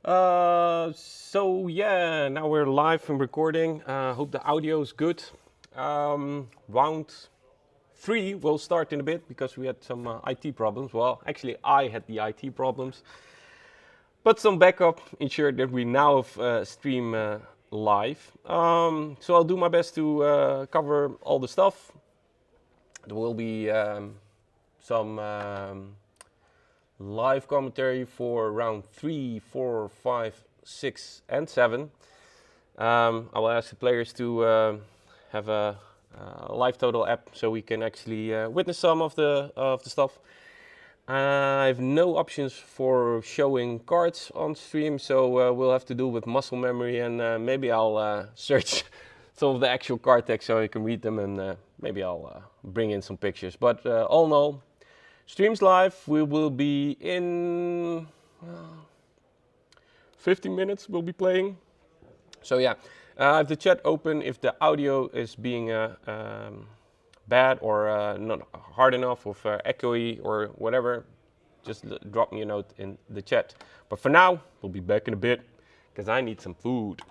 So yeah, now we're live and recording. Hope the audio is good. Round 3 will start in a bit because we had some IT problems. Well, actually, I had the IT problems, but some backup ensured that we now have stream live. So I'll do my best to cover all the stuff. There will be some live commentary for round 3, 4, 5, 6, and 7. I will ask the players to have a live total app so we can actually witness some of the stuff. I have no options for showing cards on stream, so we'll have to do with muscle memory, and maybe I'll search some of the actual card text so I can read them, and maybe I'll bring in some pictures. But all in all, streams live. We will be in 15 minutes. We'll be playing. So yeah, I have the chat open. If the audio is being bad or not hard enough, or echoey or whatever, just drop me a note in the chat. But for now, we'll be back in a bit because I need some food.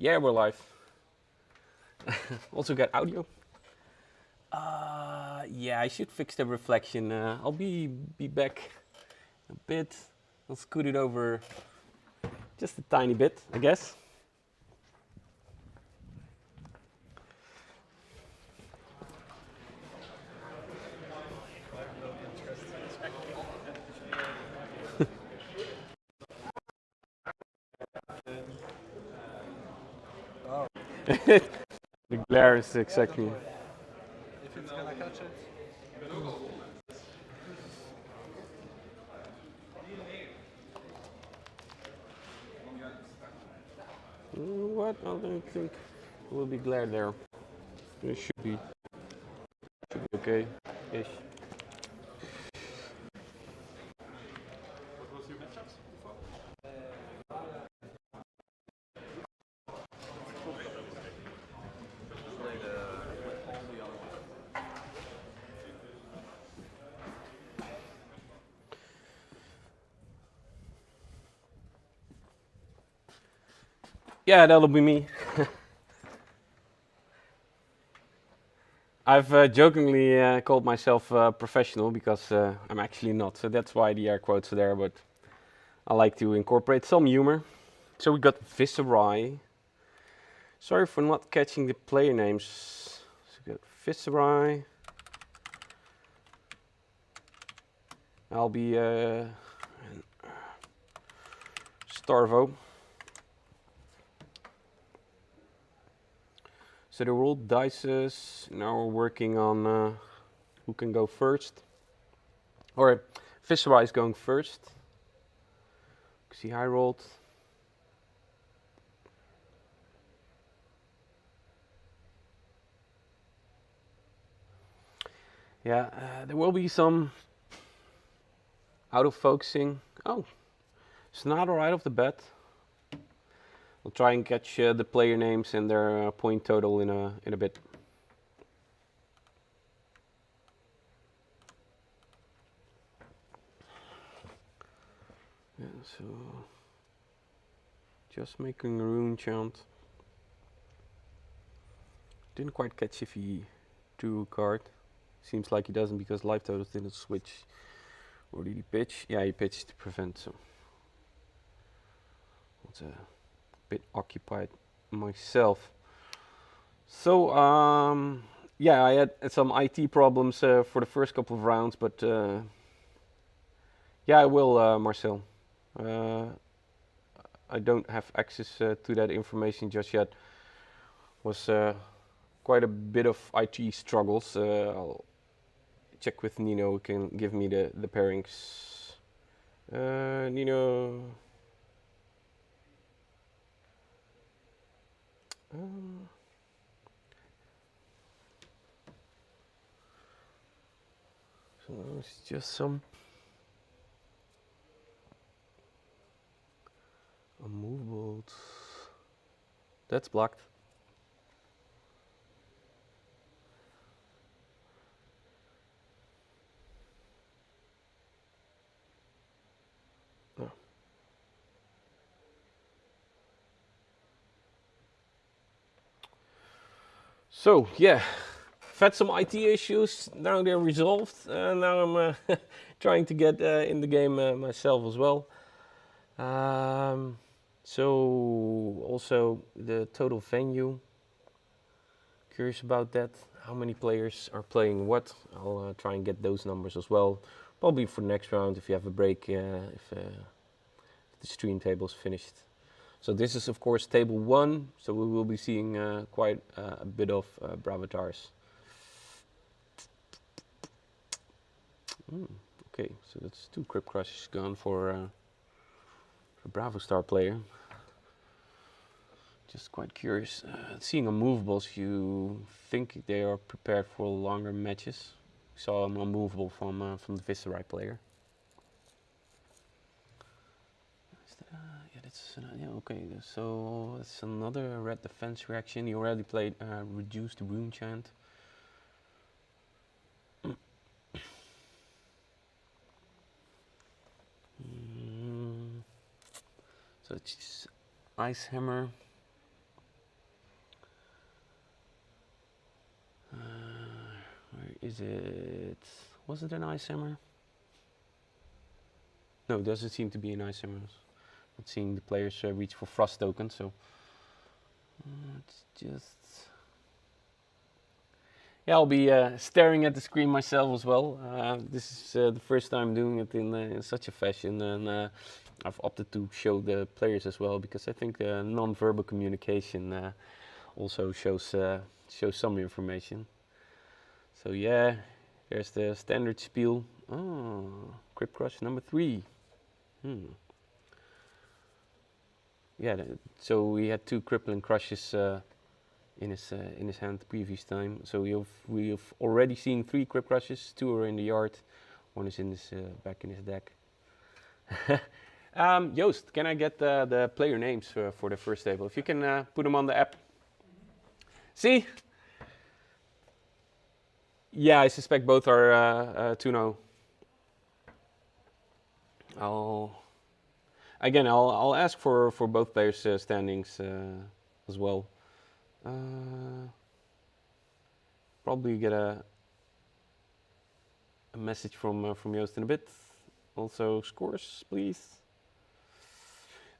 Yeah, we're live. Also got audio. Yeah, I should fix the reflection. I'll be back a bit. I'll scoot it over just a tiny bit, I guess. The glare is exactly. If it's gonna catch it. What? I don't think it will be glare there. It should be okay-ish. What was your matchups before? Yeah, that'll be me. I've jokingly called myself professional because I'm actually not, so that's why the air quotes are there, but I like to incorporate some humor. So we got Viserai. Sorry for not catching the player names. So we got Viserai. I'll be Starvo. So they rolled dices. Now we're working on who can go first. Or Viserai is going first. See, I rolled. Yeah, there will be some out of focusing. Oh, it's not right off the bat. We'll try and catch the player names and their point total in a bit. Yeah, so just making a rune chant. Didn't quite catch if he drew a card. Seems like he doesn't because life totals didn't switch. Or did he pitch? Yeah, he pitched to prevent, so it's a bit occupied myself. So yeah, I had some IT problems for the first couple of rounds, but yeah, I will, Marcel. I don't have access to that information just yet. Was quite a bit of IT struggles. I'll check with Nino who can give me the pairings. Nino. So it's just some unmovable. That's blocked. Oh. So yeah, I've had some IT issues. Now they're resolved. Now I'm trying to get in the game myself as well. So also the total venue. Curious about that. How many players are playing what? I'll try and get those numbers as well. Probably for the next round if you have a break, if the stream table is finished. So this is of course table 1, so we will be seeing quite a bit of Bravatars. Okay, so that's 2 Crypt Crushes gone for a Bravo Star player. Just quite curious. Seeing unmovables, you think they are prepared for longer matches. We saw an unmovable from the Viserai player. Is that, yeah, that's yeah, okay. So that's another red defense reaction. He already played reduced rune chant. So it's Ice Hammer. is it? Was it an ice hammer? No, it doesn't seem to be an ice hammer. Not seeing the players reach for frost tokens, so it's just. Yeah, I'll be staring at the screen myself as well. This is the first time doing it in such a fashion, and I've opted to show the players as well because I think non-verbal communication also shows some information. So yeah, there's the standard spiel. Oh, Crypt Crush number 3. Yeah, so we had 2 crippling crushes in his hand the previous time. So we have already seen 3 Crypt Crushes. 2 are in the yard. 1 is in his back in his deck. Joost, can I get the player names for the first table? If you can put them on the app. See? Yeah, I suspect both are 2-0. I'll ask for both players' standings as well. Probably get a message from Joost in a bit. Also scores, please.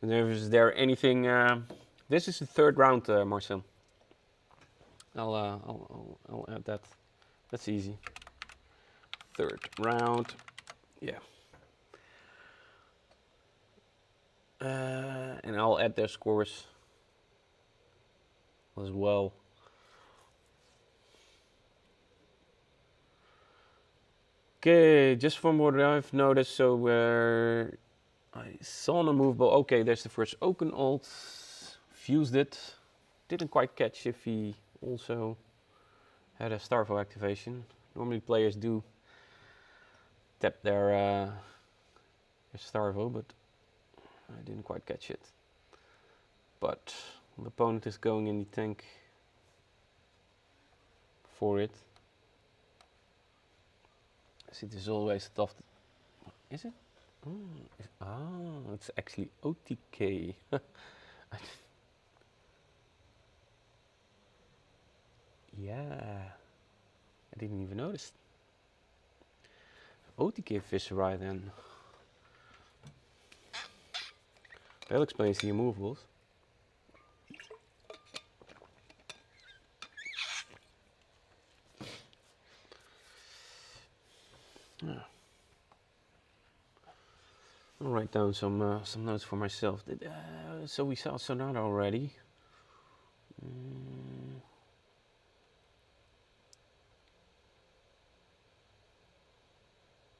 And is there anything? This is the 3rd round, Marcel. I'll add that. That's easy. 3rd round, yeah. And I'll add their scores as well. Okay, just from what I've noticed, so where I saw an unmovable. Okay, there's the first Oaken Alt. Fused it. Didn't quite catch if he also had a Starvo activation. Normally players do tap their Starvo, but I didn't quite catch it. But the opponent is going in the tank for it. See, this is always tough. Is it? It's actually OTK. Yeah, I didn't even notice. OTK Viserai then. That explains the immovables. I'll write down some notes for myself. So we saw Sonata already.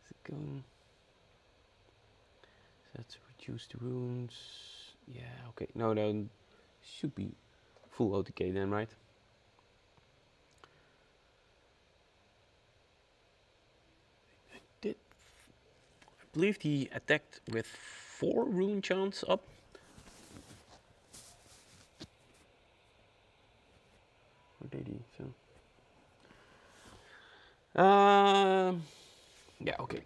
Is it going? That's reduce the runes. Yeah, okay. No, should be full OTK then, right? I believe he attacked with 4 rune chants up. Or did he? So. Yeah, okay.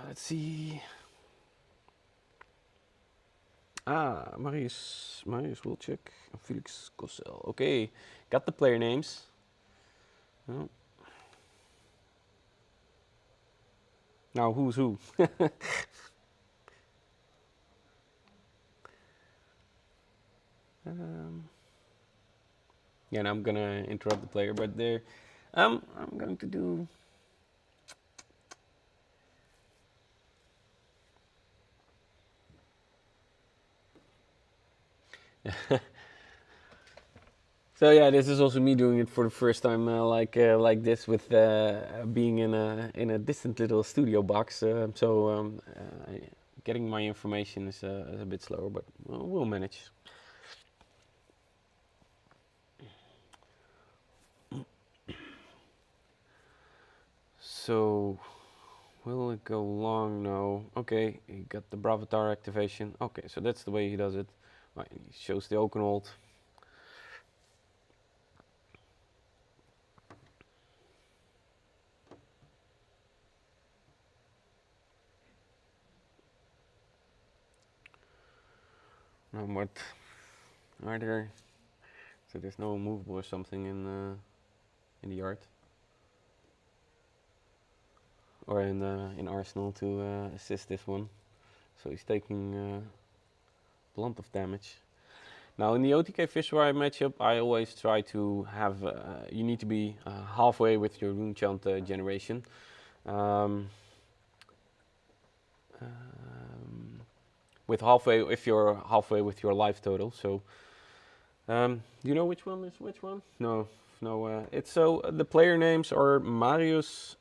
Let's see. Marius will check. Felix, Gössel. Okay, got the player names. Oh. Now who's who? Yeah, and I'm gonna interrupt the player, but there, I'm going to do. So yeah, this is also me doing it for the first time, like this, with being in a distant little studio box. Getting my information is a bit slower, but we'll manage. So, will it go long? No. Okay, he got the Bravatar activation. Okay, so that's the way he does it. Right, he shows the Oakenhold. Now what are there? So there's no movable or something in the yard. or in Arsenal to assist this one. So he's taking blunt of damage. Now in the OTK Viserai matchup, I always try to have, you need to be halfway with your rune chant generation. With halfway, if you're halfway with your life total. So, do you know which one is which one? No. It's so the player names are Marius.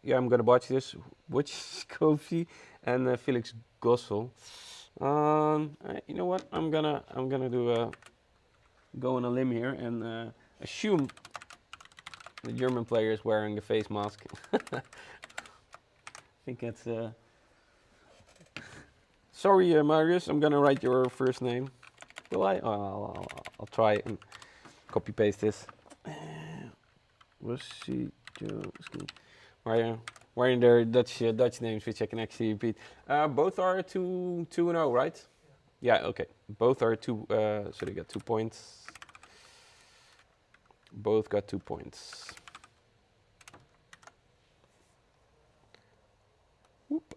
Yeah, I'm gonna botch this. Wojciechowski and Felix Gössel. You know what? I'm gonna do go on a limb here and assume the German player is wearing a face mask. I think that's. Sorry, Marius. I'm gonna write your first name. Will I? Oh, I'll try and copy paste this. Wojciechowski. Wearing their Dutch names, which I can actually repeat. Both are 2-0, right? Yeah. Okay. Both are 2. So they got 2 points. Both got 2 points. Whoop.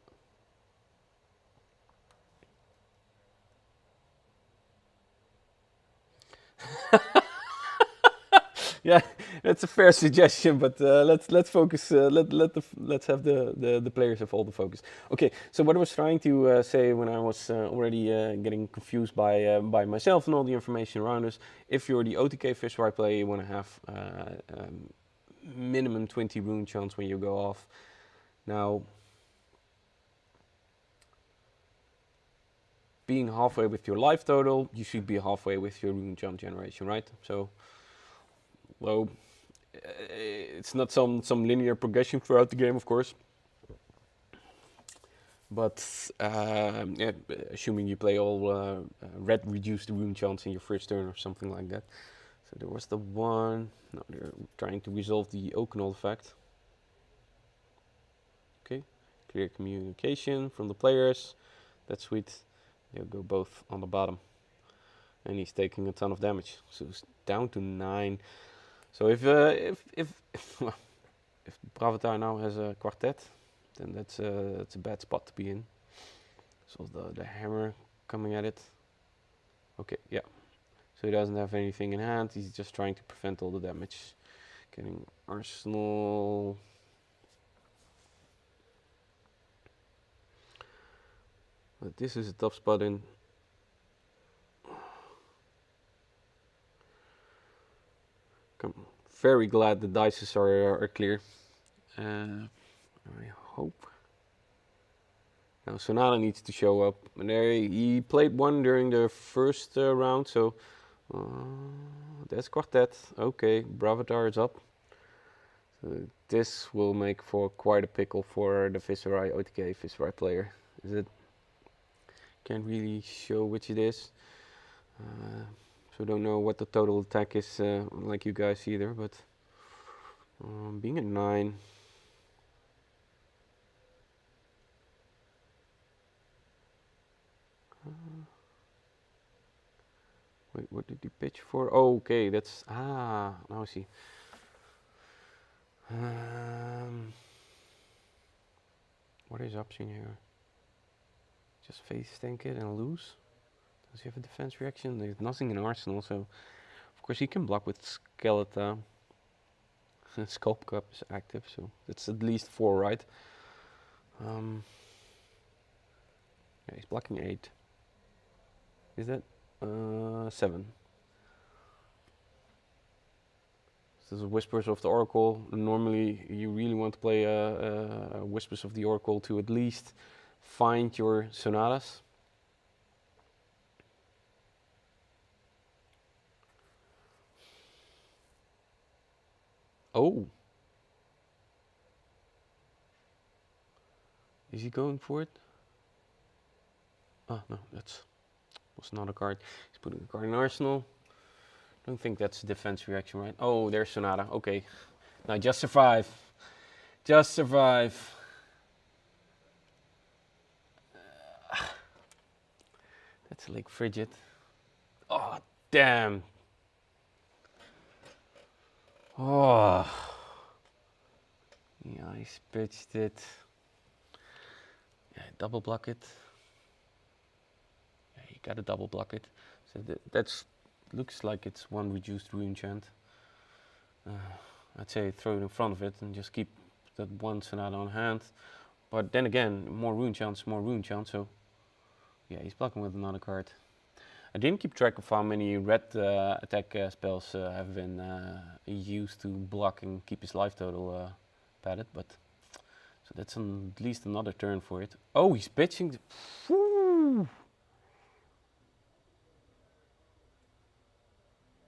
Yeah, that's a fair suggestion, but let's focus. Let's have the players have all the focus. Okay, so what I was trying to say when I was already getting confused by myself and all the information around us. If you're the OTK Viserai player, you want to have minimum 20 rune chance when you go off. Now, being halfway with your life total, you should be halfway with your rune chant generation, right? So. Well, it's not some linear progression throughout the game, of course. But yeah, assuming you play all red reduced rune chance in your first turn or something like that. So there was the one. No, they're trying to resolve the Oakenol effect. Okay, clear communication from the players. That's sweet. They'll go both on the bottom. And he's taking a ton of damage. So it's down to 9. So if Bravatar now has a quartet, then that's a bad spot to be in. So the hammer coming at it. Okay, yeah. So he doesn't have anything in hand. He's just trying to prevent all the damage. Getting Arsenal. But this is a tough spot in. I'm very glad the dices are clear. I hope. Now Sonata needs to show up. And there he played one during the first round, so that's quartet. Okay, Bravatar is up. So this will make for quite a pickle for the Viserai OTK Viserai player. Is it? Can't really show which it is. So don't know what the total attack is like you guys either, but being at 9. Wait, what did you pitch for? Oh, okay, that's now I see. What is option here? Just face tank it and lose? Does he have a defense reaction? There's nothing in Arsenal, so of course he can block with Skeleton. Sculpt Cup is active, so that's at least 4, right? Yeah, he's blocking 8. Is that 7? This is Whispers of the Oracle. Normally, you really want to play Whispers of the Oracle to at least find your Sonatas. Oh. Is he going for it? Oh, no, that was not a card. He's putting a card in Arsenal. Don't think that's a defense reaction, right? Oh, there's Sonata. Okay. Now just survive. Just survive. That's like frigid. Oh, damn. Oh. Yeah, I pitched it. Yeah, double block it. Yeah, you gotta double block it. So that's looks like it's one reduced rune chant. I'd say throw it in front of it and just keep that one Sonata on hand. But then again, more rune chants, so yeah, he's blocking with another card. I didn't keep track of how many red attack spells have been used to block and keep his life total padded, but so that's at least another turn for it. Oh, he's pitching.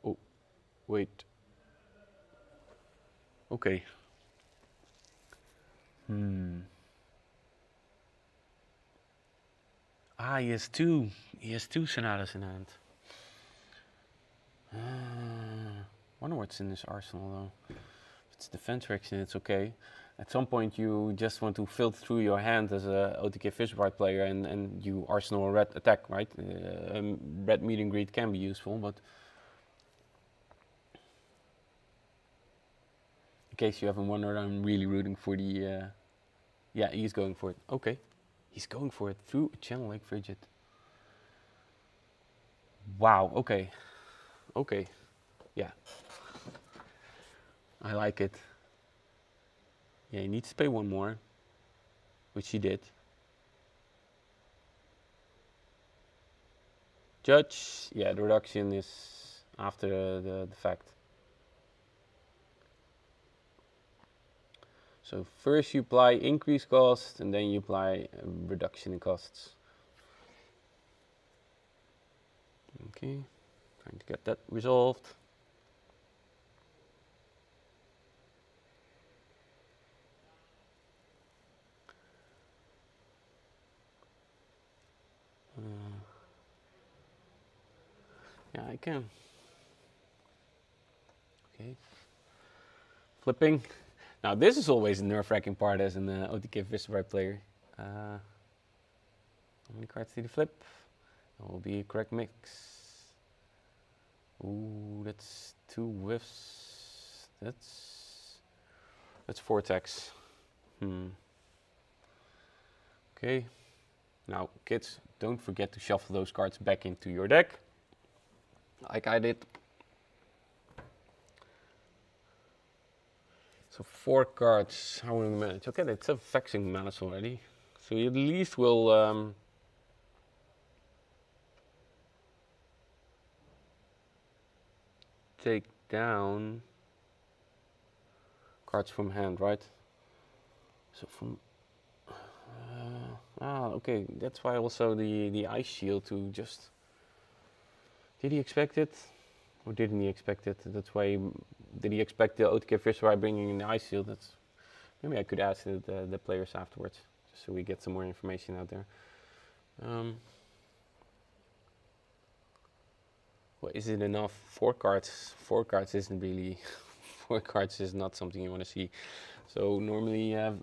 Oh, wait. Okay. Ah, he has two. He has two Sonatas in hand. Wonder what's in his arsenal though. If it's defense reaction, it's okay. At some point, you just want to filter through your hand as a OTK Viserai player, and you arsenal a red attack, right? Red meet and greet can be useful, but in case you haven't wondered, I'm really rooting for the. Yeah, he's going for it. Okay, he's going for it through a channel like Frigid. Wow. Okay. Okay. Yeah. I like it. Yeah, he needs to pay one more, which he did. Judge, yeah, the reduction is after the fact. So first you apply increased cost, and then you apply a reduction in costs. Okay, trying to get that resolved. Yeah, I can. Okay. Flipping. Now this is always a nerve-wracking part as an OTK Viserai player. How many cards did he flip? That will be a correct mix. Ooh, that's 2 whiffs. That's 4 attacks. Okay. Now, kids, don't forget to shuffle those cards back into your deck, like I did. So 4 cards, how will we manage? Okay, that's a vexing menace already. So you at least will take down cards from hand, right? So from okay, that's why also the ice shield to just. Did he expect it, or didn't he expect it? That's why. Did he expect the OTK Viserai bringing in the ice shield? That's maybe I could ask the players afterwards, just so we get some more information out there. Well, is it enough? 4 cards. 4 cards isn't really. 4 cards is not something you want to see. So normally you have.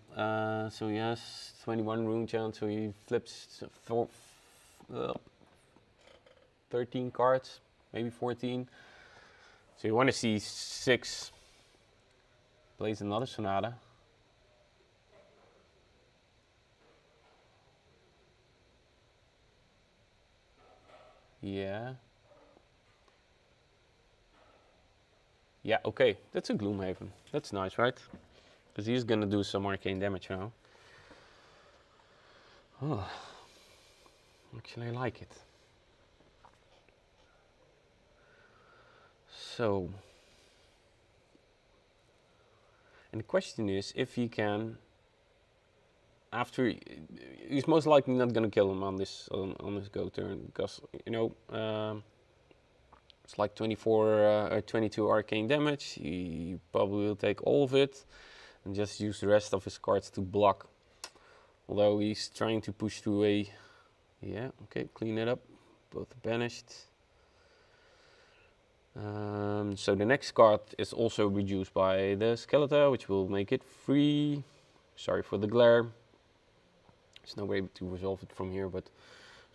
So he has 21 rune chance. So he flips 13 cards, maybe 14. So you want to see 6. Plays another Sonata. Yeah. Yeah, okay. That's a Gloomhaven. That's nice, right? Because he's gonna do some arcane damage now. Oh. Actually, I like it. So. And the question is if he can. After he's most likely not gonna kill him on this go turn, because you know it's like 24 or 22 arcane damage. He probably will take all of it and just use the rest of his cards to block. Although he's trying to push through a. Yeah, okay, clean it up. Both banished. So the next card is also reduced by the Skeletor, which will make it free. Sorry for the glare. There's no way to resolve it from here, but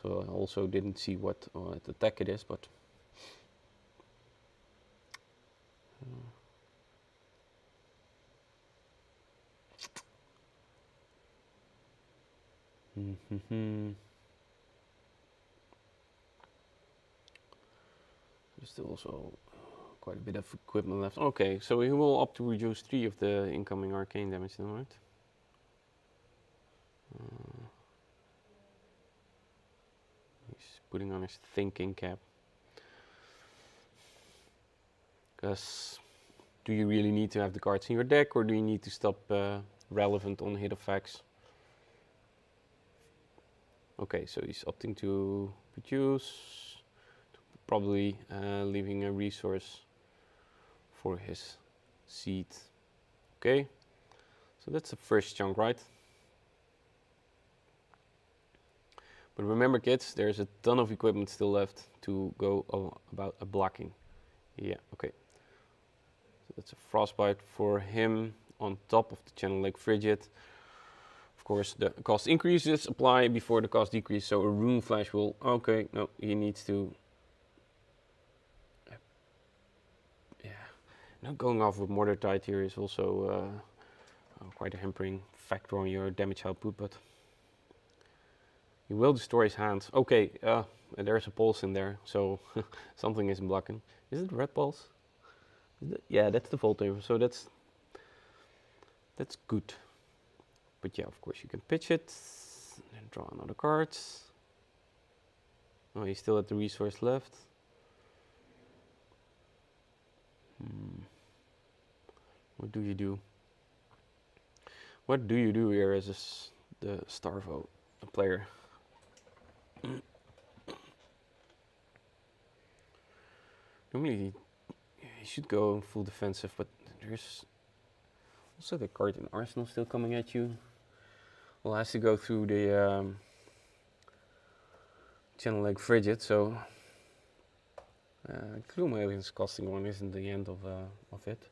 so I also didn't see what attack it is, but. There's still also quite a bit of equipment left. Okay, so he will opt to reduce 3 of the incoming arcane damage then, right? He's putting on his thinking cap. Because do you really need to have the cards in your deck, or do you need to stop relevant on hit effects? Okay, so he's opting to produce, probably leaving a resource for his seed. Okay, so that's the first chunk, right? But remember, kids, there's a ton of equipment still left to go about a blocking. Yeah, okay. So that's a frostbite for him on top of the channel Lake Frigid. Of course, the cost increases apply before the cost decrease. So a rune flash will. Okay, no, he needs to. Yeah, not going off with mortar tide here is also quite a hampering factor on your damage output, but. He will destroy his hands. Okay, there's a pulse in there, so something isn't blocking. Is it red pulse? Yeah, that's the Voltaire, so that's good. But yeah, of course you can pitch it and draw another card. Oh, he's still at the resource left. What do you do? What do you do here as the Starvo player? Normally he should go full defensive, but there's also the card in Arsenal still coming at you. Well, has to go through the channel Lake Frigid, so Gloom Aliens costing 1 isn't the end of it.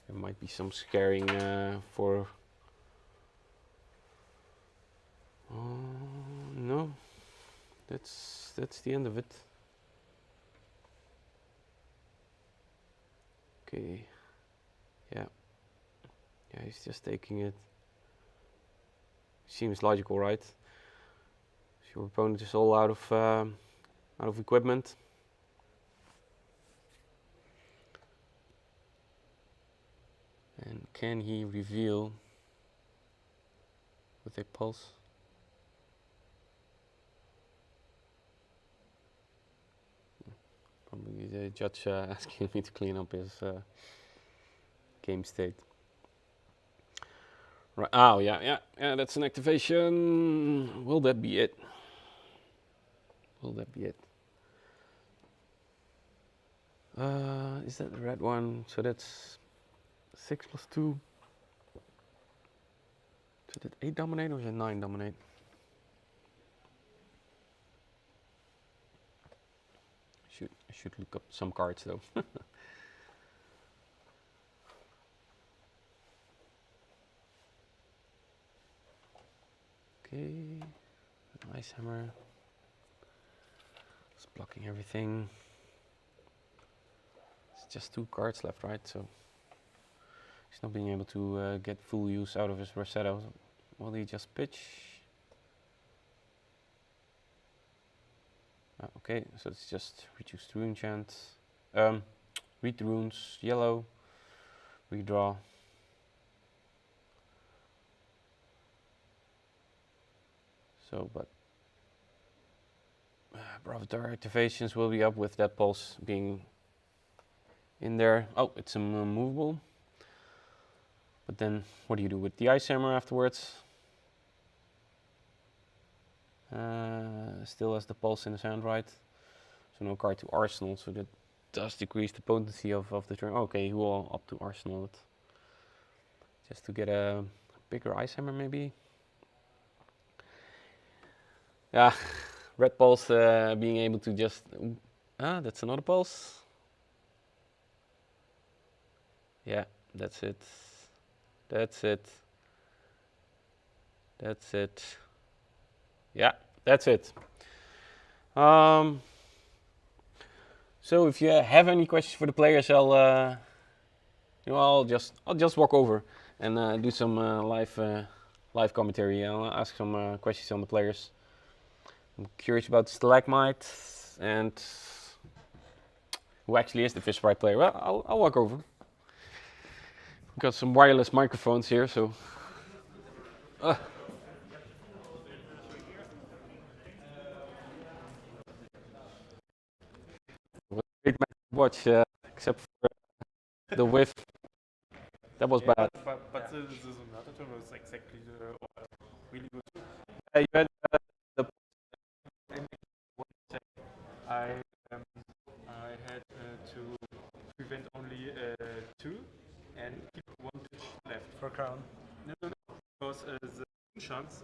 There might be some scaring for. No, that's the end of it. Okay, yeah, he's just taking it. Seems logical, right? So your opponent is all out of equipment. And can he reveal with a pulse? Probably the judge asking me to clean up his game state. Right. Oh, yeah, that's an activation. Will that be it? Will that be it? Is that the red one? So that's 6 plus 2. So did 8 dominate or is it 9 dominate? I should look up some cards though. Okay, Ice Hammer. It's blocking everything. It's just 2 cards left, right? So he's not being able to get full use out of his Rossetto. Will he just pitch? Okay, so it's just reduced rune chant. Read the runes, yellow, redraw. So, but Bravadar activations will be up with that pulse being in there. Oh, it's movable. But then, what do you do with the Ice Hammer afterwards? Still has the pulse in his hand, right? So no card to Arsenal, so that does decrease the potency of the turn. Okay, he will up to Arsenal it. Just to get a bigger Ice Hammer maybe. Yeah, red pulse being able to just... that's another pulse. Yeah, that's it. That's it. That's it. Yeah, that's it. So if you have any questions for the players, I'll just walk over and do some live commentary. I'll ask some questions on the players. I'm curious about Stalagmite and who actually is the Viserai player. Well, I'll walk over. We've got some wireless microphones here, so. It was a great match to watch, except for the whiff. That was bad. But the Sonata turn was exactly really good. You had the I had to prevent only 2 and keep 1 pitch left. For crown. No. Because the chance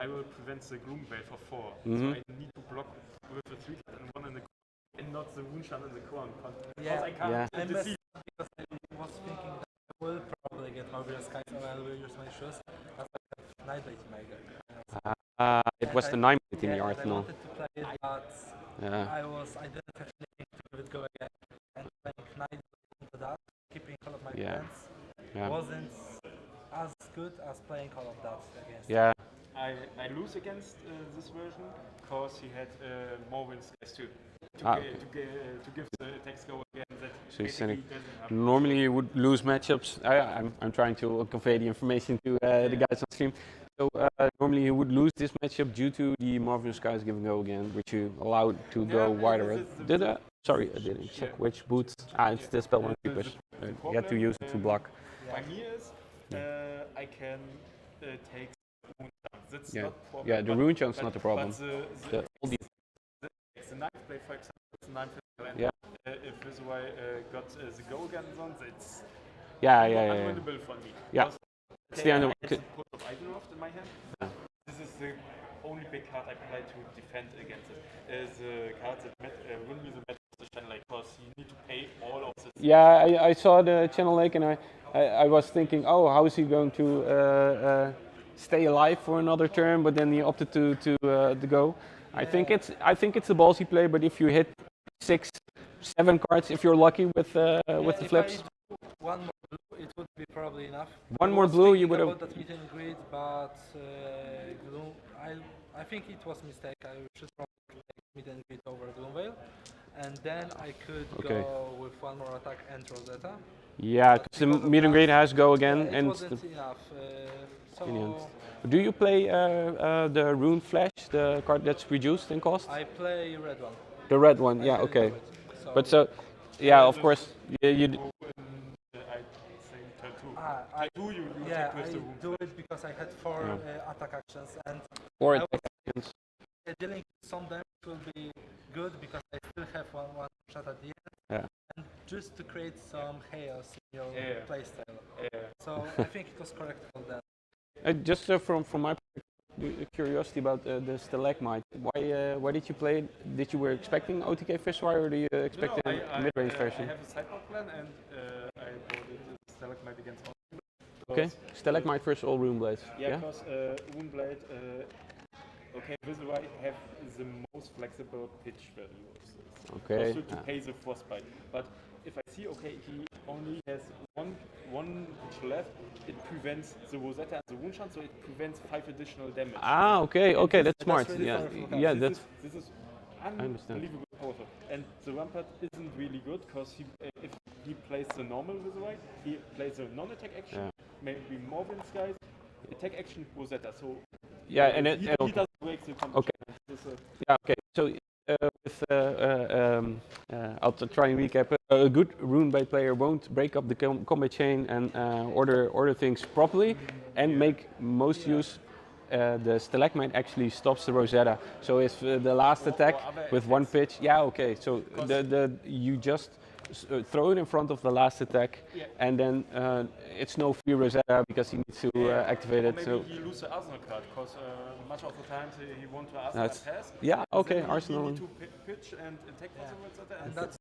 I will prevent the gloom wave of 4. Mhm. So I need to block with the 3 and 1 in the crown and not the wound shot in the crown. Because I can't I messed deceive. up because I was thinking that I will probably get Marvelous Skies and I will use my shoes. That's why I have Nightblade in my deck. it was the 9 in the I arsenal. wanted to play it, but Yeah. I didn't have anything to give it go again. And playing Nightblade into that, keeping all of my Yeah. friends, Yeah. wasn't as good as playing all of that against. Yeah. I lose against this version because he had more wins guys too. To give the attacks go again. That So he's basically sending. doesn't happen. Normally you would lose matchups. I'm trying to convey the information to the guys on stream. So normally you would lose this matchup due to the Marvelous Skies giving go again, which you allowed to go wider. Did I? Sorry, I didn't check which boots. It's the spell one push. You have to use it to block. By me is I can take wound chance. That's Yeah. not problem. Yeah, the rune chunk's not the problem. But All the the knife play, for example, it's a 9 and Yeah. if Viserai got the go again zones, it's yeah. unwinnable for me. Yeah. Because, It's the end of. I have Put of Eisenroth in my hand. This is the only big card I play to defend against it. The cards that win me the match position, like, because you need to pay all of this. Yeah, I saw the channel lake and I was thinking, oh, how is he going to stay alive for another turn? But then he opted to go. I think it's a ballsy play, but if you hit 6, 7 cards, if you're lucky with the flips. If I do one more blue, it would be probably enough. One I more was blue, you thinking would have. about that meet and greet, but Gloom, I think it was a mistake. I should probably take meet and greet over Gloomvale, and then I could go with one more attack and Rosetta. Yeah, because the meet and greet has go again, It and wasn't enough. So do you play the Rune Flash, the card that's reduced in cost? I play red one. The red one, I yeah, really okay. do it. So But so, yeah, of course, you. I say turn 2. I You yeah, take with I the room. do it because I had 4 attack actions, and Or I was actions. dealing some damage will be good because I still have one shot at the end. Yeah. And just to create some chaos in your playstyle. Yeah. So I think it was correct for them. Just from my curiosity about the Stalagmite, why did you play it? Did you were expecting OTK Viserai or do you expect a mid-range version? I have a sideboard plan and I bought it Stalagmite against all. Okay, Stalagmite versus all Rune Blades. Yeah, because Moonblade, okay, Viserai have the most flexible pitch value of this. Okay. To pay the frostbite. But if I see, okay, he only has one pitch left, it prevents the Rosetta and the wound chance, so it prevents 5 additional damage. Okay, that's smart. really Yeah, powerful. yeah, this that's. is understand. unbelievably powerful. And the Rampart isn't really good because if he plays the normal Viserai, he plays a non-attack action, maybe more than guys, attack action Rosetta. So Yeah, and he doesn't break the combo. Okay. Yeah, okay. So I'll try and recap. A good Runeblade player won't break up the combat chain and order things properly, and make most use. The Stalagmite actually stops the Rosetta. So if the last attack with one pitch, so you just throw it in front of the last attack, and then it's no free Rosetta because he needs to activate it. Maybe So he loses the Arsenal card because much of the times he wants to That's- Arsenal pass. yeah, okay, Then Arsenal. He need to pitch and attack for the Rosetta. And that's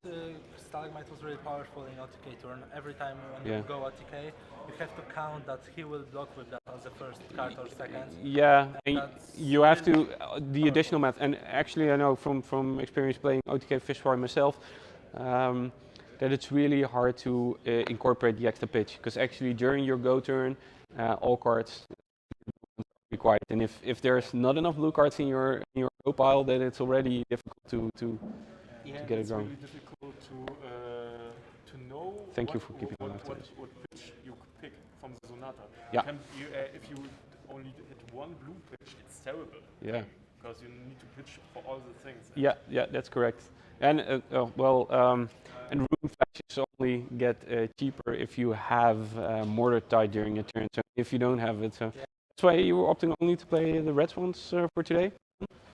Stalagmite was really powerful in OTK turn. Every time when Yeah. you go OTK, you have to count that he will block with that as the first card or second. Yeah, and that's you have to the additional math. And actually, I know from experience playing OTK Viserai myself, that it's really hard to incorporate the extra pitch, because actually during your go turn, all cards are required, and if there's not enough blue cards in your go pile, then it's already difficult to get it going. It's really difficult to know. Thank you for keeping on that. What pitch you could pick from the Sonata. Yeah. If you only hit one blue pitch, it's terrible. Yeah. Because you need to pitch for all the things. Yeah, that's correct. And and rune flashes only get cheaper if you have Mortar Tide during a turn. So if you don't have it, so that's why you were opting only to play the red ones for today.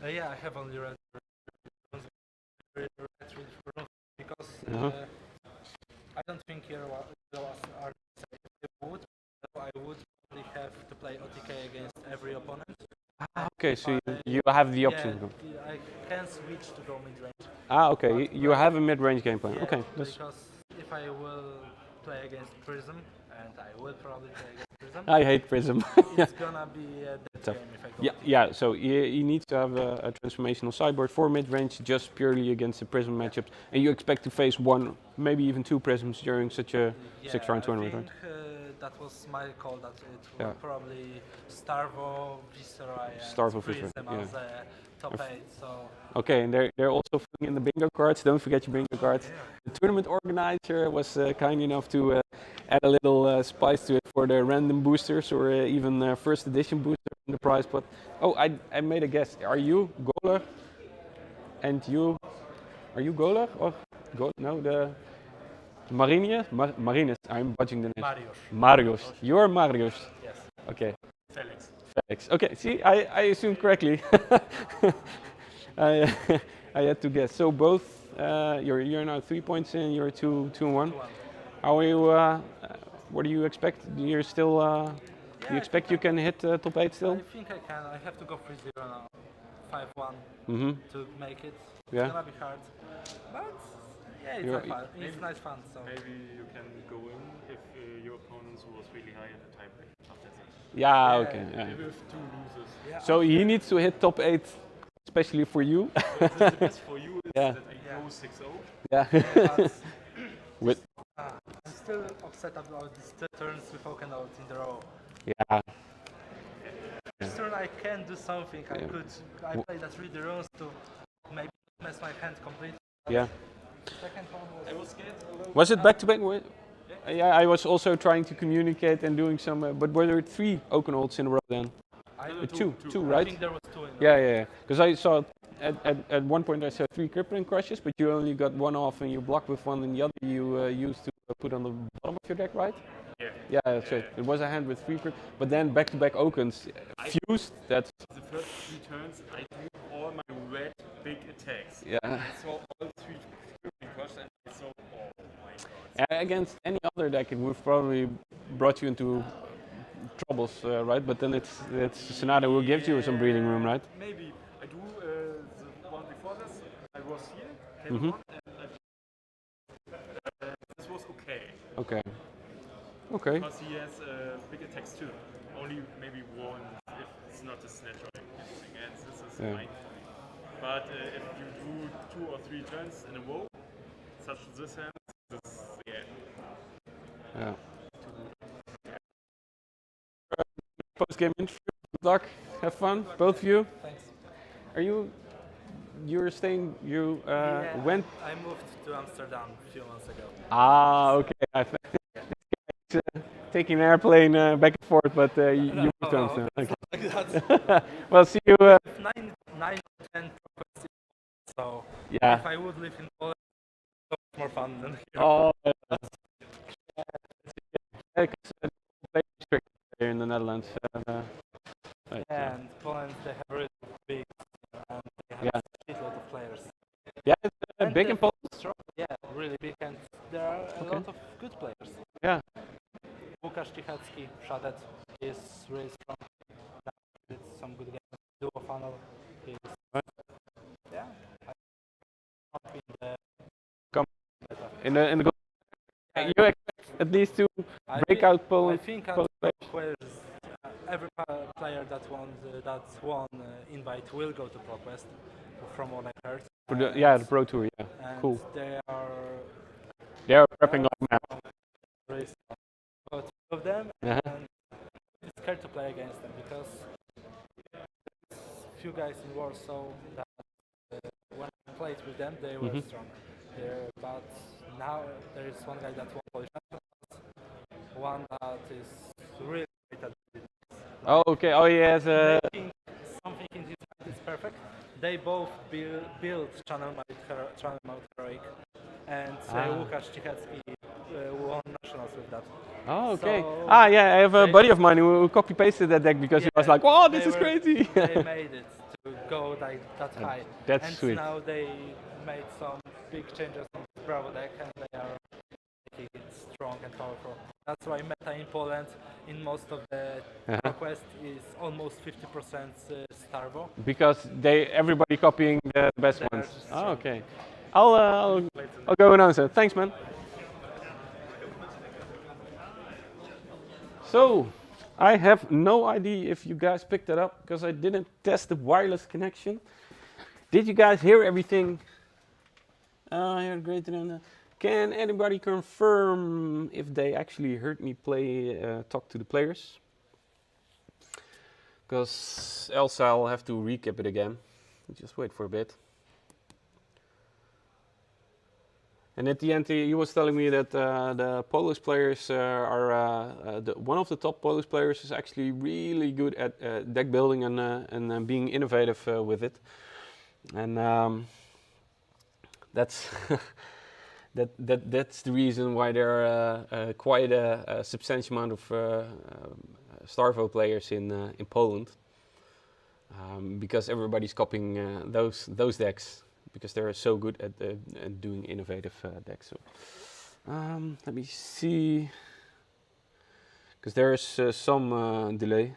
Yeah, I have only red because I don't think heroes are necessary. I would probably have to play OTK against every opponent. Okay, so you have the option. Yeah, I can switch to go mid-range. Okay, you have a mid-range game plan. Yeah, Okay, because if I will play against Prism, and I will probably play against Prism, I hate Prism. it's gonna be a dead game if I go. Yeah. So you need to have a transformational sideboard for mid-range, just purely against the Prism matchups, and you expect to face one, maybe even two Prisms during such a 6-round tournament, right? That was my call. That it will probably Starvo, Viserai, and Starvo, Prism Viserai, as a top 8. So okay, and they're also filling in the bingo cards. Don't forget your bingo cards. The tournament organizer was kind enough to add a little spice to it for the random boosters or even first edition booster in the prize pot. Oh, I made a guess. Are you Gössel? And are you Gössel or no, the Marines. I'm butchering the name. Marius. You're Marius. yes. Okay. Felix. Okay. See, I assumed correctly. I had to guess. So both you're now 3 points in. You're 2-1. How are you? What do you expect? You're still. Do you expect you can hit top 8 still? I think I can. I have to go 3-0 now. 5-1 to make it. Yeah. It's gonna be hard, but yeah, it's fun. It's nice fun. So maybe you can go in if your opponent was really high in the tiebreak after that. Yeah. Okay. Yeah. With 2 losers. yeah, So he needs to hit top 8, especially for you. The best for you is Yeah. that I go 6-0. Yeah. but With I'm still upset about these 2 turns with Oaken out in the row. yeah. This turn I can do something. I played that 3 runes to maybe mess my hand completely. Yeah. Second one was. I was scared. Was it back to back? Yeah, I was also trying to communicate and doing some. But were there 3 Oakenholds in a row then? Two, I right? think there was 2 in Yeah. Because I saw at one point I saw 3 crippling crushes, but you only got 1 off and you blocked with 1, and the other you used to put on the bottom of your deck, right? Yeah. Yeah, that's right. It was a hand with 3 but then back to back Oakens fused. That's The first 3 turns, I drew all my red big attacks. yeah. I saw all 3 crippling crush and I saw, oh my god. Against any other deck, it would have probably brought you into troubles, right? But then it's Sonata who gives you some breathing room, right? Maybe. I drew the one before this. I was here, came on, and this was okay. Okay. Okay. Because he has big attacks too. Only maybe 1 if it's not a snatch or anything else. This is fine. But if you do 2 or 3 turns in a row, such as this hand, this, Yeah. Post-game interview. Good luck. Have fun, both of you. Thanks. Are you're staying? You went? I moved to Amsterdam a few months ago. Okay. I taking an airplane back and forth, but you moved to Amsterdam. Okay. Like that. Well, see you. 9 or 10 ProQuest. So Yeah. if I would live in Poland, it's more fun than here. Oh. Here in the Netherlands. Right, And Poland, they have really big, and they have a shitload of players. Yeah, it's And big the in Poland. Yeah, really big, and there are a lot of good players. Yeah. Wojciechowski, Shadet, is really strong. Did some good games. Duo Funnel is. Yeah. In the goal. You expect at least 2 breakout Poland. I think players, every player that won invite will go to ProQuest, from what I heard. For the Pro Tour, yeah. And Cool. they are They are prepping like mad. Really strong. But two of them, Uh-huh. and it's scared to play against them because few guys in Warsaw that when I played with them, they were strong. But now there is one guy that won Polish nationals, one that is really great at it. Oh, okay. Oh, yes. Making something in his mind is perfect. They both built Channel Mount Heroic, and Łukasz Cichecki won nationals with that. Oh, okay. So Yeah, I have a buddy of mine who copy pasted that deck because he was like, "Wow, this is crazy." They made it to go like that high. That's and sweet. Now they made some big changes on the Bravo deck, and they are making it strong and powerful. That's why meta in Poland in most of the ProQuest is almost 50% Starvo. Because everybody copying the best They are ones. just Oh, strong. okay. I'll go and answer. Thanks, man. So, I have no idea if you guys picked it up because I didn't test the wireless connection. Did you guys hear everything? You're greater than that. Can anybody confirm if they actually heard me talk to the players? Because else I'll have to recap it again. Just wait for a bit. And at the end, he was telling me that the Polish players one of the top Polish players is actually really good at deck building and being innovative with it. And that's that's the reason why there are quite a substantial amount of Starvo players in Poland, because everybody's copying those decks because they're so good at doing innovative decks. So let me see, because there is some delay.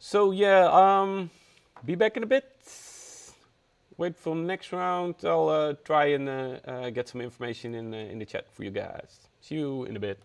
So yeah, be back in a bit. Wait for the next round. I'll try and get some information in the chat for you guys. See you in a bit.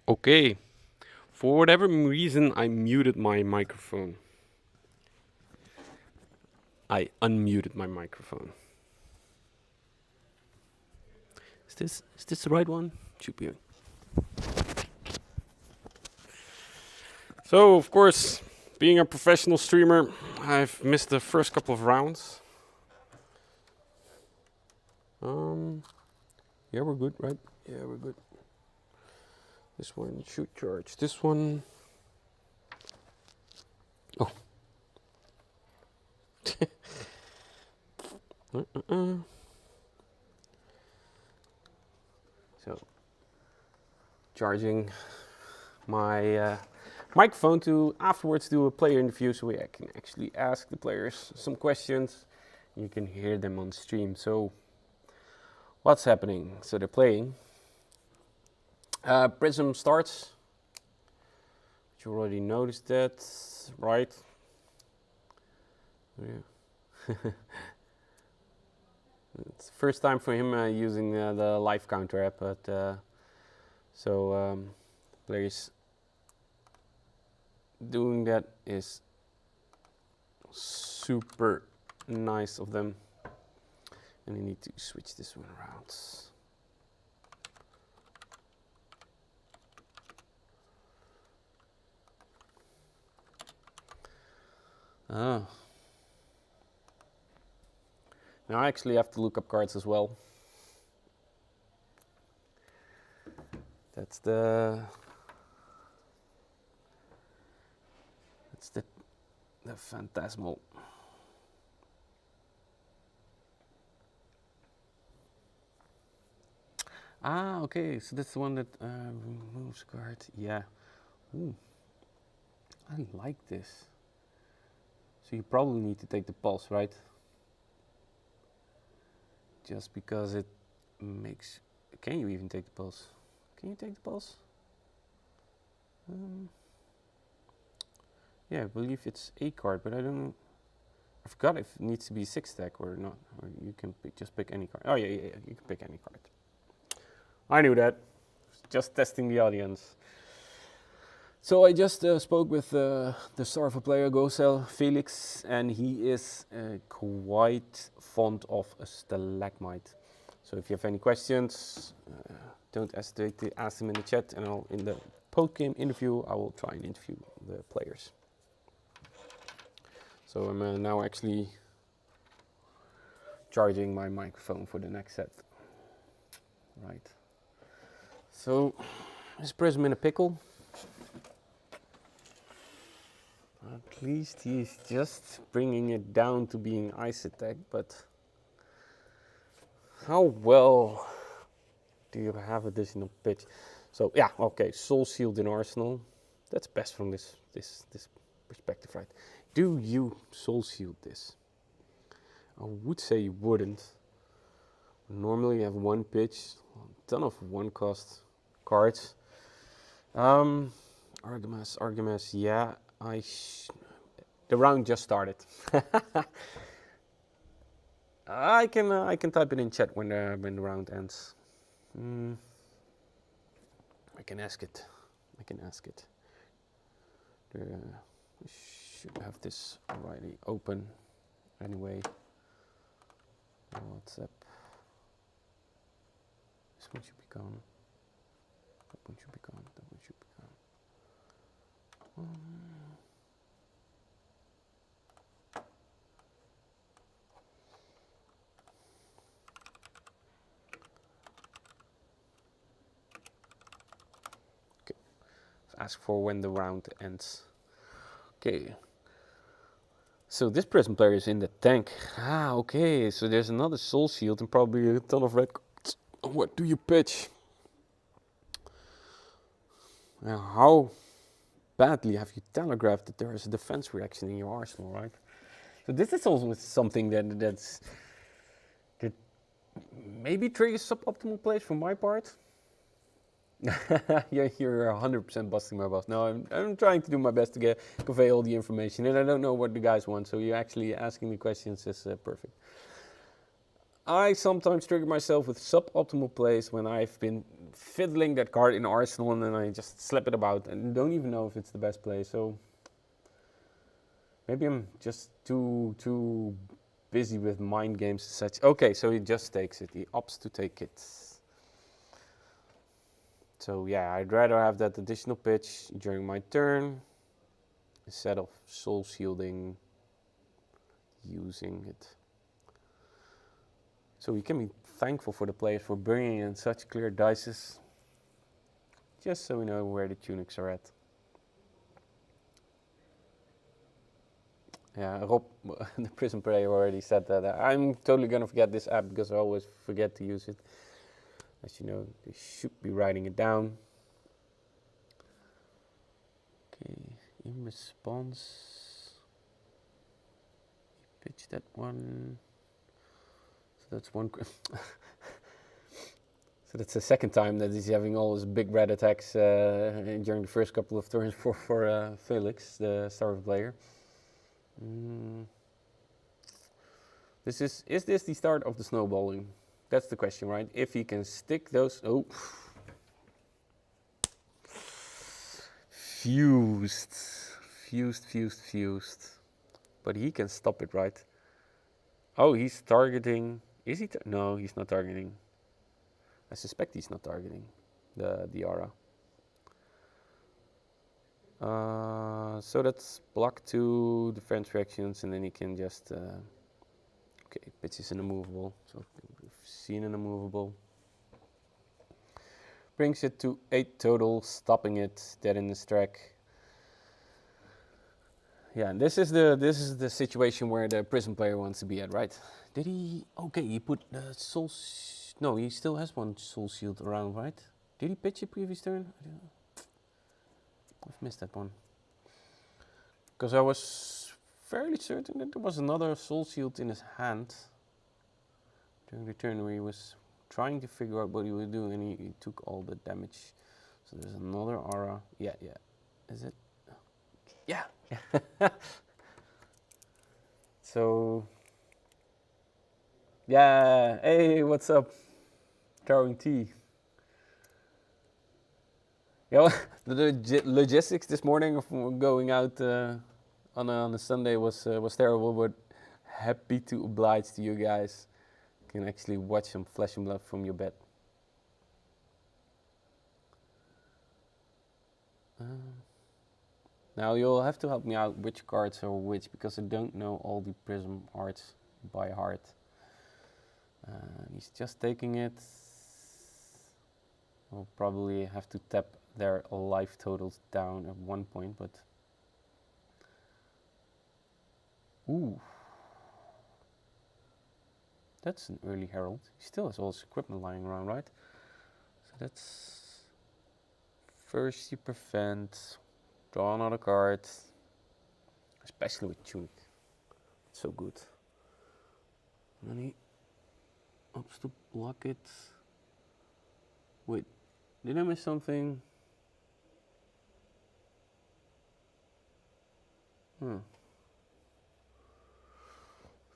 Okay, for whatever reason I muted my microphone. I unmuted my microphone. Is this the right one? Should be. So of course, being a professional streamer, I've missed the first couple of rounds. Yeah, we're good, right? Yeah, we're good. This one should charge. This one. Oh. So, charging my microphone to afterwards do a player interview, so I can actually ask the players some questions. You can hear them on stream. So, what's happening? So they're playing. Prism starts. You already noticed that, right? Yeah. It's the first time for him using the live counter app, but players doing that is super nice of them, and I need to switch this one around. Oh. Now I actually have to look up cards as well. That's the phantasmal. Ah, okay, so that's the one that removes card. Yeah. Ooh. I like this. So you probably need to take the pulse, right? Just because it makes... Can you even take the pulse? Can you take the pulse? Yeah, I believe it's a card, but I don't know. I forgot if it needs to be 6 stack or not. Or you can just pick any card. Oh yeah, you can pick any card. I knew that. Just testing the audience. So I just spoke with the Starvo player Gössel, Felix, and he is quite fond of a stalagmite. So if you have any questions, don't hesitate to ask them in the chat, and in the post-game interview, I will try and interview the players. So I'm now actually charging my microphone for the next set. Right. So, is Prism in a pickle? At least he's just bringing it down to being ice attack, but how well do you have additional pitch? So yeah, okay, Soul Shield in Arsenal. That's best from this perspective, right? Do you Soul Shield this? I would say you wouldn't. Normally you have one pitch, a ton of one cost cards. Artemis, yeah. The round just started. I can type it in chat when the round ends. I can ask it. I should have this already open anyway. WhatsApp. This one should be gone. That one should be gone. That one should be gone. Okay. Ask for when the round ends. Okay. So this Prism player is in the tank. Ah, okay. So there's another Soul Shield and probably a ton of red cards. What do you pitch? Now, how badly have you telegraphed that there is a defense reaction in your arsenal, right? So this is also something that maybe triggers suboptimal plays from my part. Yeah, you're 100% busting my bust. No, I'm trying to do my best to convey all the information, and I don't know what the guys want, so you're actually asking me questions is perfect. I sometimes trigger myself with suboptimal plays when I've been fiddling that card in Arsenal and then I just slap it about and don't even know if it's the best play. So maybe I'm just too busy with mind games and such. Okay, so he just takes it. He opts to take it. So yeah, I'd rather have that additional pitch during my turn instead of soul shielding, using it. So we can be thankful for the players for bringing in such clear dices, just so we know where the tunics are at. Yeah, Rob, the Prism player, already said that. I'm totally gonna forget this app because I always forget to use it. As you know, they should be writing it down. Okay, in response, pitch that one. So that's one. So that's the second time that he's having all his big red attacks during the first couple of turns for Felix, the Starvo player. Is this the start of the snowballing? That's the question, right? If he can stick those... Oh. Fused. But he can stop it, right? Oh, he's targeting... Is he? No, he's not targeting. I suspect he's not targeting the aura. So that's block 2 defense reactions, and then he can just... okay, pitch is an immovable, so we've seen an immovable. Brings it to 8 total, stopping it, dead in his track. Yeah, and this is the situation where the Prism player wants to be at, right? Did he... Okay, he put the soul... No, he still has one soul shield around, right? Did he pitch it previous turn? I've missed that one. Because I was fairly certain that there was another soul shield in his hand during the turn where he was trying to figure out what he was doing and he took all the damage. So there's another aura. Yeah. Is it? Yeah. So... Yeah. Hey, what's up? Throwing tea. Yeah, the logistics this morning of going out on a Sunday was terrible, but happy to oblige to you guys. You can actually watch some Flesh and Blood from your bed. Now you'll have to help me out which cards are which, because I don't know all the Prism arts by heart. He's just taking it. We'll probably have to tap their life totals down at one point, but... Ooh. That's an early Herald. He still has all his equipment lying around, right? So that's... First you prevent, draw another card. Especially with Tunic. It's so good. And then he opts to block it. Wait, did I miss something?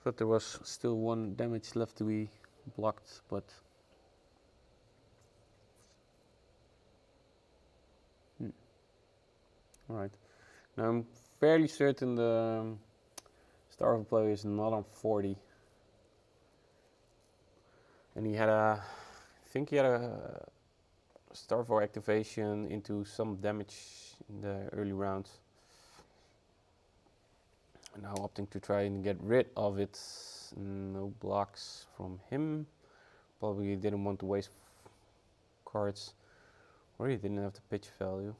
Thought there was still one damage left to be blocked, but... Alright. Now I'm fairly certain the Starvo player is not on 40. And he had a... I think he had a Starvo activation into some damage in the early rounds. And now opting to try and get rid of it. No blocks from him. Probably didn't want to waste cards. Or he didn't have the pitch value.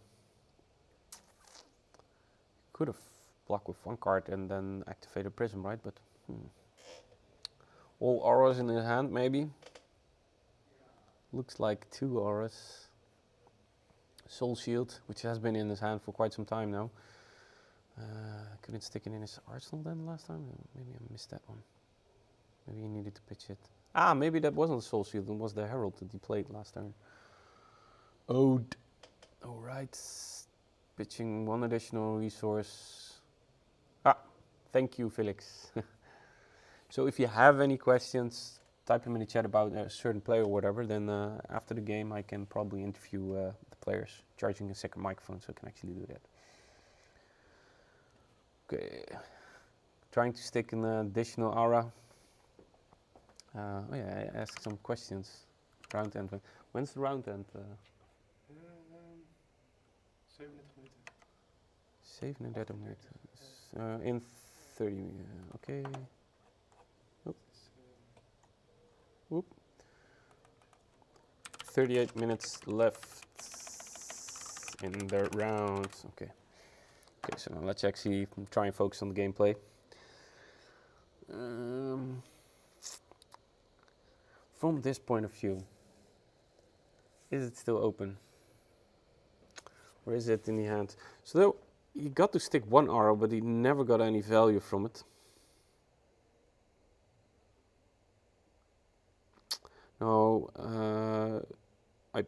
Could have blocked with one card and then activated Prism, right? But all auras in his hand, maybe. Looks like 2 auras. Soul Shield, which has been in his hand for quite some time now. Couldn't stick it in his arsenal then last time? Maybe I missed that one. Maybe he needed to pitch it. Ah, maybe that wasn't Soul Shield, it was the Herald that he played last turn. Ode. Alright. Pitching one additional resource. Ah, thank you, Felix. So if you have any questions, type him in the chat about a certain player or whatever, then after the game I can probably interview the players, charging a second microphone so I can actually do that. Okay, trying to stick an additional aura. Oh yeah, I asked some questions. Round end. When's the round end? 37 minuten. In 30. Okay. Oop. Oop. 38 minutes left in the round. Okay. Okay, so now let's actually try and focus on the gameplay. From this point of view, is it still open? Or is it in the hand? So he got to stick one arrow, but he never got any value from it. Now, I'm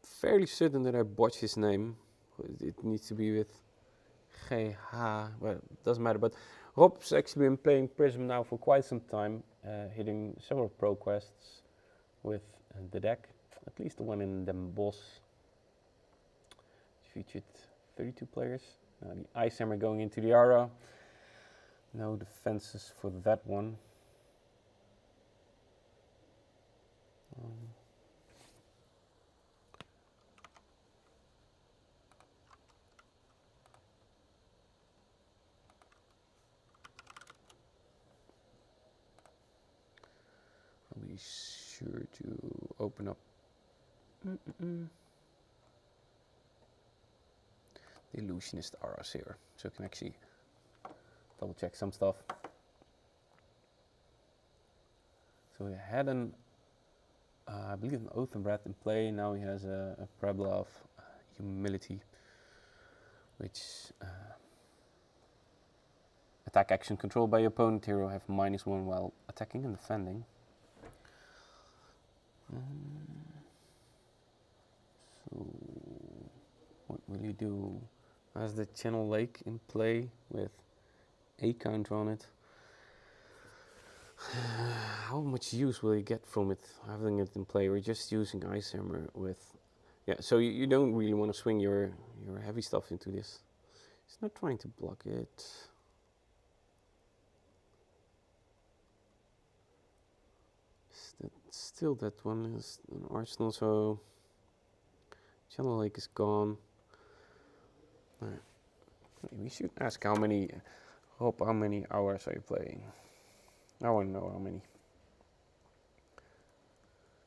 fairly certain that I botched his name. It needs to be with GH, well, it doesn't matter. But Rob's actually been playing Prism now for quite some time, hitting several ProQuests with the deck, at least the one in the boss. Featured 32 players. The Ice Hammer going into the Aura. No defenses for that one. I'll be sure to open up the Illusionist auras here, so I can actually double check some stuff. So he had an, I believe an Oathenbred in play. Now he has a Parabola of Humility, which attack action controlled by your opponent hero have -1 while attacking and defending. So what will he do? Has the Channel Lake in play with a counter on it. How much use will you get from it, having it in play? We're just using Ice Hammer with... Yeah, so you don't really want to swing your heavy stuff into this. He's not trying to block it. Still that one is an arsenal, so... Channel Lake is gone. Right. We should ask how many... Rob, how many hours are you playing? I want to know how many.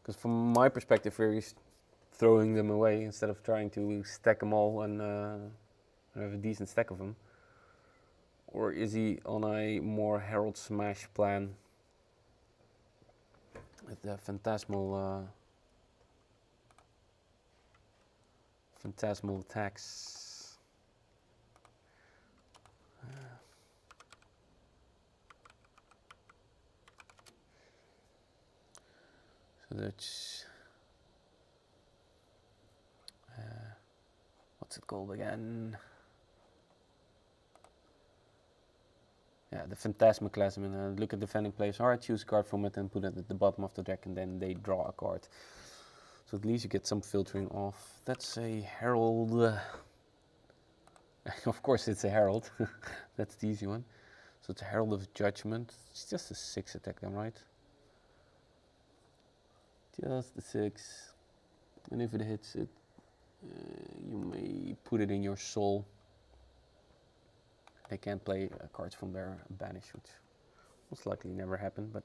Because from my perspective, we're just throwing them away instead of trying to stack them all and have a decent stack of them. Or is he on a more Herald Smash plan with the phantasmal attacks? So that's what's it called again? Yeah, the Phantasmaclasm. And look at defending players. Alright, choose a card from it and put it at the bottom of the deck, and then they draw a card. So at least you get some filtering off. That's a Herald. Of course, it's a Herald. That's the easy one. So it's a Herald of Judgment. It's just a 6 attack, then, right? Just the 6, and if it hits it, you may put it in your soul. They can't play cards from their banish, which most likely never happened, but...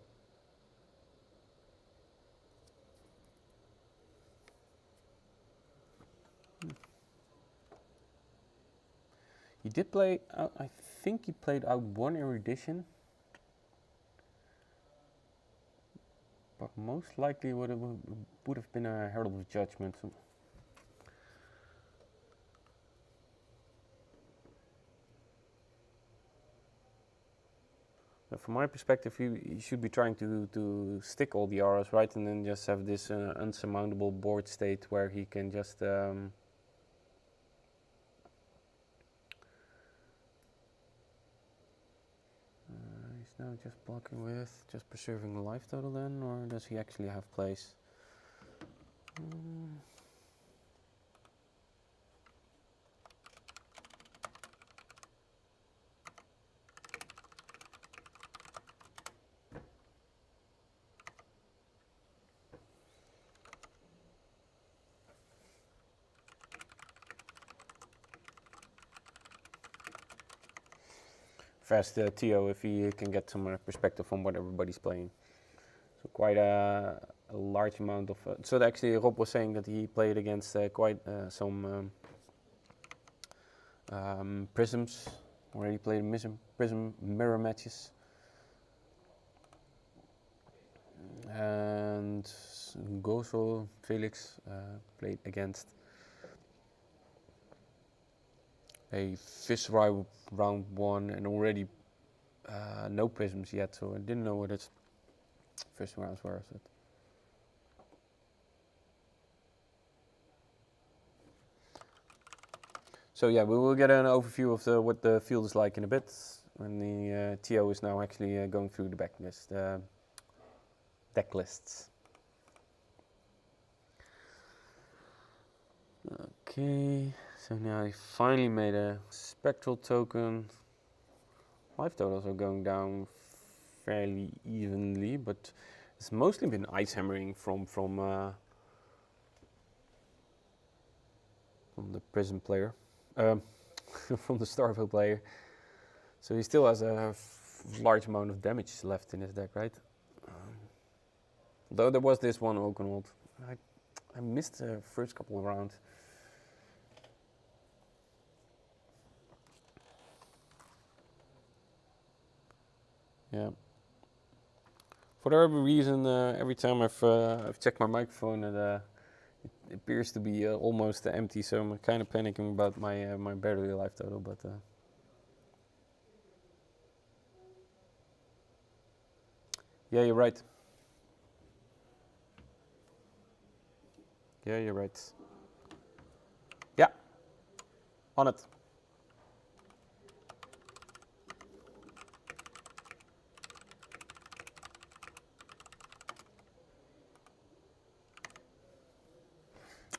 He did play, I think he played out one erudition. But most likely would have been a Herald of Judgment. But from my perspective, you should be trying to stick all the auras, right? And then just have this unsurmountable board state where he can just... He's now just blocking with, just preserving the life total then, or does he actually have plays? Fast Tio if he can get some perspective on what everybody's playing. So quite a large amount of... so actually Rob was saying that he played against quite some Prisms. Already played Prism mirror matches. And Gössel, Felix played against a Viserai round 1 and already no Prisms yet, so I didn't know what its first rounds were. So yeah, we will get an overview of what the field is like in a bit, when the TO is now actually going through the deck lists. Okay, so now I finally made a spectral token. Life totals are going down fairly evenly, but it's mostly been ice hammering from the Prism player, from the Starvo player. So he still has a large amount of damage left in his deck, right? Though there was this one Oakenwald. I missed the first couple of rounds. Yeah. For whatever reason, every time I've checked my microphone, it appears to be almost empty. So I'm kind of panicking about my battery life total. But yeah, you're right. Yeah, you're right. Yeah, on it.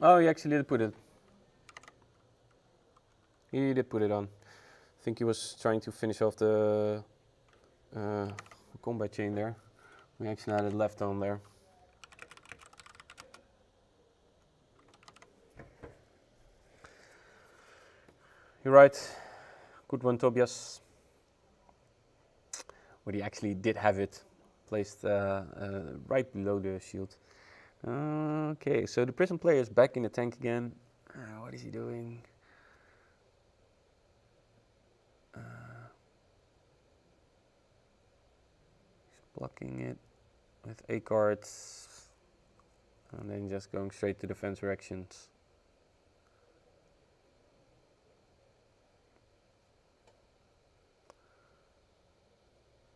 Oh, he actually did put it. He did put it on. I think he was trying to finish off the combat chain there. We actually had it left on there. You're right. Good one, Tobias. But he actually did have it placed right below the shield. Okay, so the Prism player is back in the tank again. What is he doing? He's blocking it with A cards. And then just going straight to defense reactions.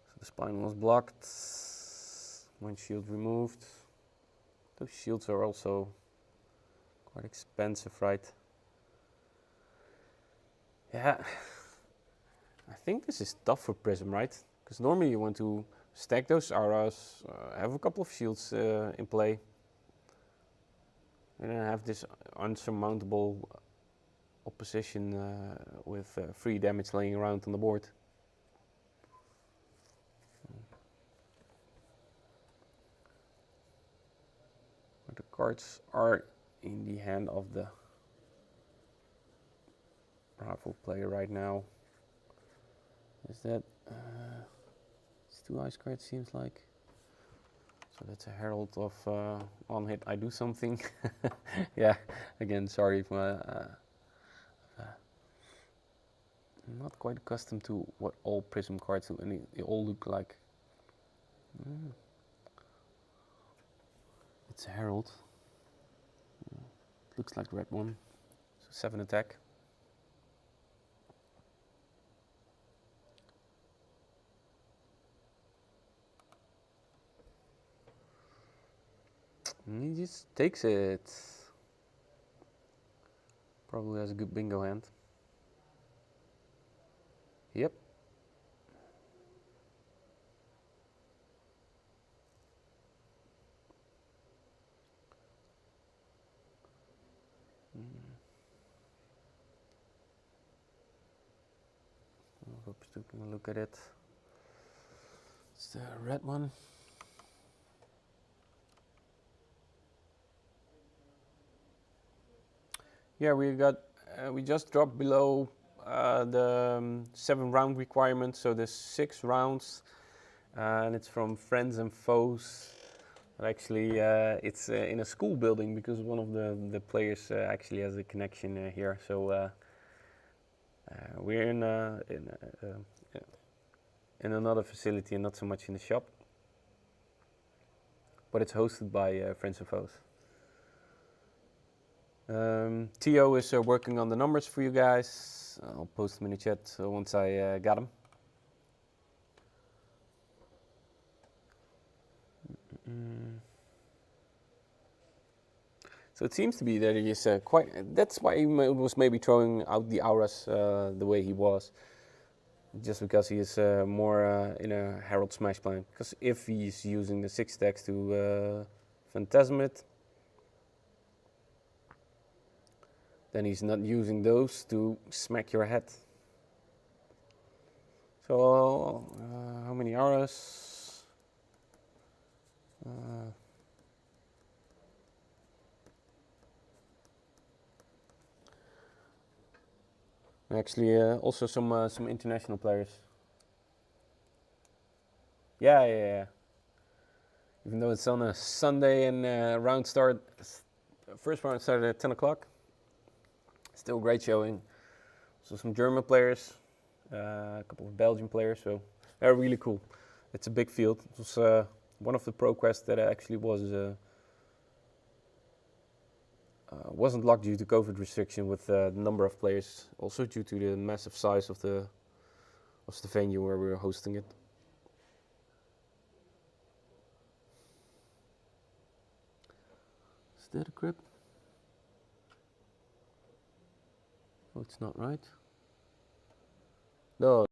So the spine was blocked. One shield removed. Those shields are also quite expensive, right? Yeah, I think this is tough for Prism, right? Because normally you want to stack those auras, have a couple of shields in play, and then have this unsurmountable opposition with 3 damage laying around on the board. But the cards are in the hand of the Bravo player right now. Is that it's 2 ice cards, seems like. So that's a herald of on hit I do something. Yeah, again, sorry for I'm not quite accustomed to what all Prism cards do, and they all look like. It's a herald. Looks like the red one. So 7 attack. And he just takes it. Probably has a good bingo hand. Yep. Oops, taking a look at it. It's the red one. Yeah, we just dropped below the 7-round requirement, so there's 6 rounds, and it's from friends and foes. And actually, it's in a school building because one of the players actually has a connection here. So we're in another facility and not so much in the shop, but it's hosted by friends and foes. Theo is working on the numbers for you guys. I'll post them in the chat once I got them. So it seems to be that he is quite. That's why he was maybe throwing out the auras the way he was, just because he is more in a Herald Smash plan. Because if he's using the 6 stacks to phantasm it, then he's not using those to smack your head. So, how many auras? Actually, also some international players. Yeah. Even though it's on a Sunday and first round started at 10 o'clock. Still great showing. So some German players, a couple of Belgian players, so they're really cool. It's a big field. It was one of the ProQuest that actually wasn't locked due to COVID restriction with the number of players, also due to the massive size of the venue where we were hosting it. Is that a crypt? Oh, it's not right. No.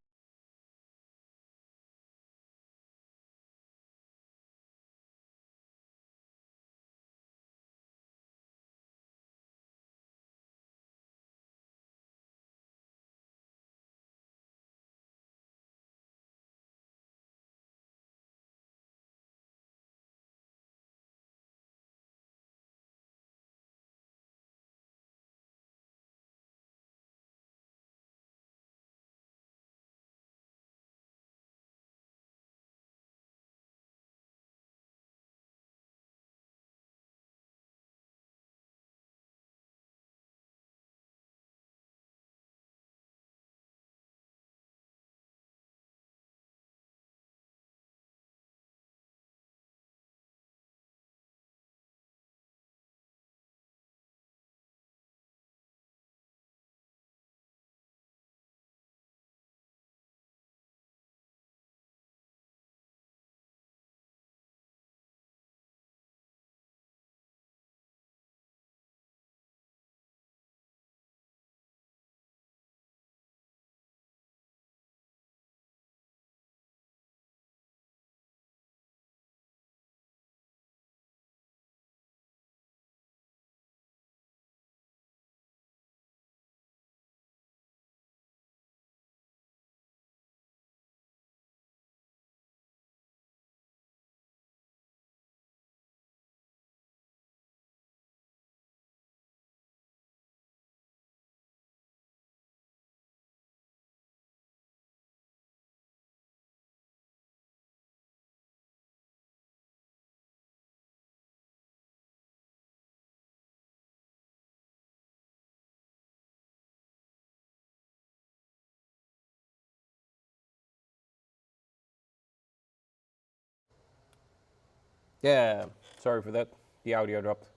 Yeah, sorry for that. The audio dropped.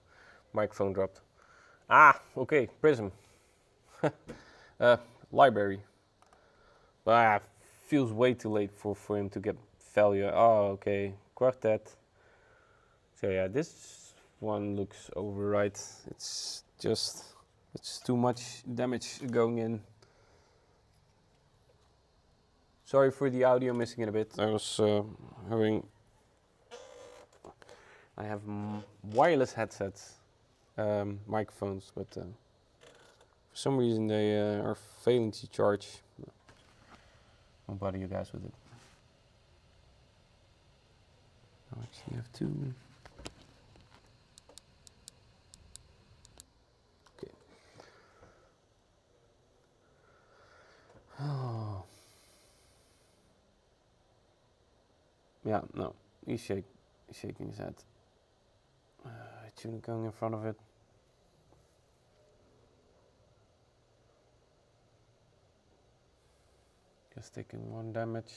Microphone dropped. Okay, Prism. Library. Feels way too late for him to get value. Oh, okay. Quartet. So yeah, this one looks overright. It's too much damage going in. Sorry for the audio missing it a bit. I have wireless headsets, microphones, but for some reason they are failing to charge. Won't bother you guys with it. I actually have two. Okay. Oh. Yeah, no. He's shaking his head. Tuna going in front of it. Just taking 1 damage.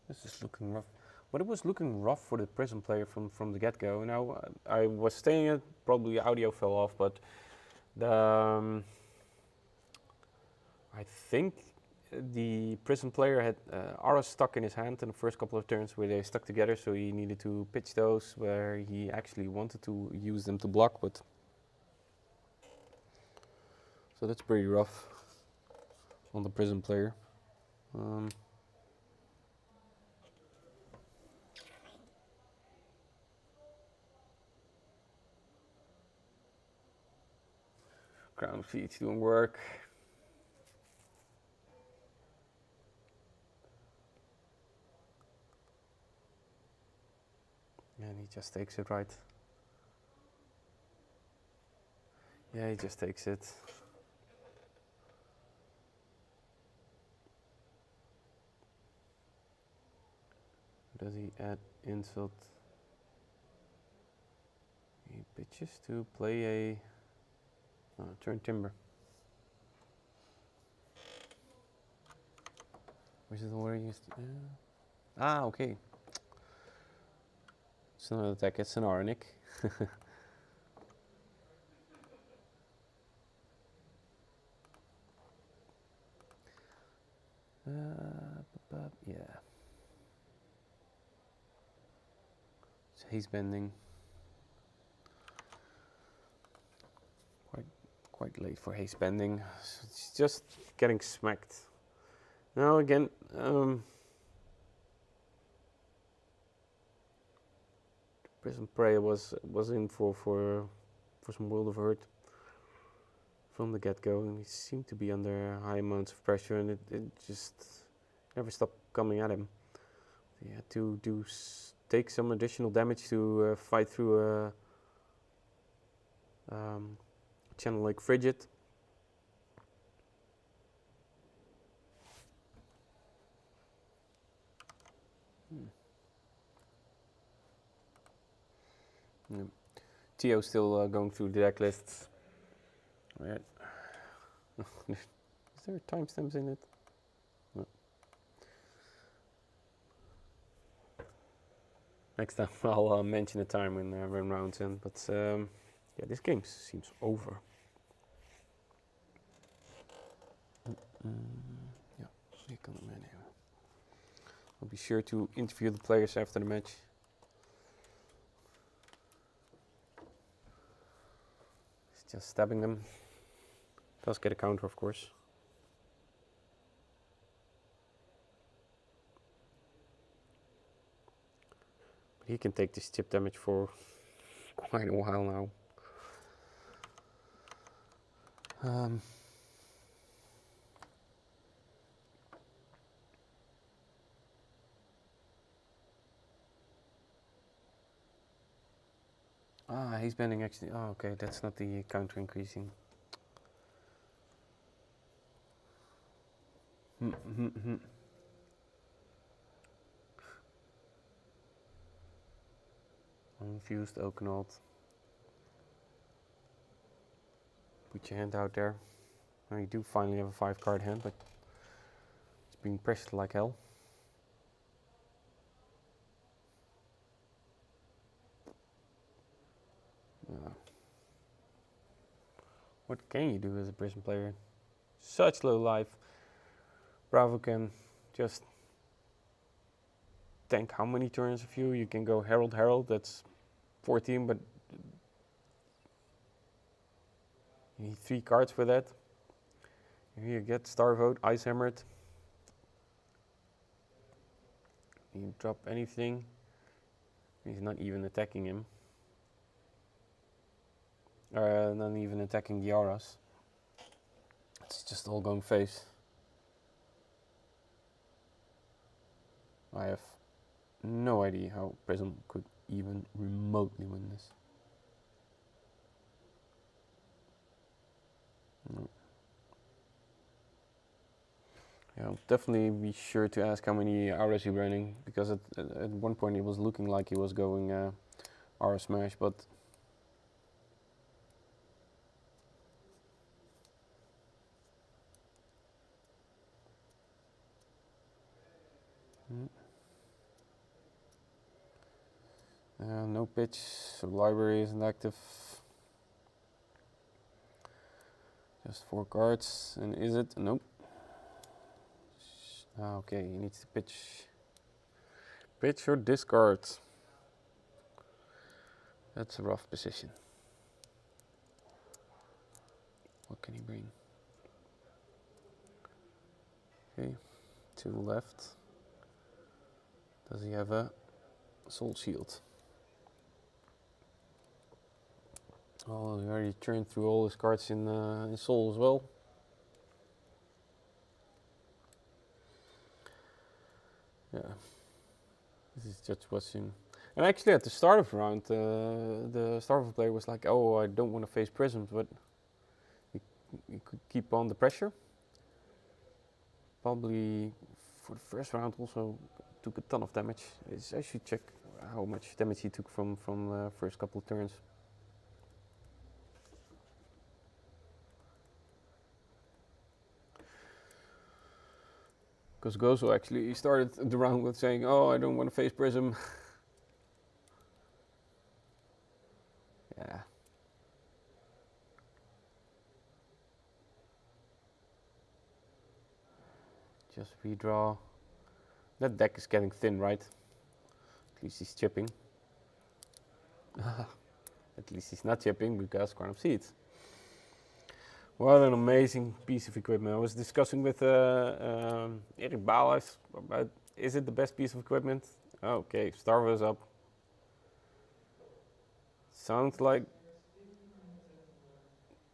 This is looking rough. But it was looking rough for the Prism player from the get-go. Now I was saying it, probably audio fell off, but the I think the Prism player had arrows stuck in his hand in the first couple of turns where they stuck together, so he needed to pitch those where he actually wanted to use them to block, but so that's pretty rough on the Prism player. Crown of Siege doing work. And he just takes it, right? Yeah, he just takes it. Does he add insult? He pitches to play a turn timber. Which is the word he used? Okay. It's not an attack, it's an Arnic. Yeah. So he's bending. Quite late for haste bending. So it's just getting smacked. Now again, Prism Prey was in for some World of Hurt from the get-go, and he seemed to be under high amounts of pressure, and it just never stopped coming at him. He had to take some additional damage to fight through a channel like Frigid. Tio still going through the deck lists. Right. Is there timestamps in it? No. Next time I'll mention the time when rounds end. But yeah, this game seems over. Yeah, here come the man here. I'll be sure to interview the players after the match. It's just stabbing them. Does get a counter, of course. But he can take this chip damage for quite a while now. He's bending actually. Oh, okay, that's not the counter increasing. Unfused Oaknaut. Put your hand out there. Now you do finally have a 5-card hand, but it's being pressed like hell. What can you do as a Prism player? Such low life. Bravo can just tank how many turns of you? You can go Herald, that's 14, but you need 3 cards for that. Here you get Starvo, Ice Hammered. You drop anything. He's not even attacking him. Not even attacking the auras. It's just all going face. I have no idea how Prism could even remotely win this. No. Yeah, I'll definitely be sure to ask how many auras he's running, because at one point it was looking like he was going aura smash, but no pitch, so library isn't active. Just 4 cards, and is it? Nope. Okay, he needs to pitch. Pitch or discard. That's a rough position. What can he bring? Okay, 2 left. Does he have a soul shield? Oh, he already turned through all his cards in soul as well. Yeah, this is just watching. And actually, at the start of the round, the Starvo player was like, "Oh, I don't want to face prisms, but he could keep on the pressure." Probably for the first round, also took a ton of damage. I should check how much damage he took from first couple of turns. Because Gössel actually started the round with saying, "Oh, I don't want to face Prism." Yeah. Just redraw. That deck is getting thin, right? At least he's chipping. At least he's not chipping because Crown of Seeds. What an amazing piece of equipment. I was discussing with Erik Baalhuis about, is it the best piece of equipment? Okay, Starvo's up. Sounds like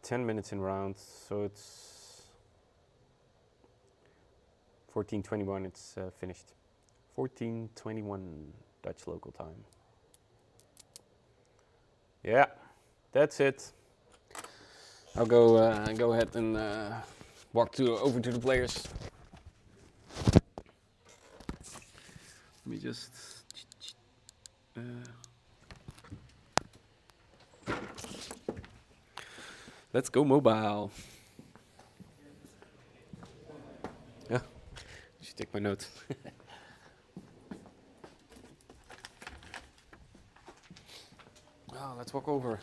10 minutes in round, so it's 14:21, it's finished. 14:21 Dutch local time. Yeah, that's it. I'll go ahead and walk over to the players. Let me just. Let's go mobile. Yeah, I should take my notes. Oh, let's walk over.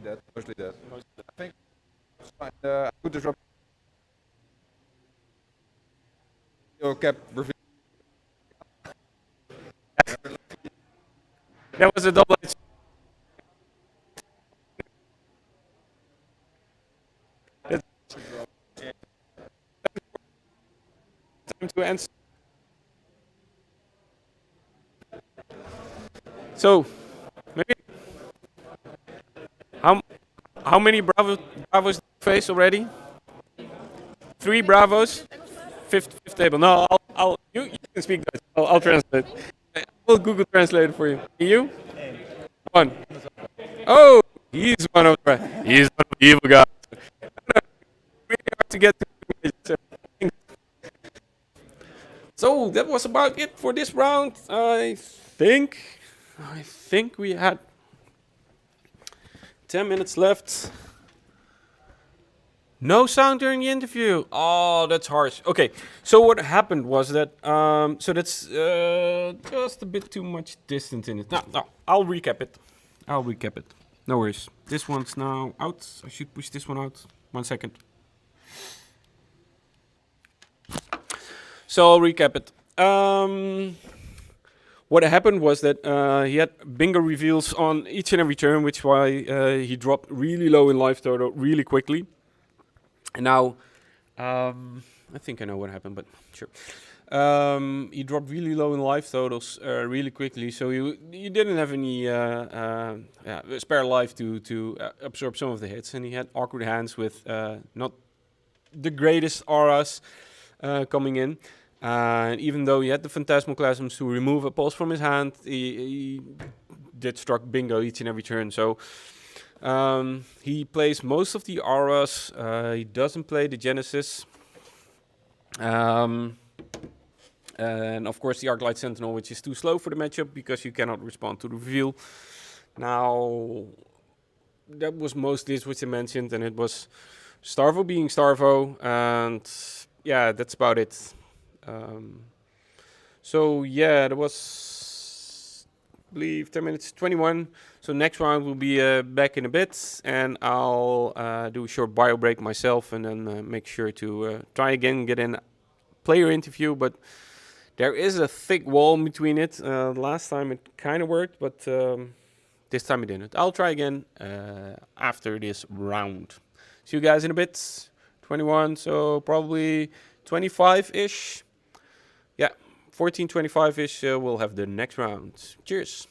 dead. Mostly dead. I think it's fine. I would disrupt. Kept revealing. That was a double edge. Time to answer. So, maybe how how many bravos did you face already? 3 bravos. Fifth table. No, you can speak Dutch. I'll translate. I will Google Translate for you. And you? 1. Oh, he's one of the evil guys. Really hard to get to. So that was about it for this round. I think we had 10 minutes left. No sound during the interview. Oh, that's harsh. Okay, so what happened was that, so that's just a bit too much distance in it. No, I'll recap it. No worries. This one's now out. I should push this one out. 1 second. So I'll recap it. What happened was that he had bingo reveals on each and every turn, which why he dropped really low in life total really quickly. And now, I think I know what happened, but sure. He dropped really low in life totals really quickly, so he didn't have any spare life to absorb some of the hits, and he had awkward hands with not the greatest auras coming in. And even though he had the Phantasmal Clasms to remove a pulse from his hand, he did struck bingo each and every turn. So he plays most of the auras. He doesn't play the Genesis. And of course the Arclight Sentinel, which is too slow for the matchup because you cannot respond to the reveal. Now, that was mostly what I mentioned, and it was Starvo being Starvo, and yeah, that's about it. So yeah, that was, I believe, 10 minutes 21. So next round will be back in a bit, and I'll do a short bio break myself, and then make sure to try again, get in a player interview, but there is a thick wall between it. Last time it kind of worked, but this time it didn't. I'll try again after this round. See you guys in a bit. 21, so probably 25-ish. Yeah, 14, 25-ish, we'll have the next round. Cheers.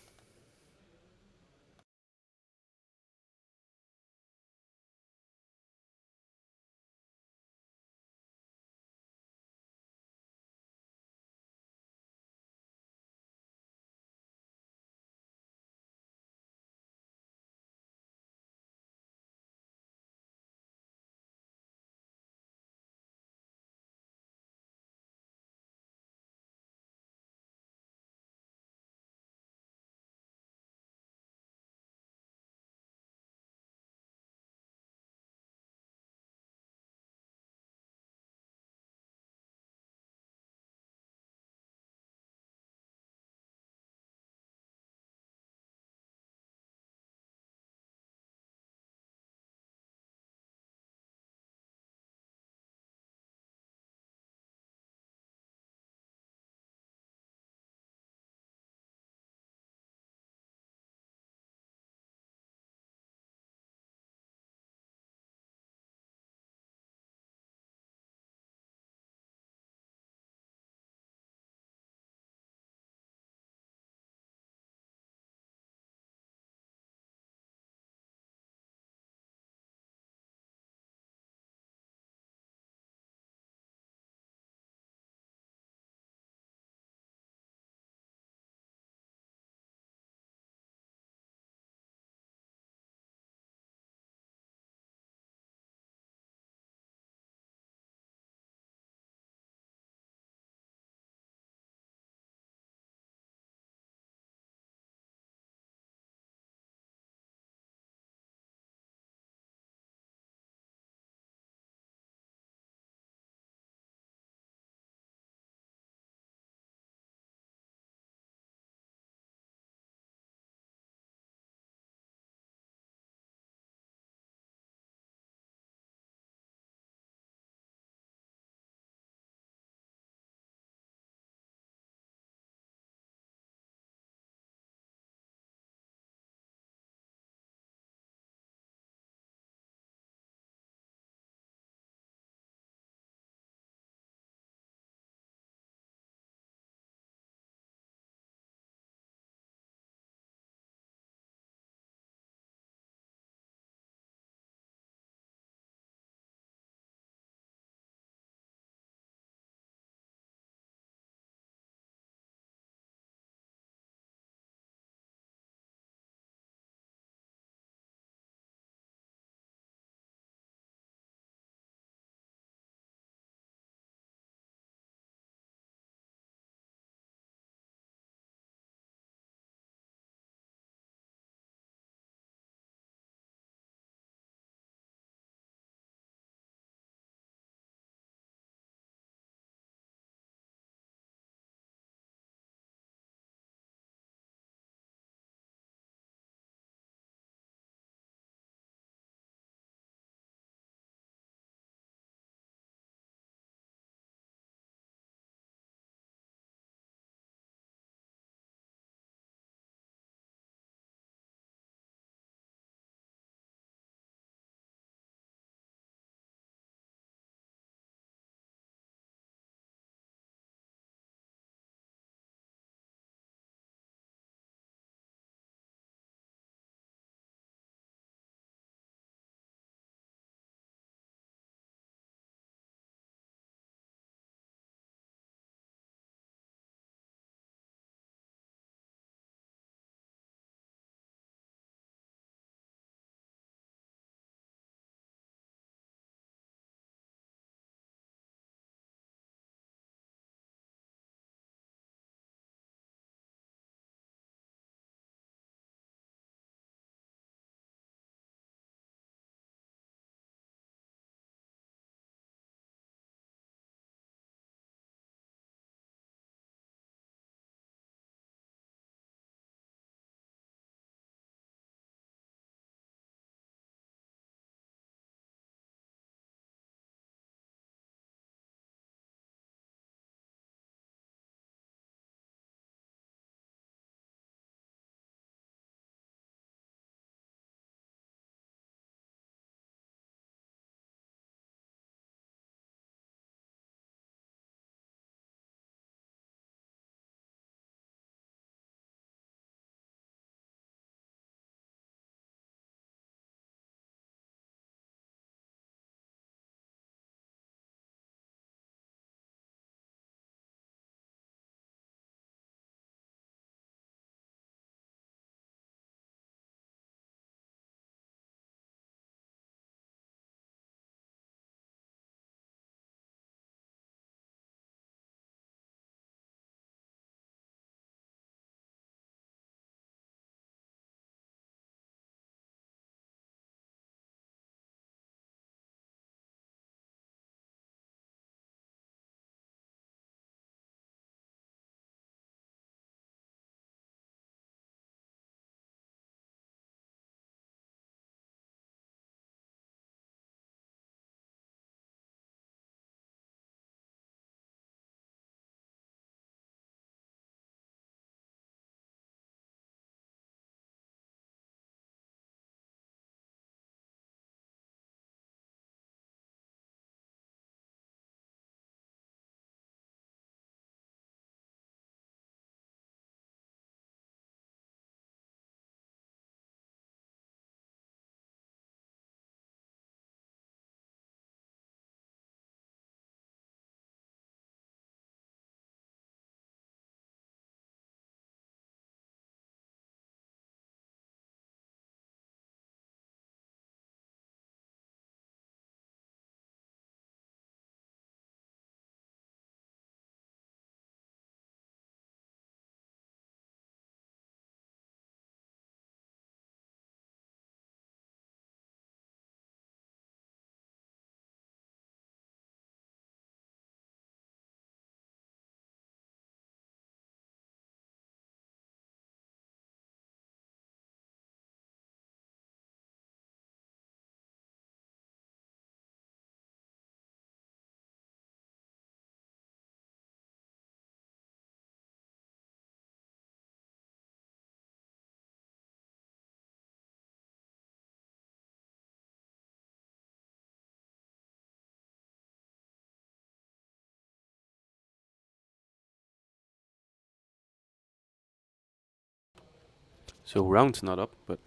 So round's not up, but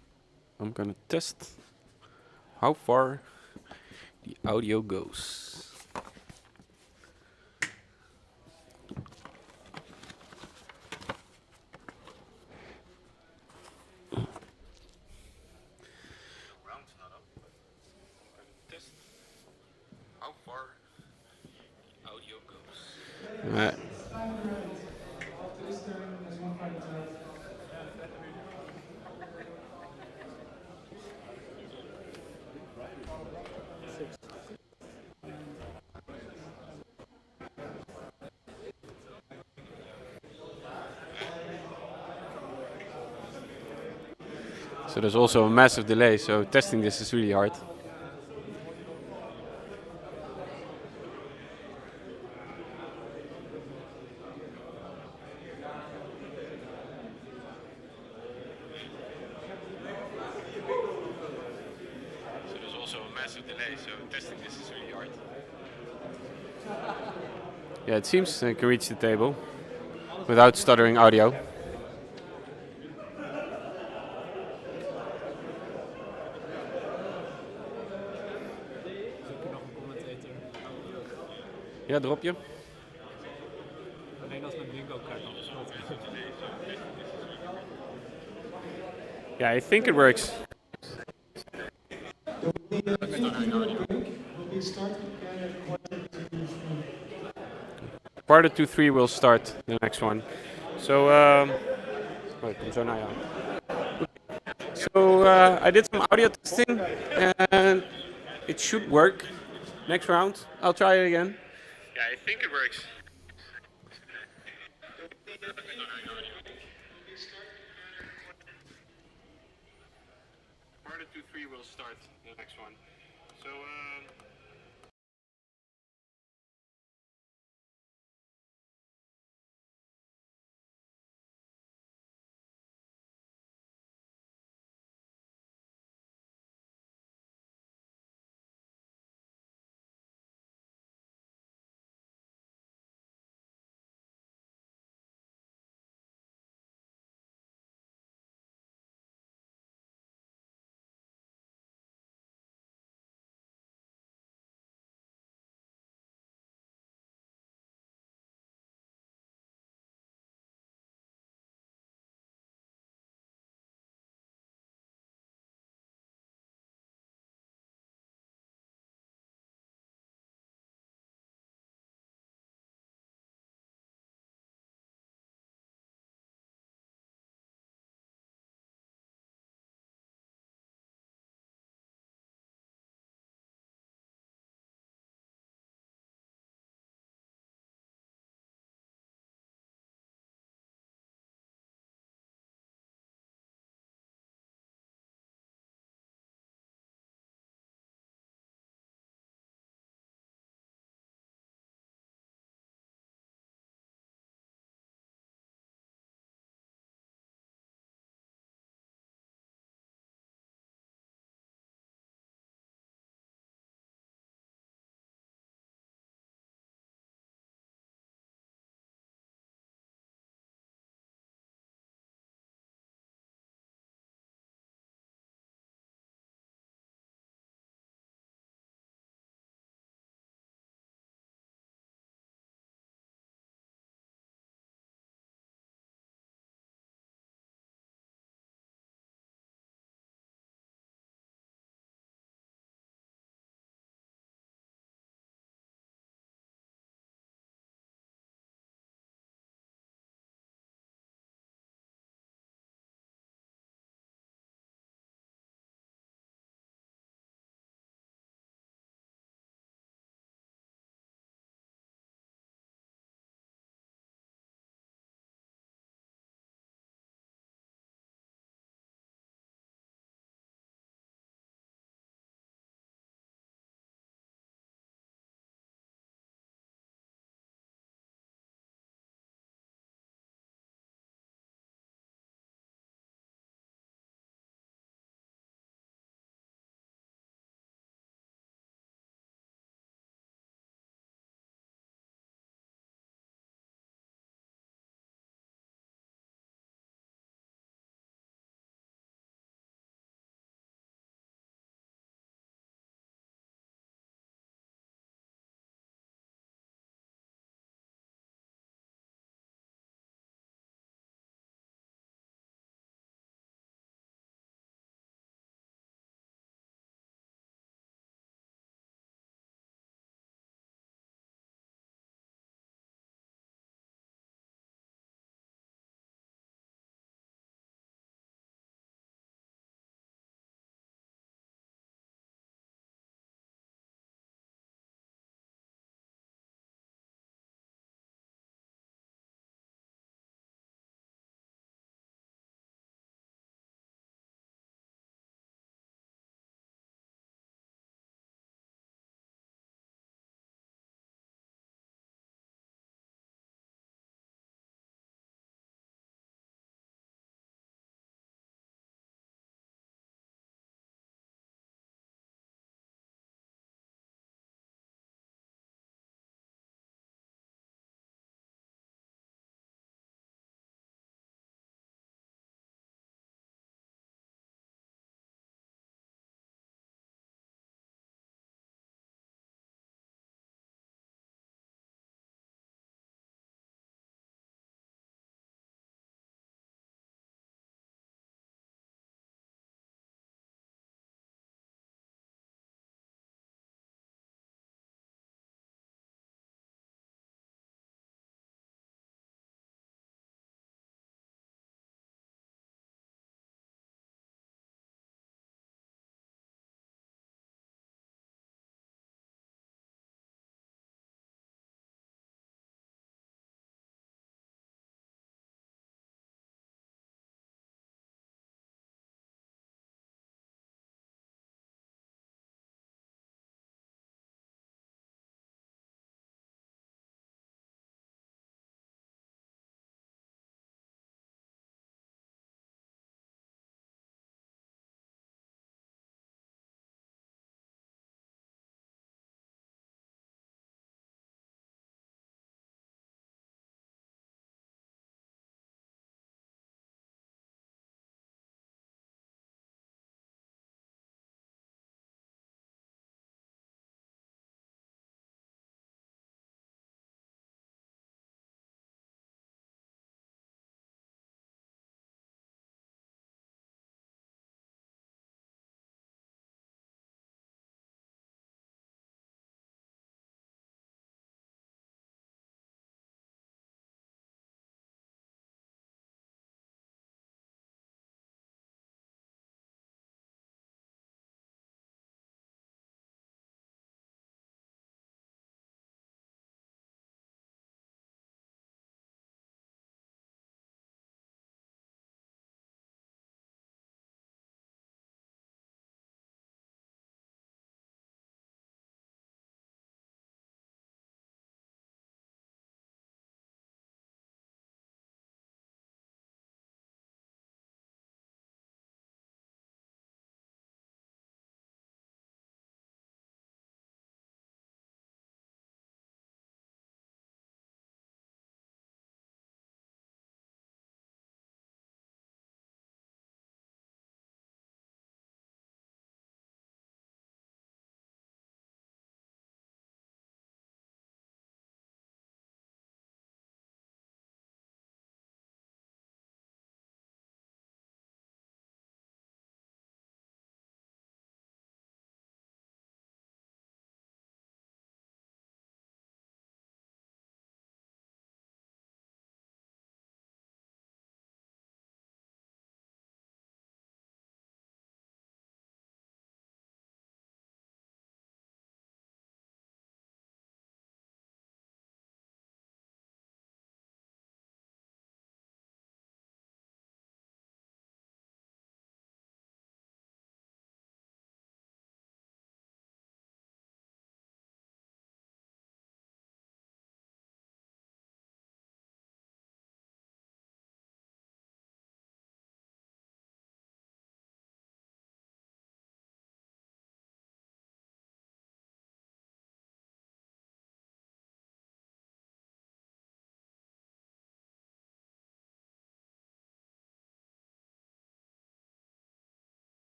I'm gonna test how far the audio goes. Round's not up, but I'm gonna test how far the audio goes. So there's also a massive delay, so testing this is really hard. So there's also a massive delay, so testing this is really hard. Yeah, it seems I can reach the table without stuttering audio. Nog een commentator. Ja, drop je. Alleen als mijn bingo-kaart afgesloten is. Yeah, I think it works. Quarter to three will start the next one. So, wait, kom zo naar jou. So, I did some audio testing and it should work. Next round, I'll try it again. Yeah, I think it works. Quarter to three will start the next one. So,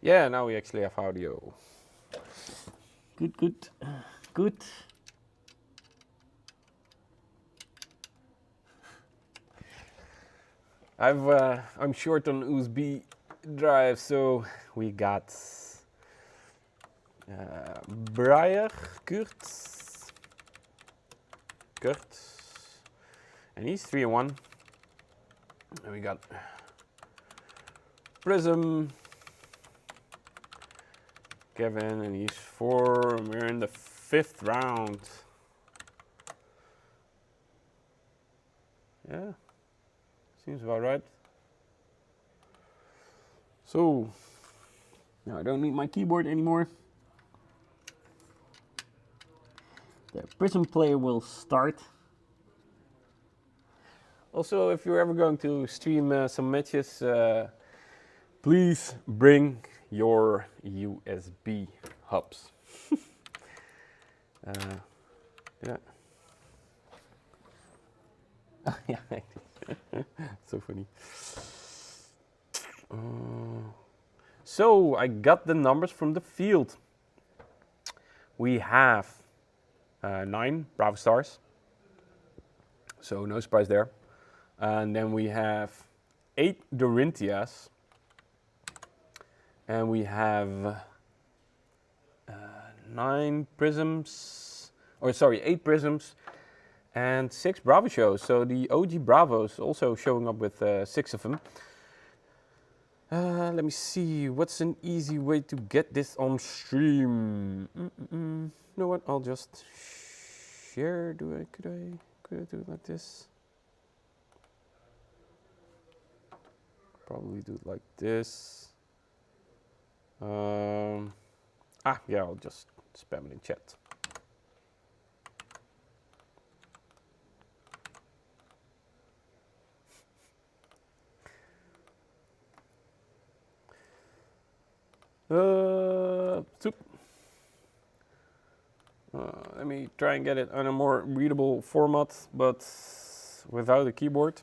Yeah, now we actually have audio. Good, good, good. I'm short on USB drive, so we got Briar, Kurt, and he's 3-1. And we got Prism, Kevin, and he's 4. We're in the 5th round. Yeah, seems about right. So, now I don't need my keyboard anymore. The Prism player will start. Also, if you're ever going to stream some matches, please bring your USB hubs. Yeah. Yeah, so funny. So I got the numbers from the field. We have 9 Bravo stars, so no surprise there. And then we have 8 Dorinthias, and we have 9 prisms, or sorry, 8 prisms, and 6 Bravo shows. So the OG Bravos also showing up with 6 of them. Let me see, what's an easy way to get this on stream? You know what, I'll just share. Could I do it like this? Probably do it like this. Yeah, I'll just spam it in chat. Let me try and get it on a more readable format, but without a keyboard.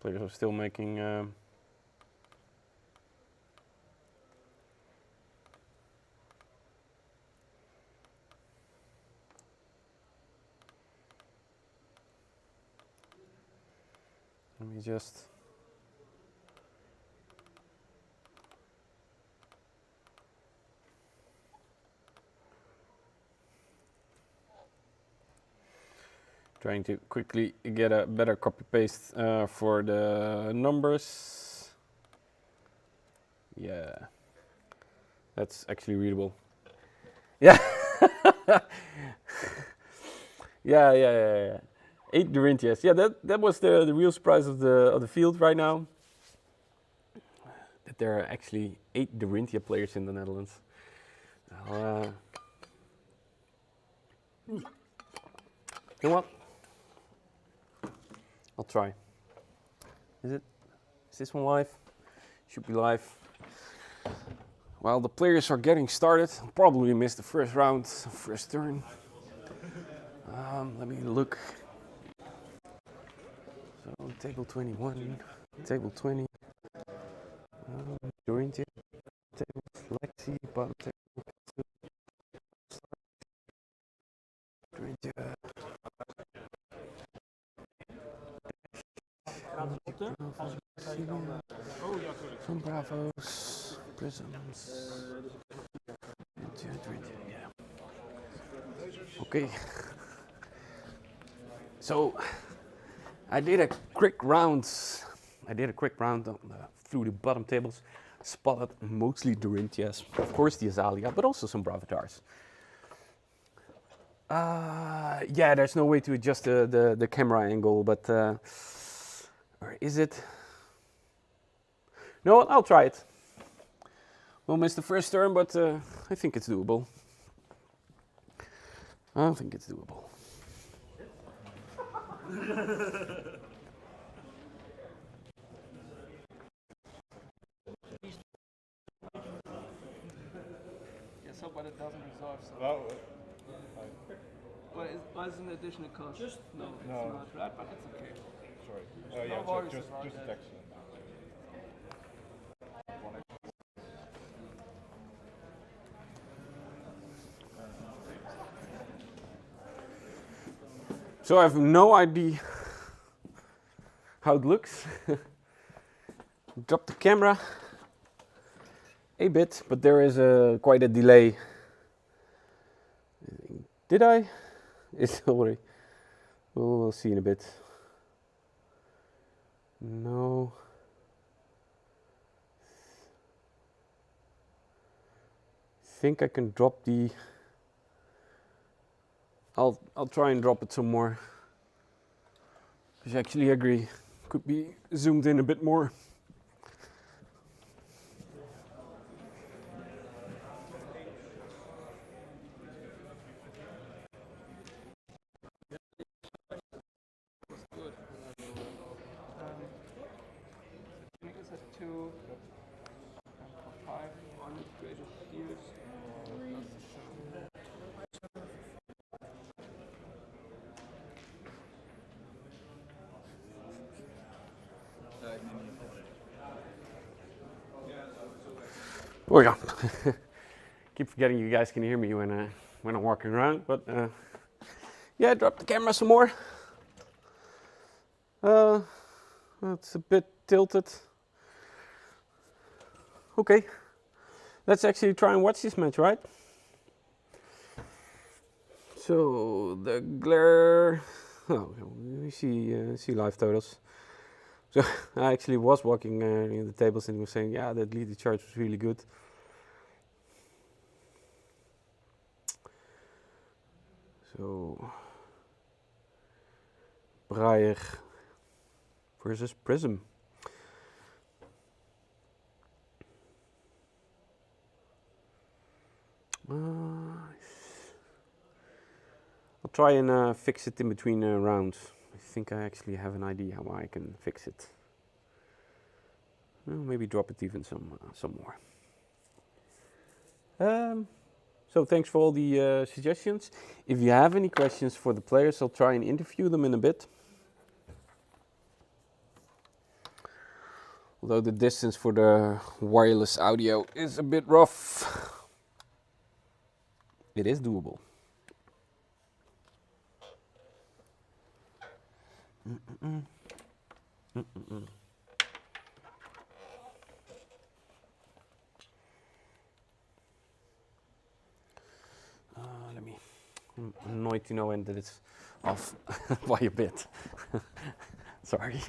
Players are still making let me just trying to quickly get a better copy paste for the numbers. Yeah, that's actually readable. Yeah. Yeah. 8 Dorinthias. Yeah, that was the real surprise of the field right now. That there are actually 8 Dorinthia players in the Netherlands. You know what? I'll try. Is this one live? Should be live. While the players are getting started, I'll probably miss the first round, first turn. Let me look. So table 21, table 20, Dorinthia, table Lexi, bottom table, Dorinthia. Some Bravos, Prisms. Yeah. Okay. So I did a quick round through the bottom tables. Spotted mostly Dorinthias, of course the Azalea, but also some Bravitars. Yeah, there's no way to adjust the camera angle, but or is it? No, I'll try it. We'll miss the first turn, but I think it's doable. I think it's doable. Yeah, so but it doesn't resolve. So. Well, But it's an additional cost. No, it's not, right? But it's okay. sorry. No Yeah, worries just about the that. text. So I have no idea how it looks. Drop the camera a bit, but there is quite a delay. Did I? It's already. We'll see in a bit. No. Think I can drop the. I'll try and drop it some more. Because I actually agree. Could be zoomed in a bit more. Felix has 2, and for 5, 1 created heals. Oh yeah. Keep forgetting you guys can hear me when I'm walking around, but yeah, drop the camera some more. It's a bit tilted. Okay, let's actually try and watch this match, right? So the glare. Oh, we see live totals. So I actually was walking in the tables and was saying, yeah, that lead charge was really good. So Briar versus Prism. I'll try and fix it in between rounds. I think I actually have an idea how I can fix it. Well, maybe drop it even some more. So thanks for all the suggestions. If you have any questions for the players, I'll try and interview them in a bit. Although the distance for the wireless audio is a bit rough, it is doable. Let me. I'm annoyed to no end that it's off by a bit. Sorry.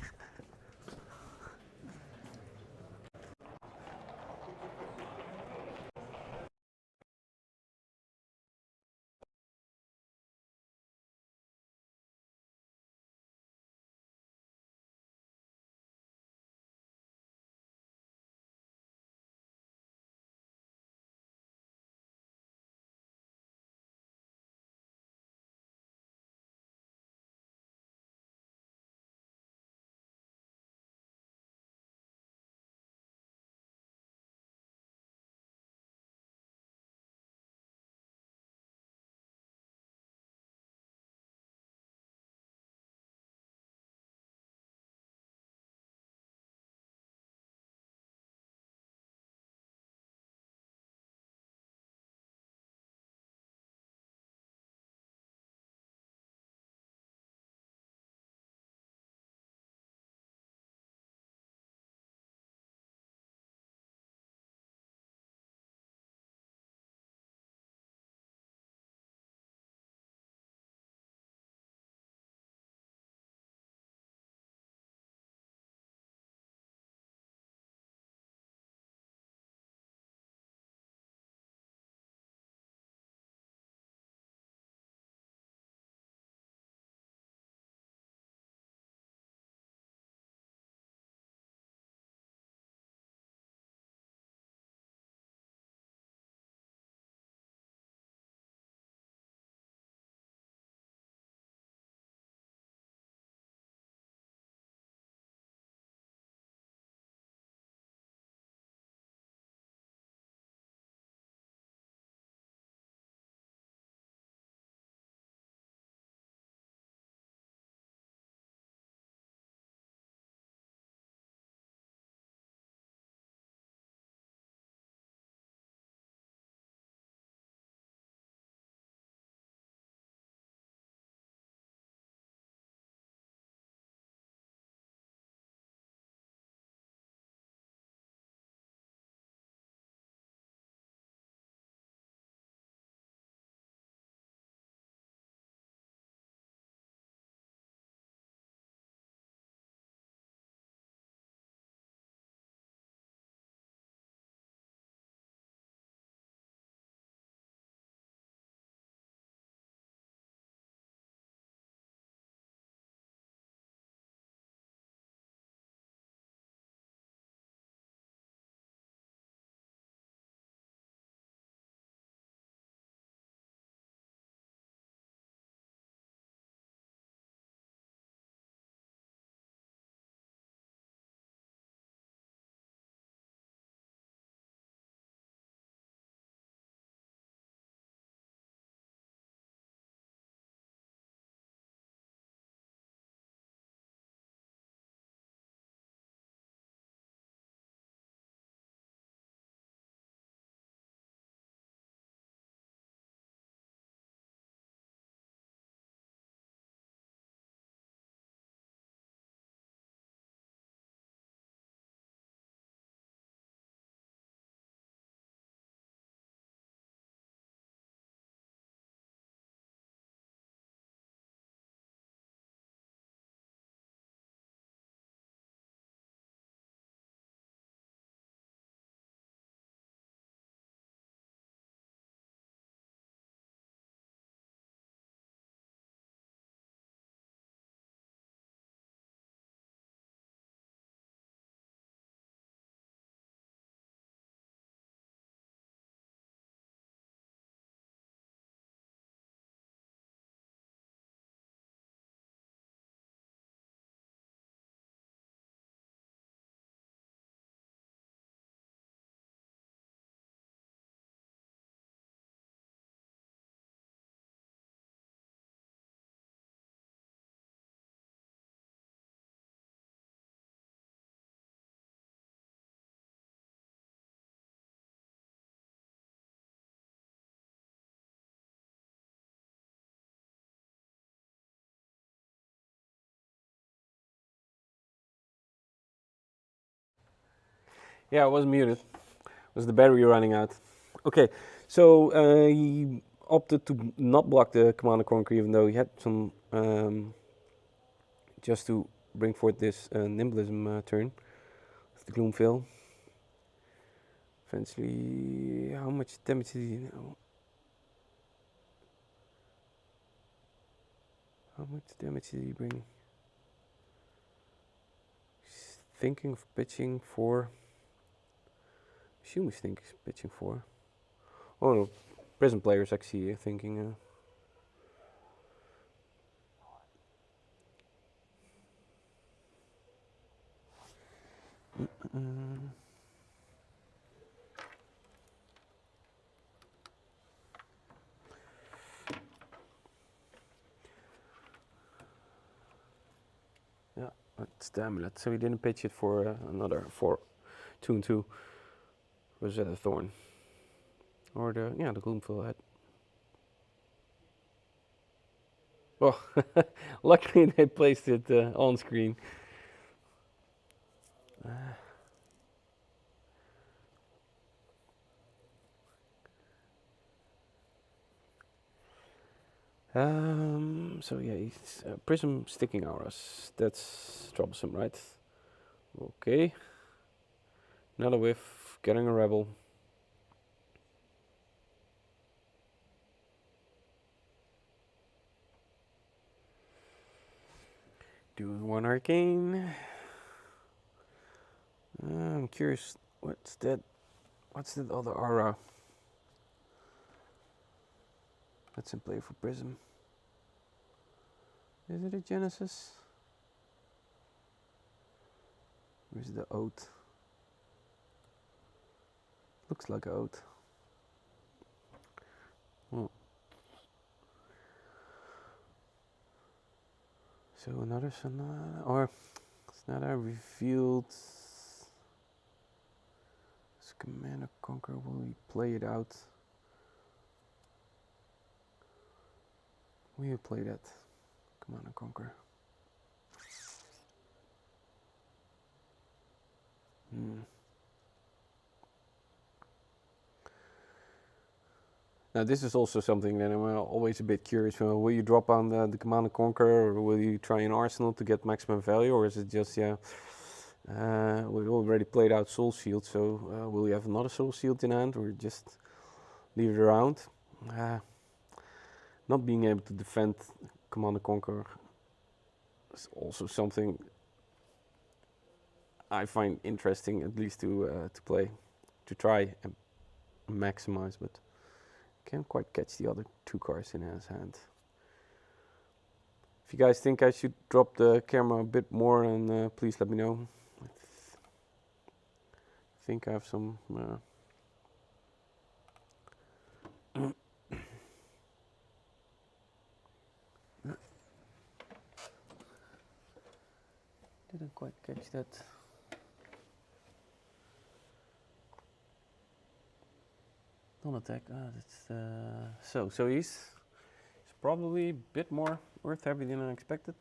Yeah, I was muted. Was the battery running out? Okay, so he opted to not block the Command and Conquer, even though he had some just to bring forth this Nimblism turn with the Gloomveil. Eventually, how much damage did he know? How much damage did he bring? He's thinking of pitching 4. Assume he's thinking pitching 4. Oh no, Prism players actually thinking. Yeah, that's the amulet. So he didn't pitch it for another 4, 2 and 2. Rosetta Thorn. Or the Gloomveil head. Well, luckily they placed it on screen. So yeah, he's Prism sticking auras. That's troublesome, right? Okay. Another whiff, getting a rebel. Doing 1 arcane. I'm curious, what's that other aura? That's in play for Prism. Is it a Genesis? Or is it the Oath? Looks like an Oath. Oh. So another Sonata, or Sonata revealed. As Command and Conquer, will he play it out? Will you play that? Command and Conquer. Now this is also something that I'm always a bit curious. Will you drop on the Command and Conquer, or will you try an Arsenal to get maximum value, or is it just we already played out Soul Shield, so will you have another Soul Shield in hand, or just leave it around? Not being able to defend Command and Conquer is also something I find interesting, at least to play, to try and maximize, but can't quite catch the other 2 cards in his hand. If you guys think I should drop the camera a bit more, then please let me know. I think I have some. Didn't quite catch that. Don't attack. That's so he's probably a bit more earth heavy than I expected.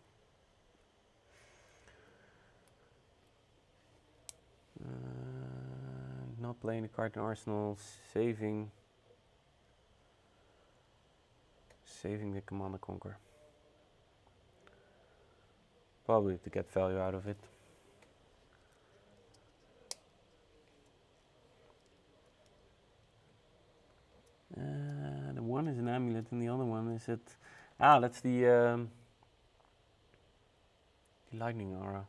Not playing the card in Arsenal, saving the Command and Conquer. Probably to get value out of it. The one is an amulet and the other one is it. That's the lightning aura.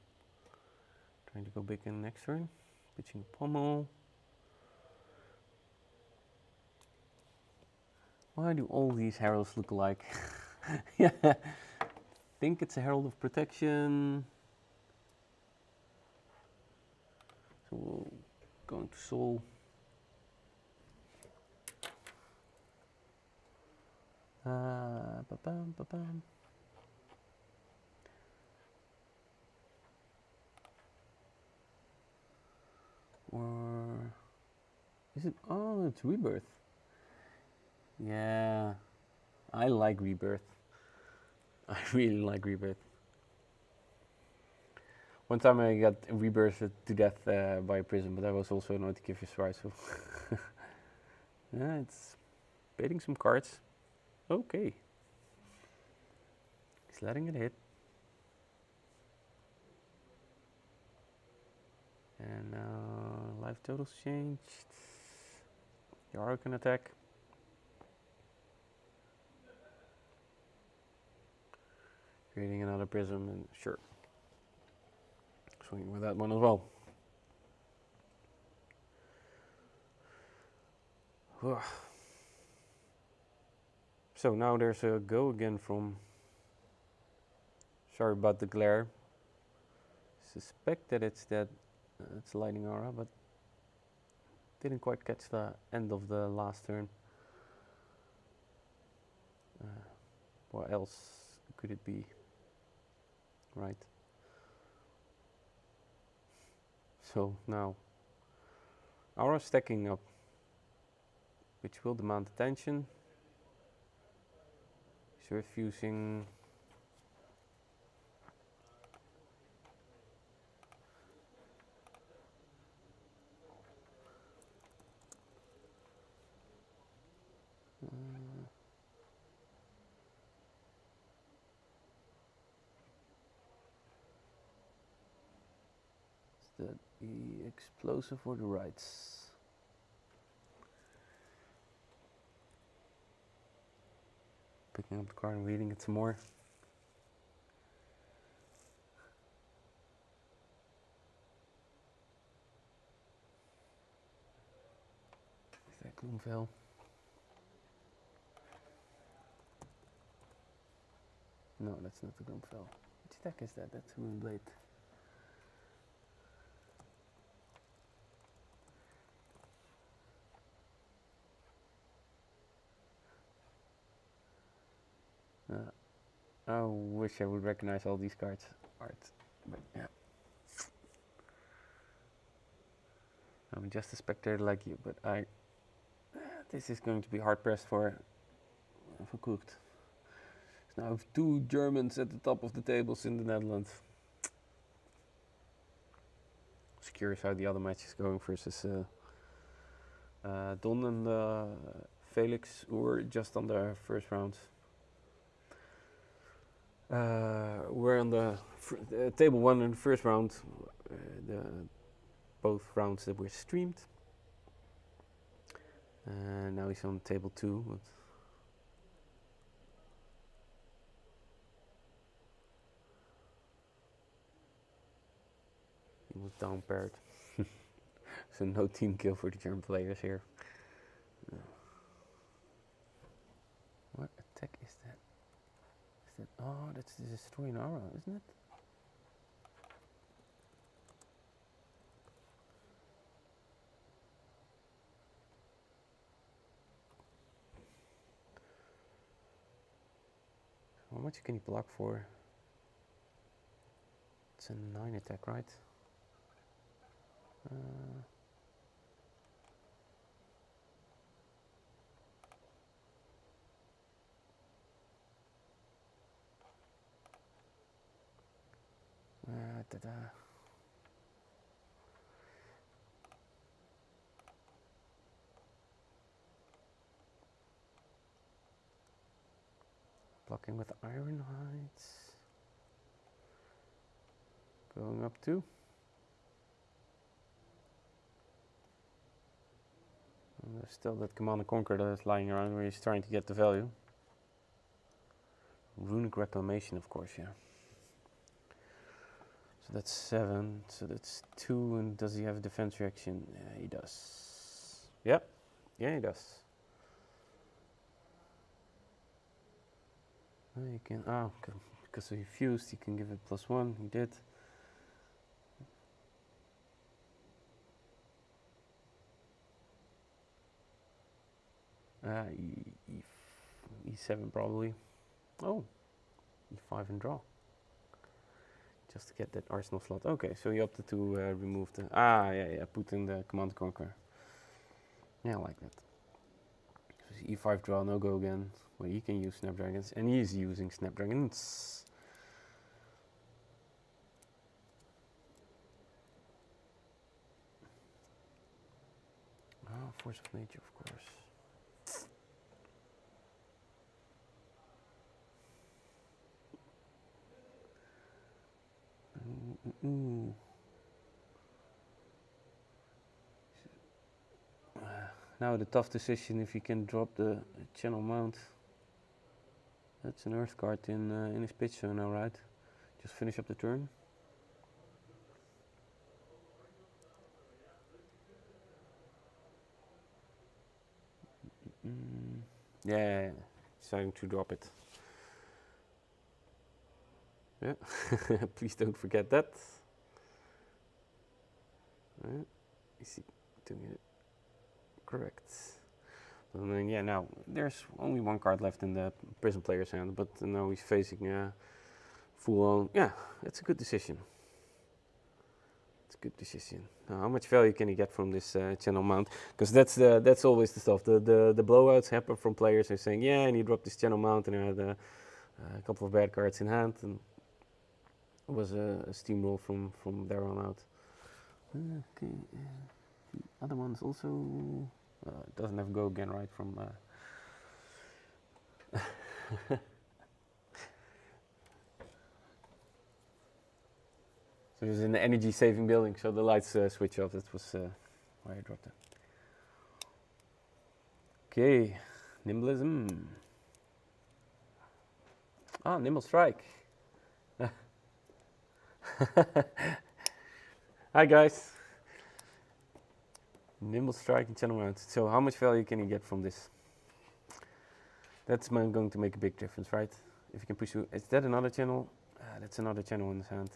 Trying to go big in next turn. Pitching pommel. Why do all these heralds look alike? Yeah, think it's a herald of protection. So we'll go into soul. Ba-bam. Or is it? Oh, it's Rebirth. Yeah, I like Rebirth. I really like Rebirth. One time I got rebirthed to death by a Prism, but that was also an OTK Viserai, so... yeah, it's baiting some cards. Okay. He's letting it hit. And now life totals changed. Yara can attack. Creating another Prism, and sure. Swinging with that one as well. So now there's a go again from... Sorry about the glare. Suspect that it's it's Lightning Aura, but didn't quite catch the end of the last turn. What else could it be? Right. So now, Aura stacking up, which will demand attention. He's refusing. Is that the explosive or the rights? Picking up the card and reading it some more. Is that Gloomvale? No, that's not the Gloomvale. Which deck is that? That's Moonblade. I wish I would recognize all these cards art, but yeah. I'm just a spectator like you, but this is going to be hard pressed for cooked. So now I have 2 Germans at the top of the tables in the Netherlands. Just curious how the other match is going versus Don and Felix, or just on the first round. We're on the table 1 in the first round, both rounds that were streamed. And now he's on table 2. But he was down paired. So no team kill for the German players here. What attack is that? Oh, that's the destroying aura, isn't it? How much can you block for? It's a 9 attack, right? Blocking with Iron Heights. Going up 2. And there's still that Command and Conquer that's lying around where he's trying to get the value. Runic Reclamation, of course, yeah. So that's 7, so that's 2, and does he have a defense reaction? Yeah, he does. Yep, yeah, he does. You can, because he fused, he can give it +1, he did. E7 probably. Oh, E5 and draw. Just to get that arsenal slot. Okay, so he opted to remove the... put in the Command Conquer. Yeah, I like that. So E5 draw, no go again. Well, he can use Snapdragons, and he is using Snapdragons. Force of nature, of course. Now the tough decision if he can drop the channel mount. That's an earth card in his pitch zone now, right? Just finish up the turn. Yeah, deciding to drop it. Yeah, please don't forget that. Is he doing it correct? And then, yeah, now there's only one card left in the Prism player's hand, but now he's facing full on. Yeah, it's a good decision. It's a good decision. Now, how much value can he get from this channel mount? Because that's always the stuff. The blowouts happen from players who are saying, yeah, and he dropped this channel mount, and I had a couple of bad cards in hand, and it was a steamroll from there on out. Okay, the other ones also. It doesn't have go again, right? From so it was in the energy saving building, so the lights switch off. That was why I dropped it. Okay, Nimblism. Ah, Nimble Strike. Hi guys. Nimble Strike and channel mount. So how much value can you get from this? That's going to make a big difference, right? If you can push through. Is that another channel? That's another channel in his hand.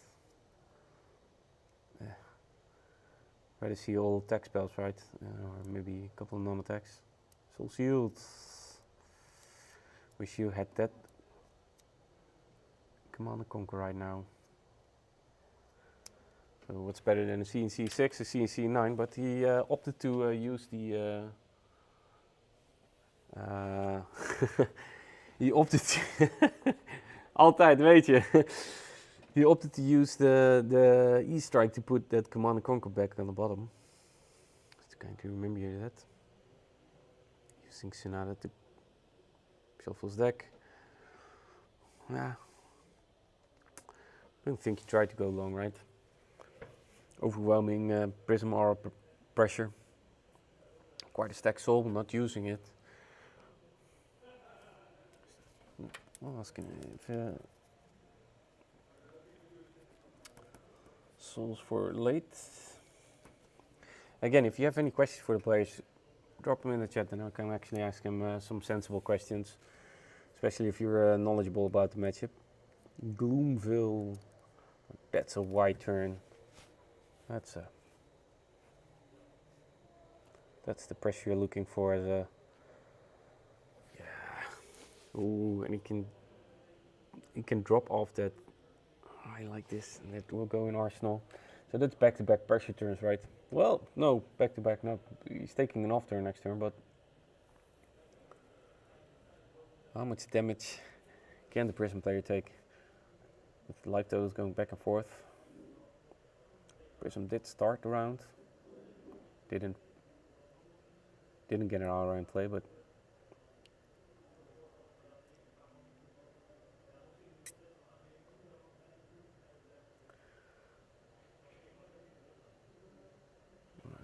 Where to see all attack spells, right? Or maybe a couple of non-attacks. Soul Shield. Wish you had that. Command and Conquer right now. So what's better than a CNC 6, a CNC 9, but he opted to use the... he opted to... Altijd, weet je. He opted to use the E-Strike to put that Command and Conquer back on the bottom. Just going to remember that. Using Sonata to shuffle his deck. Yeah. I don't think he tried to go long, right? Overwhelming Prism aura pressure. Quite a stack soul, not using it. What else can I... souls for late. Again, if you have any questions for the players, drop them in the chat and I can actually ask them some sensible questions. Especially if you're knowledgeable about the matchup. Gloomville. That's a wide turn. That's the pressure you're looking for as a... Yeah. Ooh, and he can drop off that... I like this, and it will go in Arsenal. So that's back-to-back pressure turns, right? Well, no, back-to-back, no. He's taking an off turn next turn, but... How much damage can the Prism player take? With the life totals going back and forth. Prism did start the round. Didn't get an all-round play, but...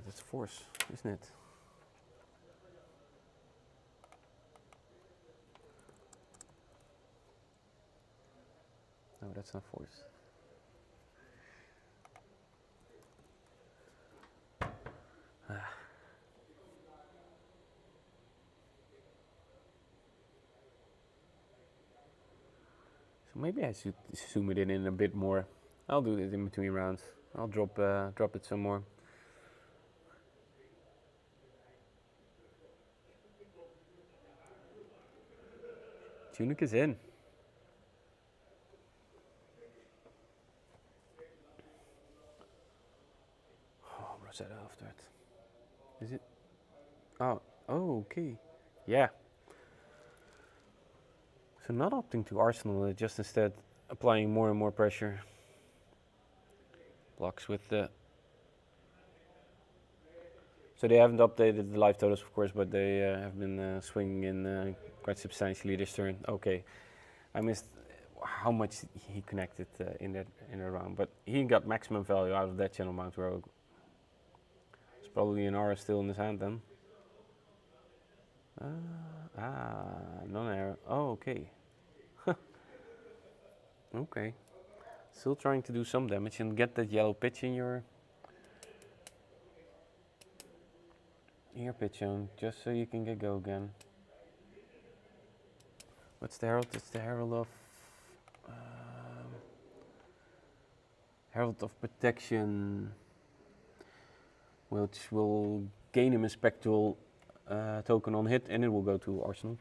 That's force, isn't it? No, that's not force. So maybe I should zoom it in a bit more. I'll do it in between rounds. I'll drop it some more. Tunic is in. Oh, Rosetta after it. Is it? Oh, okay. Yeah. So not opting to Arsenal, just instead applying more and more pressure. Blocks with the So they haven't updated the life totals, of course, but they have been swinging in quite substantially this turn. Okay, I missed how much he connected in that round, but he got maximum value out of that channel mount rogue. It's probably an aura still in his hand then. Non-air. Oh, okay. Okay. Still trying to do some damage and get that yellow pitch in your pitch zone, just so you can get go again. What's the herald? It's the Herald of Protection, which will gain him a spectral token on hit, and it will go to Arsenal.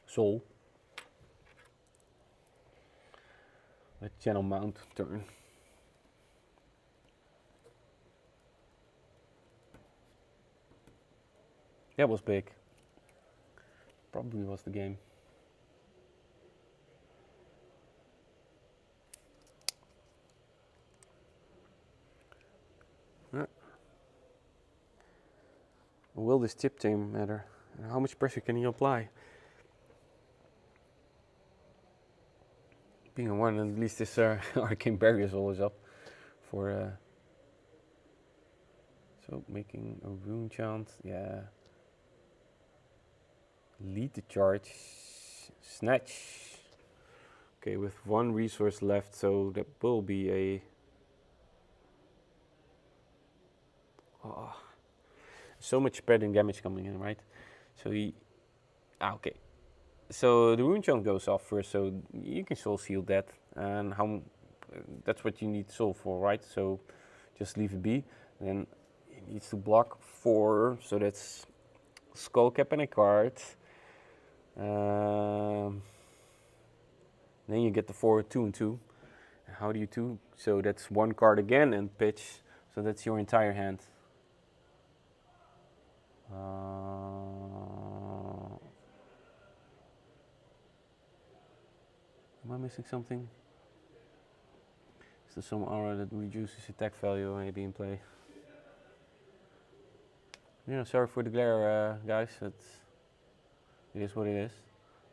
Soul. The channel mount turn. That was big. Probably was the game. Will this chip team matter? And how much pressure can he apply? Being a 1, at least this arcane barrier is always up for. So making a rune chant, yeah. Lead the charge, snatch. Okay, with 1 resource left, so that will be a. Oh, so much spreading damage coming in, right? So he. Okay. So the rune chant goes off first, so you can soul seal that, and that's what you need soul for, right? So just leave it be. Then he needs to block 4, so that's skull cap and a card. Then you get the 4, 2 and 2. And how do you 2? So that's 1 card again and pitch. So that's your entire hand. Am I missing something? Is there some aura that reduces attack value maybe in play? Yeah, sorry for the glare, guys. It is what it is.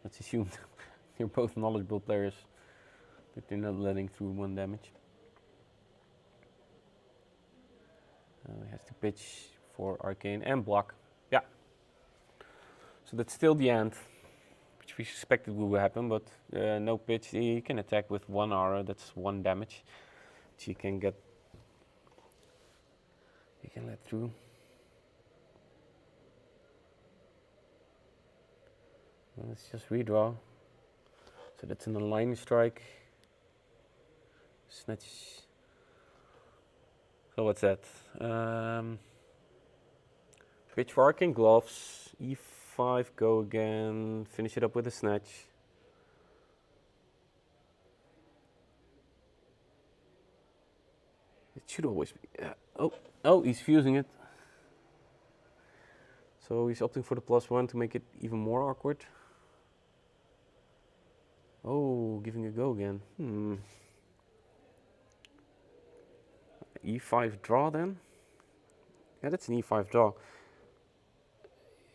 Let's assume you're both knowledgeable players, but you're not letting through 1 damage. He has to pitch for arcane and block. Yeah. So that's still the end, which we suspected will happen, but no pitch. He can attack with 1 aura. That's 1 damage, which he can get. He can let through. Let's just redraw. So that's an aligning strike. Snatch. So what's that? Pitch for arcane gloves. E5, go again. Finish it up with a snatch. It should always be. Oh, he's fusing it. So he's opting for the +1 to make it even more awkward. Oh, giving a go again. E5 draw then? Yeah, that's an E5 draw.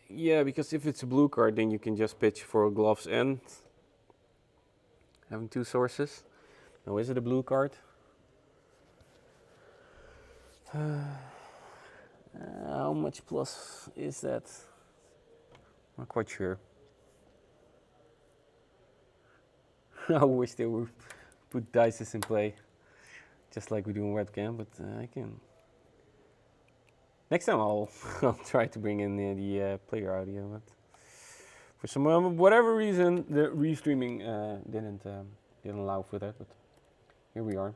Yeah, because if it's a blue card, then you can just pitch for gloves and having 2 sources. Now, is it a blue card? How much plus is that? Not quite sure. I wish they would put dices in play, just like we do in webcam, but I can. Next time I'll try to bring in the player audio, but for some whatever reason the restreaming didn't allow for that. But here we are.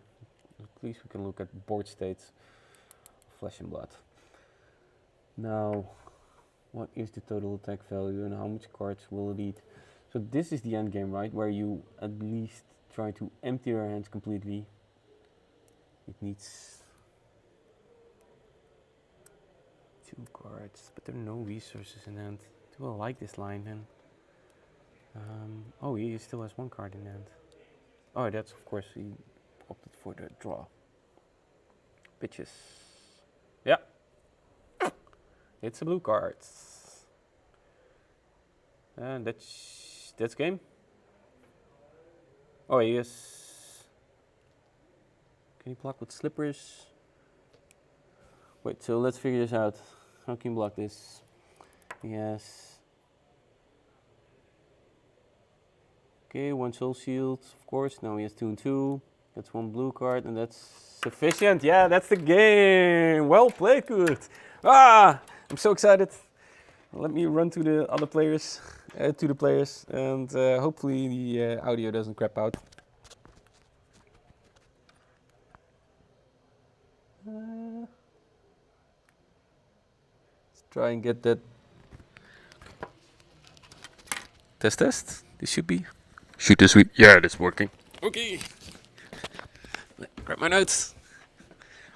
At least we can look at board states of Flesh and Blood. Now, what is the total attack value and how much cards will it eat? So this is the end game, right? Where you at least try to empty your hands completely. It needs 2 cards, but there are no resources in hand. Do I like this line then? Oh, he still has 1 card in hand. Oh, that's of course he opted for the draw. Pitches. Yeah. It's a blue card. And that's game. Oh, yes. Can you block with slippers? Wait, so let's figure this out. How can you block this? Yes. Okay, 1 soul shield, of course. Now he has 2 and 2. That's 1 blue card, and that's sufficient. Yeah, that's the game. Well played, good. Ah, I'm so excited. Let me run to the other players, and hopefully the audio doesn't crap out. Let's try and get that. Test. This should be. Shoot this week. Yeah, that's working. Okay. Grab my notes.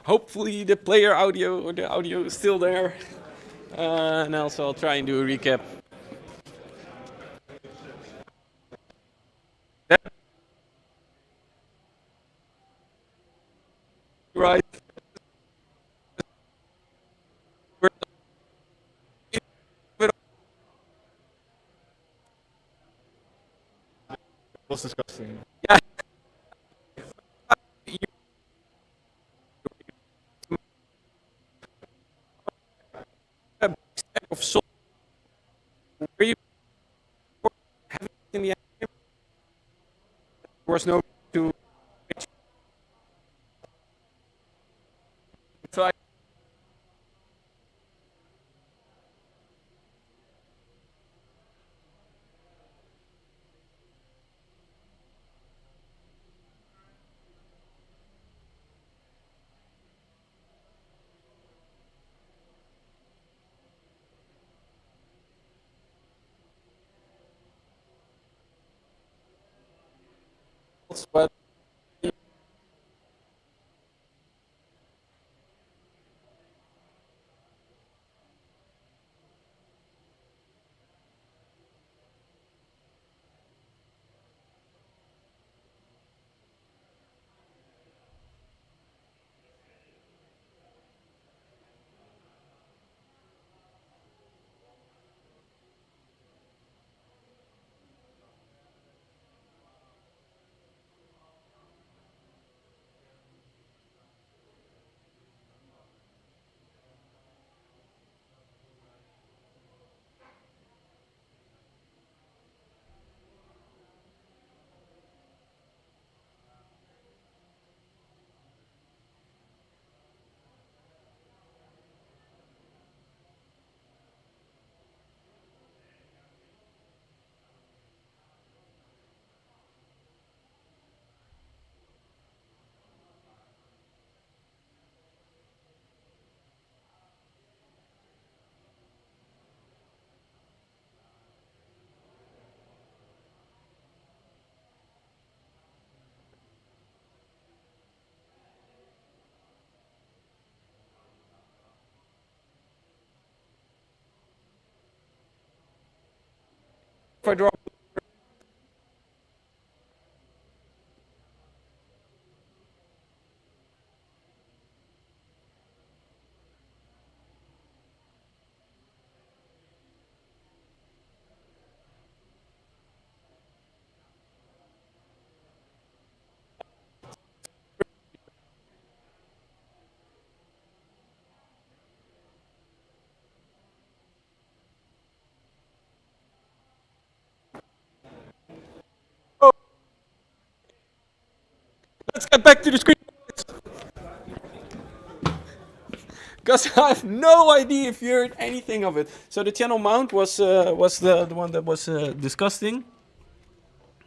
Hopefully the player audio or the audio is still there. And also I'll try and do a recap. Right. Was disgusting. Yeah. Of salt. Were you having it in the end? There was no to try. But if I draw. Let's get back to the screen. Because I have no idea if you heard anything of it. So the channel mount was the one that was disgusting.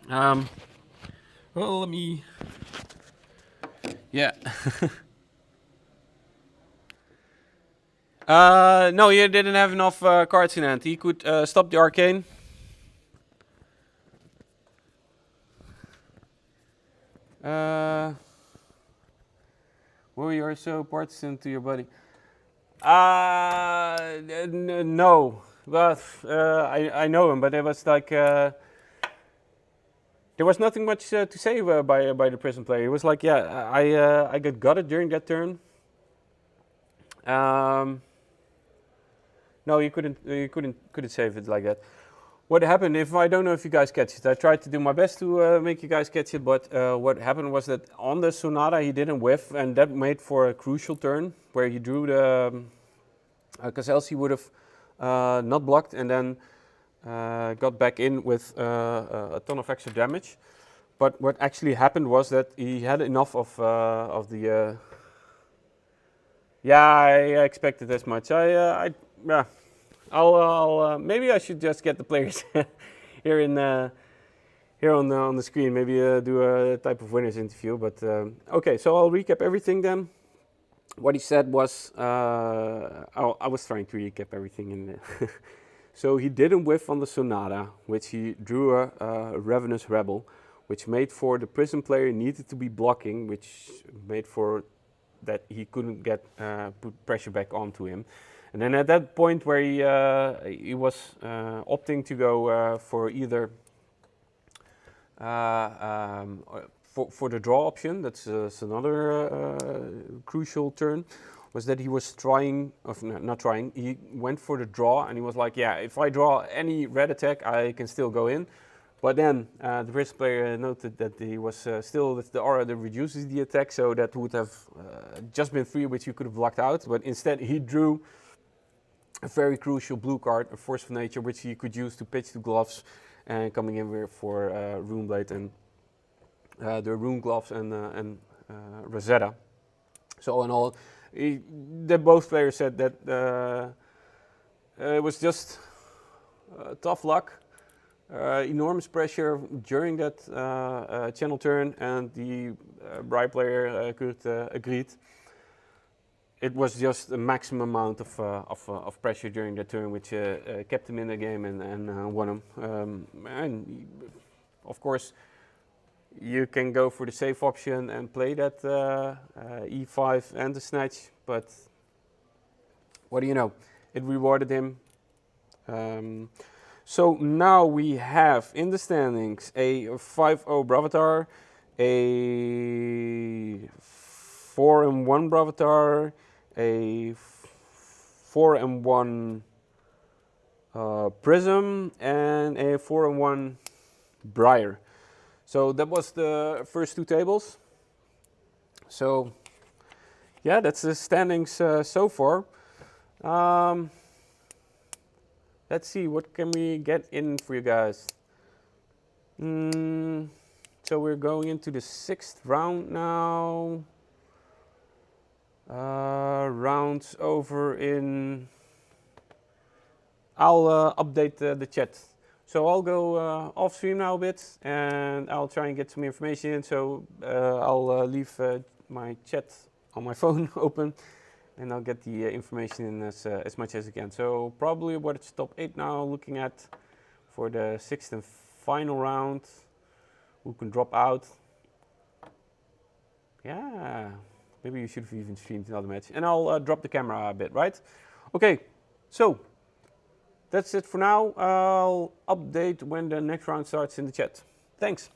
Well, let me. Yeah. No, he didn't have enough cards in hand. He could stop the arcane. Well, you are so partisan to your buddy. No, but I know him. But it was like there was nothing much to say by the Prism player. It was like, yeah, I got gutted during that turn. No, you couldn't save it like that. What happened, if I don't know if you guys catch it, I tried to do my best to make you guys catch it, but what happened was that on the Sonata he didn't whiff, and that made for a crucial turn where he drew the, because else he would have not blocked and then got back in with a ton of extra damage. But what actually happened was that he had enough of the. Yeah, I expected as much. Yeah. I'll maybe I should just get the players here on the screen. Maybe do a type of winners interview. But okay, so I'll recap everything then. What he said was, I was trying to recap everything in. So he didn't whiff on the Sonata, which he drew a Ravenous Rebel, which made for the Prism player needed to be blocking, which made for that he couldn't get put pressure back onto him. And then at that point where he was opting to go for either for the draw option, that's another crucial turn, was that he was trying, not trying, he went for the draw and he was like, yeah, if I draw any red attack, I can still go in. But then the Prism player noted that he was still with the aura that reduces the attack, so that would have just been 3, which you could have blocked out. But instead he drew a very crucial blue card, a Force of Nature, which he could use to pitch the gloves and coming in here for Runeblade and the Rune Gloves and Rosetta. So all in all, both players said that it was just tough luck. Enormous pressure during that channel turn, and the Briar player could agreed. It was just a maximum amount of pressure during that turn, which kept him in the game and won him. And of course, you can go for the safe option and play that E5 and the snatch, but what do you know? It rewarded him. So now we have in the standings a 5-0 Bravatar, a 4-1 Bravatar, a 4-1 Prism, and a 4-1 Briar. So that was the first 2 tables. So yeah, that's the standings so far. Let's see, what can we get in for you guys? So we're going into the 6th round now. Rounds over in... I'll update the chat. So I'll go off stream now a bit and I'll try and get some information in. So I'll leave my chat on my phone open. And I'll get the information in as much as I can. So probably what it's top 8 now, looking at for the 6th and final round. Who can drop out? Yeah, maybe you should have even streamed another match. And I'll drop the camera a bit, right? Okay, so that's it for now. I'll update when the next round starts in the chat. Thanks.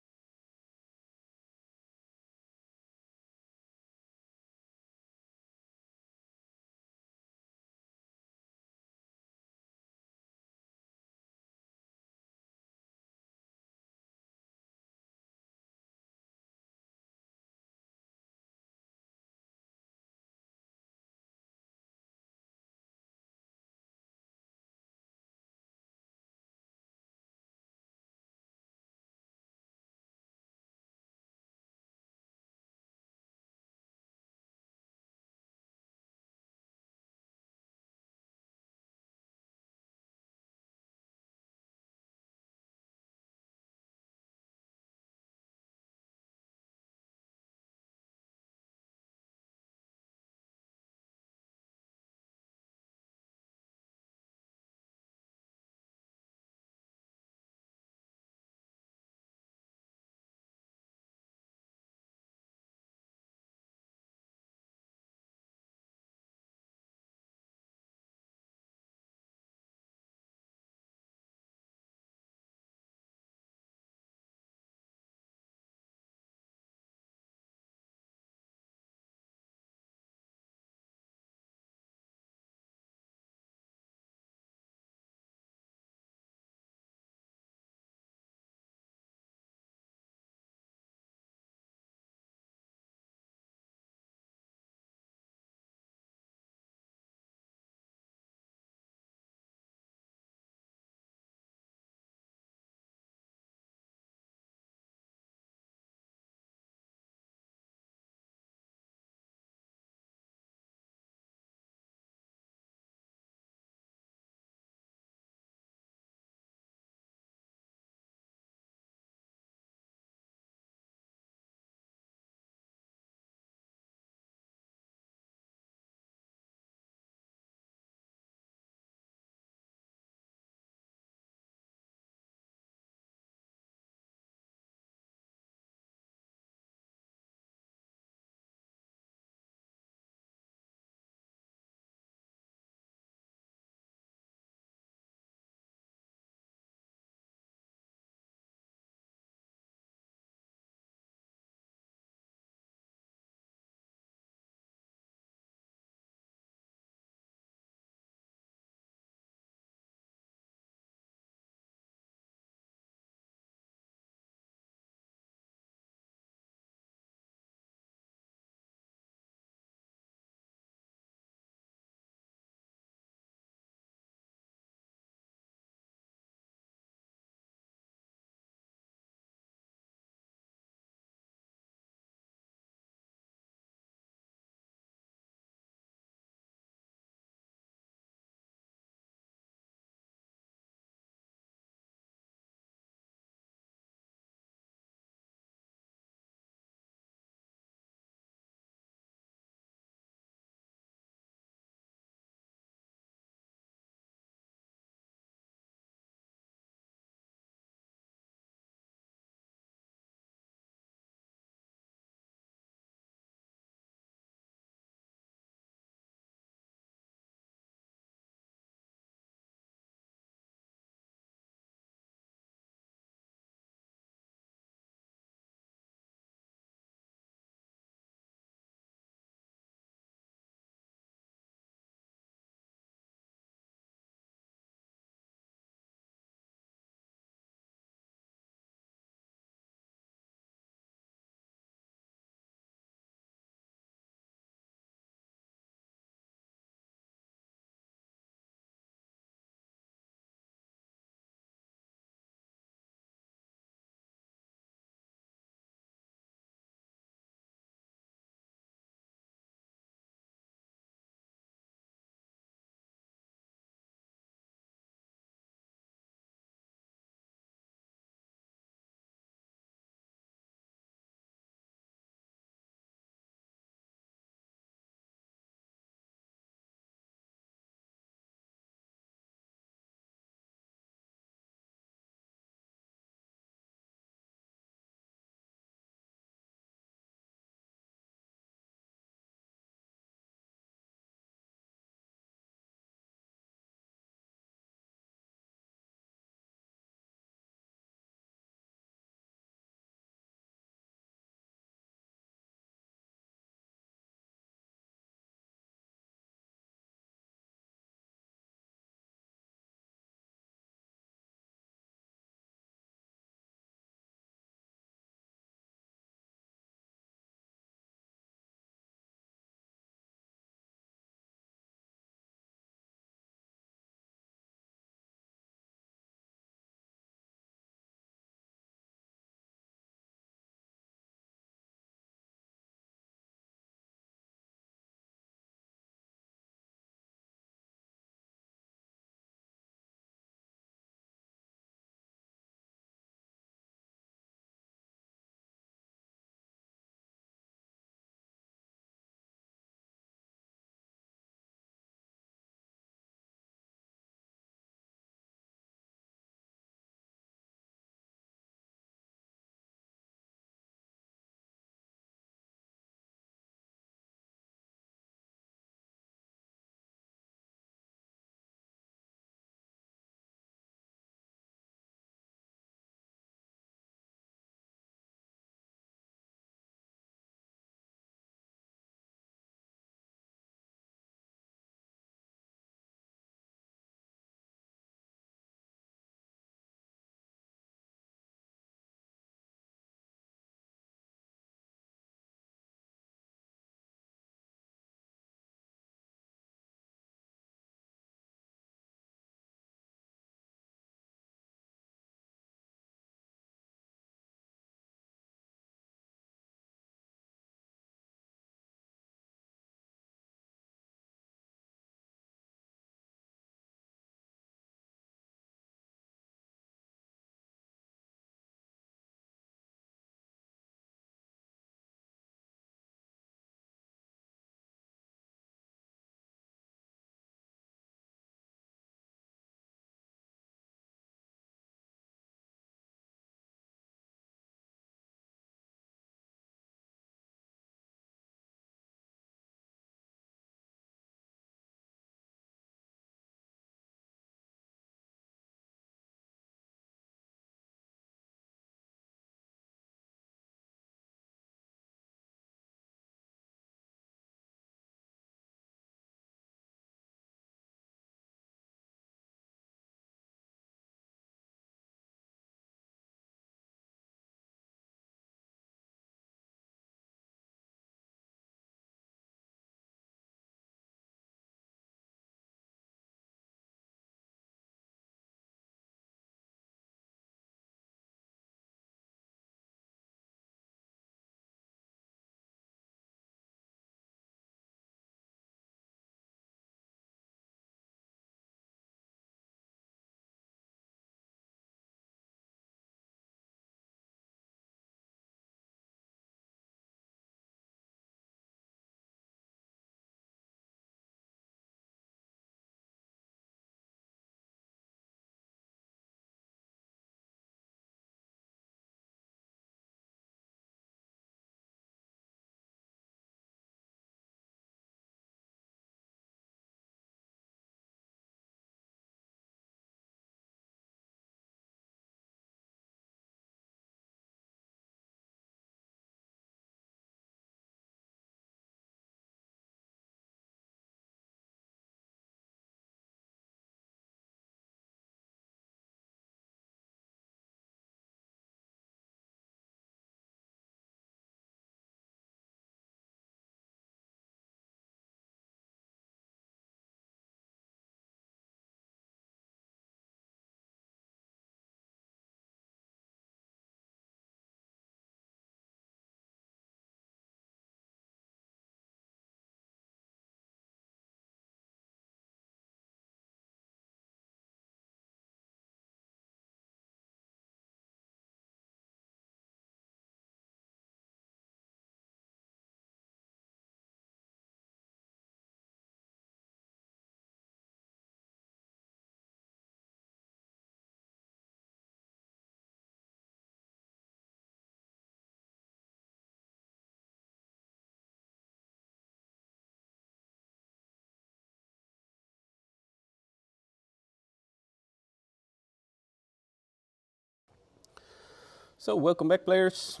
So welcome back, players,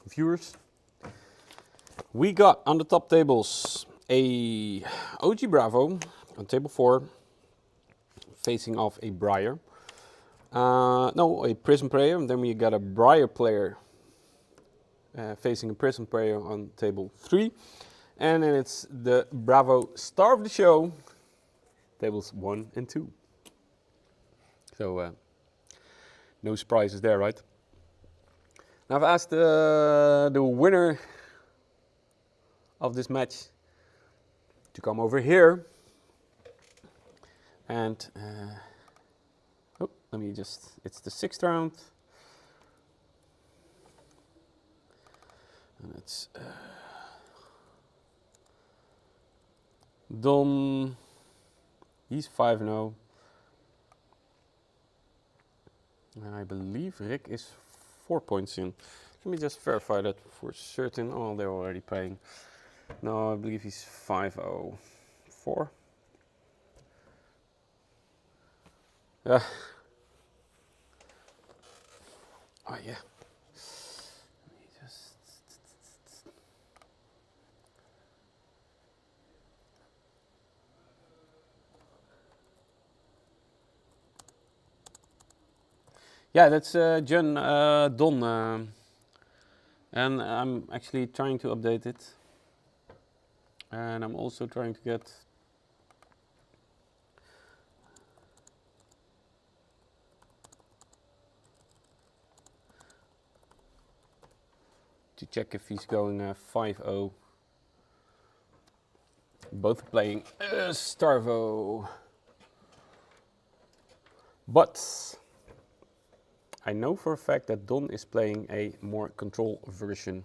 viewers. We got on the top tables a OG Bravo on table 4, facing off a Briar. No, a Prism player, and then we got a Briar player facing a Prism player on table 3. And then it's the Bravo star of the show, tables 1 and 2. So, no surprises there, right? Now I've asked the winner of this match to come over here. And, oh, let me just, it's the 6th round. And it's Don, he's 5-0. And I believe Rick is 4 points in. Let me just verify that for certain. Oh, they're already playing. No, I believe he's 5-0. 4. Oh yeah. Let me just. Yeah, that's John Don, and I'm actually trying to update it, and I'm also trying to get to check if he's going 5-0. Both playing Starvo, but I know for a fact that Don is playing a more control version.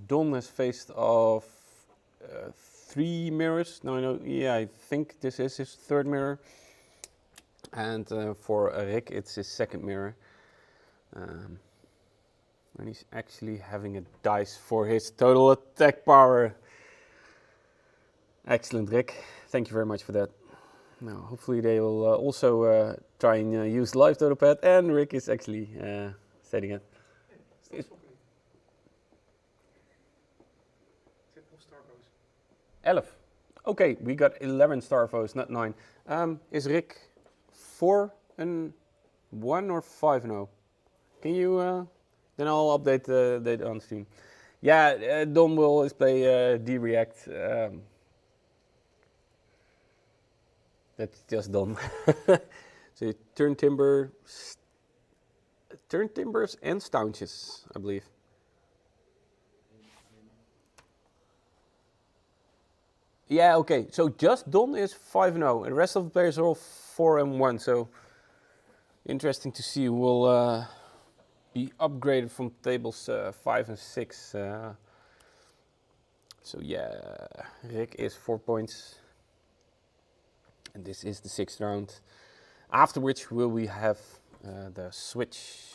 Don has faced off 3 mirrors. No, yeah, I think this is his 3rd mirror. And for Rick, it's his 2nd mirror. And he's actually having a dice for his total attack power. Excellent, Rick. Thank you very much for that. Now, hopefully they will also try and use live total pad, and Rick is actually setting it. Is 11. Okay, we got 11 Starvos, not 9. Is Rick 4-1 or 5-0? Can you? Then I'll update the on stream. Yeah, Dom will always play D-React. That's just Dom. So turntimbers and staunches, I believe. Yeah, okay. So just Don is 5-0, and the rest of the players are all 4-1. So interesting to see who will be upgraded from tables 5 and 6. So yeah, Rick is 4 points, and this is the 6th round. After which will we have the switch.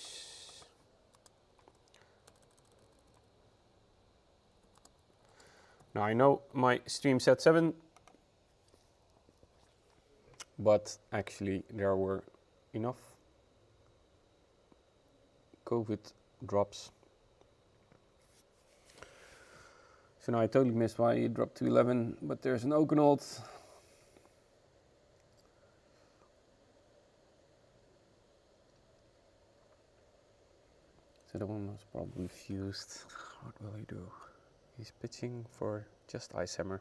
Now I know my stream said 7, but actually there were enough COVID drops. So now I totally missed why it dropped to 11, but there's an Oakenold. So that one was probably fused. What will he do? He's pitching for just Ice Hammer.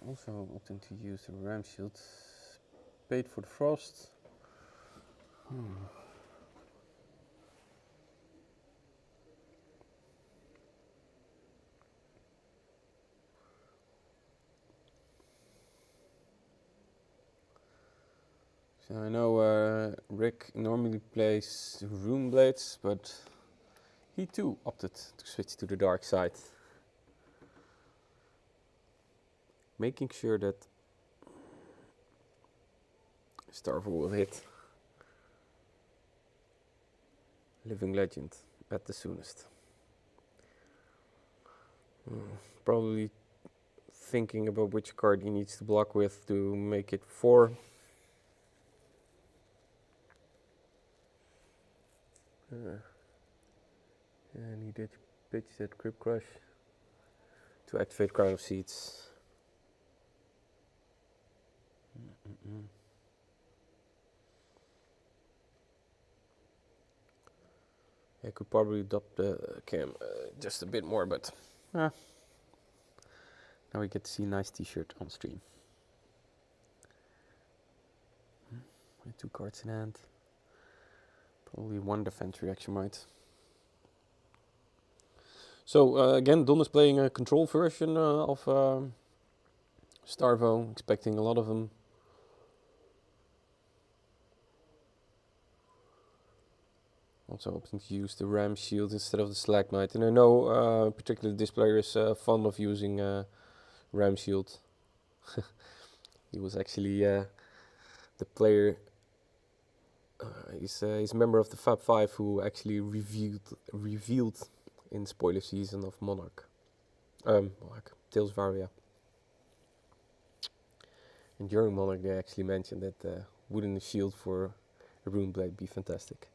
Also opting to use the Ram Shield. Bait for the Frost. So I know Rick normally plays Rune Blades, but he too opted to switch to the dark side. Making sure that Starvo will hit. living legend at the soonest. Probably thinking about which card he needs to block with to make it 4. And he did pitch that Crypt Crush to activate Crown of Seeds. I could probably adopt the cam just a bit more, but now we get to see a nice t-shirt on stream. With 2 cards in hand. Probably 1 defense reaction, right? So again, Don is playing a control version of Starvo, expecting a lot of them. Also opting to use the Ram Shield instead of the Slag Knight. And I know particularly this player is fond of using Ram Shield. He was actually the player, he's a member of the Fab 5 who actually revealed in spoiler season of Monarch. Tales of Aria. And during Monarch they actually mentioned that wooden shield for a Rune Blade would be fantastic.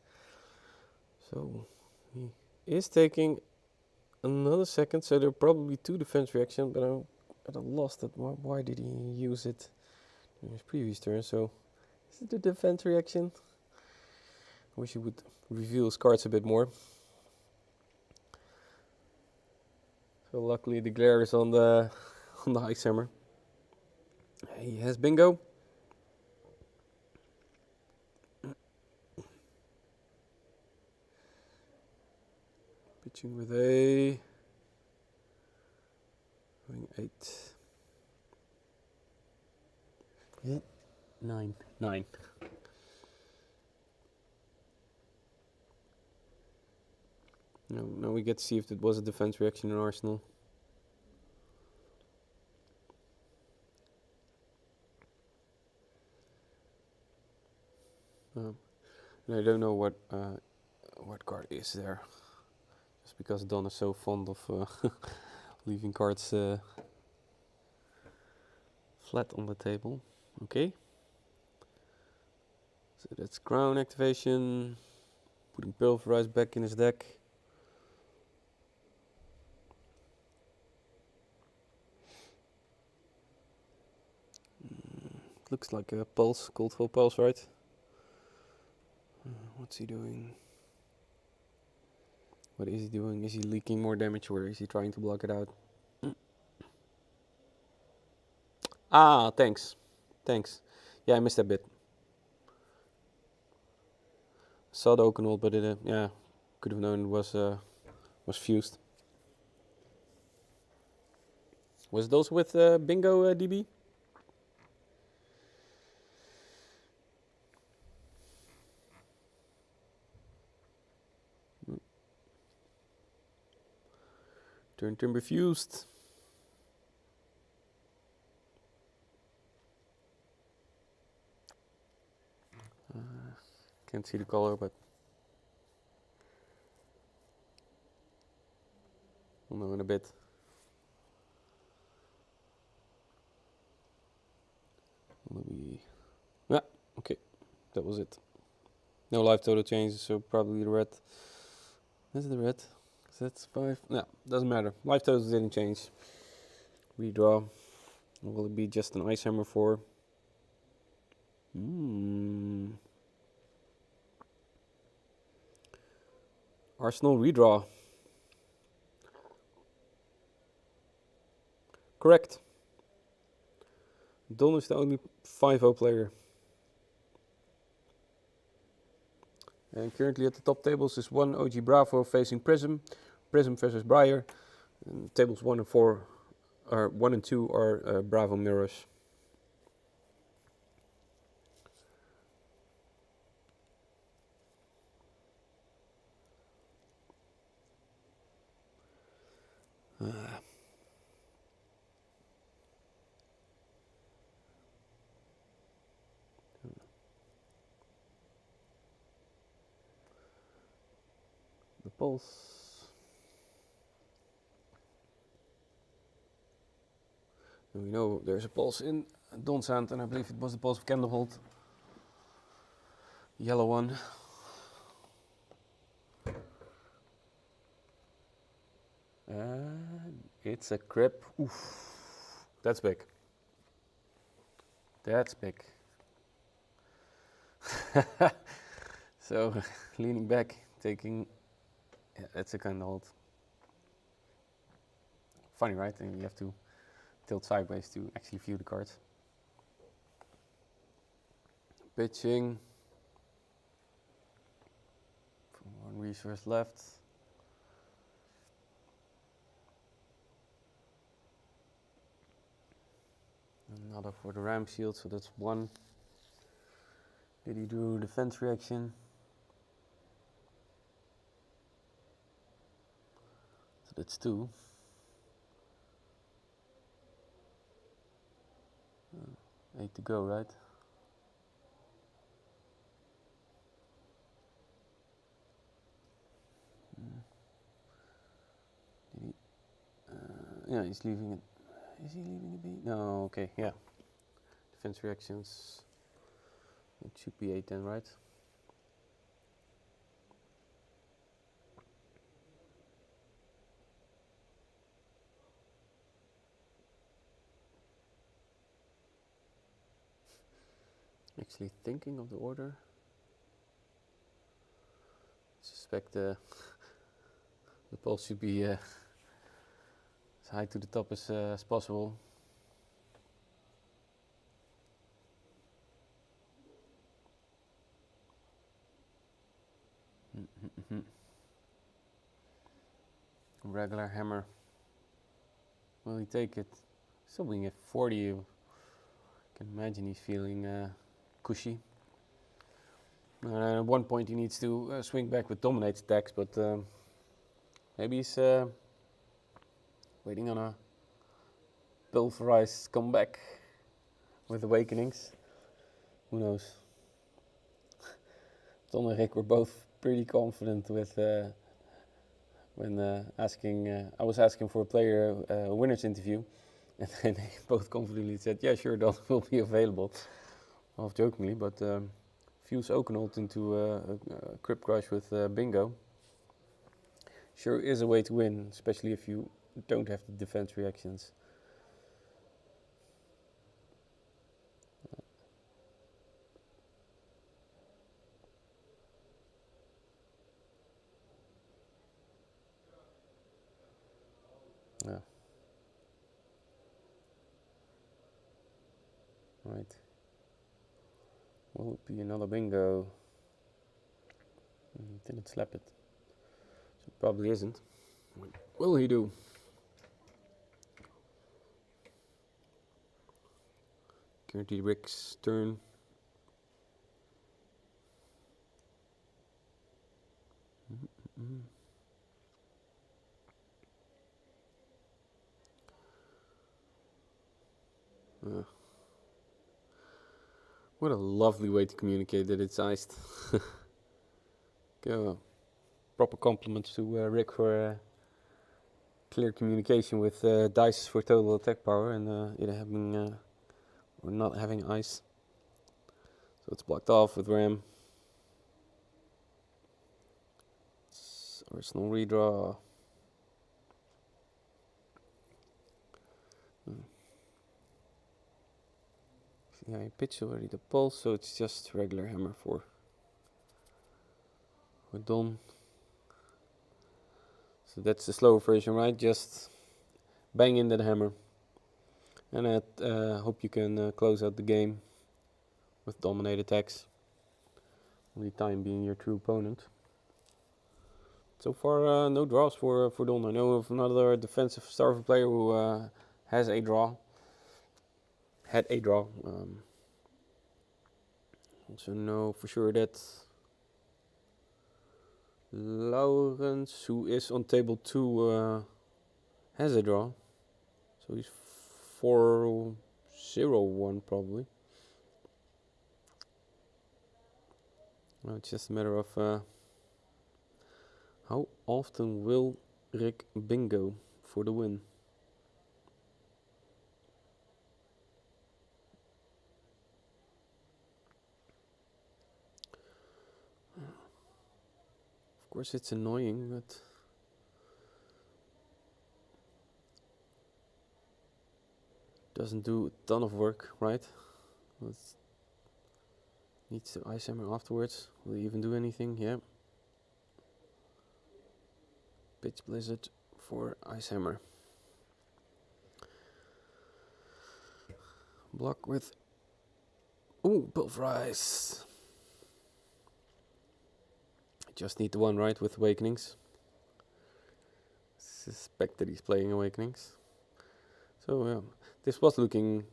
So he is taking another second, so there are probably 2 defense reactions, but I'm at a loss that why did he use it in his previous turn. So is it the defense reaction? I wish he would reveal his cards a bit more. So luckily the glare is on the Ice Hammer. He has bingo. Pitching with a ring 8. Yeah. 9. Now we get to see if it was a defense reaction in Arsenal. And I don't know what card is there. Just because Don is so fond of leaving cards flat on the table. Okay. So that's Crown activation. Putting Pulverize back in his deck. Looks like a pulse, cold full pulse, right? What's he doing? What is he doing? Is he leaking more damage or is he trying to block it out? Ah, thanks. Yeah, I missed that bit. Saw the Oaken Wall, but it, yeah, could have known it was fused. Was it also with Bingo DB? Turn timber fused. Can't see the color, but we'll know in a bit. Yeah, okay, that was it. No life total changes, so probably the red. Is it the red? That's 5. No, doesn't matter. Life totals didn't change. Redraw. Will it be just an Ice Hammer for? Arsenal redraw. Correct. Don is the only 5-0 player. And currently at the top tables is 1 OG Bravo facing Prism. Prism versus Briar. And tables 1 and 4 are 1 and 2 are Bravo mirrors. pulse. And we know there's a pulse in Don's hand, and I believe it was the pulse of Candlehold. Yellow one. It's a crip. Oof. That's big. That's big. So, leaning back, taking... Yeah, that's a Candlehold. Funny, right? And you have to tilt sideways to actually view the cards. Pitching. One resource left. Another for the ram shield, so that's one. Did he do defense reaction? So that's two. 8 to go, right? Did he? Yeah, he's leaving it. Is he leaving a B? No, okay, yeah. Defense reactions. It should be 8 then, right? Actually thinking of the order. I suspect the pulse should be as high to the top as possible. Regular hammer. Will he take it? Still being at 40. You can imagine he's feeling cushy. At one point he needs to swing back with dominate attacks, but maybe he's waiting on a pulverized comeback with awakenings. Who knows? Don and Rick were both pretty confident with when asking. I was asking for a player winners interview, and then they both confidently said, "Yeah, sure, Don will be available." Half jokingly, but fuse Oakenholt into a Crypt Crush with Bingo sure is a way to win, especially if you don't have the defense reactions. Yeah. Right. Will it be another bingo? Didn't slap it. So it probably isn't. What will he do? Currently Rick's turn. What a lovely way to communicate that it's iced. Proper compliments to Rick for clear communication with dice for total attack power and it having or not having ice. So it's blocked off with ram. Arsenal redraw. Yeah, I pitched already the pulse, so it's just regular hammer for Don. So that's the slower version, right? Just bang in that hammer. And I hope you can close out the game with dominate attacks. Only time being your true opponent. So far, no draws for Don. I know of another defensive Starvo player who has a draw. Had a draw. Also know for sure that Laurens, who is on table 2, has a draw. So he's 4-0-1 probably. Well, it's just a matter of How often will Rick bingo for the win? Of course it's annoying, but doesn't do a ton of work, right? Needs to ice hammer afterwards. Will he even do anything? Yeah. Pitch blizzard for ice hammer. Block with pulverize. Just need the one, right, with awakenings. Suspect that he's playing awakenings. So yeah, this was looking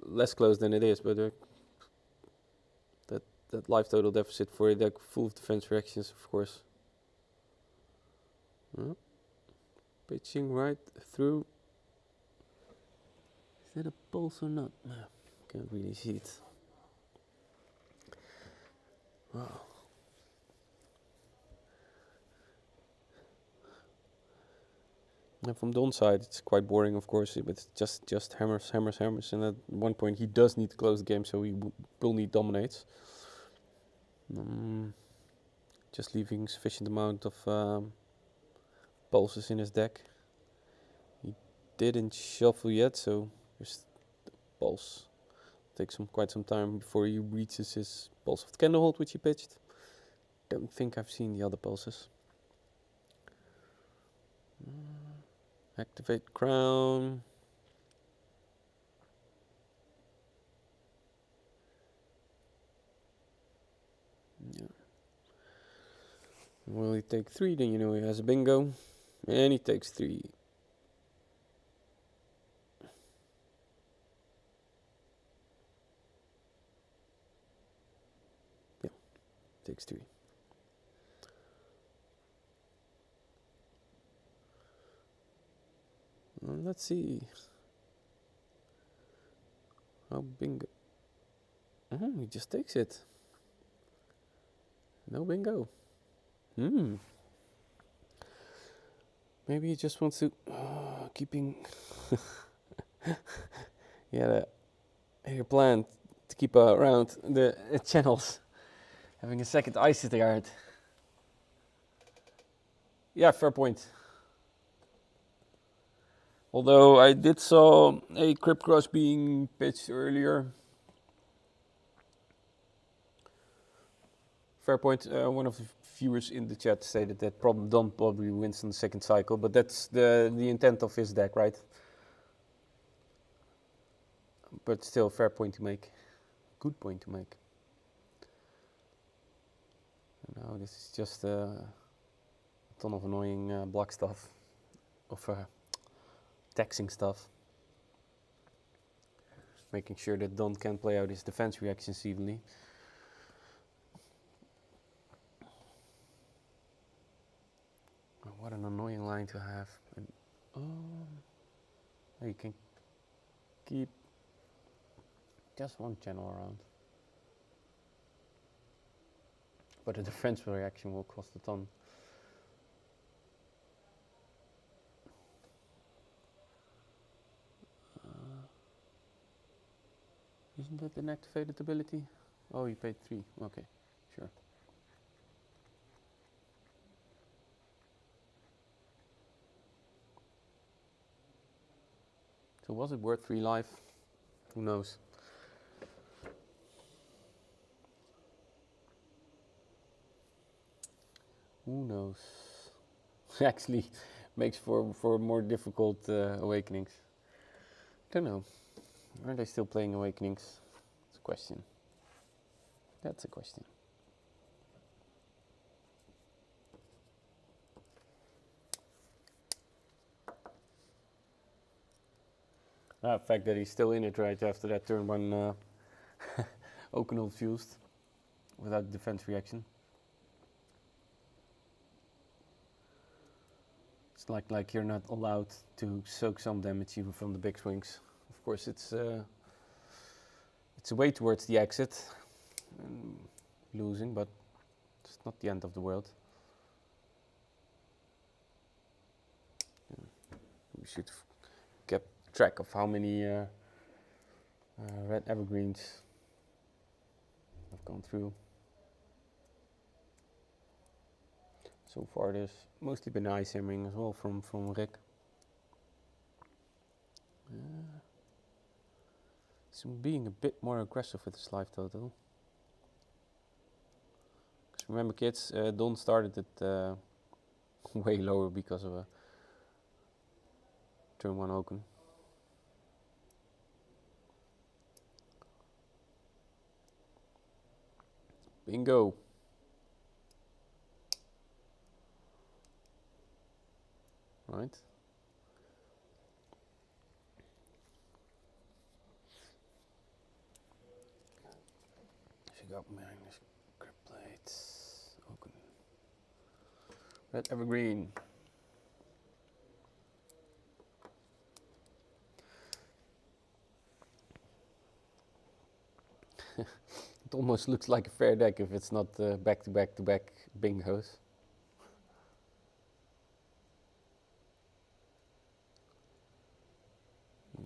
less close than it is, but that life total deficit for the full defense reactions, of course. Pitching right through. Is that a pulse or not? No, can't really see it. Wow. And from Don's side, it's quite boring, of course, but it's just hammers, hammers, hammers. And at one point, he does need to close the game, so he will need dominates. Just leaving sufficient amount of pulses in his deck. He didn't shuffle yet, so there's the pulse. Takes quite some time before he reaches his pulse of the Candlehold, which he pitched. Don't think I've seen the other pulses. Activate crown. Yeah. Will he take 3? Then you know he has a bingo. And he takes 3. Yeah, takes 3. Let's see. How bingo. He just takes it. No bingo. Maybe he just wants to keeping. Yeah, he planned to keep around the channels, having a second ice guard. Yeah, fair point. Although I did saw a Crypt Cross being pitched earlier. Fair point. One of the viewers in the chat stated that Don probably wins on the second cycle, but that's the intent of his deck, right? But still, fair point to make. Good point to make. Now this is just a ton of annoying block stuff, of taxing stuff. Making sure that Don can play out his defense reactions evenly. What an annoying line to have. And, you can keep just one channel around. But the defense reaction will cost a ton. Isn't that an activated ability? Oh, you paid 3. Okay, sure. So was it worth 3 life? Who knows? Who knows? Actually, makes for more difficult awakenings. Don't know. Are they still playing awakenings? It's a question. That's a question. The fact that he's still in it right after that turn 1 Oakenhold fused without defense reaction. It's like you're not allowed to soak some damage even from the big swings. Of course, it's a way towards the exit, losing, but it's not the end of the world. we should keep track of how many red evergreens I've gone through. So far there's mostly been ice hammering as well from Rick. So being a bit more aggressive with this life total. Because remember kids, Don started it way lower because of a turn 1 open. Bingo! Right. She got behind this grip plate. Open. Red evergreen. It almost looks like a fair deck if it's not back to back to back bingos.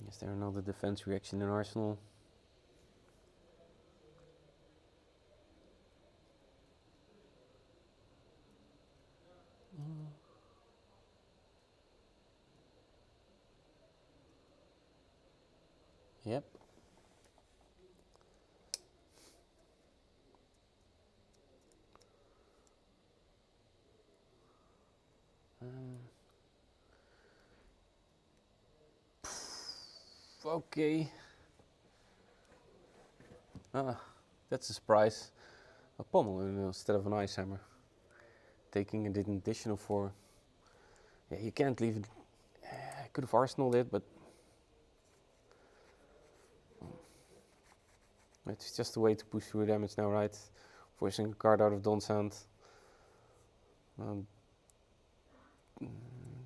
Is there another defense reaction in Arsenal? Yep. Okay. That's a surprise. A pommel instead of an ice hammer. Taking an additional 4. Yeah, you can't leave it. I could have arsenaled it, but it's just a way to push through damage now, right? Forcing a card out of Don's hand.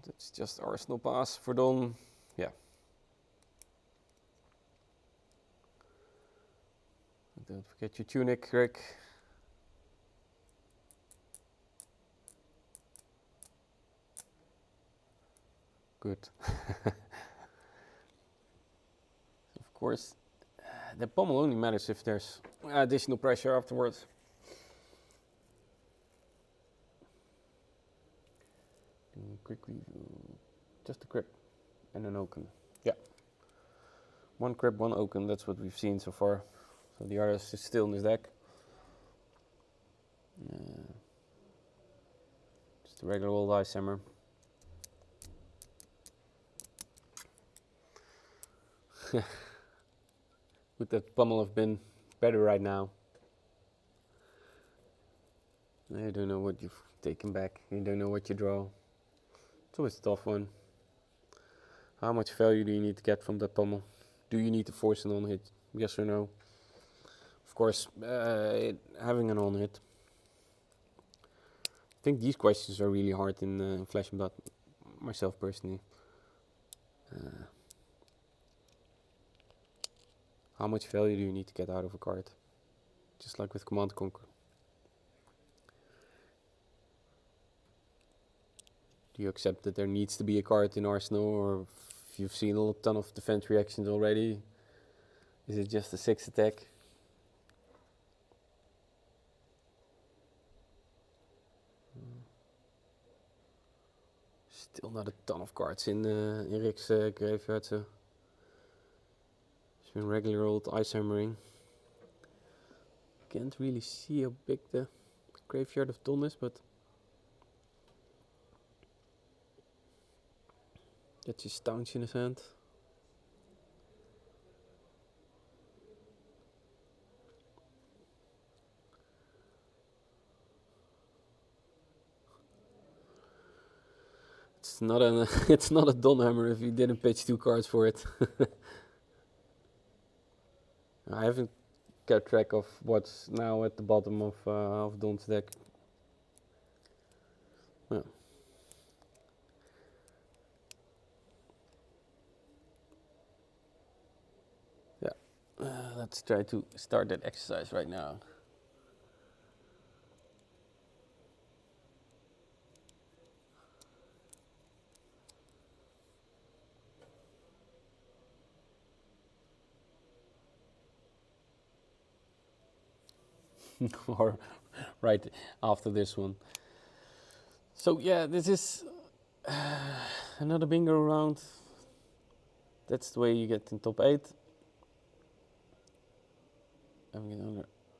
That's just arsenal pass for Don. Yeah. Don't forget your tunic, Rick. Good. Of course, the pommel only matters if there's additional pressure afterwards. Quick review. Just a grip and an oaken. Yeah. 1 grip, 1 oaken. That's what we've seen so far. So the others is still in this deck. Just a regular old ice hammer. Would that pommel have been better right now? I don't know what you've taken back. You don't know what you draw. It's always a tough one. How much value do you need to get from that pommel? Do you need to force an on-hit? Yes or no? Of course, having an on-hit. I think these questions are really hard in Flesh and Blood, myself personally. How much value do you need to get out of a card? Just like with Command & Conquer. Do you accept that there needs to be a card in Arsenal, or if you've seen a ton of defense reactions already, is it just a 6 attack? Still not a ton of cards in Rick's graveyard, so it's been regular old ice hammering. Can't really see how big the graveyard of Don is, but that's his staunch in his hand. It's not a it's not a Don hammer if you didn't pitch 2 cards for it. I haven't kept track of what's now at the bottom of Don's deck. Yeah. Let's try to start that exercise right now. or right after this one. So yeah, this is another bingo round. That's the way you get in top 8.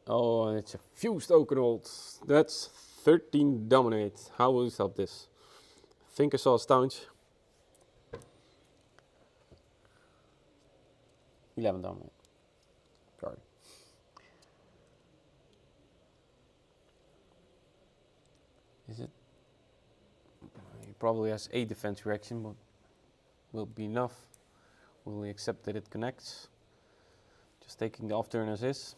Oh, and it's a fused Oakenhold. That's 13 dominate. How will you stop this? I think I saw a staunch. 11 dominate. Sorry. Is it? He probably has 8 defense reaction, but will be enough. Will he accept that it connects? Just taking the off turn as is.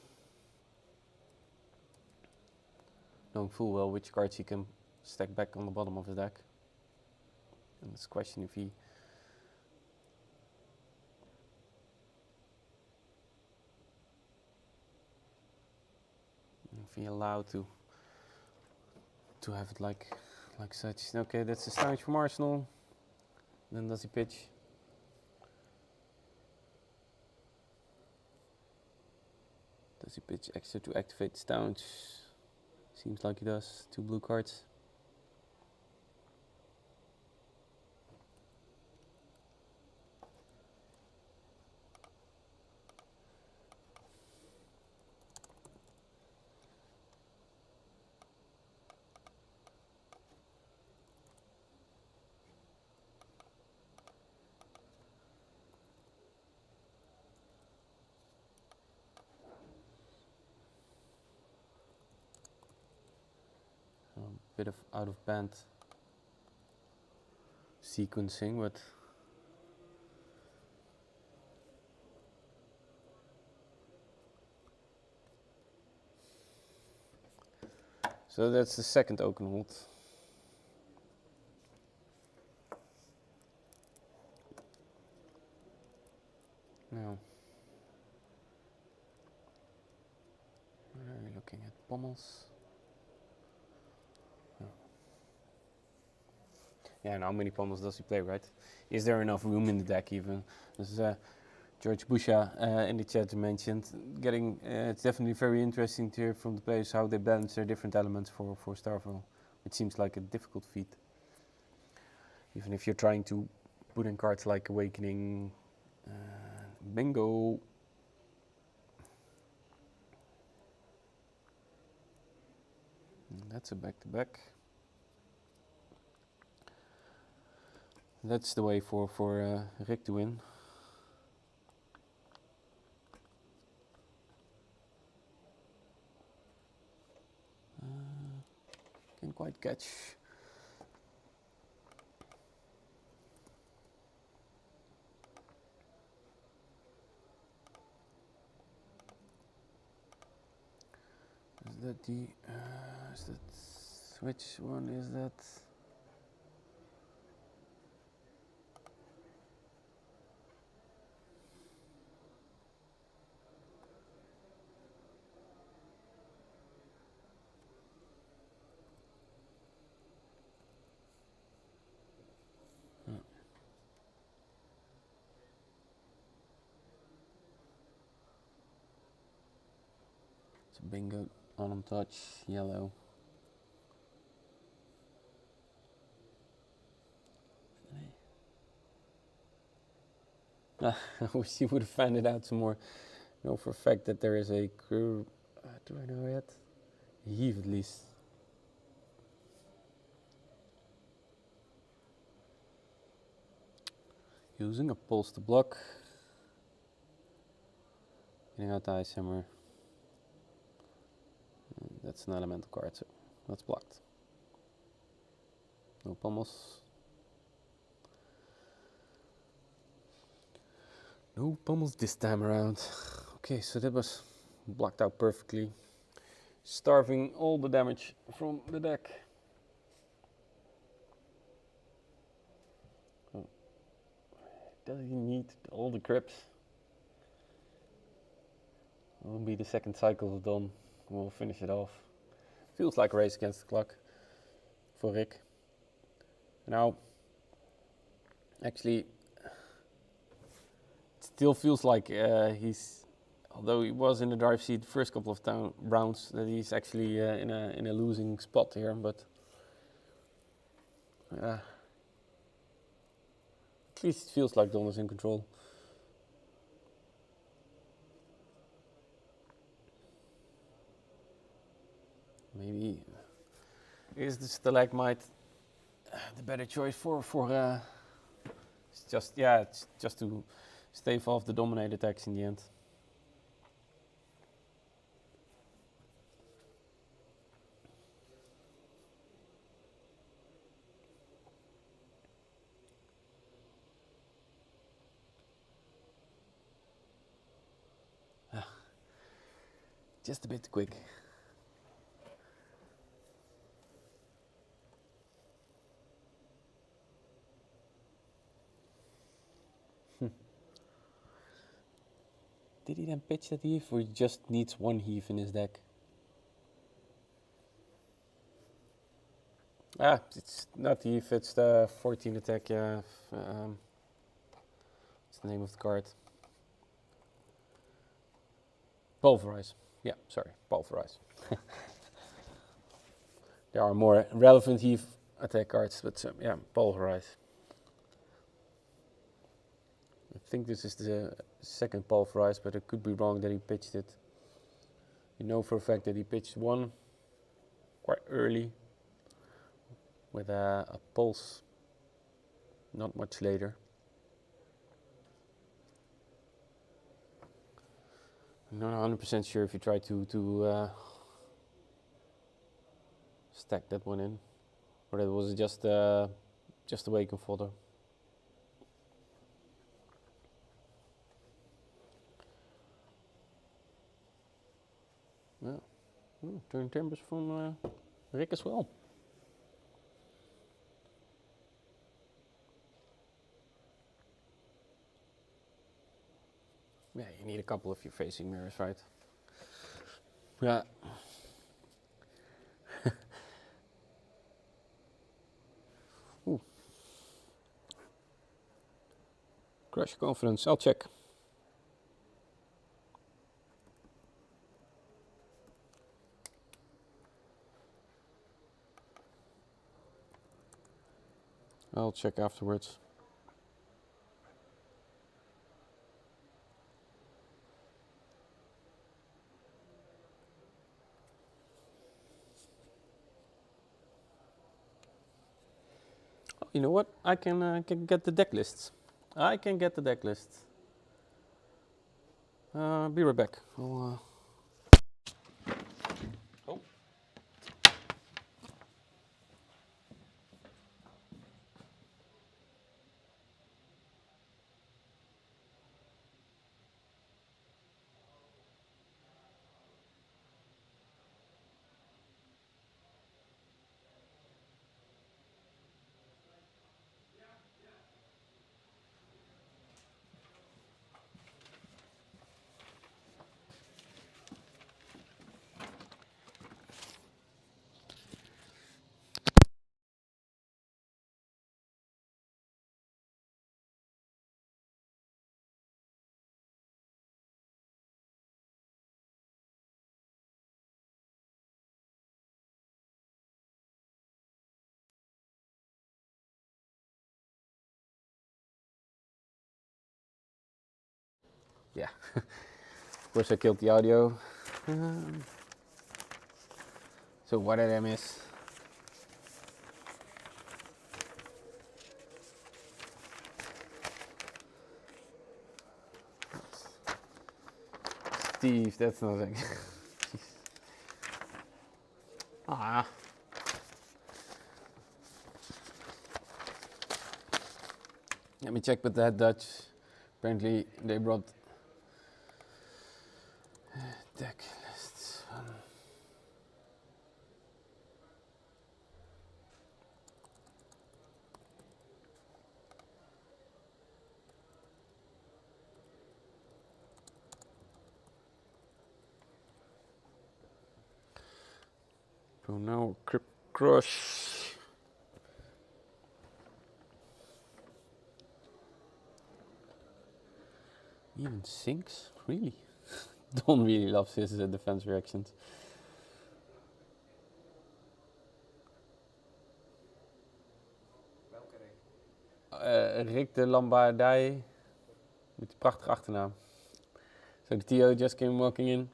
Knowing full well which cards he can stack back on the bottom of his deck. And it's a question if he allowed to have it like such. Okay, that's the staunch from Arsenal. Then does he pitch? Does he pitch extra to activate the staunch? Seems like he does. 2 blue cards. Bit of out of band sequencing, but so that's the second Oakenhold. Now, where are we looking at? Pommels. Yeah, and how many pommels does he play, right? Is there enough room in the deck even? As George Busha in the chat mentioned, it's definitely very interesting to hear from the players how they balance their different elements for Starvo. It seems like a difficult feat. Even if you're trying to put in cards like Awakening, Bingo. That's a back-to-back. That's the way for Rick to win. Can't quite catch. Is that the? Is that? Which one is that? Bingo on touch, yellow. I wish you would have found it out some more. I know for a fact that there is a crew. Do I know yet? Heave at least. Using a pulse to block. Getting out the Ice Hammer. That's an elemental card, so that's blocked. No pummels. No pummels this time around. Okay, so that was blocked out perfectly. Starving all the damage from the deck. Oh. Does he need all the crypts? Will be the second cycle is done. We'll finish it off. Feels like a race against the clock for Rick. Now, actually, it still feels like he's although he was in the drive seat the first couple of rounds, that he's actually in a losing spot here. But at least it feels like Don is in control. Maybe is the stalagmite the better choice for it's just to stave off the dominate attacks in the end. Just a bit quick. Did he then pitch that heave, or he just needs one heave in his deck? It's not heave, it's the 14 attack, yeah. What's the name of the card? Pulverize. Yeah, sorry, pulverize. There are more relevant heave attack cards, but yeah, pulverize. I think this is the second pulverize, but it could be wrong that he pitched it. You know for a fact that he pitched one quite early with a pulse not much later. I'm not 100% sure if you try to stack that one in, or that was just a wake and fodder. Yeah, turn timbers from Rick as well. Yeah, you need a couple of your facing mirrors, right? Yeah. Ooh. Crush confidence, I'll check. I'll check afterwards. Oh, you know what? I can get the deck lists. I can get the deck lists. Be right back. I'll, Oh. Yeah, of course I killed the audio. So what did I miss? Steve, that's nothing. Ah. Let me check with that Dutch. Apparently they brought deck lists. So now Crypt Crush. Even sinks? Really? Don really loves his defense reactions. Rick de Lombardij. Met die prachtige achternaam. So the TO just came walking in.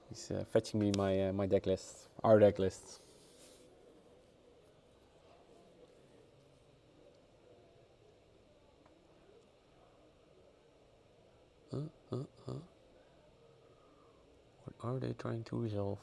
He's fetching me my deck list. Our deck list. What are they trying to resolve?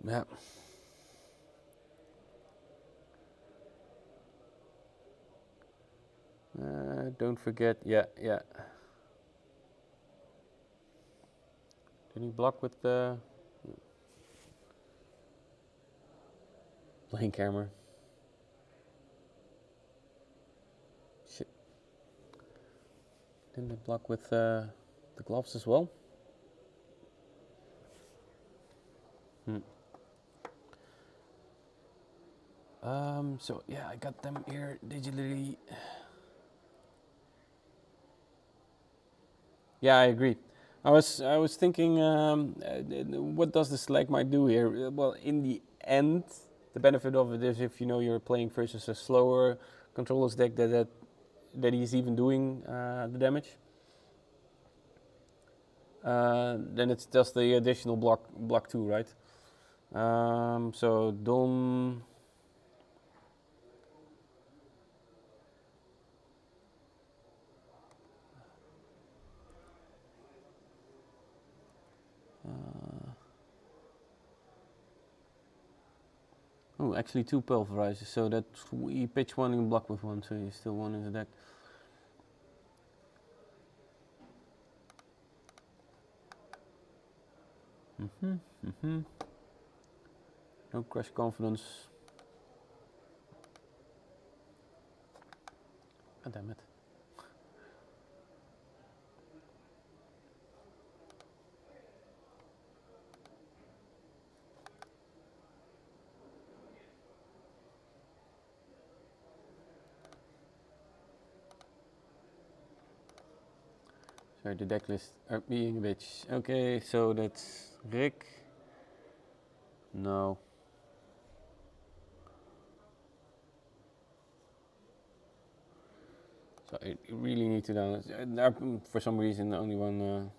Yeah. Don't forget, yeah. Did he block with the playing camera? Shit. Didn't they block with the gloves as well? So yeah, I got them here digitally. Yeah, I agree. I was thinking, what does the select might do here? Well, in the end, the benefit of it is if you know you're playing versus a slower controllers deck that he's even doing the damage. Then it's just the additional block 2, right? So Don. Oh, actually 2 pulverizers, so that we pitch 1 and block with 1, so you still 1 in the deck. No crush confidence. God damn it. Sorry, the deck list are being a bitch. Okay, so that's Rick. No. So I really need to download. For some reason, the only one.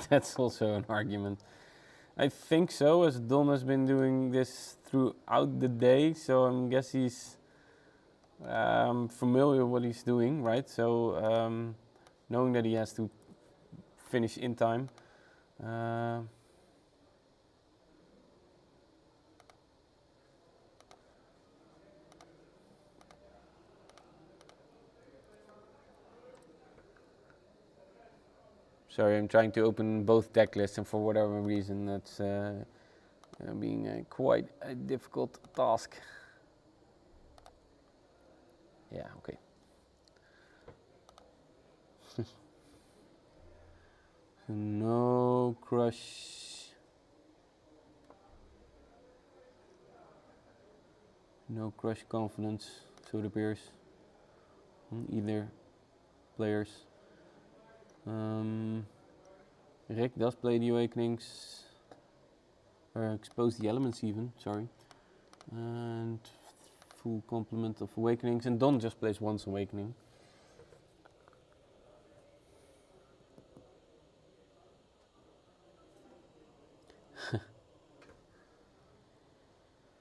That's also an argument. I think so, as Don has been doing this throughout the day, so I guess he's familiar with what he's doing, right? So knowing that he has to finish in time. Sorry, I'm trying to open both deck lists, and for whatever reason, that's being quite a difficult task. Yeah, okay. So no crush. No crush confidence, so it appears, on either players. Rick does play the Awakenings, or expose the elements even, sorry. And full complement of Awakenings, and Don just plays once Awakening.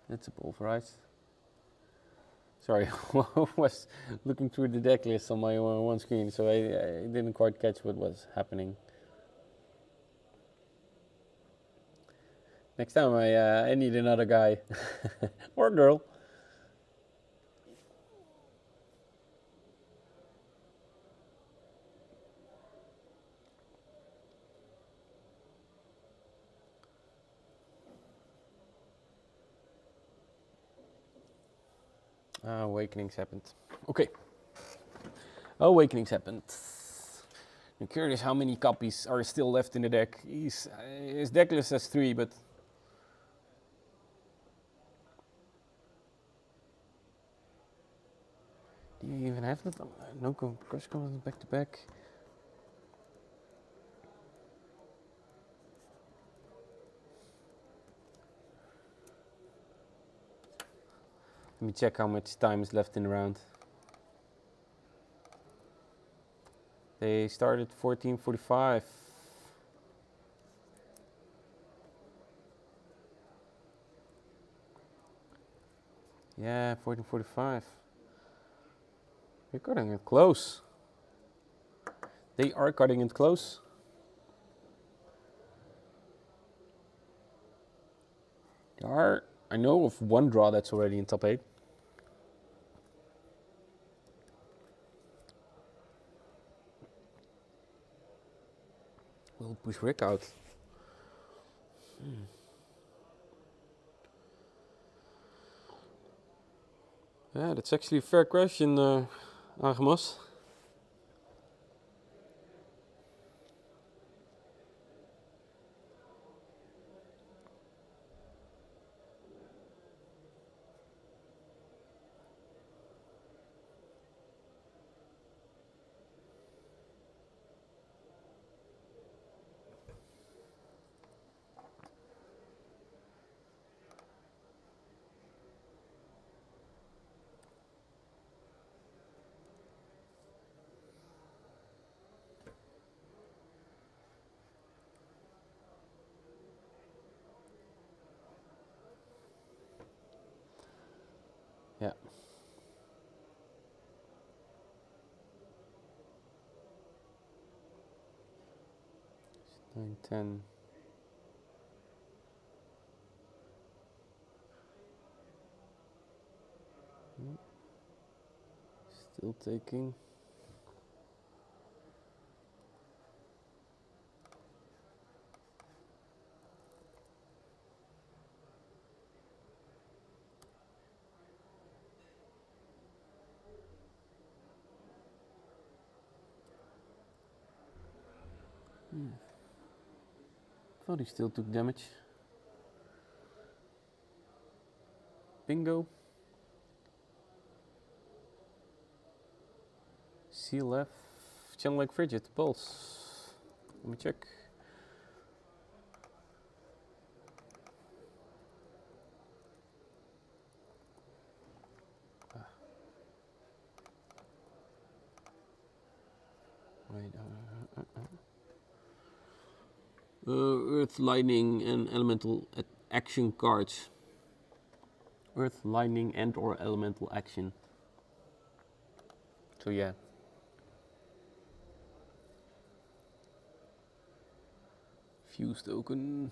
That's a pulverized. Sorry, I was looking through the deck list on my one screen, so I didn't quite catch what was happening. Next time I need another guy or girl. Awakenings happened. Okay. Awakenings happened. I'm curious how many copies are still left in the deck. His deck list has 3, but... Do you even have that? No cross commons back to back. Let me check how much time is left in the round. They started 14:45. Yeah, 14:45. They're cutting it close. They are cutting it close. There are, I know of one draw that's already in top 8. We'll push Rick out. Yeah, that's actually a fair question, Agamos. Yeah. It's 9, 10. Still taking. Thought he still took damage. Bingo. CLF. Channel like frigid. Pulse. Let me check. Wait. Earth, Lightning, and Elemental action cards. Earth, Lightning, and or Elemental action. So yeah. Fuse token.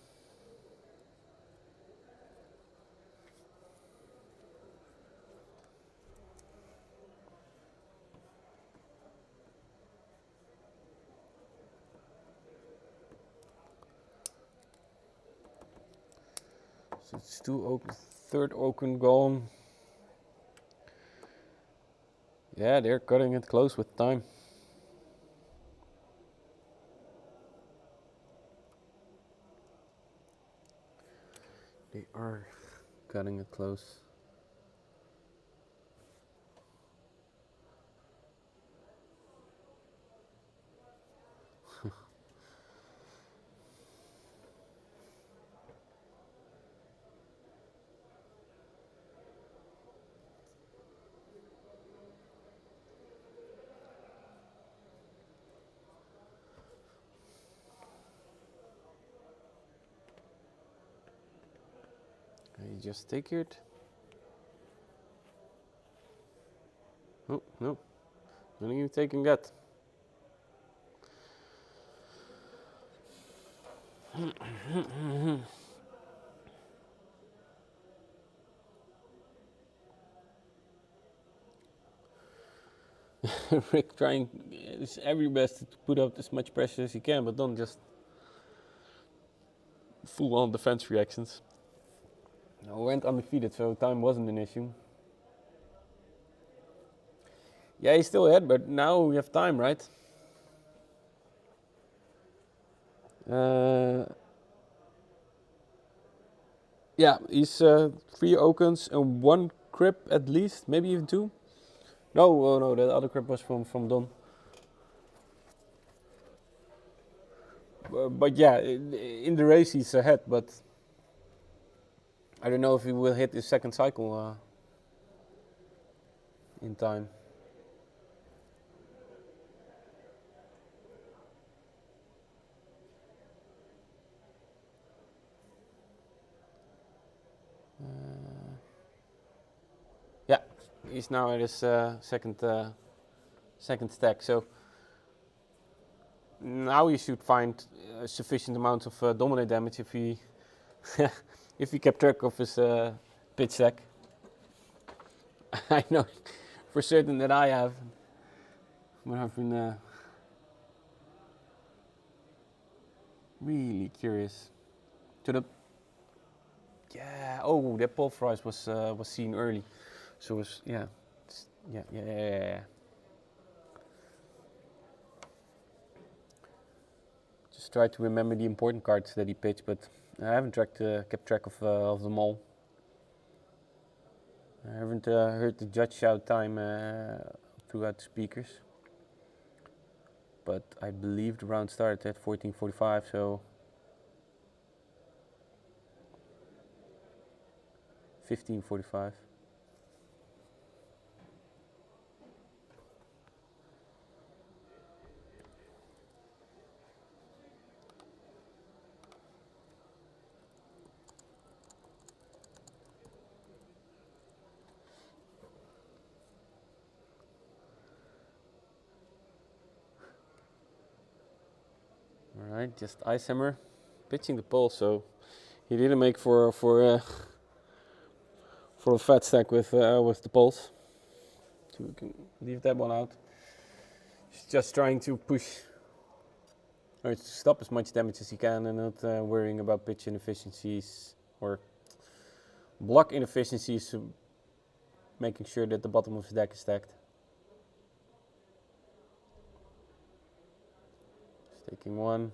So it's 2 open, third token gone. Yeah, they're cutting it close with time. They are cutting it close. You just take it. Oh, no. Not even taking that. Rick trying his every best to put up as much pressure as he can, but don't just full on defense reactions. No, went undefeated, so time wasn't an issue. Yeah, he's still ahead, but now we have time, right? Yeah, he's 3 Okens and 1 crib at least, maybe even 2. No, oh no, the other crib was from Don. But yeah, in the race he's ahead, but I don't know if he will hit his second cycle in time. Yeah, he's now at his second stack. So now he should find a sufficient amount of dominate damage if he if he kept track of his pitch stack. I know for certain that I have. But I've been really curious. Yeah. Oh, that pulverize was seen early, so it was yeah. Just try to remember the important cards that he pitched, but I haven't kept track of them all. I haven't heard the judge shout time throughout the speakers, but I believe the round started at 14:45, so 15:45. Alright, just Ice Hammer pitching the pole, so he didn't make for a fat stack with the poles. So we can leave that one out. He's just trying to push or to stop as much damage as he can and not worrying about pitch inefficiencies or block inefficiencies, so making sure that the bottom of his deck is stacked. Just taking one.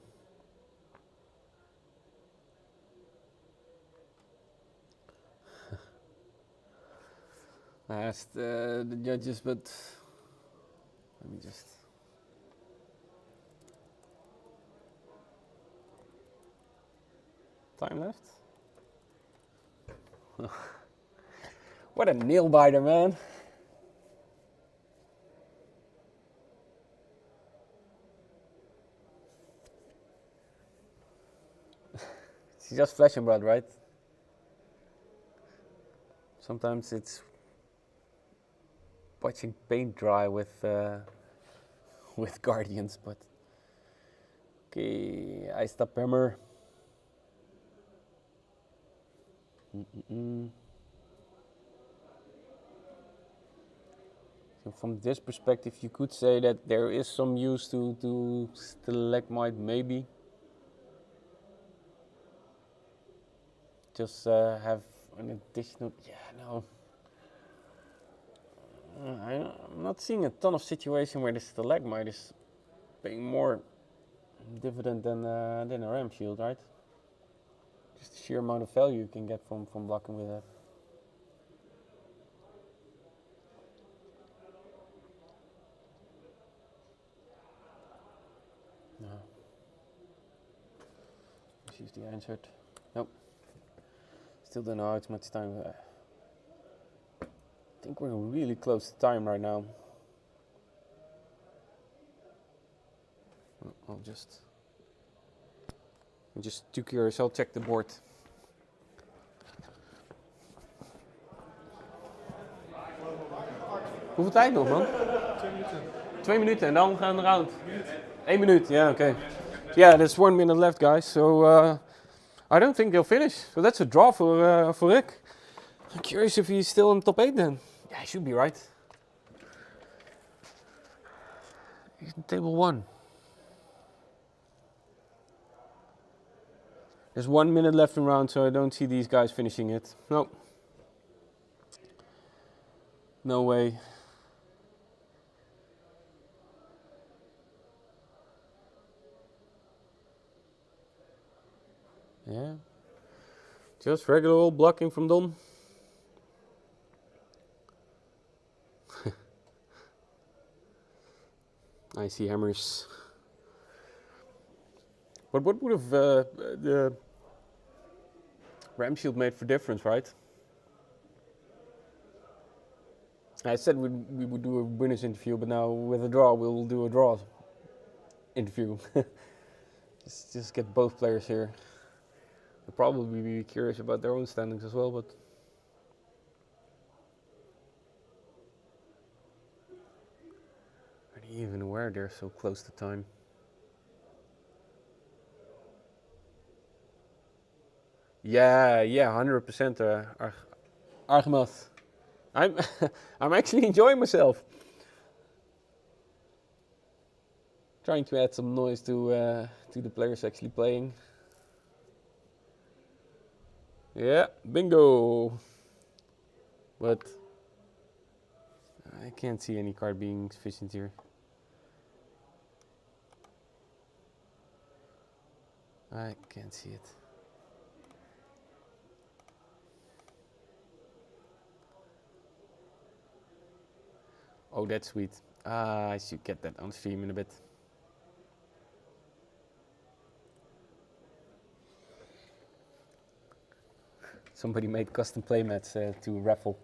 I asked the judges, but let me just. Time left? What a nail biter, man. It's just flesh and blood, right? Sometimes it's watching paint dry with Guardians, but okay, I stop hammer. So from this perspective, you could say that there is some use to stalagmite, maybe. Just have an additional, yeah, no. I'm not seeing a ton of situation where the stalagmite is paying more dividend than a ram shield, right? Just the sheer amount of value you can get from blocking with that. No. Let's use the insert. Nope. Still don't know how much time. I think we're really close to time right now. I'll just two curious. I'll check the board. Hoeveel tijd nog, man? 2 minuten. 2 minuten en dan gaan we round. 1 minuut, yeah, okay. Yeah, there's 1 minute left, guys. So I don't think they'll finish. So that's a draw for Rick. I'm curious if he's still in top 8 then. Yeah, he should be, right? He's in table 1. There's 1 minute left in round, so I don't see these guys finishing it. No. No way. Yeah. Just regular old blocking from Don. I see hammers. But what would have the Ram Shield made for difference, right? I said we would do a winners interview, but now with a draw, we'll do a draw interview. just get both players here. They'll probably be curious about their own standings as well, but are they even aware they're so close to time? Yeah, 100% Argemat. I'm actually enjoying myself. Trying to add some noise to the players actually playing. Yeah, bingo. But I can't see any card being sufficient here. I can't see it. Oh, that's sweet. I should get that on stream in a bit. Somebody made custom playmats to raffle.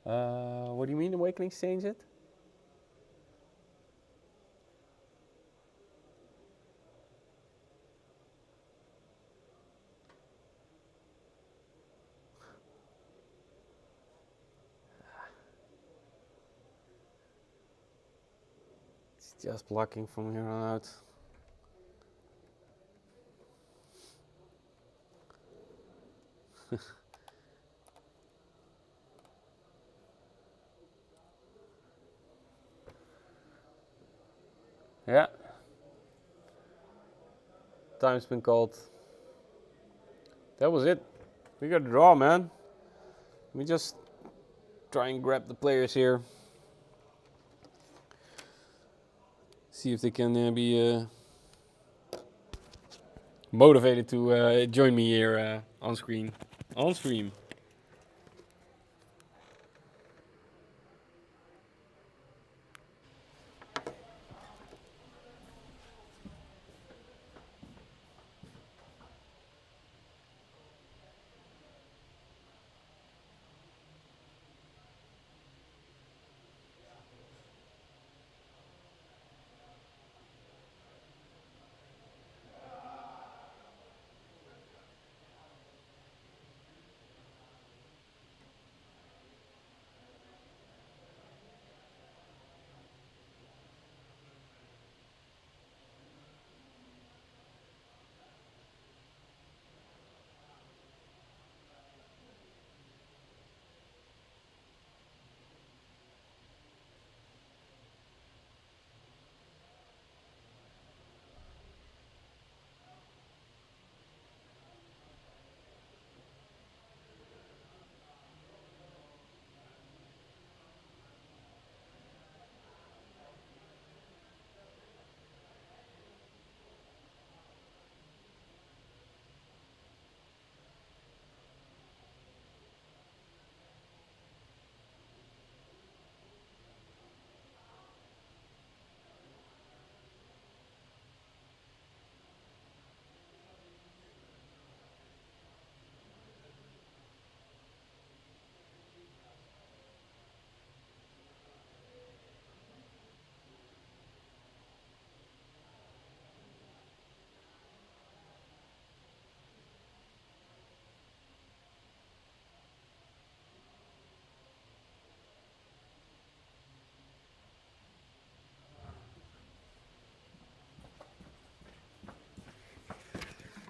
What do you mean, Awakenings change it? It's just blocking from here on out. Yeah. Time's been called. That was it. We got a draw, man. Let me just try and grab the players here. See if they can be motivated to join me here on screen, on stream.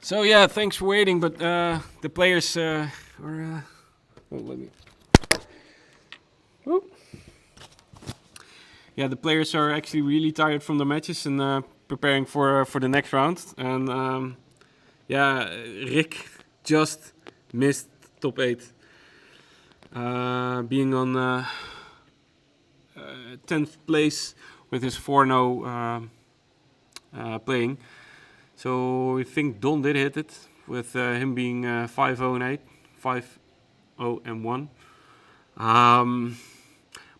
So yeah, thanks for waiting, but the players are. Let me. Whoop. Yeah, the players are actually really tired from the matches and preparing for the next round. And yeah, Rick just missed top 8, being on 10th place with his 4-0 playing. So I think Don did hit it with him being 5-0 and 8, 5-0 and 1.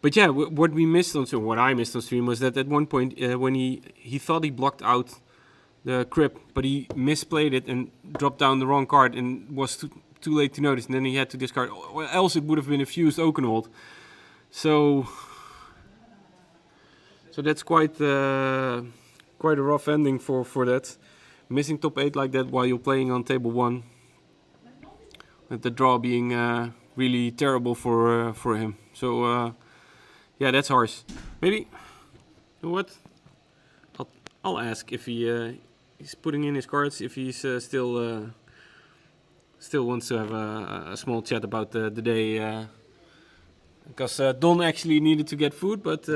But yeah, what we missed on stream, what I missed on stream, was that at one point when he thought he blocked out the crypt, but he misplayed it and dropped down the wrong card and was too late to notice, and then he had to discard, or else it would have been a fused Oakenhold. So that's quite a rough ending for that. Missing top 8 like that while you're playing on table 1, with the draw being really terrible for him. So yeah, that's harsh. Maybe, you know what? I'll ask if he's putting in his cards, if he's still wants to have a small chat about the day, because Don actually needed to get food, but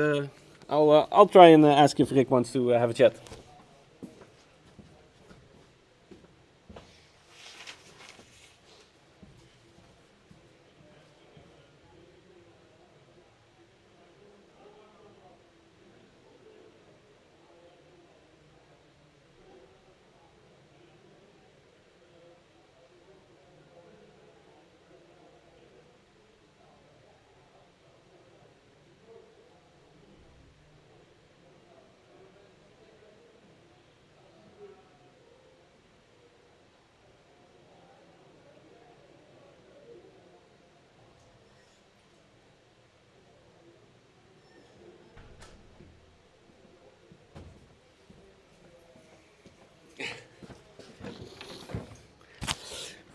I'll try and ask if Rick wants to have a chat.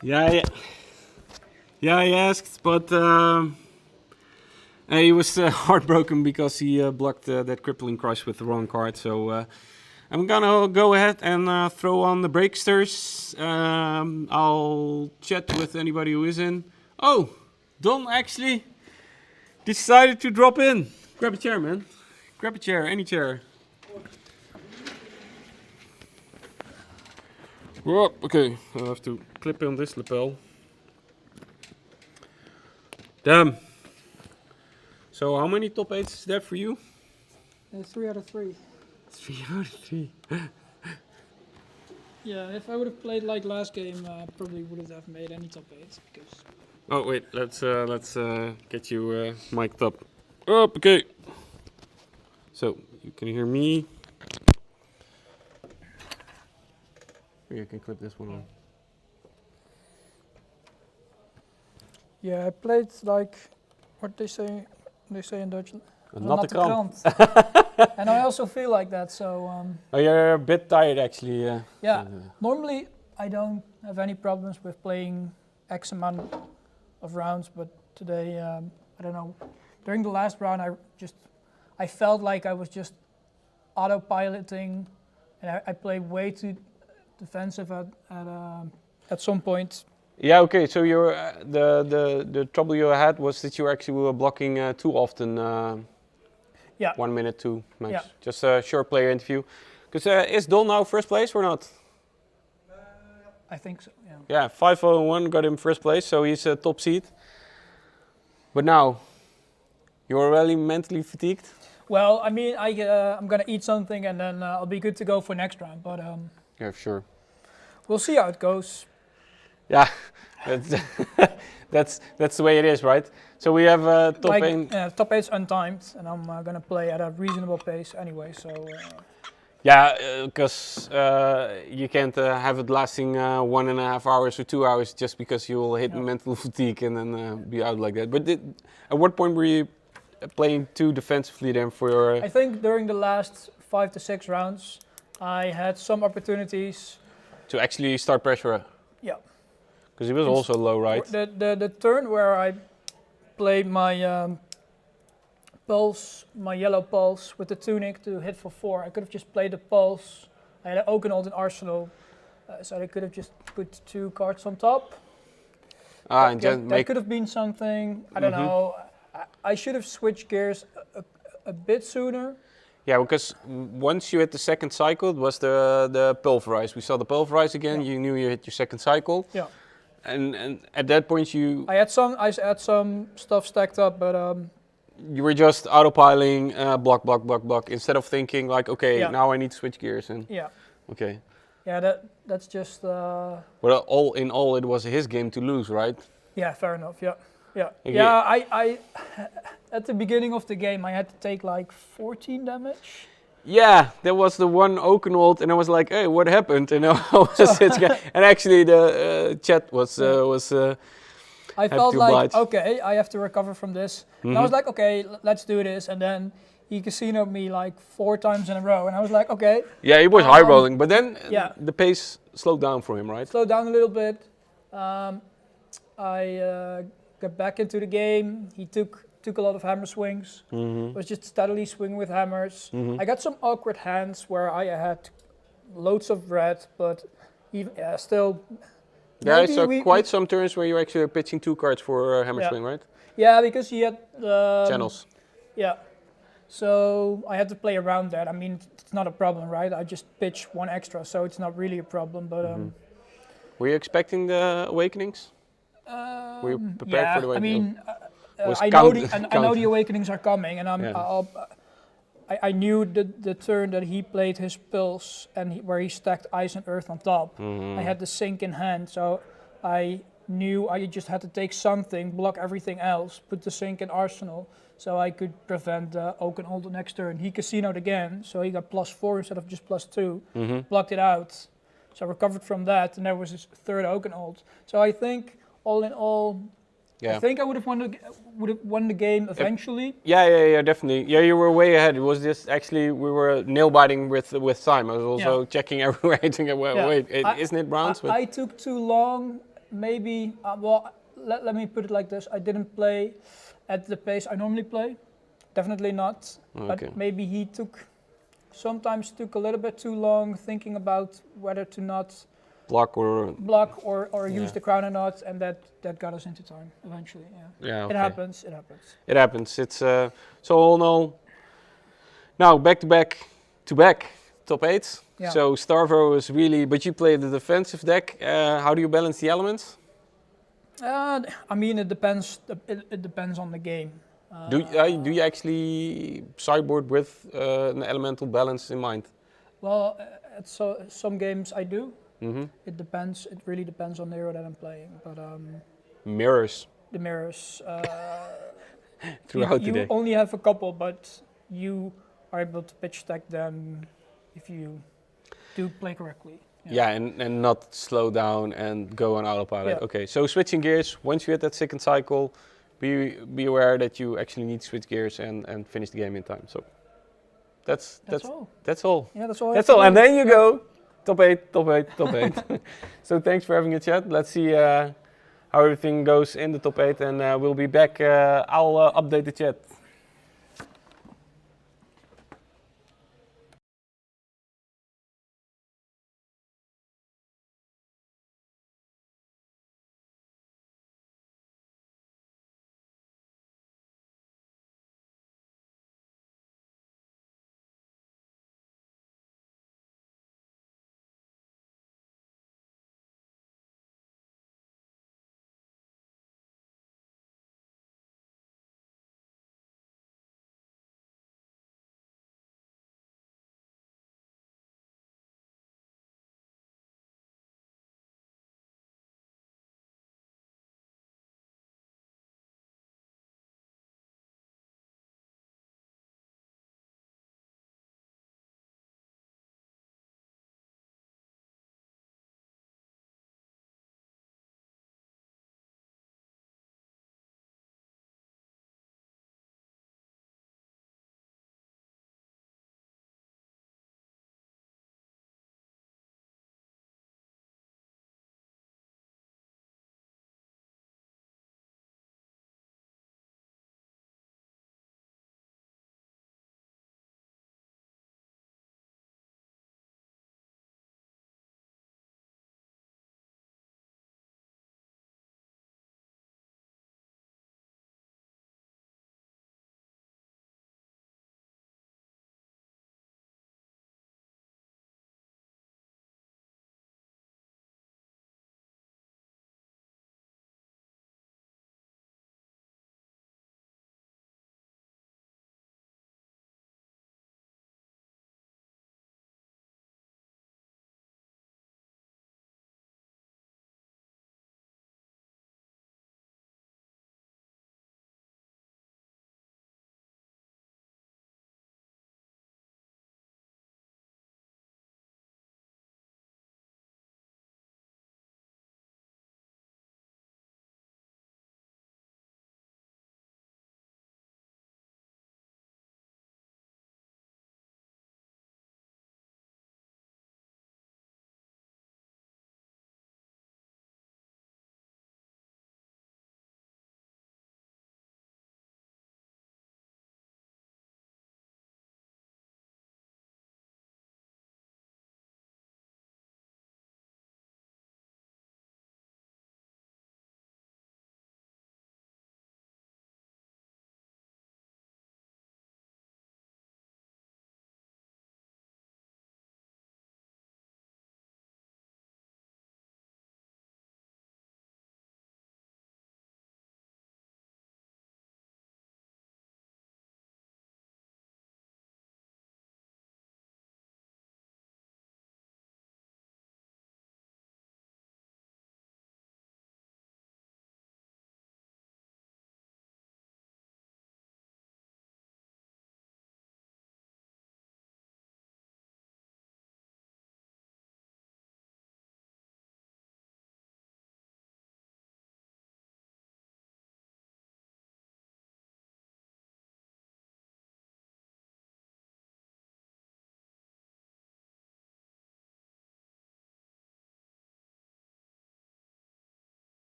Yeah, he asked, but he was heartbroken because he blocked that crippling crush with the wrong card. So I'm gonna go ahead and throw on the breaksters. I'll chat with anybody who is in. Oh, Don actually decided to drop in. Grab a chair, man. Grab a chair, any chair. Oh, okay, I have to clip on this lapel. Damn. So how many top 8s is there for you? 3 out of 3. 3 out of 3. Yeah, if I would have played like last game, probably wouldn't have made any top 8s because. Oh wait, let's get you mic'd up. Oh, okay. So you can hear me. You can clip this one on. Yeah, I played like what they say in Dutch. Natte krant. And I also feel like that, so. Oh, you're a bit tired actually. Yeah, normally I don't have any problems with playing X amount of rounds, but today I don't know. During the last round, I felt like I was just autopiloting, and I played way too defensive at some point. Yeah, okay. So you're the trouble you had was that you actually were blocking too often. Yeah. 1 minute, 2 max. Yeah. Just a short player interview. Because is Don now first place or not? I think so. Yeah. Yeah, 5-0-1 got him first place, so he's a top seed. But now, you're really mentally fatigued. Well, I mean, I'm gonna eat something and then I'll be good to go for next round. But Yeah, sure. we'll see how it goes. Yeah, that's the way it is, right? So we have top 8. Top 8's untimed, and I'm gonna play at a reasonable pace anyway. So. Yeah, because you can't have it lasting 1.5 hours or 2 hours just because you will hit mental fatigue and then be out like that. But at what point were you playing too defensively then for your... I think during the last 5 to 6 rounds, I had some opportunities. To actually start pressure? Yeah. Because he was also low, right? The turn where I played my pulse, my yellow pulse with the tunic to hit for 4. I could have just played the pulse. I had an Oakenhold in arsenal, so I could have just put 2 cards on top. And that could have been something. I don't know. I should have switched gears a bit sooner. Yeah, because once you hit the second cycle, it was the pulverize. We saw the pulverize again. Yeah. You knew you hit your second cycle. Yeah. And at that point, I had some stuff stacked up, but you were just autopiling, block, block, block, block, instead of thinking like, okay, Yeah. now I need to switch gears and Yeah. okay. Yeah, that's just Well, all in all, it was his game to lose, right? yeah, fair enough. Yeah. Yeah. Okay. Yeah, I at the beginning of the game I had to take like 14 damage. Yeah, there was the one Oakenwald, and I was like, hey, what happened? And I was and actually the chat was I Have felt to like, oblige. okay, I have to recover from this. And I was like, okay, let's do this. And then he casinoed me like 4 times in a row. And I was like, okay, Yeah, he was high rolling, but then yeah. the pace slowed down for him, right? slow down a little bit. I got back into the game. He took a lot of hammer swings. Was just steadily swinging with hammers. I got some awkward hands where I had loads of red, but even still. Yeah, maybe so we- quite some turns where you're actually pitching 2 cards for hammer Yeah. swing, right? Yeah, because he had Channels. Yeah. So I had to play around that. I mean, it's not a problem, right? I just pitch 1 extra, so it's not really a problem. But Were you expecting the awakenings? Were you prepared yeah, for the I awakening? mean, Was I know count- I know the awakenings are coming, and Yeah. I knew the turn that he played his pills and where he stacked ice and earth on top. I had the sink in hand, so I knew I just had to take something, block everything else, put the sink in arsenal, so I could prevent Oakenhold the next turn. He casinoed again, so he got +4 instead of just +2. Blocked it out, so I recovered from that, and there was his 3rd Oakenhold. So I think all in all, Yeah. I think I would have won the game eventually. Yeah, definitely. Yeah, you were way ahead. It was just actually we were nail biting with time. I was also checking everywhere. Thinking, well, Yeah. wait, isn't it rounds? I took too long. Maybe. Well, let me put it like this: I didn't play at the pace I normally play. Definitely not. Okay. But maybe he sometimes took a little bit too long thinking about whether to not block or use the crown or not, and that got us into time eventually. Yeah. yeah. Okay. It happens. It happens. It's so all in all. Now back to back top 8. Yeah. So Starvo is really, but you play the defensive deck. How do you balance the elements? I mean, it depends. It depends on the game. Do you actually sideboard with an elemental balance in mind? Well, some games I do. Mm-hmm. It depends. It really depends on the hero that I'm playing. But Mirrors the mirrors. throughout you the day. only have a couple, but you are able to pitch stack them if you do play correctly. Yeah, and not slow down and go on autopilot. Yeah. Okay, so switching gears, once you hit that 2nd cycle, be aware that you actually need to switch gears and finish the game in time. So that's all. That's all. Yeah, that's all. I That's have to all. And do. then you go top 8, top 8, top 8. So thanks for having a chat. Let's see how everything goes in the top 8, and we'll be back. I'll update the chat.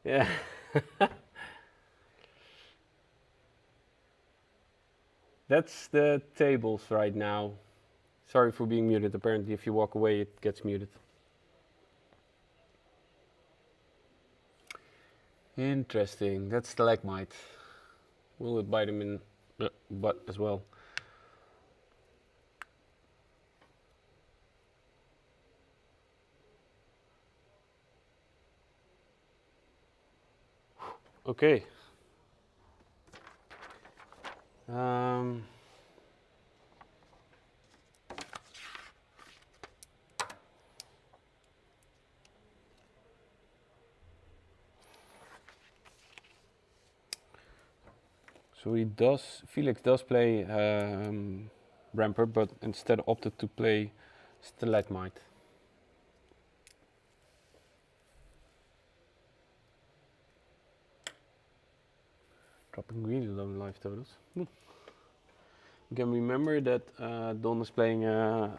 Yeah. That's the tables right now. Sorry for being muted. Apparently, if you walk away, it gets muted. Interesting. That's stalagmite. Will it bite him in the butt as well? Okay. So Felix does play Rampart, but instead opted to play Stalagmite. Dropping really low in life totals. You can remember that Don is playing a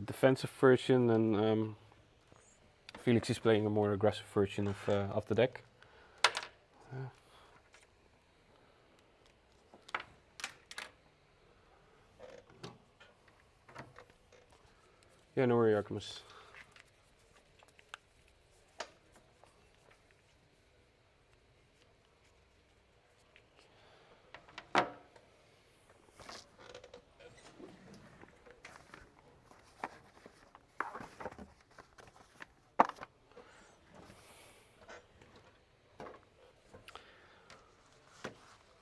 defensive version and Felix is playing a more aggressive version of the deck. Yeah, no worry, Artemis.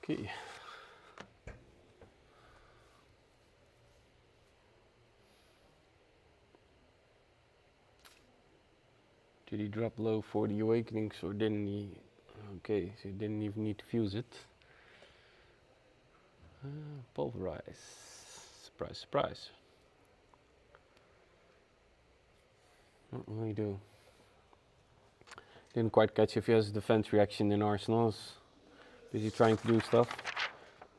Okay. Did he drop low for the Awakenings or didn't he? Okay, so he didn't even need to fuse it. Pulverize. Surprise, surprise. What will he do? Didn't quite catch if he has a defense reaction in Arsenal's. Busy trying to do stuff.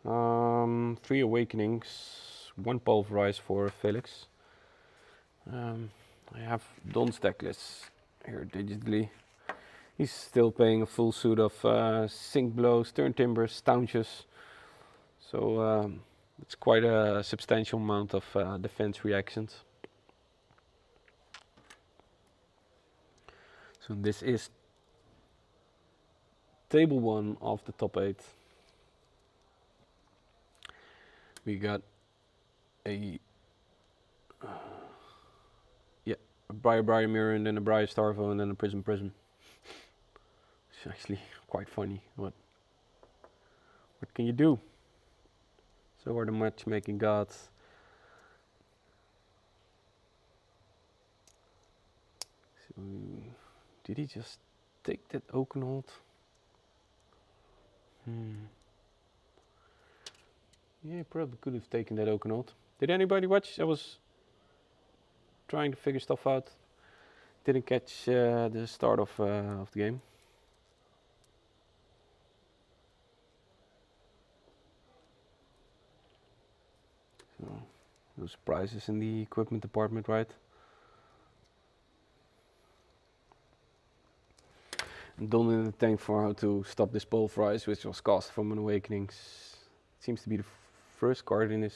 3 Awakenings, 1 Pulverize for Felix. I have Don's decklist here digitally. He's still playing a full suit of Sink Blows, Turn Timbers, Staunches. So it's quite a substantial amount of defense reactions. So this is table 1 of the top 8. We got a Briar mirror and then a Briar Starvo and then a Prism. It's actually quite funny. What can you do? So are the matchmaking gods. So, did he just take that Oakenhold? Yeah, probably could have taken that Oakenhold. Did anybody watch? I was trying to figure stuff out. Didn't catch the start of the game. So, no surprises in the equipment department, right? And Don in the tank for how to stop this Pulverize, which was cast from an Awakenings. Seems to be the first card in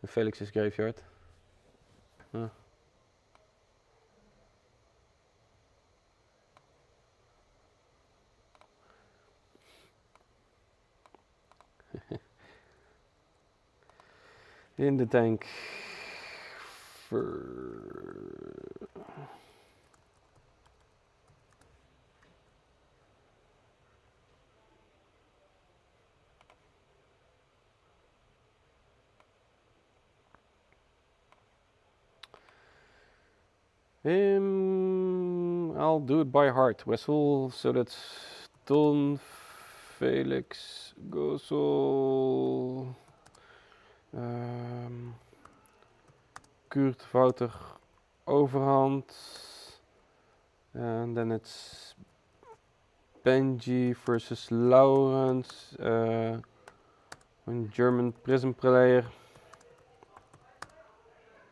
Felix's graveyard. In the tank for I'll do it by heart. Wessel, so that's Don, Felix, Gössel, Kurt, Wouter, Overhand, and then it's Benji versus Lawrence, one German Prism player.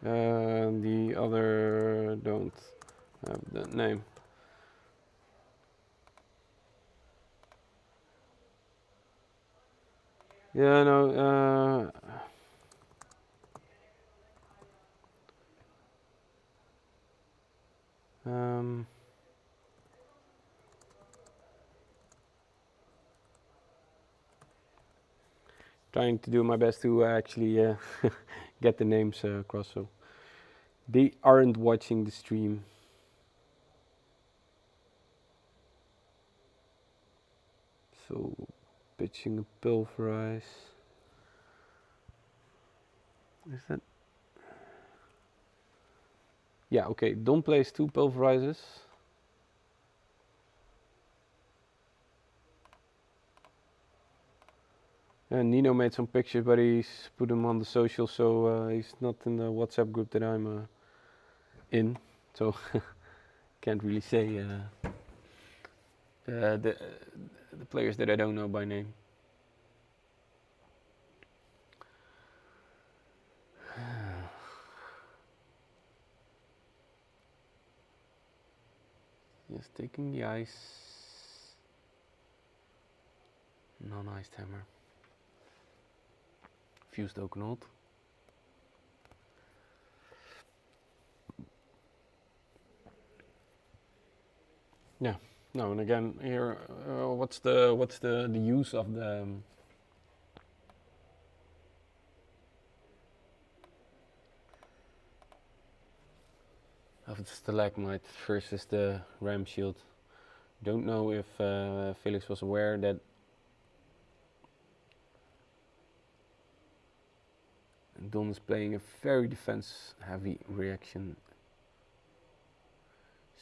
And the other don't have the name. Yeah, no. Trying to do my best to actually get the names across, so they aren't watching the stream. So, pitching a pulverize. Is that? Yeah, okay. Don't place 2 pulverizers. And Nino made some pictures, but he's put them on the social, so he's not in the WhatsApp group that I'm in. So can't really say the players that I don't know by name. Just taking the ice. Non-iced hammer. Fused oak knot. Yeah. No, and again here, what's the use of the stalagmite versus the ram shield? Don't know if Felix was aware that Don is playing a very defense-heavy reaction.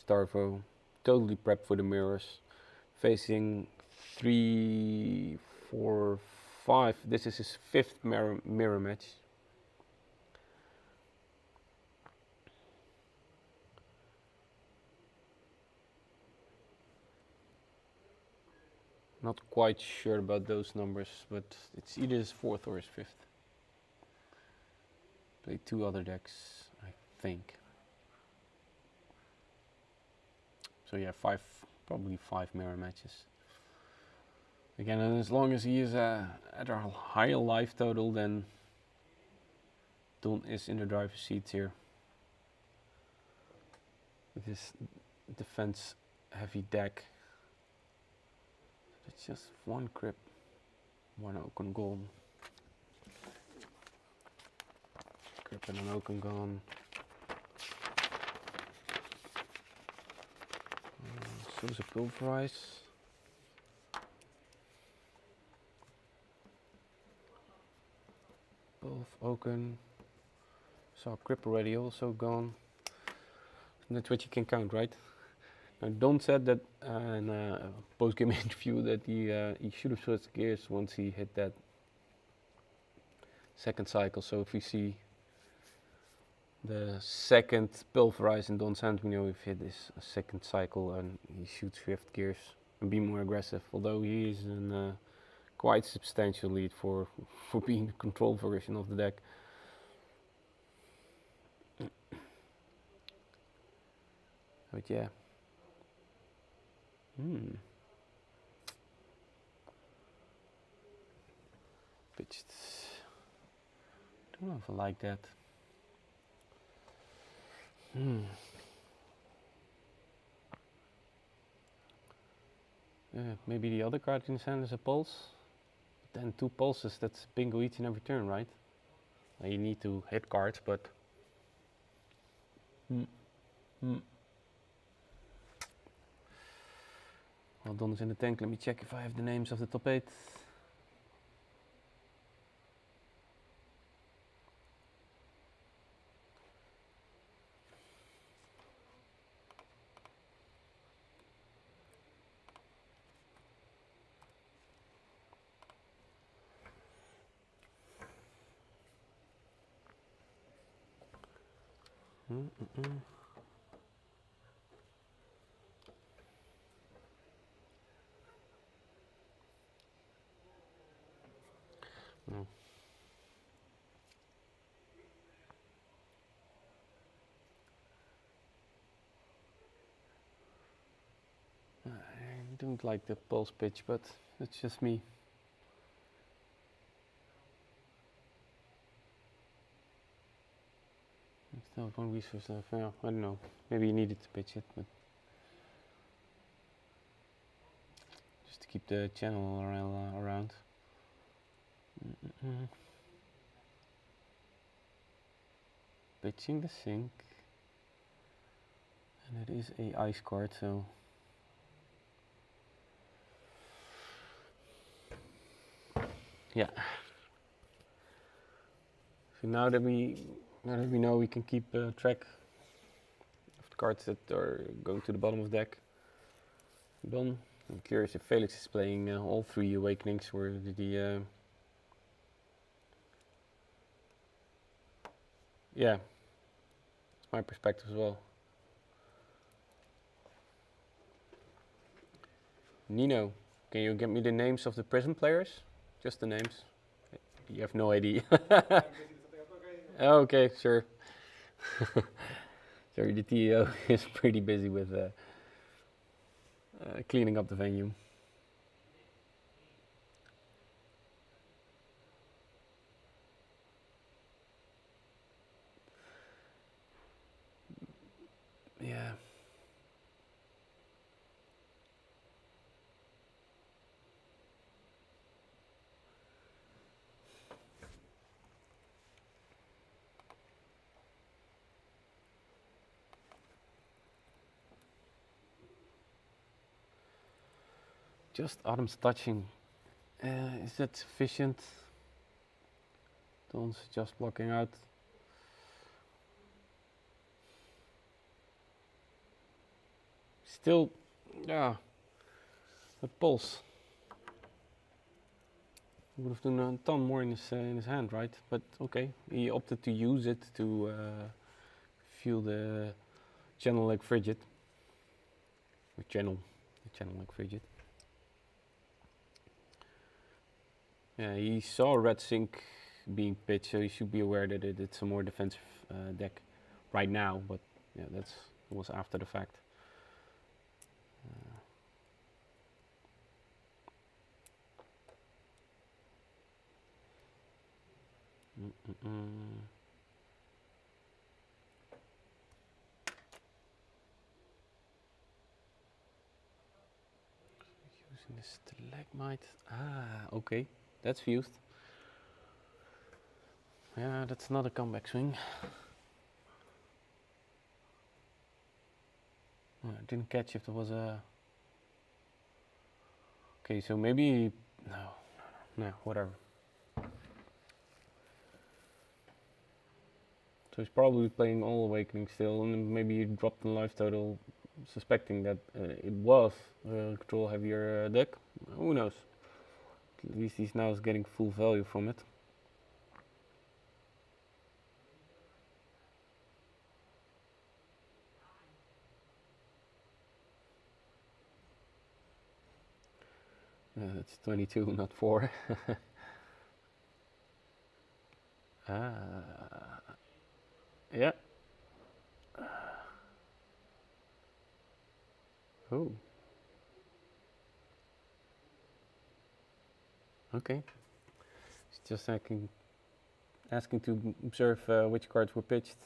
Starvo, totally prepped for the mirrors, facing 3, 4, 5. This is his 5th mirror match. Not quite sure about those numbers, but it's either his 4th or his 5th. Played 2 other decks, I think. So yeah, probably 5 mirror matches. Again, and as long as he is at a higher life total, then Don is in the driver's seat here. With his defense heavy deck. It's just 1 crypt, 1 oaken gone. Crypt and an oaken gone. So is a pulverize. Both oaken. Saw crypt already also gone. And that's what you can count, right? Now Don said that in a post-game interview that he should have switched gears once he hit that 2nd cycle. So if we see the 2nd pulverize in Don's hand, we know if hit this 2nd cycle and he shoots 5th gears and be more aggressive. Although he is in a quite substantial lead for being the control version of the deck. But yeah. Pitched. Don't know if I like that. Maybe the other card in his hand is a pulse. But then 2 pulses, that's bingo each and every turn, right? Now you need to hit cards, but well, Don is in the tank. Let me check if I have the names of the top 8. No. I don't like the pulse pitch, but that's just me. Still one resource left. Yeah, I don't know. Maybe you needed to pitch it, but just to keep the channel around. Pitching the sink, and it is a ice card, so yeah. So now that we know we can keep track of the cards that are going to the bottom of the deck. Done. I'm curious if Felix is playing all 3 Awakenings, or did he? Yeah, it's my perspective as well. Nino, can you get me the names of the Prism players? Just the names. You have no idea. Okay, sure. Sorry, the TEO is pretty busy with cleaning up the venue. Yeah. Just Autumn's touching. Is that sufficient? Dawn's just blocking out. Still, yeah, a pulse. Would have done a ton more in his hand, right? But okay, he opted to use it to feel the channel like frigid. The channel like frigid. Yeah, he saw red sink being pitched, so he should be aware that it's a more defensive deck right now. But yeah, that was after the fact. Using the stalagmite. Ah, okay. That's fused. Yeah, that's not a comeback swing. I didn't catch if there was a... Okay, so maybe... No, whatever. So he's probably playing all Awakening still, and maybe you dropped the life total suspecting that it was a control heavier deck. Who knows? At least he's now getting full value from it. It's 22, not 4. Yeah. Oh. Okay. It's just asking to observe which cards were pitched.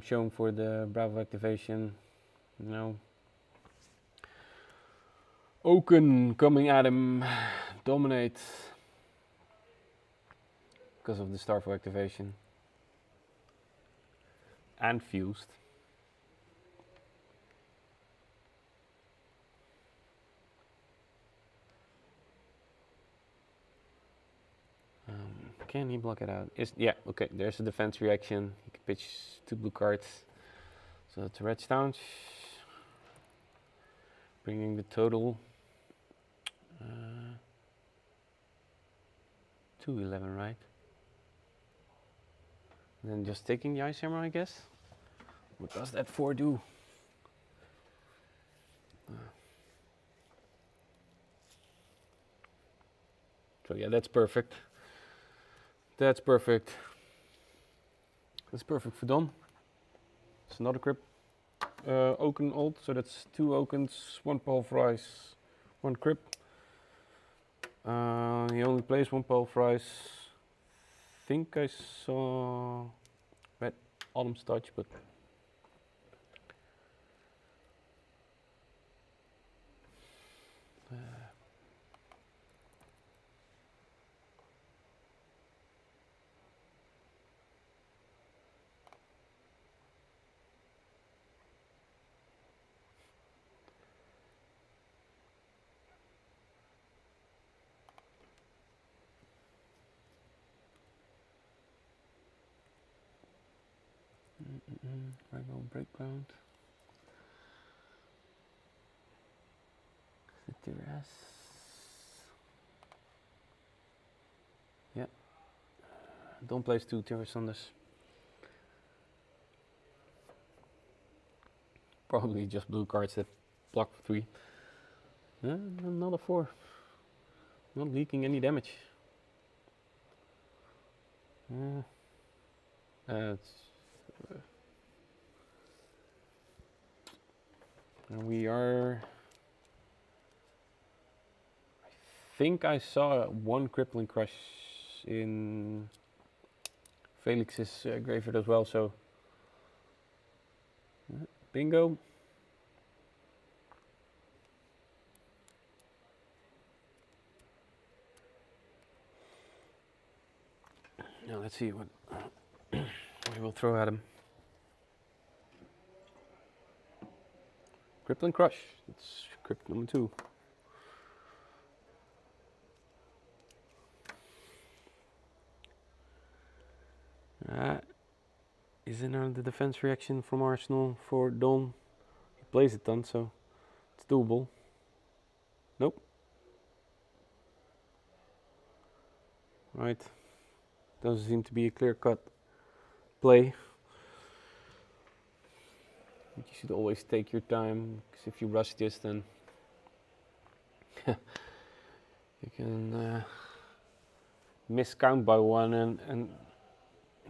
Shown for the Bravo activation. No. Oaken coming at him. Dominate. Because of the Starvo activation. And fused. Can he block it out? Yeah, okay, there's a defense reaction. He can pitch 2 blue cards. So it's a red staunch. Bringing the total to 11, right? And then just taking the ice hammer, I guess. What does that 4 do? So yeah, that's perfect. That's perfect. That's perfect for Don. It's another crypt. Oaken old, so that's 2 Oakens, 1 pulverize, 1 crypt. He only plays 1 pulverize. Think I saw Autumn's Touch, but Rainbow Breakground. The terrace. Yeah. Don't place 2 terrace on this. Probably just blue cards that block for 3. Another 4. Not leaking any damage. And we are. I think I saw 1 Crippling Crush in Felix's graveyard as well, so bingo. Now let's see what we will throw at him. Crippling Crush. It's crypt number 2. Is another defense reaction from Arsenal for Don. He plays it done, so it's doable. Nope. Right. Doesn't seem to be a clear-cut play. You should always take your time, because if you rush this, then you can miscount by 1 and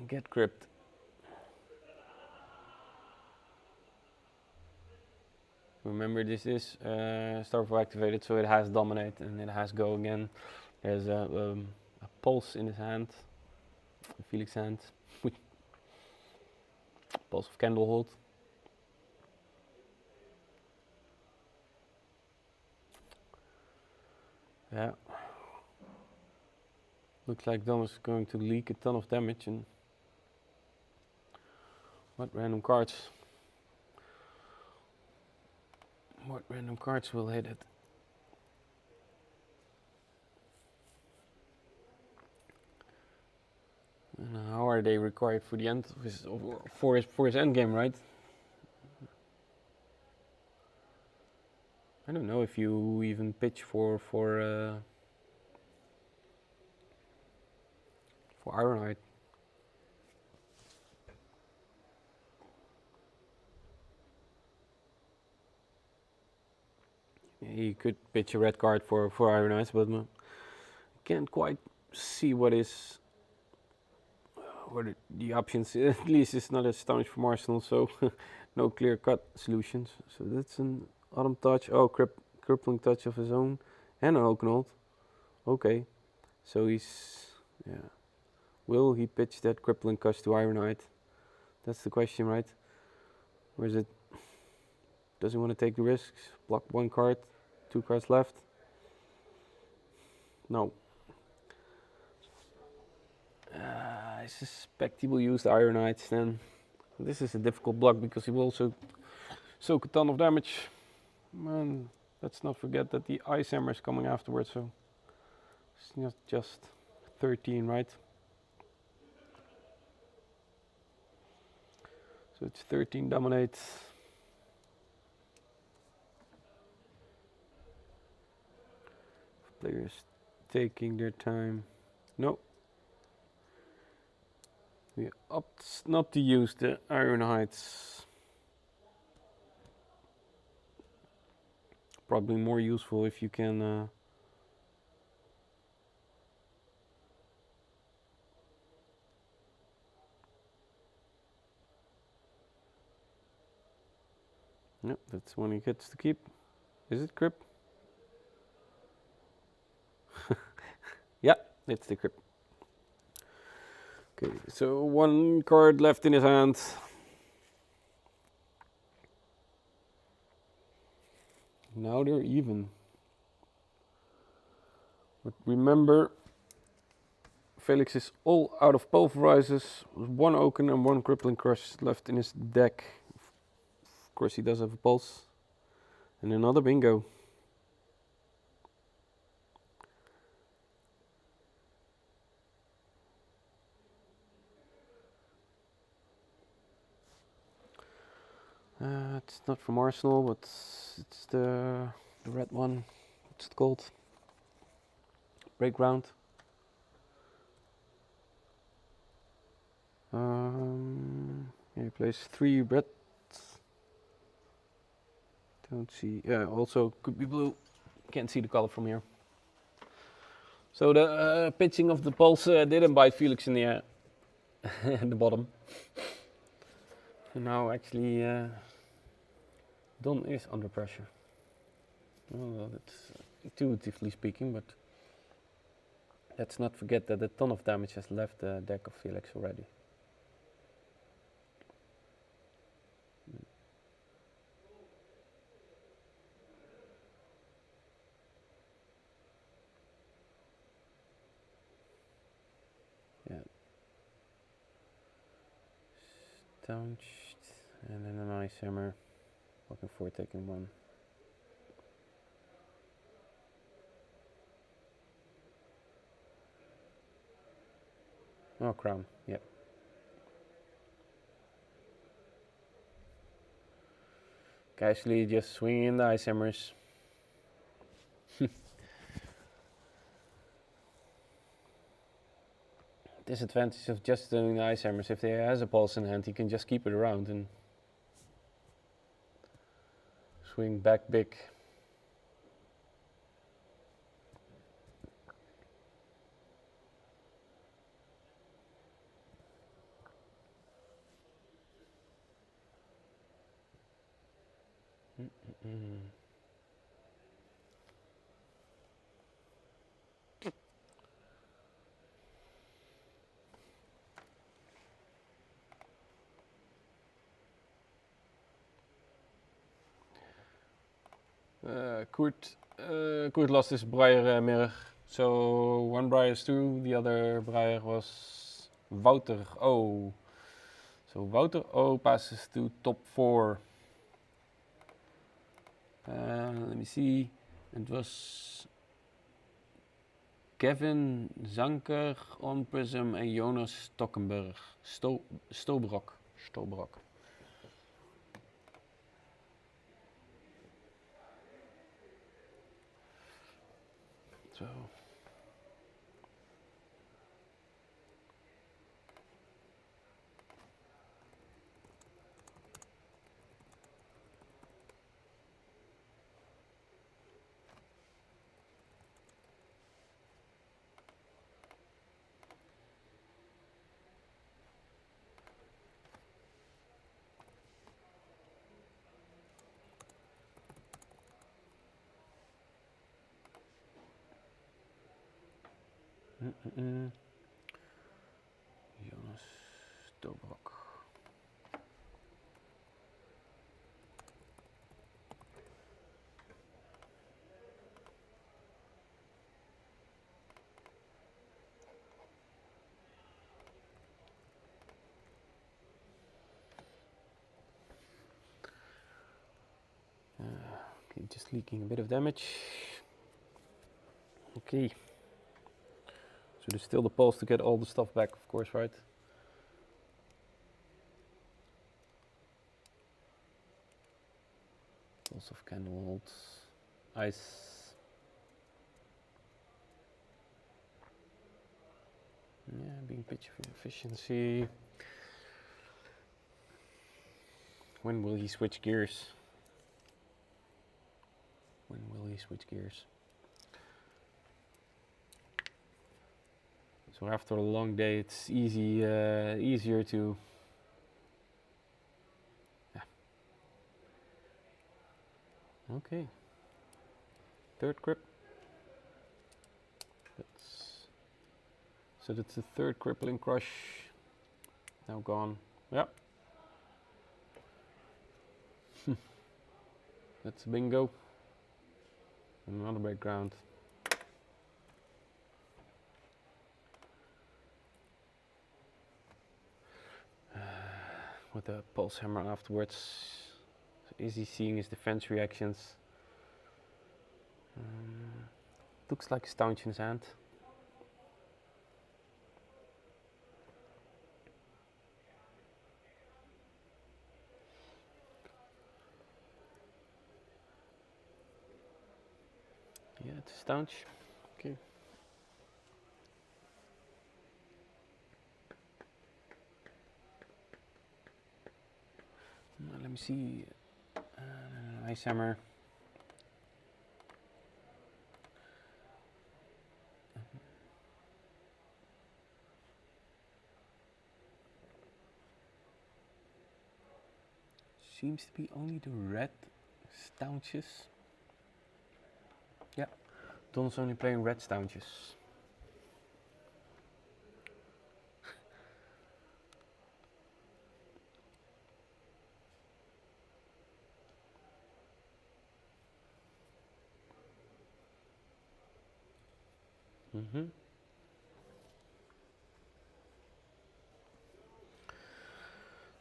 get crypt. Remember, this is Starvo activated, so it has Dominate and it has Go again. There's a Pulse in his hand, Felix hand, Pulse of Candlehold. Yeah. Looks like Dom is going to leak a ton of damage, and what random cards? What random cards will hit it? And how are they required for the end of his, for his end game, right? I don't know if you even pitch for Ironhide. Yeah, he could pitch a red card for Ironhide, but can't quite see what is what the options. At least it's not astonished from Arsenal, so no clear-cut solutions. So that's an Autumn Touch. Oh, Crippling Touch of his own, and an Oakenold. Okay, so he's will he pitch that Crippling Touch to Ironhide? That's the question, right? Or is it? Does he want to take the risks? Block 1 card, 2 cards left. No. I suspect he will use the Ironites then. This is a difficult block because he will also soak a ton of damage. And let's not forget that the Ice Hammer is coming afterwards, so it's not just 13, right? So it's 13 Dominate. Players taking their time. No. We opt not to use the Ironhides. Probably more useful if you can Yep, that's one he gets to keep. Is it Crip? Yeah, it's the Crip. Okay, so one card left in his hand. Now they're even. But remember, Felix is all out of pulverizers, with one Oaken and one Crippling Crush left in his deck. Of course he does have a pulse. And another bingo. It's not from Arsenal, but it's the red one. What's it called? Break ground. Yeah, he plays 3 red. Don't see. Yeah, also could be blue. Can't see the color from here. So the pitching of the pulse didn't bite Felix in the air, at the bottom. And now actually Don is under pressure. Well, that's intuitively speaking, but let's not forget that a ton of damage has left the deck of Felix already. Yeah. Stounched, and then an Ice Hammer. Looking for taking one. Oh, Crown, yep. Casually just swinging the Ice Hammers. Disadvantage of just doing the Ice Hammers, if he has a pulse in hand, he can just keep it around and swing back big. Kurt lost his Briar mirror. So one Briar is 2, the other Briar was Wouter O. So Wouter O passes to top 4. Let me see. It was Kevin Zanker on Prism and Jonas Stockenberg. Stobrock. So. Jonas Stobrock. Okay, just leaking a bit of damage. Okay. So there's still the pulse to get all the stuff back, of course, right? Pulse of Candlehold. Ice. Yeah, being pitch efficiency. When will he switch gears? When will he switch gears? So after a long day, it's easier to. Yeah. Okay. Third grip. Let's So that's the third crippling crush. Now gone. Yep. That's a bingo. Another background. With a pulse hammer afterwards. So is he seeing his defense reactions? Looks like a staunch in his hand. Yeah, it's a staunch. Okay. Let me see. Ice hammer. Seems to be only the red staunches. Yeah, Don's only playing red staunches.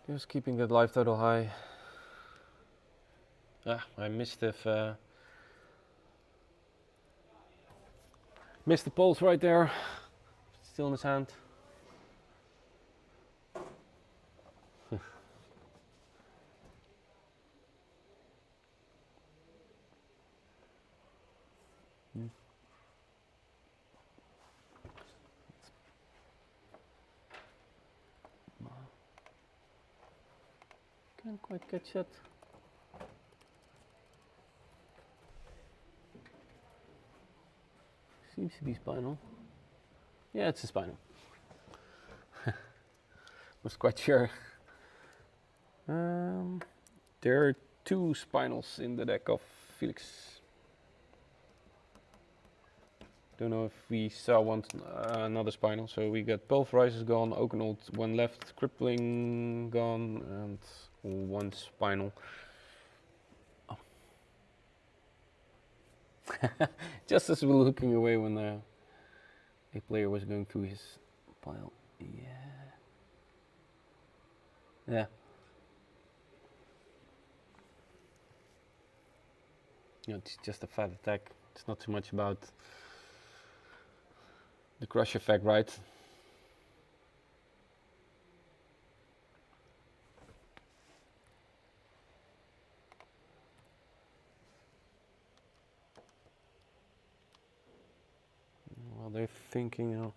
Just keeping that life total high. I missed the pulse right there. Still in his hand. Can't quite catch it. Seems to be spinal. Yeah, it's a spinal. Was quite sure. There are two spinals in the deck of Felix. Don't know if we saw another spinal. So we got Pulverizers gone, Oakenold one left, Crippling gone, and one spinal. Oh. Just as we were looking away when a player was going through his pile. Yeah. It's just a fat attack. It's not too much about the crush effect, right? Well, they're thinking. Yeah.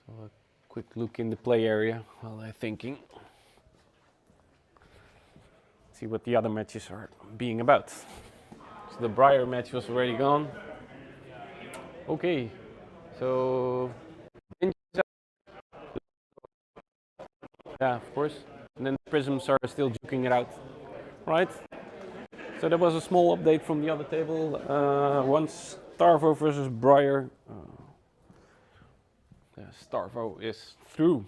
So a quick look in the play area while they're thinking. See what the other matches are being about. So the Briar match was already gone. Okay, so yeah, of course. And then the Prisms are still juking it out, right? So there was a small update from the other table. Once Starvo versus Briar. Starvo is through.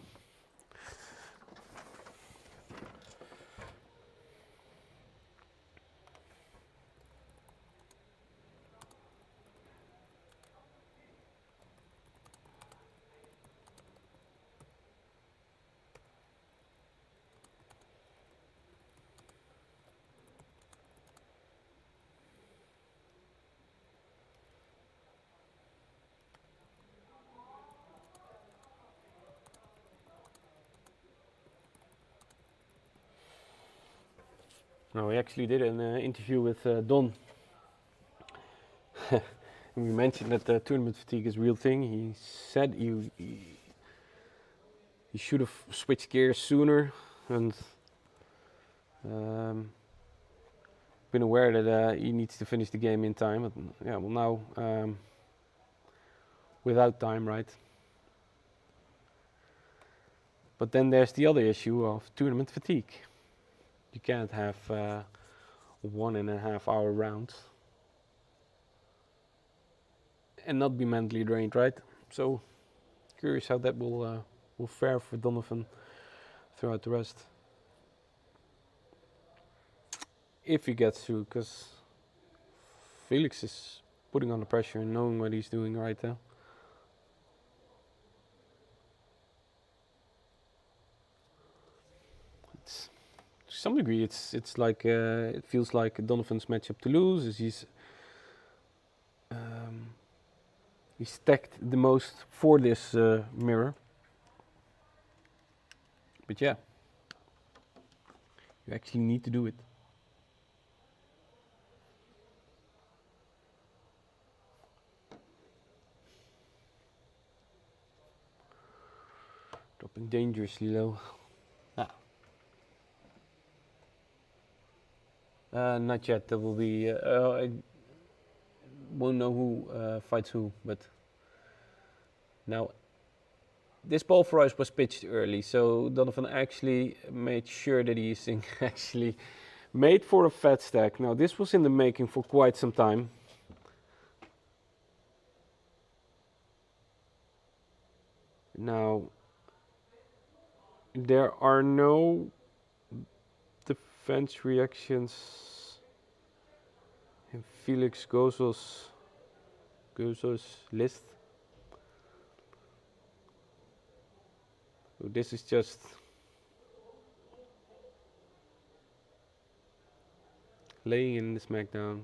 No, we actually did an interview with Don. And we mentioned that tournament fatigue is a real thing. He said he should have switched gears sooner and been aware that he needs to finish the game in time. But yeah, well now without time, right? But then there's the other issue of tournament fatigue. You can't have 1.5 hour rounds and not be mentally drained, right? So curious how that will fare for Donovan throughout the rest. If he gets through, because Felix is putting on the pressure and knowing what he's doing right now. To some degree, it's like it feels like Donovan's matchup to lose. Is he's stacked the most for this mirror. But yeah, you actually need to do it. Dropping dangerously low. Not yet. There will be. I won't know who fights who, but now this ball for us was pitched early, so Donovan actually made sure that he's actually made for a fat stack. Now this was in the making for quite some time. Now there are no defense reactions in Felix Gössel's list. So this is just laying in the smackdown.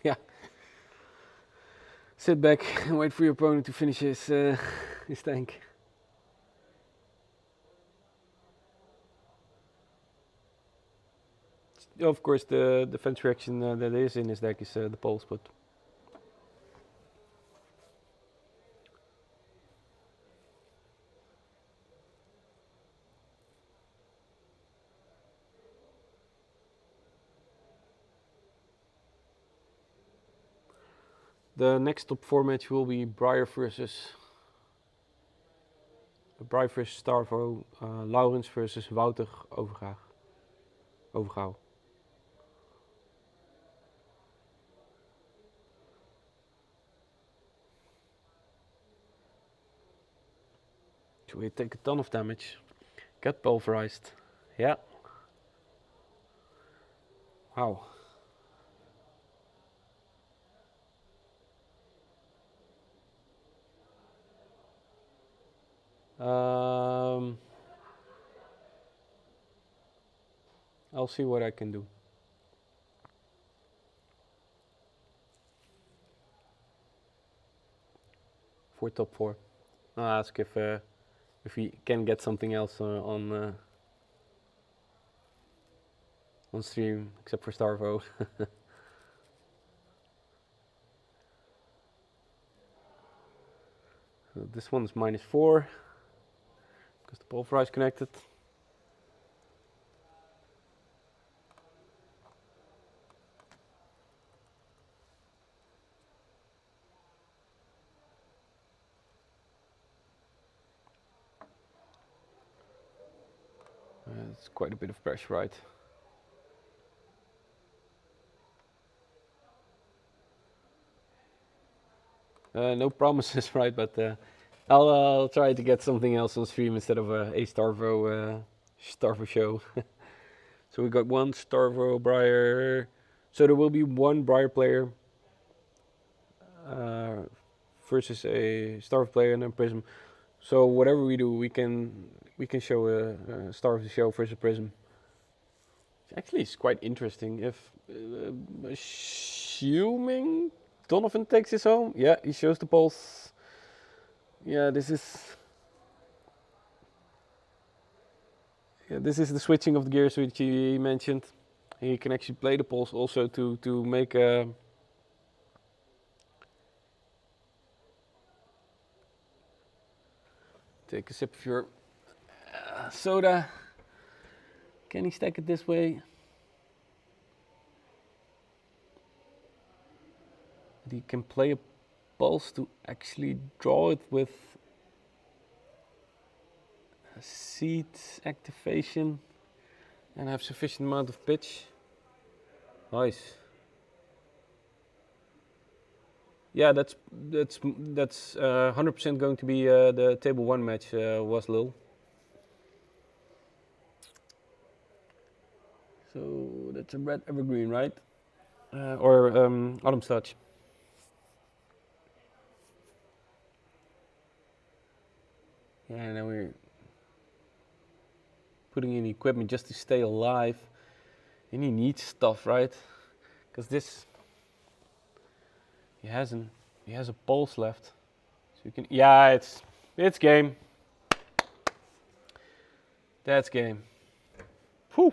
Yeah. Sit back and wait for your opponent to finish his tank. Of course, the defense reaction that is in his deck is the pulse, but the next top 4 match will be Briar versus Starvo, Laurens versus Wouter Overgouw. So we take a ton of damage, get pulverized. Yeah. Wow. I'll see what I can do. For top 4. I'll ask if we can get something else on stream, except for Starvo. So this one is -4 because the pulverize connected. It's quite a bit of pressure, right? No promises, right? But I'll try to get something else on stream instead of a Starvo show. So we got one Starvo Briar. So there will be one Briar player versus a Starvo player and then Prism. So whatever we do, we can show a Starvo show versus Prism. Actually, it's quite interesting. If assuming Donovan takes this home, yeah, he shows the pulse. Yeah, this is the switching of the gears which he mentioned. He can actually play the pulse also to make a take a sip of your soda. Can he stack it this way? He can play a balls to actually draw it with a seed activation and have sufficient amount of pitch. Nice. Yeah, that's 100% going to be the table 1 match, was Lil. So that's a red evergreen, right? Or Autumn Touch. Yeah, now we're putting in equipment just to stay alive. And he needs stuff, right? Because this, he has a pulse left. So you can, yeah, it's game. That's game. Whew.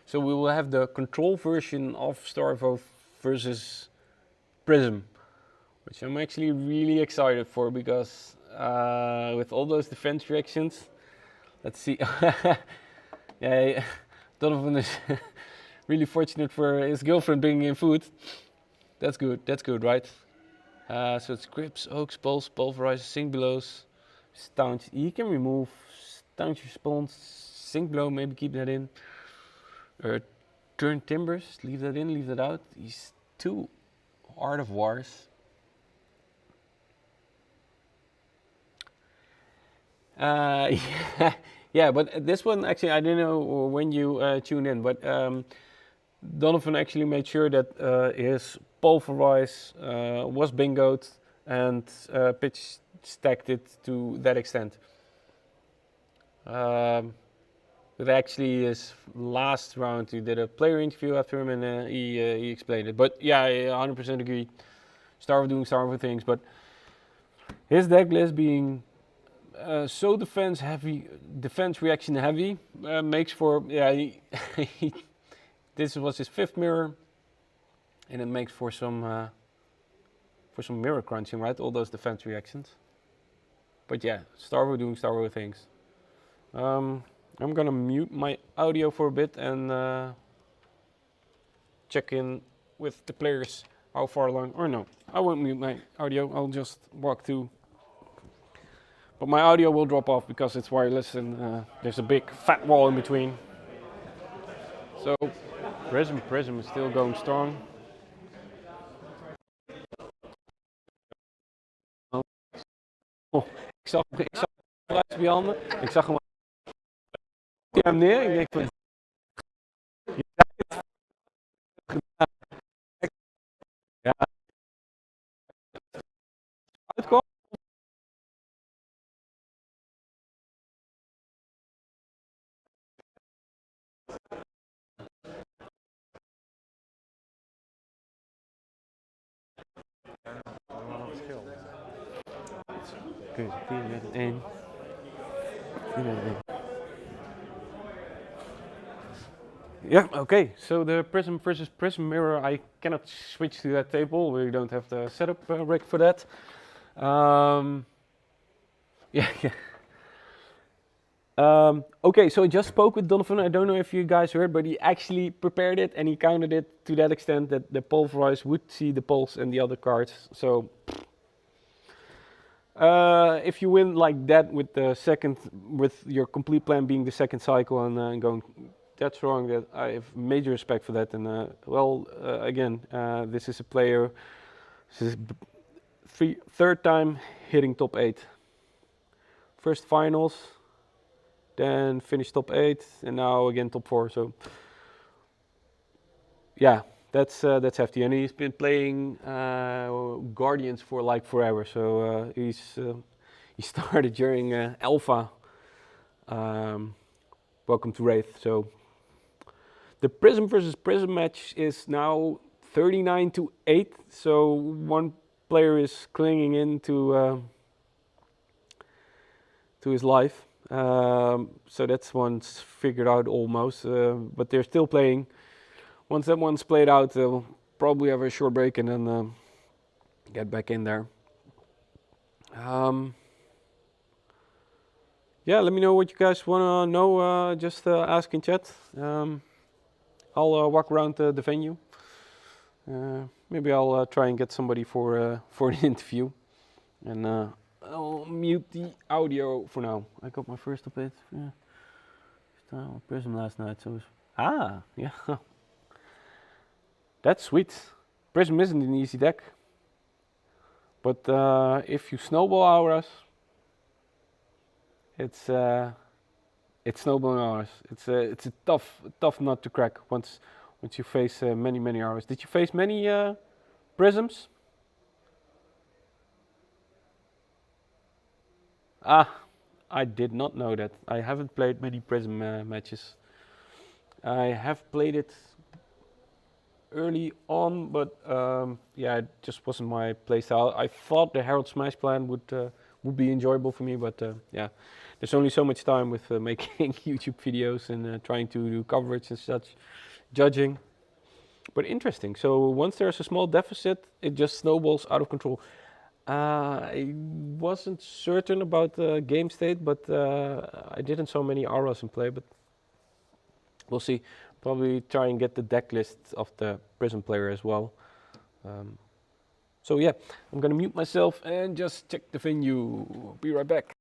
So we will have the control version of Starvo versus Prism, which I'm actually really excited for because with all those defense reactions, let's see. Yeah, Donovan is really fortunate for his girlfriend bringing in food. That's good, right? So it's grips, oaks, pulse, pulverize, sink blows, staunch. He can remove staunch response, sink blow, maybe keep that in. Turn timbers, leave that in, leave that out. He's 2 Art of Wars. Yeah, but this one actually I didn't know when you tuned in, but Donovan actually made sure that his pulverize was bingoed and pitch stacked it to that extent. But actually, his last round, he did a player interview after him, and he explained it. But yeah, I 100% agree. Starvo doing Starvo things, but his deck list being so defense reaction heavy makes for this was his 5th mirror, and it makes for some mirror crunching, right? All those defense reactions. But yeah, Starvo doing Starvo things. I'm gonna mute my audio for a bit and check in with the players how far along, or no, I won't mute my audio, I'll just walk through. But my audio will drop off because it's wireless and there's a big fat wall in between. So Prism is still going strong. Oh, ik zag hem bij me. Ik zag hem neer. Ik denk van, ja, uitkwam. Good, 4-1. 4-1. Yeah, okay, so the Prism versus Prism mirror, I cannot switch to that table, we don't have the setup rig for that. Okay, so I just spoke with Donovan, I don't know if you guys heard, but he actually prepared it and he counted it to that extent that the pulverize would see the pulse and the other cards, so... if you win like that with the second, with your complete plan being the second cycle and going that strong, that I have major respect for that. And again, this is a player. This is third time hitting top 8. First finals, then finished top 8, and now again top 4. So yeah. That's hefty, and he's been playing Guardians for like forever. So he started during Alpha. Welcome to Wraith. So the Prism versus Prism match is now 39-8. So one player is clinging into to his life. So that's one's figured out almost, but they're still playing. Once that one's played out, they'll probably have a short break and then get back in there. Yeah, let me know what you guys want to know. Just ask in chat. I'll walk around the venue. Maybe I'll try and get somebody for an interview, and I'll mute the audio for now. I got my first update. Yeah, Prism last night, so yeah, that's sweet. Prism isn't an easy deck, but if you snowball auras, it's snowballing auras. It's a tough nut to crack once you face many auras. Did you face many prisms? I did not know that. I haven't played many Prism matches. I have played it early on, but yeah, it just wasn't my playstyle. I thought the Herald Smash plan would be enjoyable for me, but yeah, there's only so much time with making YouTube videos and trying to do coverage and such, judging. But interesting. So once there's a small deficit, it just snowballs out of control. I wasn't certain about the game state, but I didn't so many auras in play, but we'll see. Probably try and get the deck list of the Prism player as well. So yeah, I'm gonna mute myself and just check the venue. Be right back.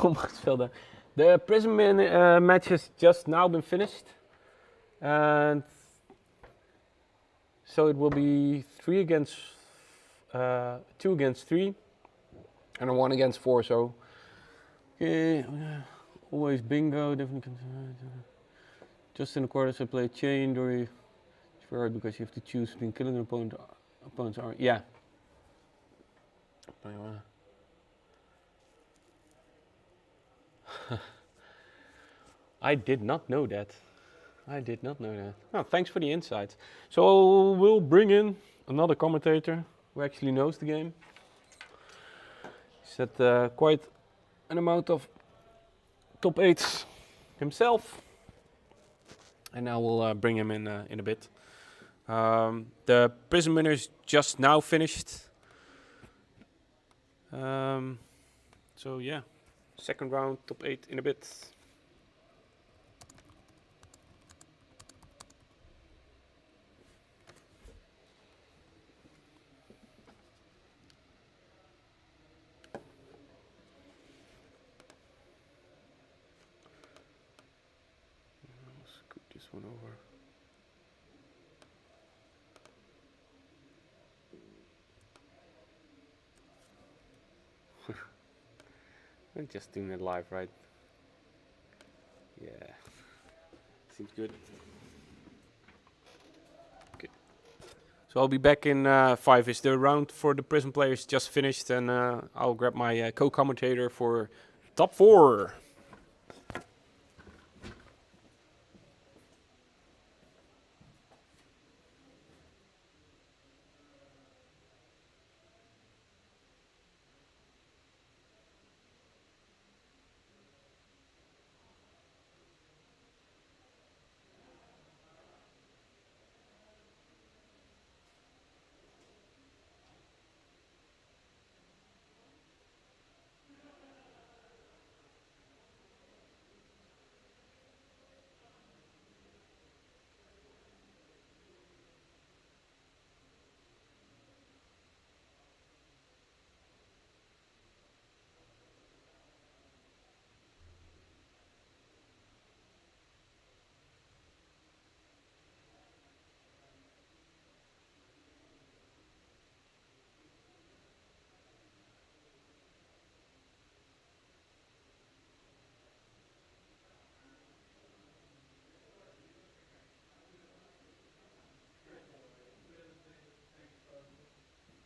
almost fell down. The Prism match has just now been finished, and so it will be 2 against 3, and a 1 against 4. So, always bingo. Definitely. Just in the quarters, I play chain or because you have to choose between killing an opponent's army. Yeah. I did not know that. Oh, thanks for the insights. So we'll bring in another commentator who actually knows the game. He's had quite an amount of top 8s himself. And now we'll bring him in a bit. The Prism winners just now finished. So yeah, second round, top 8 in a bit. Scoot this one over. I'm just doing it live, right? Yeah, seems good. Okay, so I'll be back in 5. Is the round for the Prism players just finished, and I'll grab my co-commentator for top 4.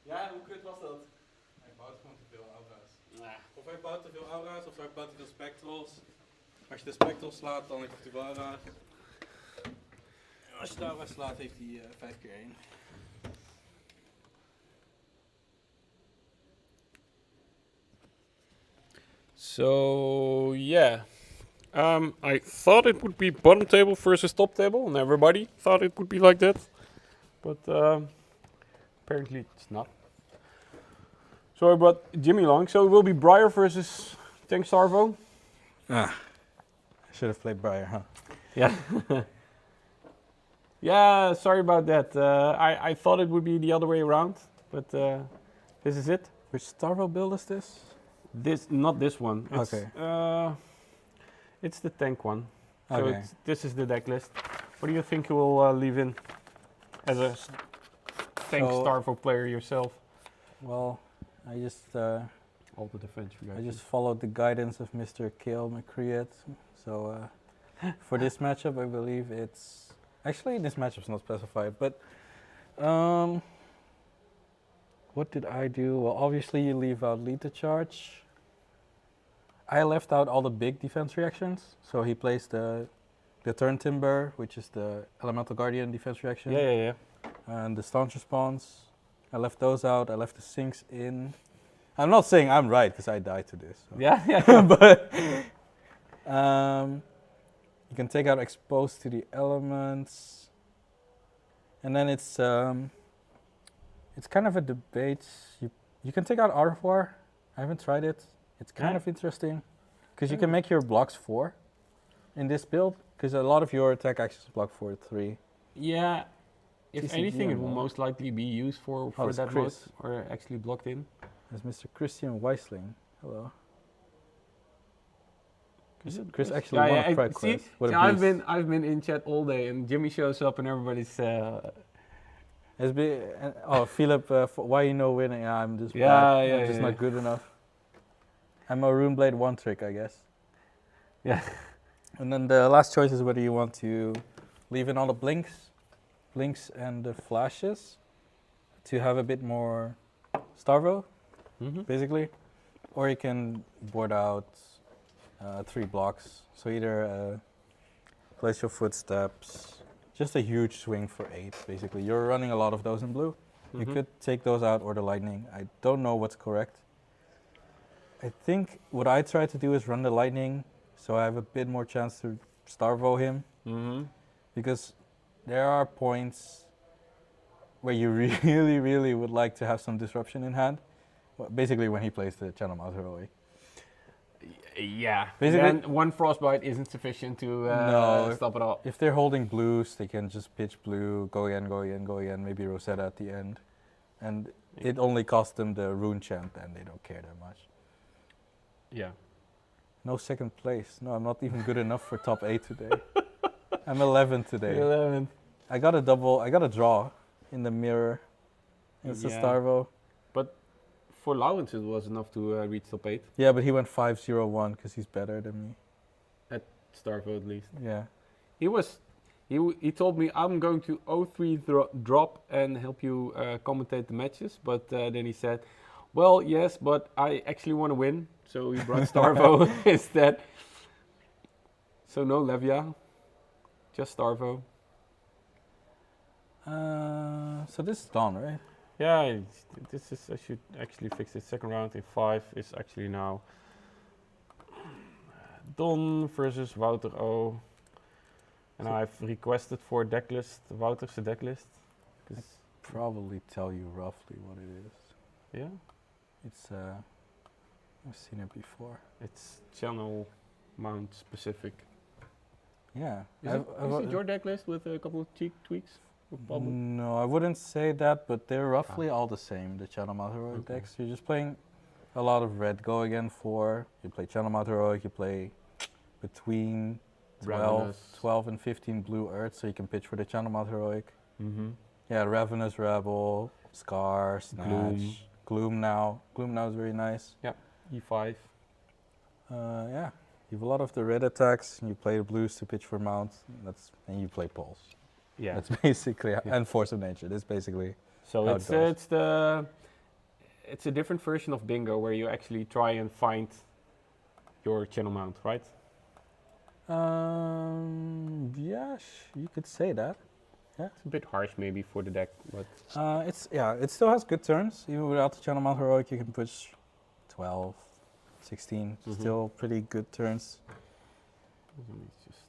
Ja, hoe kut was dat? Hij bouwt gewoon te veel aura's. Nah. Of hij bouwt te veel aura's of hij bouwt te veel spectrals. Als je de spectrals slaat, dan heeft hij te veel aura's. Als je de aura's slaat, heeft hij 5 keer 1. So yeah, I thought it would be bottom table versus top table, and everybody thought it would be like that, but apparently it's not. So I brought Jimmy along. So it will be Briar versus Tank Starvo. Ah, I should have played Briar, huh? Yeah. Yeah, sorry about that. I thought it would be the other way around, but this is it. Which Starvo build is this? Not this one. It's, Okay. It's the tank one. So Okay. this is the deck list. What do you think you will leave in as a tank So- Starvo player yourself? Well, I just All the defense. I just followed the guidance of Mr. Kale McCreate. So for this matchup, I believe it's actually this matchup's not specified, but what did I do? Well, obviously you leave out lead to charge. I left out all the big defense reactions. So he plays the turn timber, which is the elemental guardian defense reaction, Yeah. and the staunch response. I left those out. I left the sinks in. I'm not saying I'm right because I died to this. So. Yeah. But you can take out exposed to the elements, and then it's kind of a debate. You can take out Art of War. I haven't tried it. It's kind of interesting because you can make your blocks 4 in this build because a lot of your attack actions block 4 3. Yeah. If TCG anything, it will mode. most likely be used for it's that Chris. mode, or actually blocked in. There's Mr. Christian Weisling. Hello. Chris actually won a ProQuest. See, What a I've beast. been in chat all day, and Jimmy shows up, and everybody's. Philip, why you no winning? Yeah, I'm just Yeah, bad. yeah, I'm just yeah. not good enough. I'm a Runeblade one trick, I guess. Yeah. And then the last choice is whether you want to leave in all the blinks and the flashes to have a bit more Starvo, basically, or you can board out 3 blocks. So either place your footsteps, just a huge swing for 8, basically. You're running a lot of those in blue. You could take those out or the lightning. I don't know what's correct. I think what I try to do is run the lightning, so I have a bit more chance to Starvo him. Because there are points where you really, really would like to have some disruption in hand. Well, basically when he plays the Channel Mouth Heroic. Yeah. Basically, Then one frostbite isn't sufficient to No. stop it all. if they're holding blues, they can just pitch blue, go again, maybe Rosetta at the end. And it only costs them the rune chant and they don't care that much. Yeah. No second place. No, I'm not even good enough for top 8 today. I'm 11 today. 11. I got a draw in the mirror. It's a Yeah. Starvo. For Laurens, it was enough to reach top 8. Yeah, but he went 5-0-1 because he's better than me. Starvo at least. Yeah. He told me I'm going to 0-3 drop and help you commentate the matches, but then he said, well, yes, but I actually want to win, so he brought Starvo instead. So no Levia, just Starvo. So this is Dawn, right? Yeah, I should actually fix this. Second round in 5 is actually now Don versus Wouter O. And I've requested for a deck list. Wouter's a deck list. Probably tell you roughly what it is. Yeah, It's I've seen it before. it's channel mount specific. Yeah. Is it your deck list with a couple of tweaks? No, I wouldn't say that, but they're roughly all the same, the Channel Mouth Heroic Okay. decks. You're just playing a lot of red. Go again 4. You play Channel Mouth Heroic, you play between 12 and 15 blue earth, so you can pitch for the Channel Mouth Heroic. Yeah, Ravenous Rebel, Scar, Snatch, Gloom now. Gloom now is very nice. E5. Yeah, you have a lot of the red attacks, and you play the blues to pitch for mount. And you play Pulse. Yeah. That's basically and Force of Nature. That's basically So how it goes. it's a different version of bingo where you actually try and find your channel mount, right? Yeah, you could say that. It's a bit harsh maybe for the deck, but It still has good turns. Even without the Channel Mount Heroic, you can push 12, 16. Still pretty good turns it's just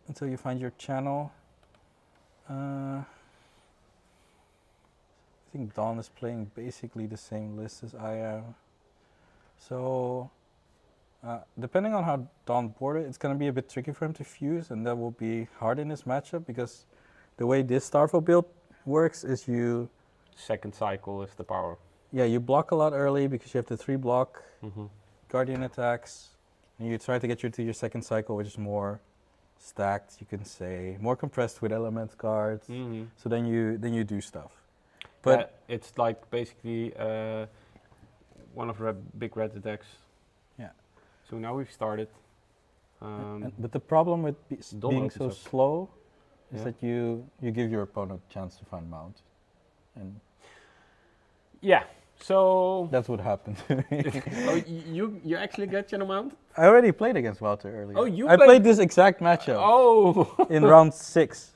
until you find your channel. I think Dawn is playing basically the same list as I am. So, depending on how Dawn boarded, it's going to be a bit tricky for him to fuse, and that will be hard in this matchup because the way this Starvo build works is second cycle is the power. you block a lot early because you have the 3 block Guardian attacks, and you try to get to your second cycle, which is more stacked, you can say, more compressed with element cards. So then you do stuff. But it's like basically one of the big red attacks. Yeah. So now we've started. But the problem with Dawn being opens so up. slow is Yeah. that you give your opponent a chance to find mount, and Yeah. So that's what happened to me. you actually get channel mount? I already played against Wouter earlier. Oh, you I played- played this exact matchup Oh. in round 6.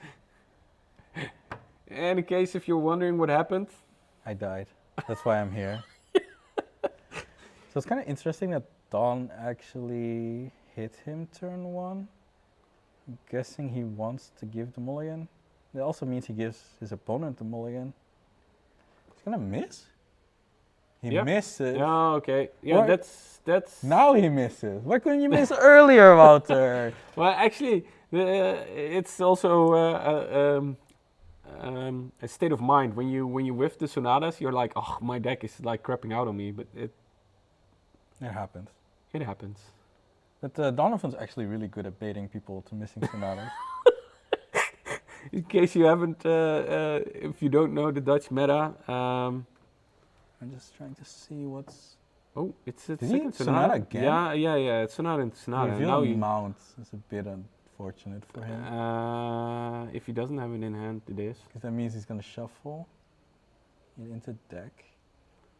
In case if you're wondering what happened, I died. That's why I'm here. So it's kind of interesting that Dawn actually hit him turn 1. I'm guessing he wants to give the mulligan. That also means he gives his opponent the mulligan. He's gonna miss. He Yeah. misses. yeah, okay, yeah, What? that's Now he misses. Why couldn't you miss earlier, Wouter? well, actually, it's also a state of mind when you whiff the sonatas. You're like, oh, my deck is like crapping out on me, but It happens. it happens. But Donovan's actually really good at baiting people to missing sonatas. In case you haven't, if you don't know the Dutch meta, I'm just trying to see what's... oh, it's a Did he second Sonata again? Yeah, it's Sonata and Sonata. Reveal Now Mount is a bit unfortunate for him. if he doesn't have it in hand, it is. Because that means he's going to shuffle it into deck.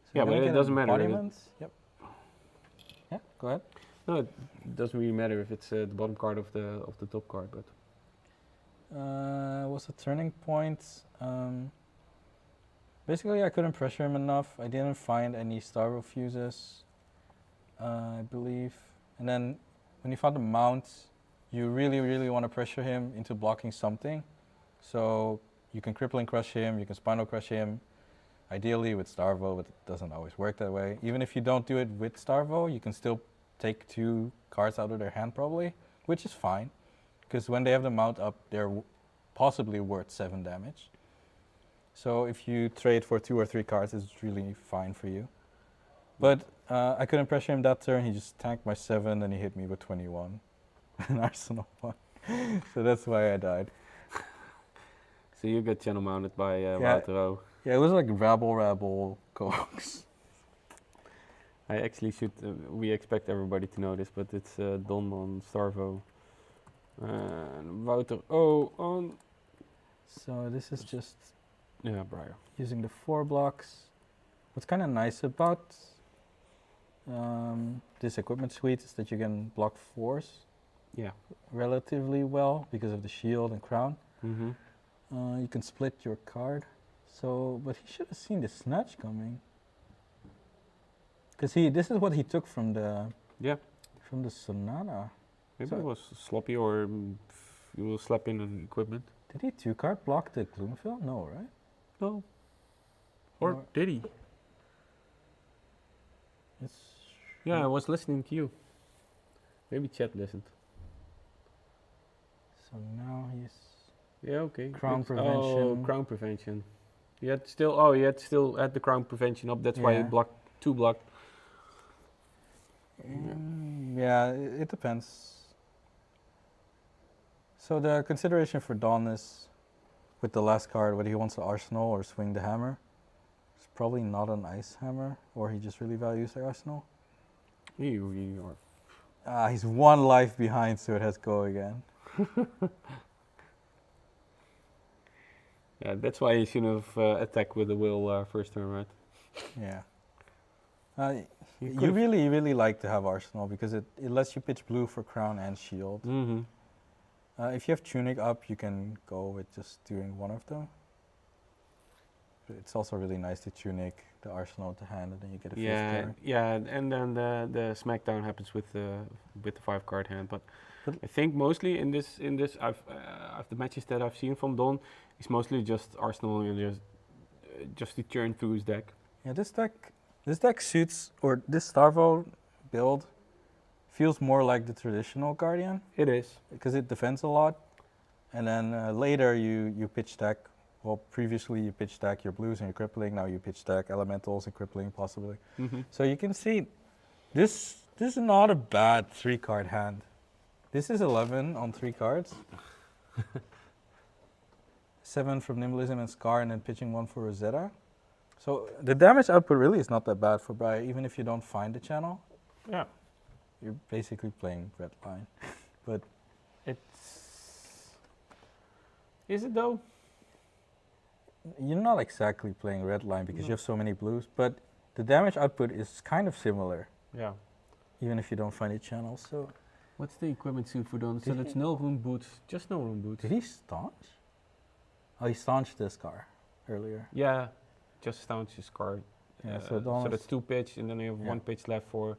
So Yeah, you're but gonna it get doesn't matter. embodiment. Yep. Yeah, go ahead. No, it doesn't really matter if it's the bottom card of the top card, but Was a turning point. Basically, I couldn't pressure him enough. I didn't find any Starvo fuses, I believe. And then when you found the mount, you really, really want to pressure him into blocking something. So you can crippling crush him, you can spinal crush him. Ideally with Starvo, but it doesn't always work that way. Even if you don't do it with Starvo, you can still take 2 cards out of their hand probably, which is fine. Because when they have the mount up, they're possibly worth 7 damage. So if you trade for 2 or 3 cards, it's really fine for you. But I couldn't pressure him that turn. He just tanked my 7 and he hit me with 21. An Arsenal one. So that's why I died. so you get channel mounted by Wouter. Yeah, it was like rabble cogs. I actually should, we expect everybody to know this, but it's Don on Starvo. And Wouter on... So this is just yeah, Briar. using the 4 blocks. What's kind of nice about this equipment suite is that you can block 4s Yeah. relatively well because of the shield and crown. Mm-hmm. You can split your card. So, but he should have seen the snatch coming. Because this is what he took from the Sonata. Maybe So- it was sloppy or you will slap in an equipment. Did he 2-card block the Gloomfill? No, right? No. Or Or- did he? It's Yeah, I was listening to you. Maybe chat listened. So now he's Yeah, okay. Crown Oh, prevention. crown prevention. You had still had the crown prevention up. That's why you Yeah. blocked 2 block. yeah, it depends. So the consideration for Don is with the last card whether he wants the arsenal or swing the hammer. It's probably not an ice hammer, or he just really values the arsenal. You are. He's 1 life behind, so it has go again. Yeah, that's why you shouldn't have attacked with the will first turn, right? Yeah. You You could've- really, really like to have arsenal because it lets you pitch blue for crown and shield. Mm-hmm. If you have tunic up, you can go with just doing one of them. But it's also really nice to tunic the arsenal to hand, and then you get a 5th Yeah, card. yeah, and then the smackdown happens with the 5-card hand. But But- I think mostly in this I've the matches that I've seen from Don, it's mostly just Arsenal and just to churn through his deck. Yeah, this deck suits, or this Starvo build feels more like the traditional Guardian It is. because it defends a lot, and then later you pitch stack. Well, previously you pitch stack your blues and your crippling. Now you pitch stack elementals and crippling possibly. Mm-hmm. So you can see this is not a bad 3-card hand. This is 11 on 3 cards. 7 from Nimblism and Scar, and then pitching 1 for Rosetta. So the damage output really is not that bad for Briar, even if you don't find the channel. Yeah. You're basically playing red line. But Is it though? you're not exactly playing red line because you have so many blues, but the damage output is kind of similar, Yeah. even if you don't find a channel. So What's the equipment suit for Don? So Did that's he- no rune boots, just no rune boots. did he staunch? Oh, he staunched the Scar earlier. Yeah, just staunch his card. Yeah, so Don that's is- 2 pitch, and then you have Yeah. 1 pitch left for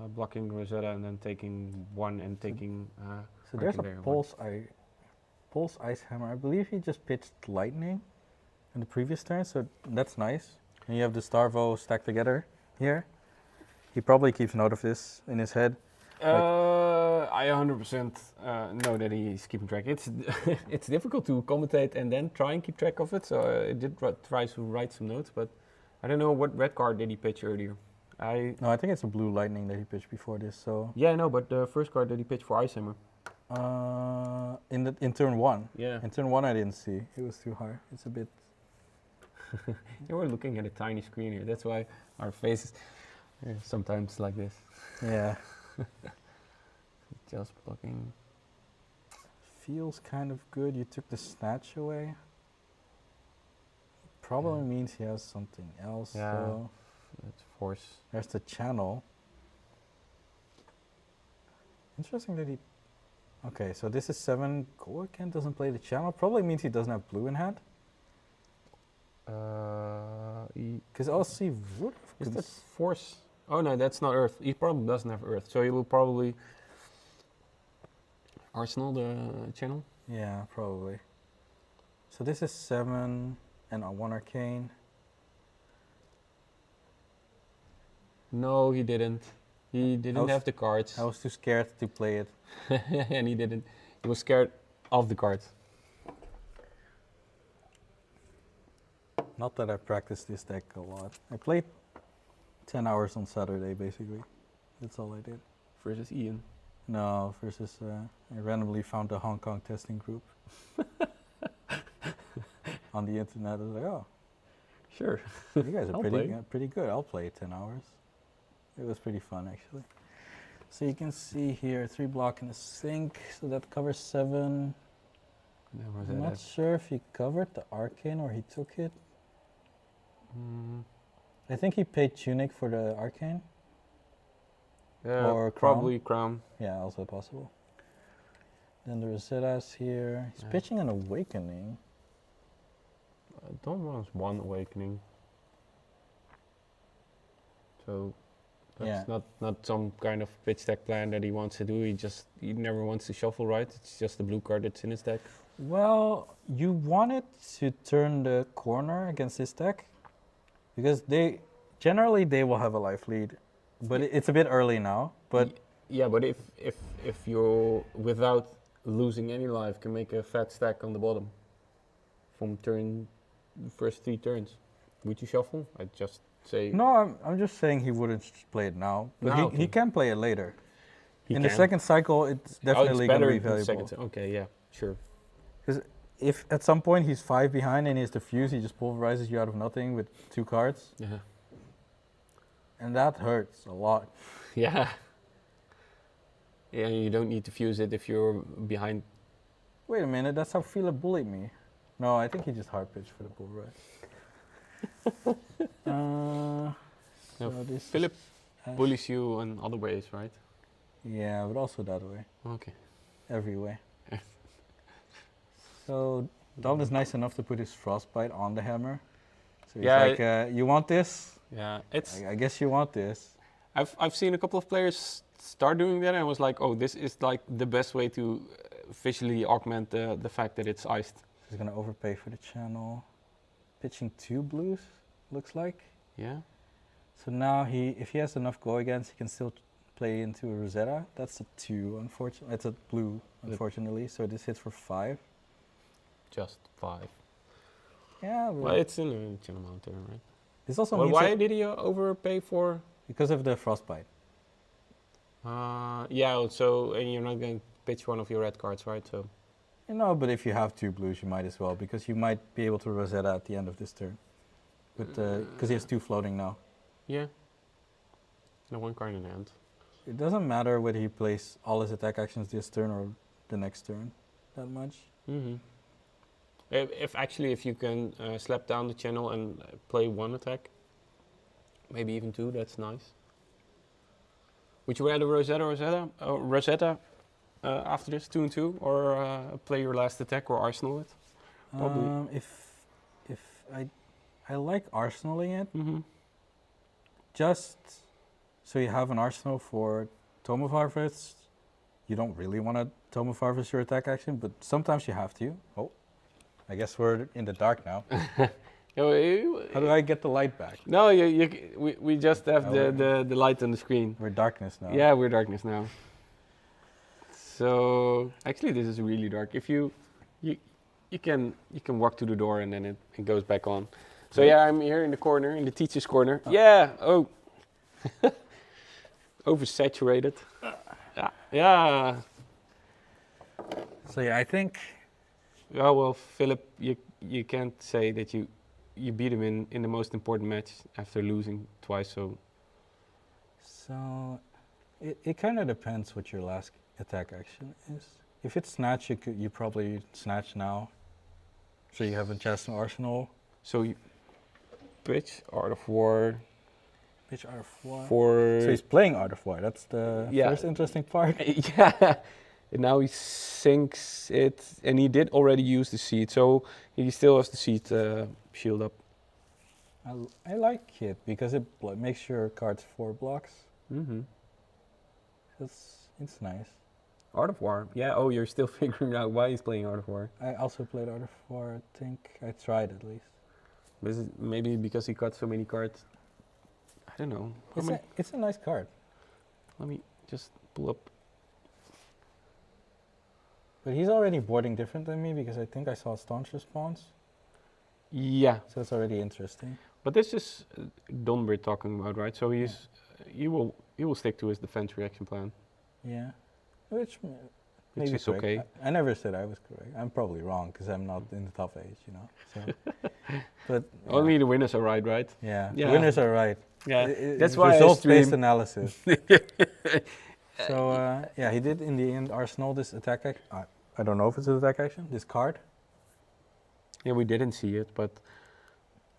blocking Rosetta, and then taking 1 and taking. So there's a Legendary one. Pulse Ice Hammer. I believe he just pitched Lightning in the previous turn, so that's nice. And you have the Starvo stacked together here. He probably keeps note of this in his head. I 100% know that he's keeping track. It's it's difficult to commentate and then try and keep track of it. So I did try to write some notes, but I don't know what red card did he pitch earlier. No, I think it's a blue lightning that he pitched before this. So Yeah, no, but the first card that he pitched for Ice Hammer. in turn 1. Yeah. In turn 1 I didn't see. It was too high. It's a bit. You were looking at a tiny screen here. That's why our faces are sometimes like this. Yeah. Just blocking. Feels kind of good. You took the snatch away. Probably means he has something else. Yeah. So That's force. there's the channel. Interesting that he. Okay, so this is 7. Go again. Doesn't play the channel. Probably means he doesn't have blue in hand. Because also he would have. Is that force? Oh no, that's not Earth. He probably doesn't have Earth, so he will probably Arsenal the channel. Yeah, probably. So this is 7 and a 1 arcane. No, he didn't. He didn't have the cards, I was too scared to play it. and he didn't. He was scared of the cards. Not that I practiced this deck a lot. I played 10 hours on Saturday, basically. That's all I did. Versus Ian. No, versus I randomly found a Hong Kong testing group on the internet. I was like, oh, Sure. you guys are I'll pretty play. pretty good. I'll play 10 hours. It was pretty fun, actually. So you can see here 3 block in a sink, so that covers 7. I'm not sure if he covered the arcane or he took it. I think he paid Tunic for the arcane. Yeah, Or Crown. probably Crown. Yeah, also possible. Then the Rosetta's here. He's Yeah. pitching an Awakening. Dawn wants 1 Awakening. So that's not some kind of pitch deck plan that he wants to do. He never wants to shuffle, right? It's just the blue card that's in his deck. Well, you wanted to turn the corner against this deck because they will have a life lead, but it's a bit early now. But Yeah, but if you're without losing any life can make a fat stack on the bottom from first 3 turns, would you shuffle? I'd just say no, I'm just saying he wouldn't play it now, but No, he okay. can play it later. he In can. the second cycle, it's definitely it's going to better be in the valuable. second. Okay, yeah, sure. If at some point he's 5 behind and he has the fuse, he just pulverizes you out of nothing with 2 cards, Yeah. and that hurts a lot. Yeah. Yeah, you don't need to fuse it if you're behind. Wait a minute, that's how Fila bullied me. No, I think he just hard pitched for the pulverize. No, so this Philip is bullies you in other ways, right? Yeah, but also that way, Okay. every way. So Don is nice enough to put his frostbite on the hammer. So he's Yeah, like, you want this? Yeah, it's. I guess you want this. I've seen a couple of players start doing that, and I was like, oh, this is like the best way to visually augment the fact that it's iced. He's gonna overpay for the channel. Pitching 2 blues, looks like. Yeah. So now if he has enough go against, he can still play into a Rosetta. That's a 2, unfortunately. It's a blue, unfortunately. So this hits for 5. Just 5. Yeah, Well, it's in a channel mountain, right? this also Well, means why that did he overpay for? because of the frostbite. Yeah. So and you're not going to pitch one of your red cards, right? So. But if you have 2 blues, you might as well, because you might be able to Rosetta at the end of this turn. Because he has 2 floating now. Yeah. No 1 card in hand. It doesn't matter whether he plays all his attack actions this turn or the next turn that much. Mm-hmm. If you can slap down the channel and play 1 attack, maybe even 2, that's nice. Would you rather Rosetta after this 2 and 2, or play your last attack or arsenal it? Probably. If I like arsenaling it, Mm-hmm. just so you have an arsenal for Tome of Harvest. You don't really want to Tome of Harvest your attack action, but sometimes you have to. Oh, I guess we're in the dark now. How do I get the light back? No, we just have Oh, the light on the screen. We're darkness now. Yeah, we're darkness now. So actually, this is really dark. If you can walk to the door and then it goes back on. So yeah, I'm here in the corner, in the teacher's corner. Oh. Yeah. Oh. Oversaturated. Yeah. So yeah, I think Yeah, well, Philip, you can't say that you beat him in the most important match after losing twice. so. It kind of depends what your last attack action is. If it's snatch, you probably snatch now, so you have a chest and arsenal. So you pitch Art of War Pitch Art of War. for So he's playing Art of War. That's the Yeah. first interesting part. yeah. And now he sinks it, and he did already use the seed, so he still has the seed shield up. I like it because it makes your cards 4 blocks. Mm-hmm. It's nice. Art of War. Yeah. Oh, you're still figuring out why he's playing Art of War. I also played Art of War. I think I tried at least. Is it maybe because he got so many cards? I don't know. It's a nice card. Let me just pull up. But he's already boarding different than me because I think I saw staunch response. Yeah, So it's already interesting. but this is Don we're talking about, right? So he's he will stick to his defense reaction plan. Yeah. Which maybe is correct. okay. I never said I was correct. I'm probably wrong because I'm not in the top age, you know. So, but yeah. Only the winners are right? Yeah. Yeah. The winners are right. Yeah, It's that's why I result-based stream. analysis. So yeah, he did in the end Arsenal this attack action. I don't know if it's an attack action. This card. Yeah, we didn't see it, but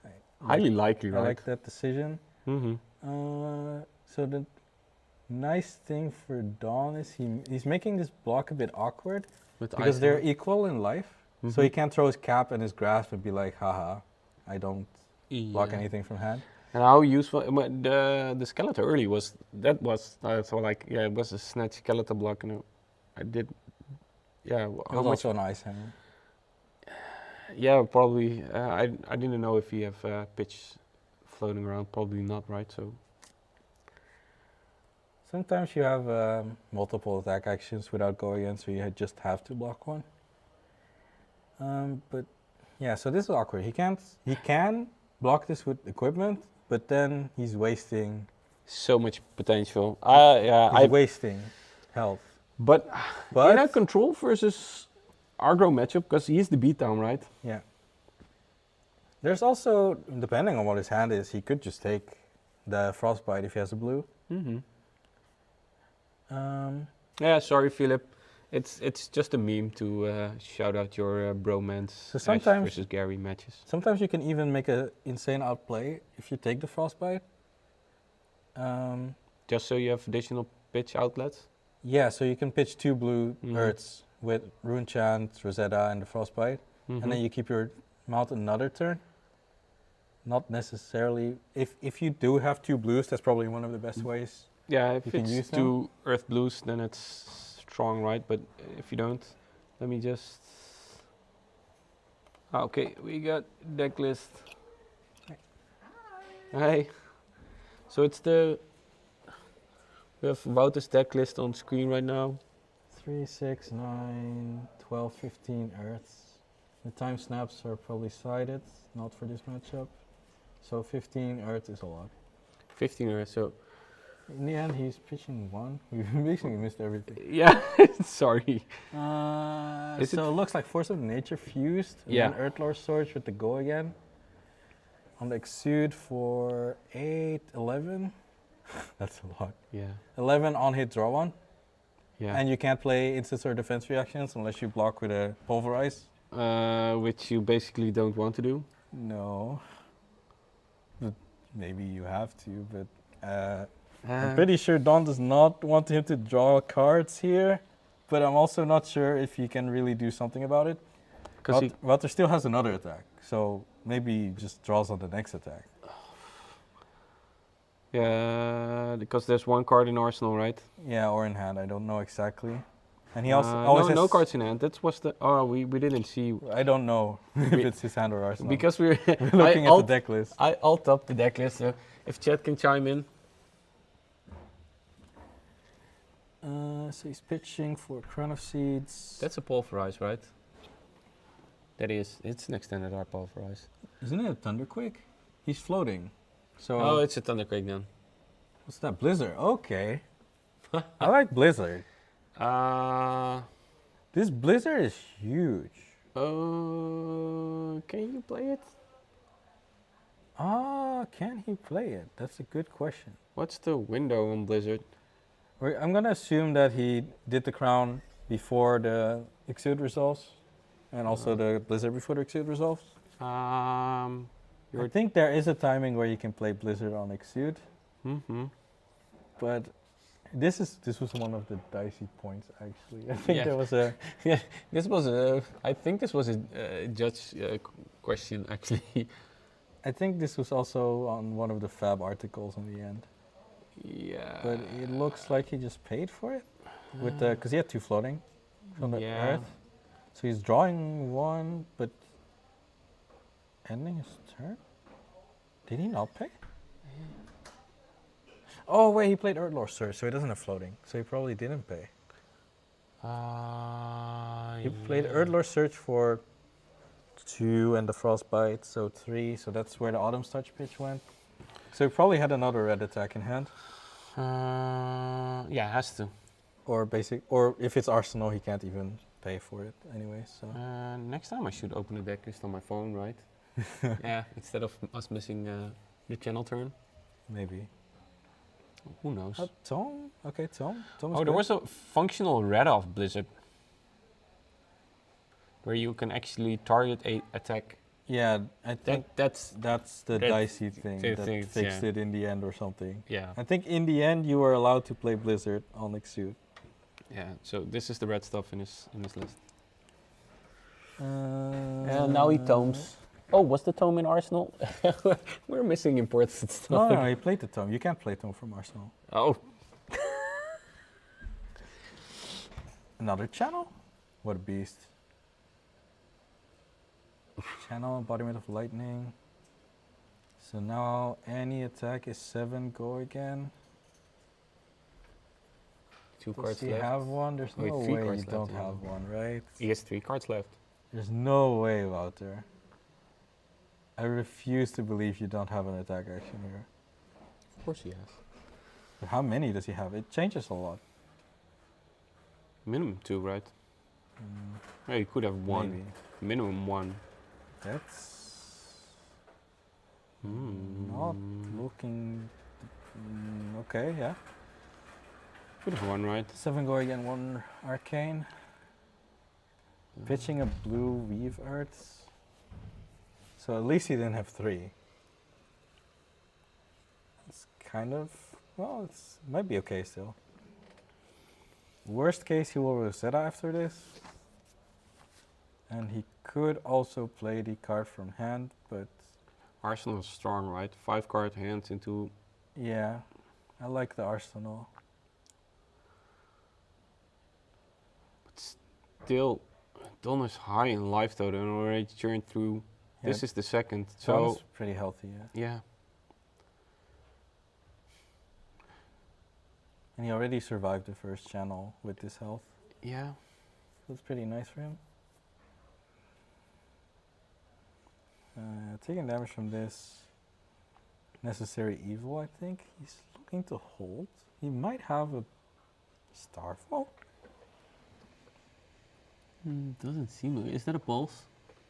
I highly likely, I right? like that decision. Mm-hmm. So the nice thing for Dawn is he's making this block a bit awkward because they're equal in life. So he can't throw his cap and his grasp and be like, haha, I don't block anything from hand. And how useful the skeleton early was? That was so like it was a snatch skeleton block, and I did. Yeah, It how was much? also an ice hammer. Yeah, probably. I didn't know if he have pitch floating around. Probably not, right? So Sometimes you have multiple attack actions without going in, so you just have to block one. But yeah, so this is awkward. He can block this with equipment, but then he's wasting. so much potential. Yeah, He's wasting health. but But in a control versus aggro matchup, because he's the beatdown, right? yeah, there's also, depending on what his hand is, he could just take the frostbite if he has a blue. Mm-hmm. Um, Yeah, sorry, Philip. It's just a meme to shout out your bromance So Ash sometimes- versus Gary matches. Sometimes you can even make an insane outplay if you take the frostbite. Just so you have additional pitch outlets. Yeah, so you can pitch 2 blue Mhm. Earths with Rune Chant, Rosetta, and the frostbite, and then you keep your mount another turn. Not necessarily. If you do have 2 blues, that's probably one of the best ways. Yeah, if you can it's use them. 2 earth blues, then it's strong, right? But if you don't, let me just. Okay, we got deck list. Hi. So it's we have Wouter's deck list on screen right now. 3, 6, 9, 12, 15 Earths. The time snaps are probably sided, not for this matchup. So 15 Earth is a lot. 15 earth, so In the end, he's pitching 1. We basically missed everything. yeah, sorry. Is So it looks like Force of Nature fused, and Yeah. then Earthlord Surge with the go again. On the Exude for 8, 11. That's a lot. Yeah, 11 on hit, draw 1. yeah. And you can't play instants or defense reactions unless you block with a Pulverize. Which you basically don't want to do. No. But maybe you have to, but I'm pretty sure Don does not want him to draw cards here. But I'm also not sure if he can really do something about it. Because Wouter still has another attack, so maybe he just draws on the next attack. yeah, because there's 1 card in Arsenal, right? Yeah, or in hand, I don't know exactly. And he also always no has cards in hand. That was the. Oh, we didn't see I don't know if We- it's his hand or Arsenal. because we're we're looking at the deck list. I alt up the deck list. So if chat can chime in. So he's pitching for Crown of Seeds. That's a pulverize, right? That is. It's an extended art pulverize. Isn't it a Thunderquake? He's floating. So Oh, it's a thunderquake then. What's that? Blizzard. Okay. I like Blizzard. This Blizzard is huge. Can you play it? Can he play it? That's a good question. What's the window on Blizzard? I'm gonna assume that he did the crown before the Exude resolves, and also the Blizzard before the Exude resolves. I think there is a timing where you can play Blizzard on Exude, but this was one of the dicey points actually. I think there was a I think this was a judge question actually. I think this was also on one of the Fab articles in the end. Yeah. But it looks like he just paid for it with the because he had 2 floating from the earth, so he's drawing 1, but ending his turn. Did he not pay? Oh wait, he played Earthlore Surge, so he doesn't have floating, so he probably didn't pay. He played Earthlore Surge for 2 and the Frostbite, so 3, so that's where the Autumn's Touch pitch went. So he probably had another red attack in hand. Yeah, has to. Or if it's Arsenal, he can't even pay for it anyway. So next time I should open the deck list on my phone, right? Yeah, instead of us missing the channel turn. maybe. Who knows? Tome? Okay, Tome. Oh, there was a functional red off Blizzard. Where you can actually target a attack. Yeah, I think that's the dicey thing that fixed it in the end or something. Yeah. I think in the end you were allowed to play Blizzard on Exude. Yeah, so this is the red stuff in his list. And now he tomes. Oh, was the tome in Arsenal? We're missing important stuff. No, he played the Tome. You can't play Tome from Arsenal. Oh. Another channel? What a beast. Channel, Embodiment of Lightning. So now any attack is 7 go again. 2 Does cards he left. have one? There's Wait, no 3 way cards you don't left, yeah. have one, right? He has 3 cards left. There's no way, Wouter. I refuse to believe you don't have an attack action here. Of course he has. But how many does he have? It changes a lot. Minimum 2, right? Yeah, you could have 1. Maybe. Minimum 1. That's not looking... okay, yeah. Could have 1, right? 7 go again, 1 Arcane. Pitching a blue Weave Earths. So at least he didn't have 3. It's kind of... well, it might be okay still. Worst case, he will Rosetta after this. And he could also play the card from hand, but... Arsenal is strong, right? 5 card hands into... yeah, I like the Arsenal. But still, Don is high in life total and already turned through. Yeah. This is the second, So so... pretty healthy, yeah. yeah. And he already survived the first channel with this health. Yeah. That's pretty nice for him. Taking damage from this. Necessary evil, I think. He's looking to hold. He might have a Starvo. Doesn't seem like... is that a pulse?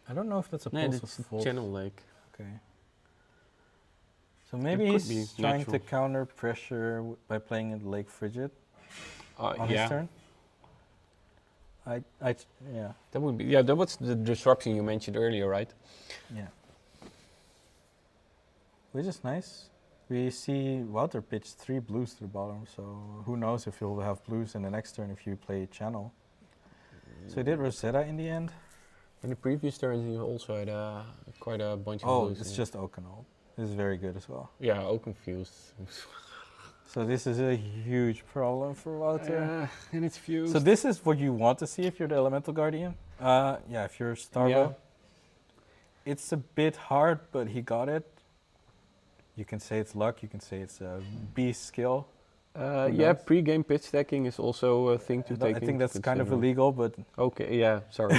I don't know if that's a No, pulse it's of a Volt. channel lake. Okay. So maybe could be he's trying to natural. counter pressure by playing a Lake Frigid on yeah. his turn. Yeah. That would be... yeah, that was the disruption you mentioned earlier, right? Yeah. Which is nice. We see Wouter pitch 3 blues to the bottom, so who knows if he'll have blues in the next turn if you play channel. So he did Rosetta in the end. In the previous turns, you also had quite a bunch of Oh, blues. it's just Oakenol. This is very good as well. Yeah, all confused. So this is a huge problem for Wouter. And it's fused. So this is what you want to see if you're the Elemental Guardian. Yeah, if you're Starvo. Yeah. It's a bit hard, but he got it. You can say it's luck, you can say it's a beast skill. Yeah, knows? pre-game pitch stacking is also a thing to take I think into that's kind of consideration. illegal, but Okay, yeah, sorry.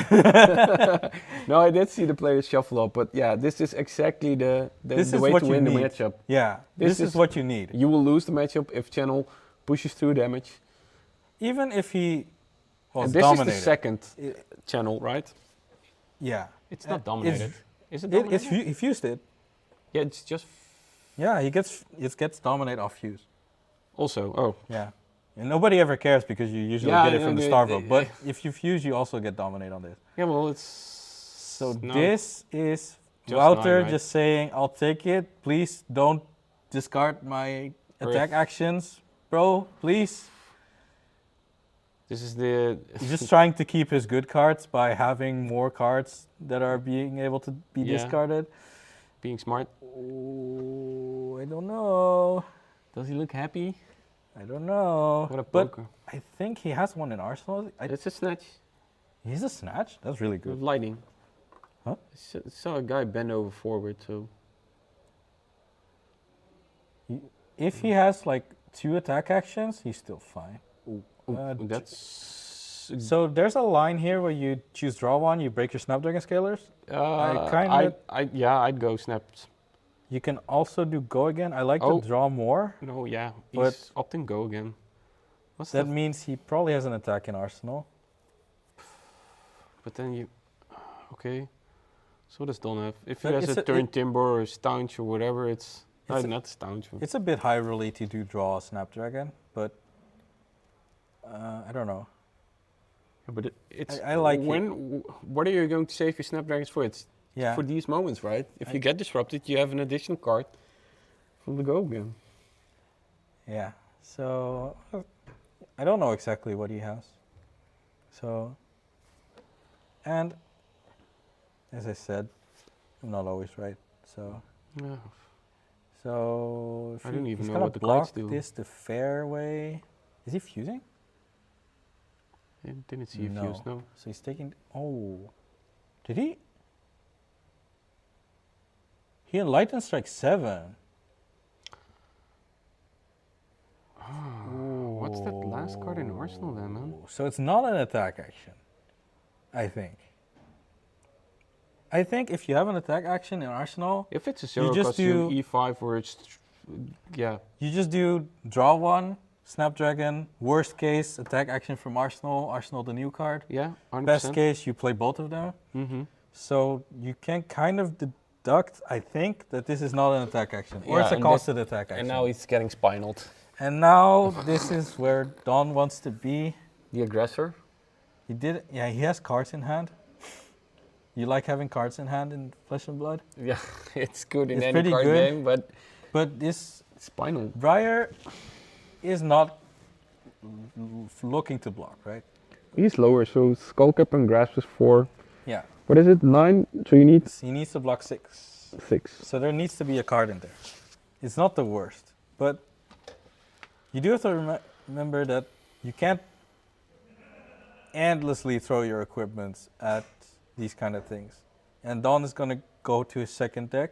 No, I did see the players shuffle up, but yeah, this is exactly the this is way what to you win the need. matchup. Yeah, This this is is- what you need. You will lose the matchup if channel pushes through damage. Even if he was And this dominated. is the second I- channel, right? Yeah. It's not It's- dominated. Is it It, dominated? he fused it. Yeah, it's just Yeah, it gets dominate off fuse. also. Oh, Yeah. And nobody ever cares because you usually Yeah, get it from the yeah, Starvo. yeah. But if you fuse, you also get dominate on this. yeah. Well, it's So no, this is Just Wouter 9, right? just saying, I'll take it. Please don't discard my attack actions. Bro, please. This is the. He's just trying to keep his good cards by having more cards that are being able to be Yeah. discarded. being smart. Oh, I don't know. Does he look happy? I don't know. What a but poker! I think he has one in Arsenal. It's a snatch He's a snatch? That's really with good. lightning. Huh? Saw a guy bend over forward. So If he has like 2 attack actions, he's still fine. that's. So there's a line here where you choose draw 1, you break your Snapdragon Scalers. I'd go snaps. You can also do go again. I like Oh. to draw more. No, yeah, But- he's opting go again. What's That that? means he probably has an attack in Arsenal. But then you, okay. So what does Don have? If he But has it's a a- turn it- timber or staunch or whatever, it's It's a- not staunch. It's a bit high rolly to do draw a Snapdragon, but I don't know. But it's I like it. What are you going to save your snapdragons for? It's Yeah. for these moments, right? If I- you get disrupted, you have an additional card from the go again. Yeah. So I don't know exactly what he has. So, and as I said, I'm not always right. So, Yeah. if I don't he- even he's know gonna what the block cards do. this the fair way. Is he fusing? I didn't see a No. fuse, no. So he's taking. Oh, did he? He enlightened strike 7. What's that last card in Arsenal then, man? So it's not an attack action, I think. I think if you have an attack action in Arsenal, If it's a zero just costume, do- E5 or it's, yeah, you just do draw 1, Snapdragon, worst case, attack action from Arsenal, Arsenal the new card. yeah, 100%. Best case, you play both of them. Mm-hmm. So you can kind of deduct, I think, that this is not an attack action, or Yeah, it's a and costed attack action. And now he's getting spinaled. And now this is where Don wants to be. The aggressor. He did, yeah, he has cards in hand. You like having cards in hand in Flesh and Blood? Yeah, it's good in It's any pretty card good. game, but But this spinal. Briar is not looking to block, right? He's lower, so Skullcap and Grasp is 4. Yeah. What is it? 9? So you need He needs to block 6. 6. So there needs to be a card in there. It's not the worst, but you do have to remember that you can't endlessly throw your equipment at these kind of things. And Don is going to go to his second deck,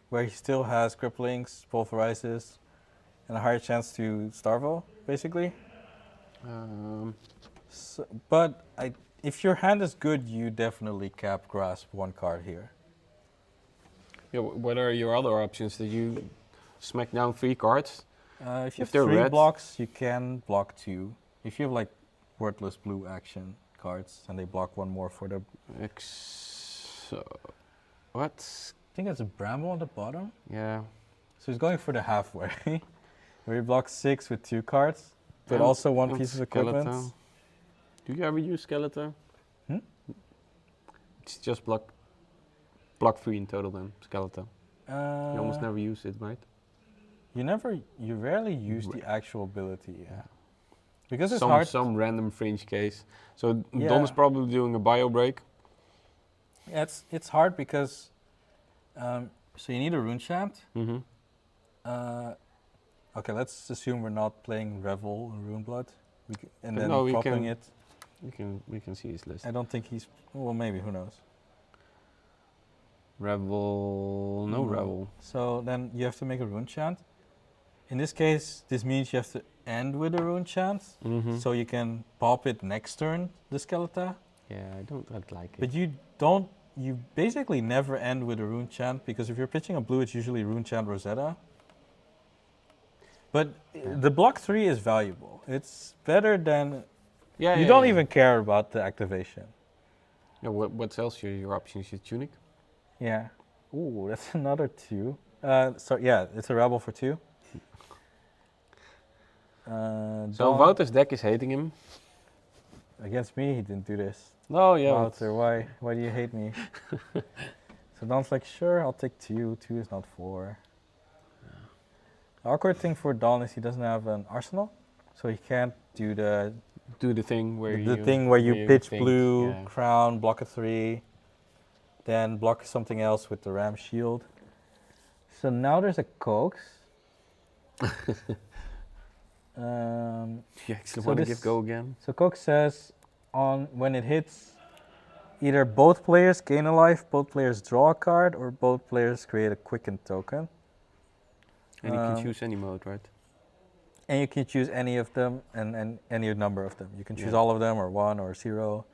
where he still has Cripplings, Pulverizes, and a higher chance to Starvo, basically. So, but if your hand is good, you definitely cap Grasp 1 card here. Yeah, what are your other options? That you smack down 3 cards? If you If have they're 3 red- blocks, you can block 2. If you have like worthless blue action cards and they block 1 more for the. What? I think that's a Bramble on the bottom. Yeah. So he's going for the halfway, where he blocks 6 with 2 cards, but And- also 1 and piece of equipment. Skeleton. Do you ever use Skeleton? Hmm? It's just block 3 in total then, Skeleton. You almost never use it, right? You rarely use the actual ability, yeah. Because it's some hard. some random fringe case. So Yeah. Don is probably doing a bio break. Yeah, it's hard because, so you need a Rune Chant. Mm-hmm. Okay, let's assume we're not playing Revel and Rune Blood, and then No, we propping can- it. We can see his list. I don't think he's. Well, maybe, who knows? Rebel, no No. Rebel. So then you have to make a Rune Chant. In this case, this means you have to end with a rune chant, so you can pop it next turn, the Skeleton. Yeah, I don't like it. But you basically never end with a rune chant, because if you're pitching a blue, it's usually rune chant Rosetta. But the block 3 is valuable. It's better than... you don't even care about the activation. Yeah, what else are your options? Your Tunic? Yeah. Ooh, that's another 2. So yeah, it's a rebel for 2. So Wouter's deck is hating him. Against me, he didn't do this. No, yeah. Wouter, why do you hate me? So Don's like, sure, I'll take 2. 2 is not 4. The awkward thing for Don is he doesn't have an arsenal, so he can't do the thing where you pitch think, blue, yeah. crown, block a 3, then block something else with the ram shield. So now there's a coax. You actually so want to this- give go again? So coax says when it hits, either both players gain a life, both players draw a card, or both players create a quicken token. And you can choose any mode, right? And you can choose any of them and any number of them. You can choose Yeah. all of them or 1 or 0.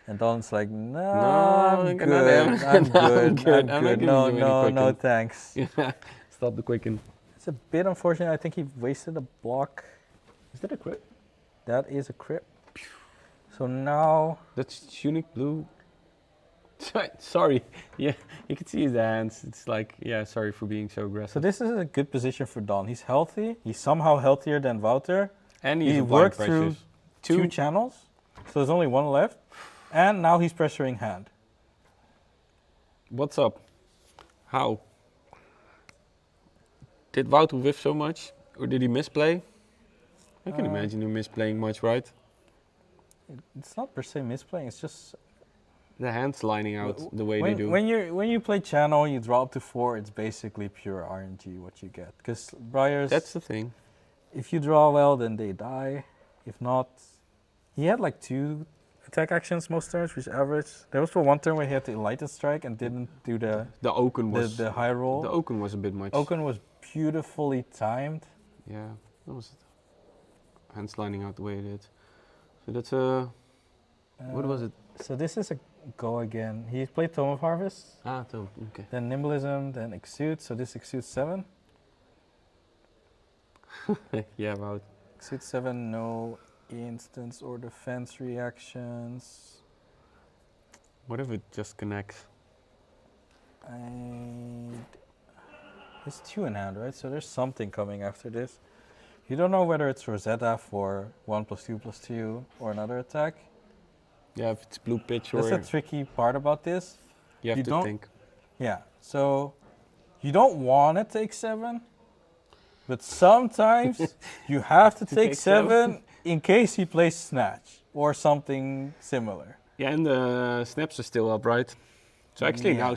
And Don's like, no, I'm not good. them. I'm No, I'm good. good. I'm I'm not good. giving No, you any no, no, quicken. thanks. Yeah. Stop the quicken. It's a bit unfortunate. I think he wasted a block. Is that a crit? That is a crit. So now... That's Tunic blue. Sorry. Yeah, you can see his hands. It's like, yeah, sorry for being so aggressive. So this is a good position for Don. He's healthy. He's somehow healthier than Wouter. And He he's worked through 2 channels. So there's only 1 left. And now he's pressuring hand. What's up? How? Did Wouter whiff so much? Or did he misplay? I can imagine him misplaying much, right? It's not per se misplaying. It's just... The hands lining out the way they do. When you play channel, you draw up to 4. It's basically pure RNG what you get. Because Briar's... That's the thing. If you draw well, then they die. If not... He had like 2 attack actions most turns, which is average. There was for 1 turn where he had the Enlightened Strike and didn't do the Oaken was the high roll. The Oaken was a bit much. Oaken was beautifully timed. Yeah, that was it. Hands lining out the way it did. So that's a... what was it? So this is a go again. He played Tome of Harvest, Ah, Tom. Okay. then Nimblism, then Exude. So this Exude 7. Yeah, about. Exude 7, no instance or defense reactions. What if it just connects? It's 2 in hand, right? So there's something coming after this. You don't know whether it's Rosetta for 1+2/2 or another attack. Yeah, if it's blue pitch or... That's the tricky part about this. you have you to don't- think. Yeah, so you don't want to take 7, but sometimes you have to take take 7. in case he plays Snatch or something similar. Yeah, and the snaps are still up, right? So actually Yeah. now,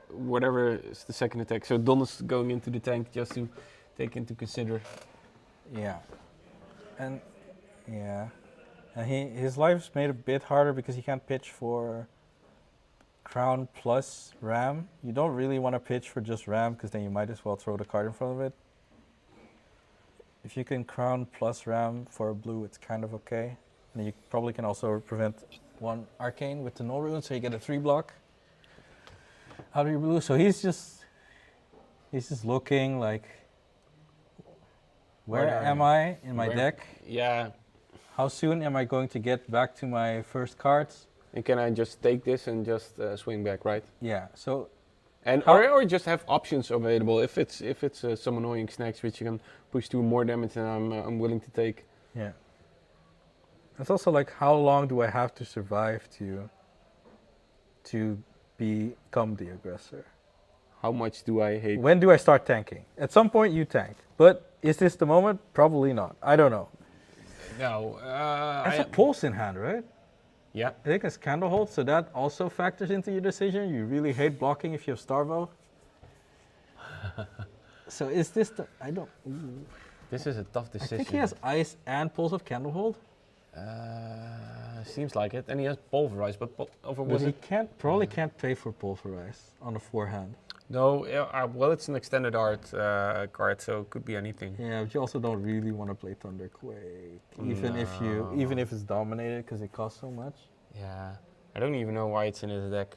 whatever is the second attack. So Don is going into the tank just to take into consider. Yeah, and his life's made a bit harder because he can't pitch for Crown plus Ram. You don't really want to pitch for just Ram because then you might as well throw the card in front of it. If you can Crown plus Ram for a blue, it's kind of okay. And you probably can also prevent 1 Arcane with the null rune, so you get a 3 block out of your blue. So he's just looking like, where am I in my deck? Yeah. How soon am I going to get back to my first cards? And can I just take this and just swing back, right? Yeah, so And or just have options available. If it's some annoying snacks which you can push to more damage than I'm willing to take. yeah. It's also like, how long do I have to survive to become the aggressor? How much do I hate? When do I start tanking? At some point you tank, but is this the moment? Probably not. I don't know. No. That's a pulse in hand, right? Yeah. I think it's Candlehold, so that also factors into your decision. You really hate blocking if you have Starvo. So is this the... I don't... Ooh. This is a tough I decision. think he has Ice and Pulse of Candlehold. Seems like it. And he has Pulverize, but over But he probably can't pay for Pulverize on a forehand. No, well, it's an extended art card, so it could be anything. Yeah, but you also don't really want to play Thunderquake, even if it's dominated, because it costs so much. Yeah, I don't even know why it's in his deck.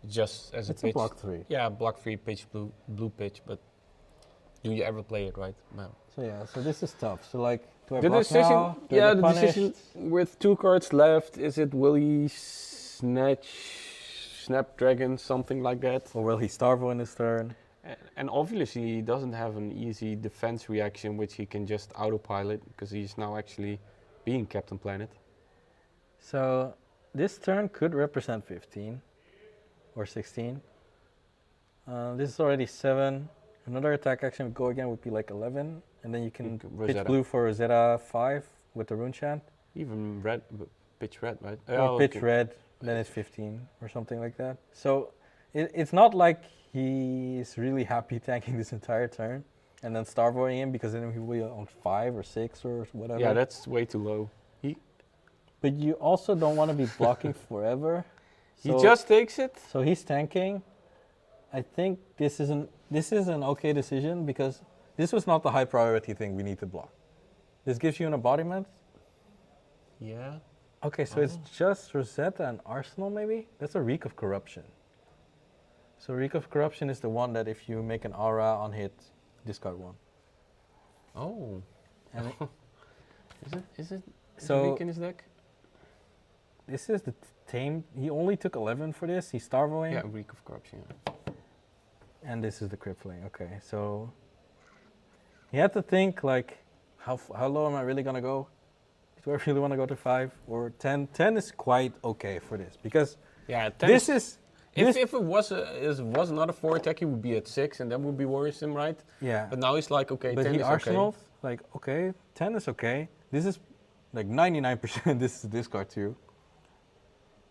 Just as It's a a pitch. block 3. Yeah, block 3 pitch, blue pitch, but do you ever play it, right? No. So yeah, so this is tough. So like, do I The block decision, now? Do I yeah, get the decision punished? with 2 cards left, is it will he Snapdragon, something like that? Or will he Starvo in his turn? And obviously he doesn't have an easy defense reaction which he can just autopilot because he's now actually being Captain Planet. So this turn could represent 15 or 16. This is already 7. Another attack action would go again would be like 11, and then you can pitch Rosetta. blue for Rosetta 5 with the rune chant, Even red, pitch red, right? or pitch red, then it's 15 or something like that. So it's not like he's really happy tanking this entire turn and then Starvoing him, because then he will be on 5 or 6 or whatever. Yeah, that's way too low. But you also don't want to be blocking forever. He just takes it. So he's tanking. I think this is an okay decision, because this was not the high priority thing we need to block. This gives you an embodiment. Yeah. Okay, so it's just Rosetta and Arsenal maybe? That's a Reek of Corruption. So Reek of Corruption is the one that if you make an aura on hit, discard 1. Oh. And Is it So- weak in his deck? this is the tame. He only took 11 for this. He's Starvoing. Yeah, Reek of Corruption. Yeah. And this is the crippling. Okay, so you have to think like, how low am I really gonna go? Do I really want to go to 5 or 10? 10 is quite okay for this, because Yeah, this is If it was another 4 attack, he would be at 6, and that would be worrisome, right? yeah. But now he's like, okay, But 10 he is arsenal okay. like okay, 10 is okay. This is like 99%. This is discard too,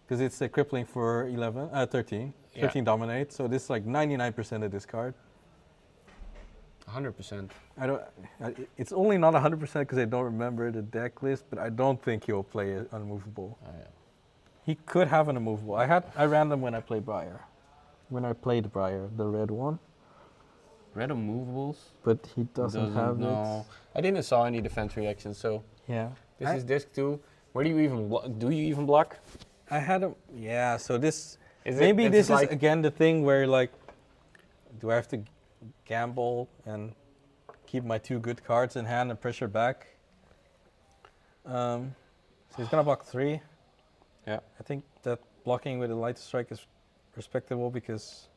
because it's a crippling for 13. Yeah. 13 dominate. So this is like 99% of discard. 100%. It's only not 100% because I don't remember the deck list, but I don't think he'll play it unmovable. Oh, yeah. He could have an immovable. I ran them when I played Briar. When I played Briar, the red one. Red unmovables. But he doesn't have no. I didn't saw any defense reactions, so it. Yeah. this is disc 2. Where do you even do you even block? I had a so this Is maybe it's this like is again the thing where like, do I have to gamble and keep my 2 good cards in hand and pressure back? So he's gonna block 3. Yeah. I think that blocking with a light strike is respectable, because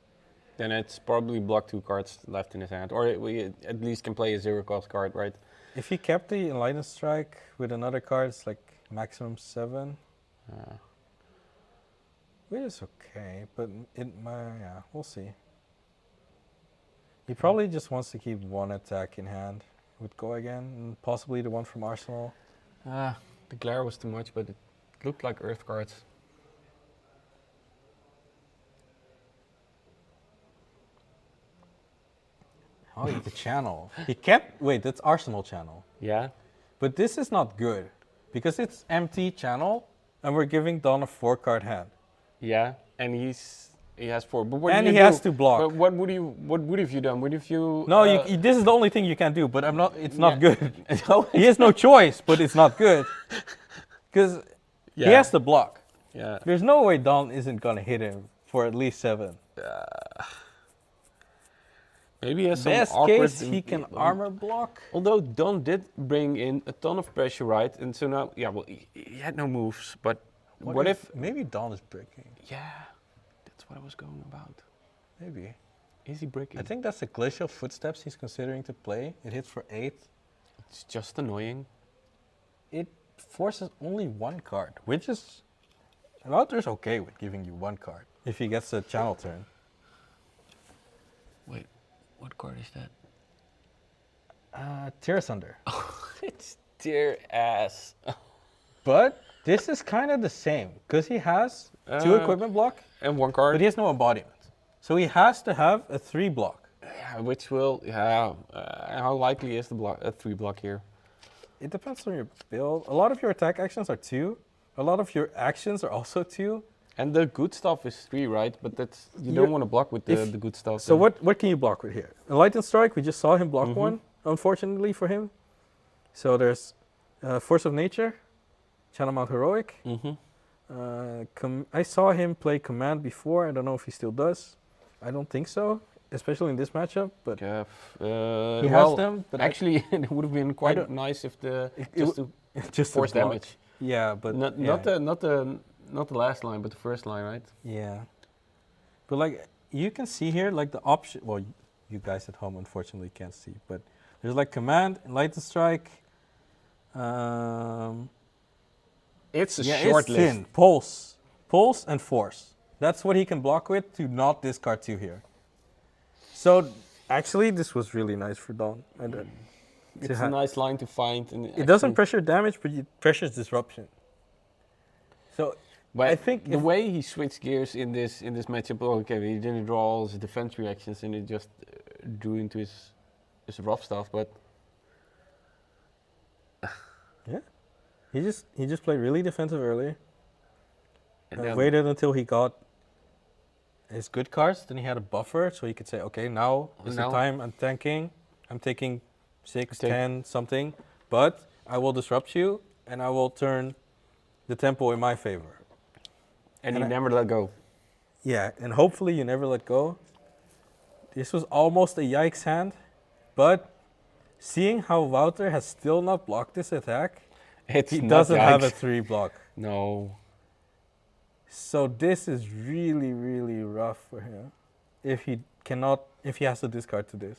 then it's probably block 2 cards left in his hand, or we at least can play a 0-cost card, right? if he kept the enlightened strike with another card, it's like maximum 7. Which is okay, but yeah, we'll see. He probably just wants to keep 1 attack in hand with Go again, and possibly the one from Arsenal. The glare was too much, but it looked like earth cards. Oh, the channel. He kept, wait, that's Arsenal channel. Yeah. But this is not good, because it's empty channel, and we're giving Dawn a 4-card hand. Yeah, and he has 4. But what And do you he do? has to block. But what would have you done? Would have you? No, this is the only thing you can do, but it's not Yeah. good. He has no choice, but it's not good. Because he has to block. Yeah. There's no way Dawn isn't going to hit him for at least 7. Maybe he has some Best awkward case, he can armor block. Although Don did bring in a ton of pressure, right? And so now, yeah, well, he had no moves. But what if? Maybe Dawn is breaking. Yeah, that's what I was going about. Maybe. Is he breaking? I think that's the Glacial Footsteps he's considering to play. It hits for 8. It's just annoying. It forces only 1 card, which is... Wouter's okay with giving you 1 card if he gets a channel turn. Wait, what card is that? Tear Asunder. It's dear ass. But this is kind of the same, because he has 2 equipment block, And 1 card. but he has no embodiment. So he has to have a 3 block. Yeah, which will, how likely is the block, a 3 block here? It depends on your build. A lot of your attack actions are 2. A lot of your actions are also 2. And the good stuff is 3, right? But that's you You're- don't want to block with if- the good stuff. So then. what can you block with here? A Lightning Strike, we just saw him block Mhm. one, unfortunately for him. So there's Force of Nature, Channel Mount Heroic. Mhm. I saw him play Command before. I don't know if he still does. I don't think so, especially in this matchup. But Yeah, he well, has them. But actually, it would have been quite don't- nice if the It just w- to just to force block. damage. Yeah, but Not not the last line, but the first line, right? yeah. But like you can see here, like the option. Well, you guys at home unfortunately can't see, but there's like Command, Lightning Strike. It's a Yeah, short it's list. thin. Pulse, and Force. That's what he can block with to not discard 2 here. So actually, this was really nice for Dawn. It's a nice line to find. And It doesn't pressure damage, but it pressures disruption. So But I think the if- way he switched gears in this matchup, okay, he didn't draw all his defense reactions and he just drew into his rough stuff. But he just played really defensive early. and then- Waited until he got his good cards. Then he had a buffer, so he could say, okay, now is the Now- time I'm tanking. I'm taking 6, Okay. 10, something. But I will disrupt you, and I will turn the tempo in my favor. and and he I- never let go. Yeah, and hopefully you never let go. This was almost a yikes hand, but seeing how Wouter has still not blocked this attack, It's he not doesn't have a yikes. 3 block. No. So this is really, really rough for him. If he has to discard to this.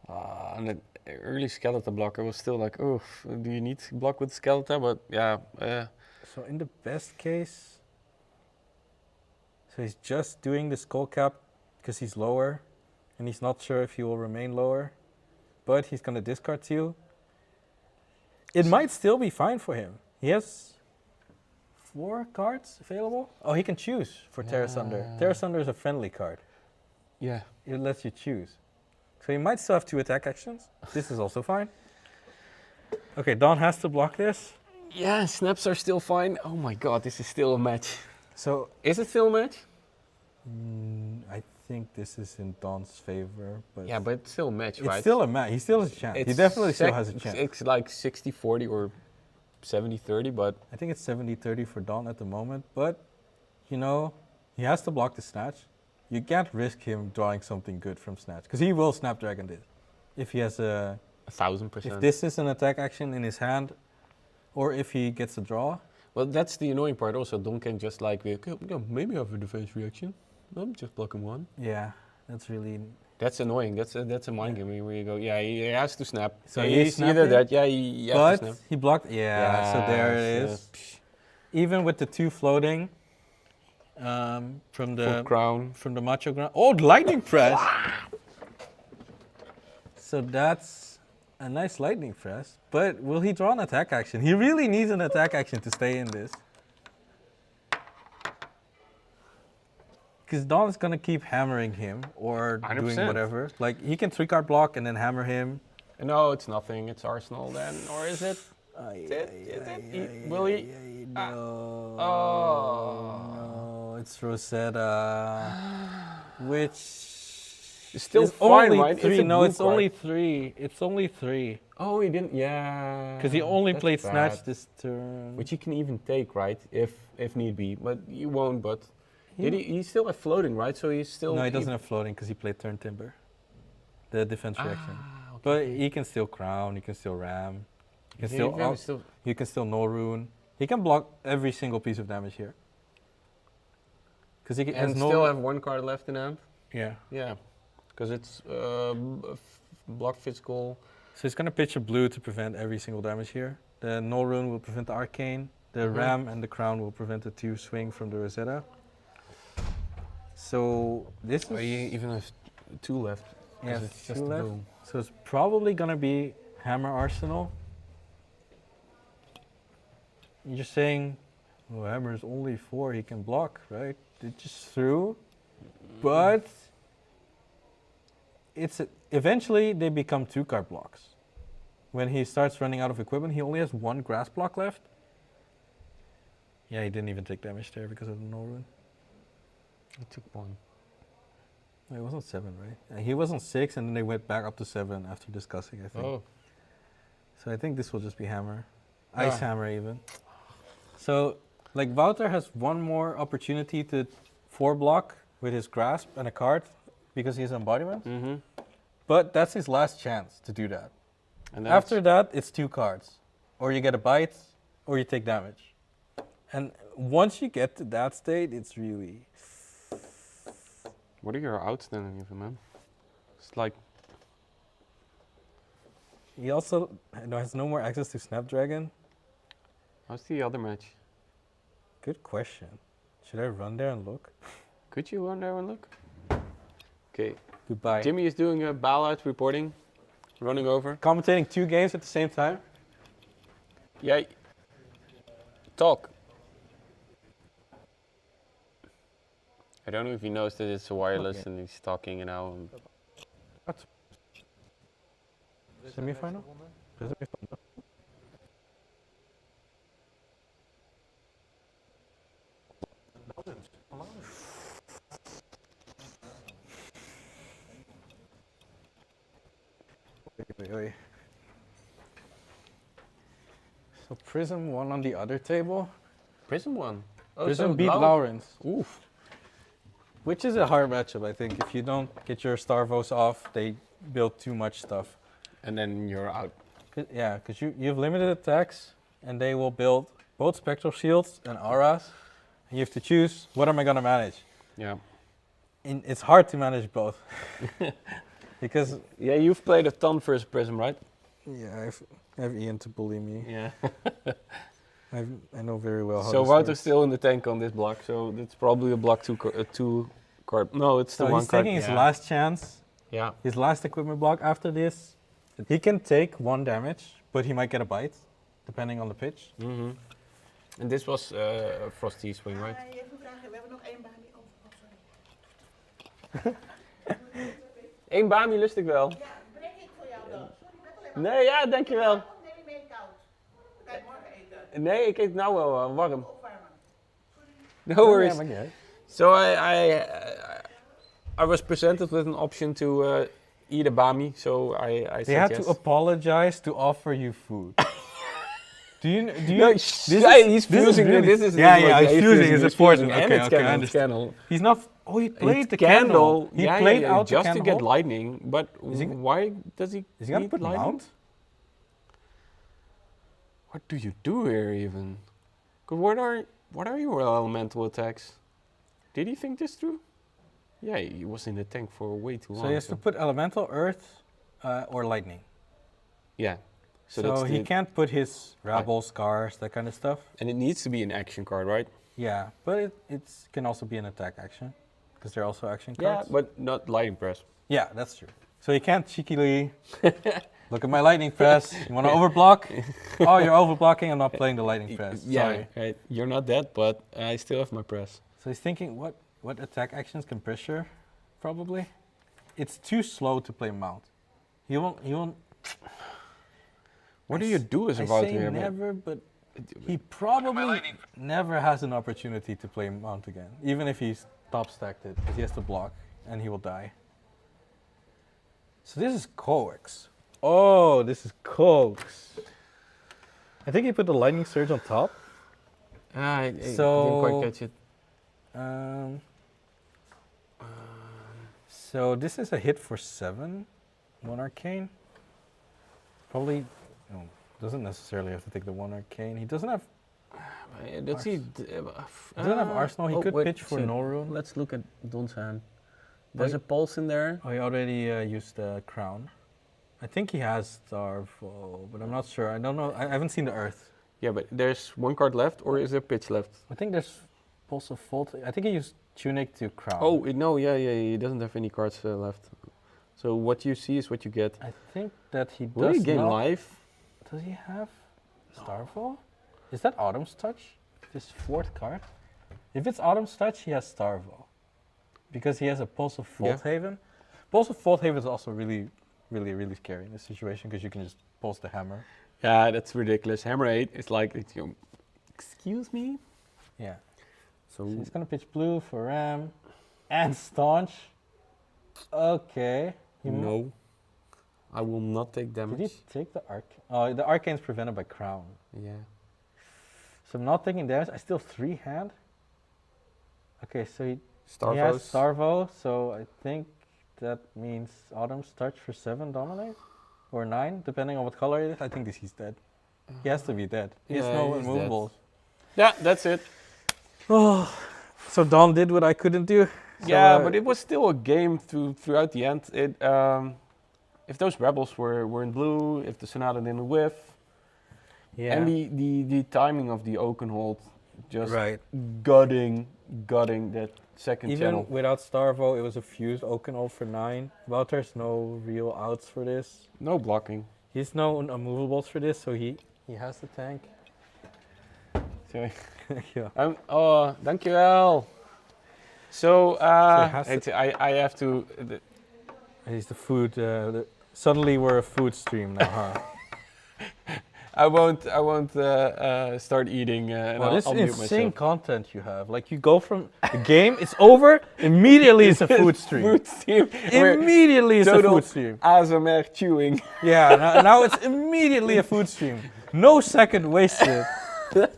And the early skeleton blocker was still like, oh, do you need to block with skeleton? But yeah, So in the best case, so he's just doing the skull cap because he's lower, and he's not sure if he will remain lower, but he's gonna discard 2. It might still be fine for him. He has 4 cards available. Oh, he can choose for Terra Sunder. Terra Sunder is a friendly card. yeah. It lets you choose. So he might still have 2 attack actions. This is also fine. Okay, Dawn has to block this. Yeah, snaps are still fine. Oh my god, this is still a match. So Is it still a match? I think this is in Dawn's favor, but Yeah, but it's still a match, it's right? still a match. He still has a chance. He It's definitely still has a chance. It's like 60-40 or 70-30, but I think it's 70-30 for Dawn at the moment, but you know, he has to block the Snatch. You can't risk him drawing something good from Snatch, because he will Snapdragon this. If he has a, 1000%. if this is an attack action in his hand, or if he gets a draw. Well, that's the annoying part also. Don can just like, okay, yeah, maybe I have a defense reaction. I'm just blocking 1. Yeah, that's really. That's annoying. That's a mind game where you go, yeah, he has to snap. So Yeah, he's he's either snapping, that, yeah, he has to But snap. he blocked. Yeah, so there it is. Even with the 2 floating, from For the crown. from the Macho Ground. Oh, lightning press! So that's a nice lightning press. But will he draw an attack action? He really needs an attack action to stay in this. Because Dawn is gonna keep hammering him or doing 100%. whatever. Like he can 3-card block and then hammer him. No, it's nothing. It's Arsenal then, or is it? Will he? No. Oh. No, it's Rosetta. Which It's still is fine, only right? It's 3. a No, blue it's card. only 3. It's only 3. Oh, he didn't. Yeah. Because he only that's played bad. Snatch this turn. Which he can even take, right? If need be, but you won't. But did he still have floating, right? So he's still. No, he doesn't have floating because he played turn Timber. The defense reaction. Okay. But he can still Crown, he can still Ram. He can you can still No Rune. He can block every single piece of damage here. Because he has and no. still have 1 card left in hand. Yeah. Yeah, because it's block physical. So he's gonna pitch a blue to prevent every single damage here. The No Rune will prevent the Arcane. The Ram and the Crown will prevent the 2 swing from the Rosetta. So this Oh, is. you even have 2 left. 'cause Yeah, it's 2 just a left. boom. So it's probably gonna be Hammer Arsenal. You're saying, well, Hammer is only 4, he can block, right? It just threw, but eventually they become 2-card blocks. When he starts running out of equipment, he only has 1 grass block left. Yeah, he didn't even take damage there because of the No Rune. I took 1. No, it wasn't 7, right? He was on 6, and then they went back up to 7 after discussing, I think. Oh. So I think this will just be hammer. Ice hammer, even. So, like, Wouter has one more opportunity to 4-block with his grasp and a card because he's embodiment. Mm-hmm. But that's his last chance to do that. And After that, it's 2 cards. Or you get a bite, or you take damage. And once you get to that state, it's really... What are your outs then, even, man? It's like... He also has no more access to Snapdragon. How's the other match? Good question. Should I run there and look? Could you run there and look? Okay. Goodbye. Jimmy is doing a bailout reporting, running over. Commentating 2 games at the same time? Yeah. Talk. I don't know if he knows that it's a wireless and he's talking now. Semi-final? Wait. So Prism won on the other table. Prism won. Oh, Prism so beat Lawrence. Oof. Which is a hard matchup, I think. If you don't get your Starvos off, they build too much stuff. And then you're out. Yeah, because you have limited attacks, and they will build both Spectral Shields and Auras. And you have to choose, what am I going to manage? Yeah. And it's hard to manage both. Because... Yeah, you've played a ton versus Prism, right? Yeah, I have Ian to bully me. Yeah. I know very well how so this Wouter's works. still in the tank on this block, so it's probably a block 2 card. No, it's the So 1 he's card. taking his last chance, Yeah. his last equipment block. After this, he can take 1 damage, but he might get a bite, depending on the pitch. Mm-hmm. And this was Frosty swing, right? Even vragen, we hebben nog 1 baan die over. 1 Bami lust ik wel. Ja, breng ik voor jou dan. Sorry, ik ben alleen maar... Nee, ja, dankjewel. Of neem je mee koud? Dan kan je morgen eten. Nee, ik eet nou wel warm. Opwarmen. No worries. So I was presented with an option to eat a Bami, so I They said had yes. to apologize to offer you food. Do you? No, he's fusing it. This is he's fusing. It's important. And Okay, it's I understand. candle. He's not. Oh, he played It's the candle. He played out the just candle. to get lightning. But why does he? Is he gonna need put lightning? mount? What do you do here even? 'Cause what are your elemental attacks? Did he think this through? Yeah, he was in the tank for way too long. So he has to put elemental, earth, or lightning. Yeah. So he can't put his rabble, scars, that kind of stuff. And it needs to be an action card, right? Yeah, but it can also be an attack action, because they're also action Yeah, cards. but not lightning press. Yeah, that's true. So he can't cheekily look at my lightning press. You want to overblock? Oh, you're overblocking. I'm not playing the lightning press. Yeah, Sorry. right. You're not dead, but I still have my press. So he's thinking, what attack actions can pressure? Probably. It's too slow to play mount. He won't. What do you do as I about say here? never, but he probably never has an opportunity to play mount again, even if he's top stacked it, because he has to block and he will die. So this is coax. Oh, this is coax. I think he put the lightning surge on top. I didn't So- quite catch it. So this is a hit for 7, 1 arcane. Probably, no, doesn't necessarily have to take the 1 arcane. He doesn't have. Let's see. Doesn't have Arsenal. He could wait, pitch for shit. no rune. Let's look at Don's hand. There's a pulse in there. Oh, he already used the crown. I think he has Starvo, but I'm not sure. I don't know. I haven't seen the earth. Yeah, but there's 1 card left, or is there pitch left? I think there's Pulse of Fault. I think he used Tunic to crown. Oh, no, yeah, he doesn't have any cards left. So what you see is what you get. I think that he Will does he gain not. life? Does he have Starvo? Is that Autumn's Touch? This 4th card? If it's Autumn's Touch, he has Starvo. Because he has a Pulse of Yeah. Faulthaven. Pulse of Faulthaven is also really scary in this situation, because you can just pulse the hammer. Yeah, that's ridiculous. Hammer 8 is like, excuse me? Yeah. So So he's gonna pitch blue for Ram. And staunch. Okay. No. I will not take Did damage. you take the arc? Oh, the arcane's prevented by crown. Yeah. So I'm not taking damage. I still have 3 hand. Okay, so he has Starvos. Starvo, so I think that means Autumn starts for 7 dominate? Or 9, depending on what color it is. I think he's dead. He has to be dead. He has no he's dead. immovables. Yeah, that's it. Oh, so Dawn did what I couldn't do. So, Yeah, but it was still a game throughout the end. If those rebels were in blue, if the Sonata didn't whiff, yeah. and the timing of the Oakenhold just Right. gutting that second Even channel. without Starvo, it was a fused Oakenhold for 9. Wouter's no real outs for this. No blocking. He's no unmovables for this, so he has the tank. So, Yeah. dankjewel. So, has I have to. He's the food. Suddenly we're a food stream now, huh? I won't start eating. And Well, this I'll is mute insane myself. content you have. Like you go from the game, it's over, immediately it's a food stream. Food stream. We're Immediately it's a total food stream. ASMR chewing. Yeah, now it's immediately a food stream. No second wasted.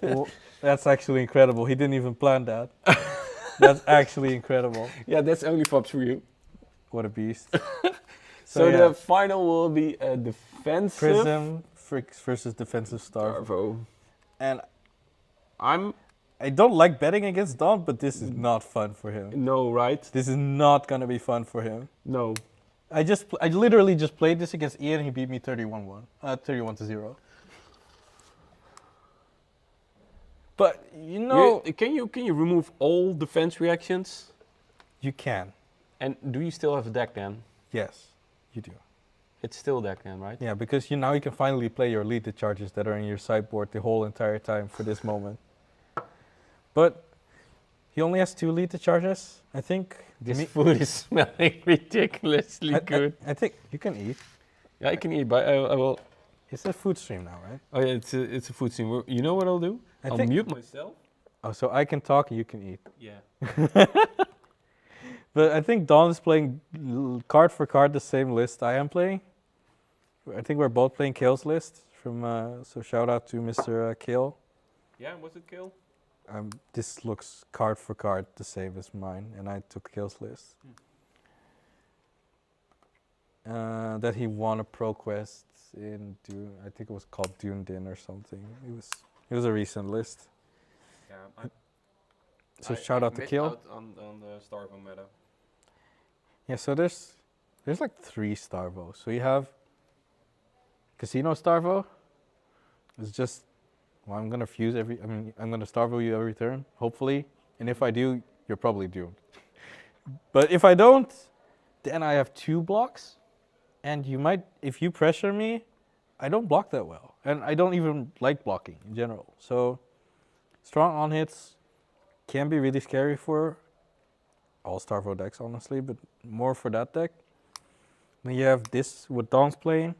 Well, that's actually incredible. He didn't even plan that. That's actually incredible. Yeah, that's only props for you. What a beast. So yeah. the final will be a defensive Prism versus defensive Starvo. Starvo. And I I don't like betting against Dawn, but this is not fun for him. no, right? This is not gonna be fun for him. No. I literally just played this against Ian. He beat me 31-0. But you know, Can you remove all defense reactions? you can. And do you still have a deck then? Yes, you do. It's still deck then, right? Yeah, because now you can finally play your lead charges that are in your sideboard the whole entire time for this moment. But he only has 2 lead charges, I think. This food is smelling ridiculously good. I think you can eat. Yeah, I can eat, but I will. It's a food stream now, right? Oh yeah, it's a food scene. You know what I'll do? I'll think- mute myself. Oh, so I can talk and you can eat. Yeah. But I think Dawn is playing card for card the same list I am playing. I think we're both playing Kale's list. So shout out to Mr. Kale. Yeah, was it kill? This looks card for card the same as mine, and I took Kale's list. That he won a ProQuest in Dune. I think it was called Dune Din or something. It was a recent list. Yeah. So shout out to Kale. On the Starvo meta. Yeah, so there's like 3 Starvos. So you have Casino Starvo. It's just, well, I'm gonna fuse I'm gonna Starvo you every turn, hopefully. And if I do, you're probably doomed. But if I don't, then I have 2 blocks. And you might, if you pressure me, I don't block that well. And I don't even like blocking in general. So strong on hits can be really scary for all Starvo decks, honestly, but more for that deck. Then you have this, what Dawn's playing.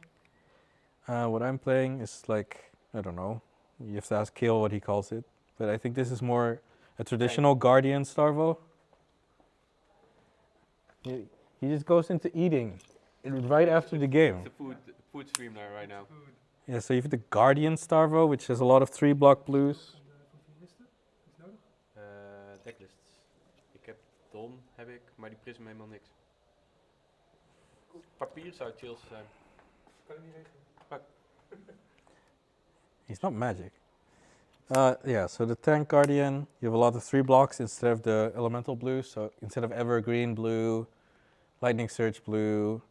What I'm playing is like, I don't know. You have to ask Kale what he calls it. But I think this is more a traditional Guardian Starvo. He just goes into eating right after the game. It's a food stream there right now. Yeah, so you have the Guardian Starvo, which has a lot of 3-block blues. Decklists. Ik heb Don, heb ik, maar die Prism helemaal niks. Papier zou chill zijn. Kan je niet regelen. He's not magic. Yeah, so the tank Guardian, you have a lot of 3 blocks instead of the elemental blue. So instead of Evergreen blue, Lightning Surge blue,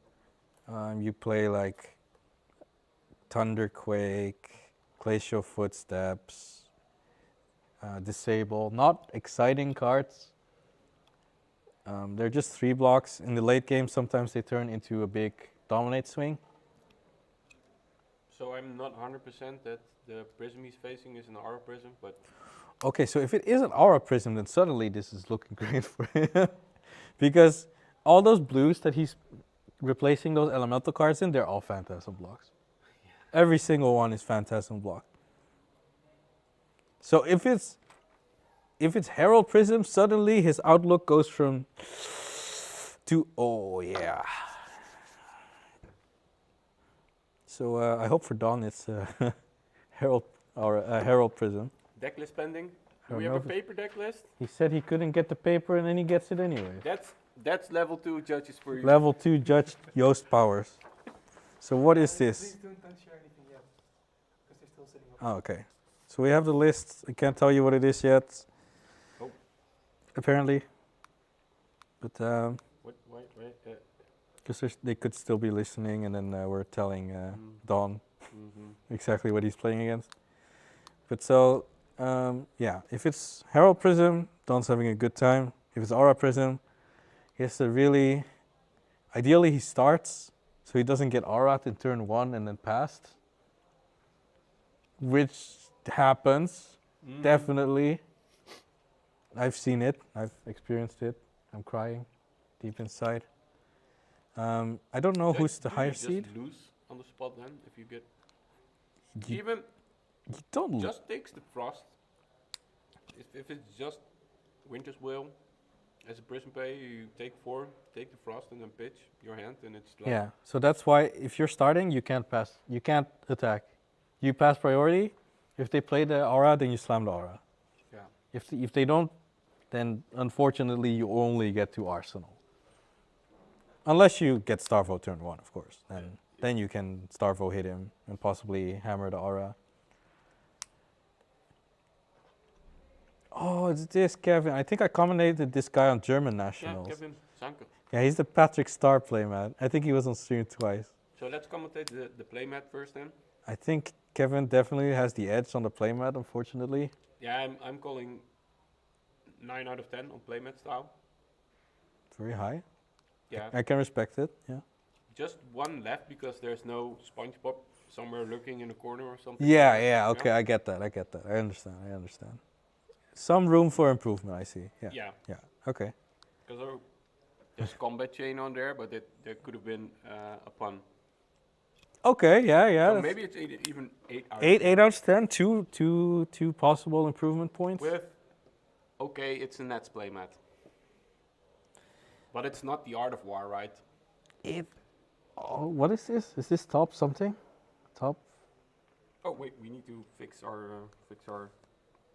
you play like Thunderquake, Glacial Footsteps, Disable. Not exciting cards. They're just 3 blocks. In the late game, sometimes they turn into a big dominate swing. So I'm not 100% that the Prism he's facing is an Aura Prism, but... Okay, so if it is an Aura Prism, then suddenly this is looking great for him. Because all those blues that he's replacing those elemental cards in, they're all Phantasm blocks. Yeah. Every single one is Phantasm block. So if it's if it's Herald Prism, suddenly his outlook goes from to, oh yeah. So I hope for Don it's Herald or Herald Prism. Deck list pending. I Do don't we have know a if paper deck list? He said he couldn't get the paper and then he gets it anyway. That's level 2 judges for you. Level 2 Judge Joost Powers. So what is this? Please don't share anything yet, because they're still sitting Oh, okay. So we have the list. I can't tell you what it is yet. Oh. Apparently. But Wait. because they could still be listening, and then we're telling Don exactly what he's playing against. But so, yeah, if it's Herald Prism, Don's having a good time. If it's Aura Prism, he has to really, ideally he starts, so he doesn't get Aura'd in turn 1 and then passed. Which happens, definitely. I've seen it, I've experienced it. I'm crying deep inside. I don't know who's the higher seed. Just lose on the spot then if you get. You Even don't just takes the frost. If it's just Winter's Will, as a Prism pay, you take 4, take the frost, and then pitch your hand, and it's like. Yeah, so that's why if you're starting, you can't pass. You can't attack. You pass priority. If they play the aura, then you slam the aura. Yeah. If they don't, then unfortunately you only get to Arsenal. Unless you get Starvo turn 1, of course. Then you can Starvo hit him and possibly hammer the aura. Oh, it's this Kevin. I think I commented this guy on German Nationals. Yeah, Kevin Sanker. Yeah, he's the Patrick Star playmat. I think he was on stream twice. So let's commentate the playmat first then. I think Kevin definitely has the edge on the playmat, unfortunately. Yeah, I'm calling 9 out of 10 on playmat style. Very high. Yeah. I can respect it, yeah. Just one left because there's no SpongeBob somewhere lurking in a corner or something. Yeah, okay, I get that. I understand. Some room for improvement, I see. Yeah, okay. Because there's combat chain on there, but there could have been a pun. Okay, yeah. So maybe it's even 8 out of 10. 8 out of 10, two possible improvement points. With, okay, it's a Nets playmat. But it's not the Art of War, right? Oh, what is this? Is this top something? Top? Oh wait, we need to fix our.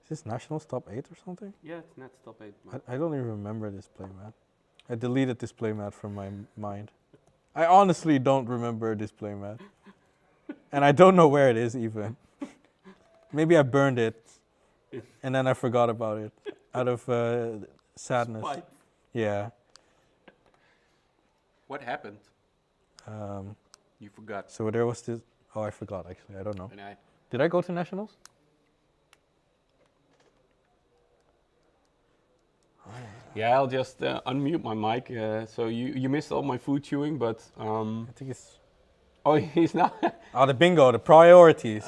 Is this Nationals top 8 or something? Yeah, it's Nets top 8. I don't even remember this playmat. I deleted this playmat from my mind. I honestly don't remember this playmat. And I don't know where it is even. Maybe I burned it and then I forgot about it out of sadness. Spite. Yeah. What happened? You forgot. So there was this. Oh, I forgot actually. I don't know. And Did I go to Nationals? Yeah, I'll just unmute my mic. So you missed all my food chewing, but I think it's. Oh, he's not. Oh, the bingo, the priorities.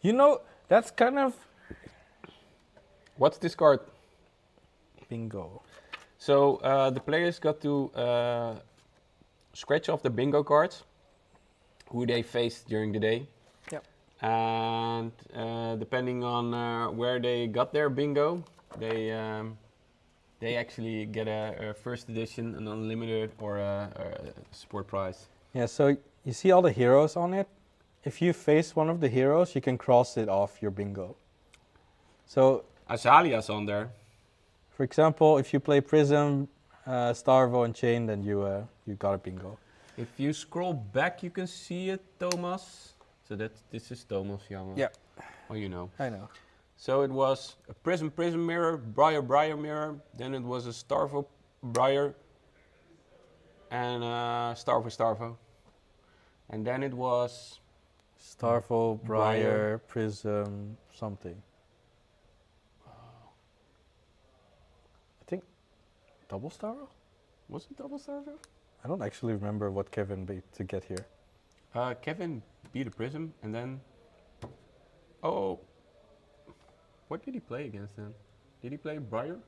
You know, that's kind of. What's this card? Bingo. So the players got to scratch off the bingo cards, who they faced during the day. Yep. And depending on where they got their bingo, they actually get a first edition, an unlimited, or a sport prize. Yeah, so you see all the heroes on it. If you face one of the heroes, you can cross it off your bingo. So Azalia's on there. For example, if you play Prism, Starvo, and Chain, then you got a bingo. If you scroll back, you can see it, Thomas. So this is Thomas, yeah. Oh, you know. I know. So it was a Prism mirror, Briar mirror. Then it was a Starvo Briar, and Starvo. And then it was Starvo, Briar, Prism, something. Double Starvo? Was it double Starvo? I don't actually remember what Kevin beat to get here. Kevin beat a Prism, and then... Oh... What did he play against then? Did he play Briar?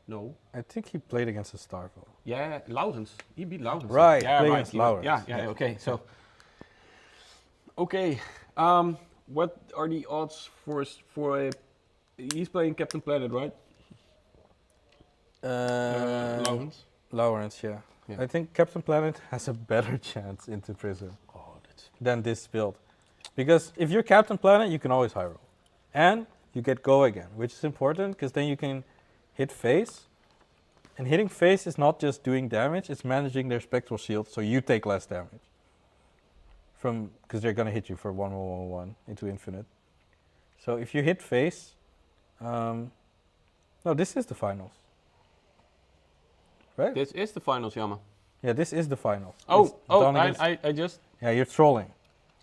No. I think he played against a Starvo. Yeah, Laurens. He beat Laurens. Right, yeah, played right. against Laurens. Yeah, okay, so... Okay, what are the odds for a He's playing Captain Planet, right? Lawrence. Lawrence, yeah. Yeah. I think Captain Planet has a better chance into Prism than this build. Because if you're Captain Planet, you can always high roll. And you get go again, which is important because then you can hit face. And hitting face is not just doing damage, it's managing their spectral shield so you take less damage. Because they're going to hit you for 1/1/1 into infinite. So if you hit face, no, this is the finals. Right? This is the finals, Yama. Yeah, this is the finals. Oh, It's I just... Yeah, you're trolling.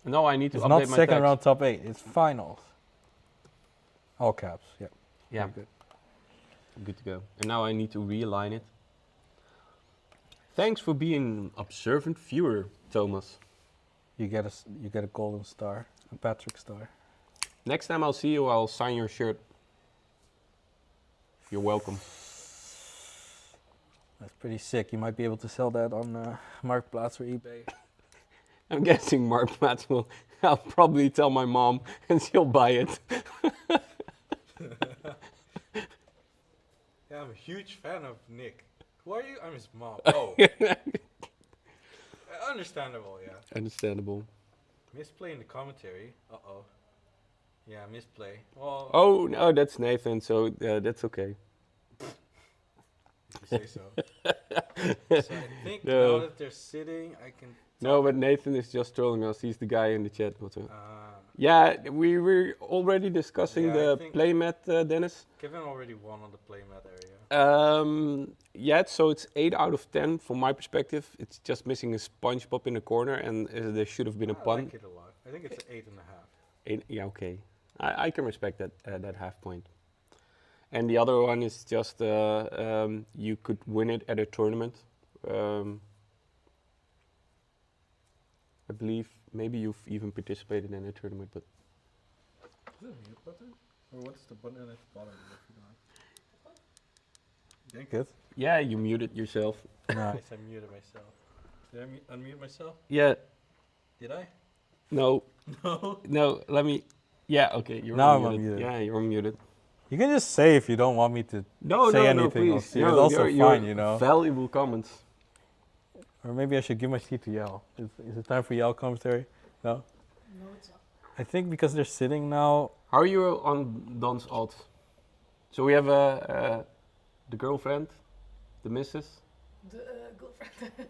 No, I need to It's update not my second text. round top 8, it's finals. All caps, yeah. Yeah. Very Good to go. And now I need to realign it. Thanks for being an observant viewer, Thomas. You get a golden star, a Patrick star. Next time I'll see you, I'll sign your shirt. You're welcome. That's pretty sick. You might be able to sell that on Marktplaats or eBay. I'm guessing Marktplaats will. I'll probably tell my mom and she'll buy it. Yeah, I'm a huge fan of Nick. Who are you? I'm his mom. Oh. Understandable, yeah. Understandable. Misplay in the commentary. Uh-oh. Yeah, misplay. Well, Oh, no, that's Nathan, so that's okay. if you say so. So I think No. now that they're sitting, I can... No, but Nathan is just trolling us. He's the guy in the chat. Ah. Yeah, we were already discussing Yeah, I the think- playmat, Dennis. Kevin already won on the playmat area. Yeah, so it's 8 out of 10 from my perspective. It's just missing a SpongeBob in the corner, and there should have been a I pun. like it a lot. I think it's 8.5. Yeah, okay. I can respect that half point. And the other one is just you could win it at a tournament. I believe maybe you've even participated in a tournament, but Is it a mute button? Or what's the button at the bottom if you don't? Think it. yeah, you muted yourself. Nice, I muted myself. Did I unmute myself? Yeah, Did I? no, No. no. Let me. Yeah, okay. You're Now I'm unmuted. unmuted. Yeah, you're unmuted. You can just say if you don't want me to No, say no, anything. no, I'll please. see. It's also you're fine, you know. Valuable comments. Or maybe I should give my seat to Yell. Is it time for Yell commentary? No? No, it's not. I think because they're sitting now. How are you on Don's odds? So we have the girlfriend, the missus, The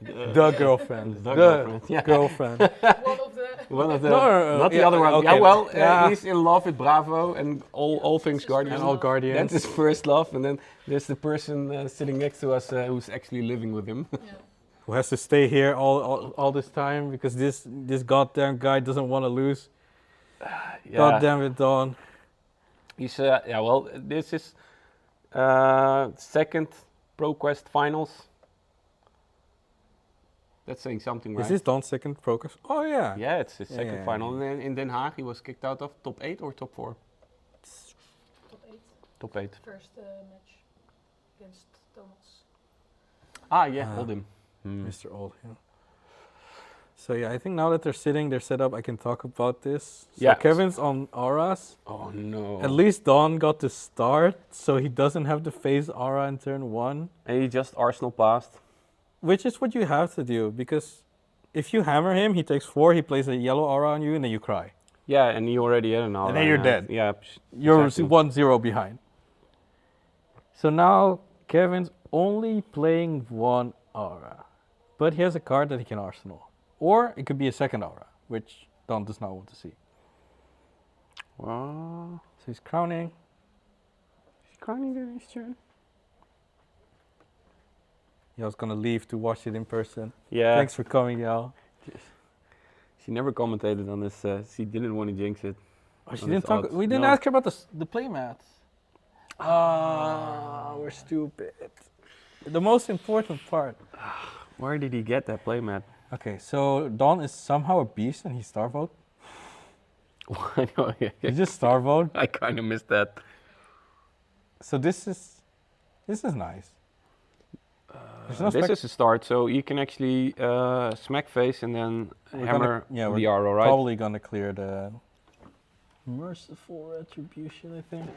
girlfriend. The girlfriend. the girlfriend. Yeah. Girlfriend. One of the. One of the, No, not the yeah, other one. okay. Yeah, well, Yeah. he's in love with Bravo and all things Guardian. And all Guardians. That's his first love, and then there's the person sitting next to us who's actually living with him. Yeah. Who has to stay here all this time because this goddamn guy doesn't want to lose. Yeah. God damn it, Don. He's yeah. Well, this is second ProQuest finals. That's saying something, right? Is this Don's second progress? Oh yeah. Yeah, it's his second yeah, final. And then in Den Haag, he was kicked out of top 8 or top 4? Top 8. Top 8. First match against Thomas. Ah, yeah, hold him. Mr. Oldhill. So yeah, I think now that they're sitting, they're set up, I can talk about this. So Yeah. Kevin's on auras. Oh no. At least Don got to start, so he doesn't have to face aura in turn 1. And he just Arsenal passed. Which is what you have to do, because if you hammer him, he takes 4, he plays a yellow aura on you, and then you cry. Yeah, and he already had an aura. then you're dead. Yeah. You're exactly. 1-0 behind. So now Kevin's only playing 1 aura, but he has a card that he can arsenal. Or it could be a second aura, which Don does not want to see. Wow. So he's crowning. He's crowning during his turn. Yal's gonna leave to watch it in person. Yeah. Thanks for coming, Yal. She never commentated on this. She didn't want to jinx it. Oh, she on didn't his talk. odds. We didn't No. ask her about the playmats. Ah, we're stupid. The most important part. Where did he get that playmat? Okay, so Don is somehow a beast and he's Starvo. I know. He just Starvo. I kind of missed that. So this is nice. There's no This spec- is a start, so you can actually smack face and then We're hammer gonna- yeah, the we're arrow, right? Probably gonna clear the merciful retribution, I think.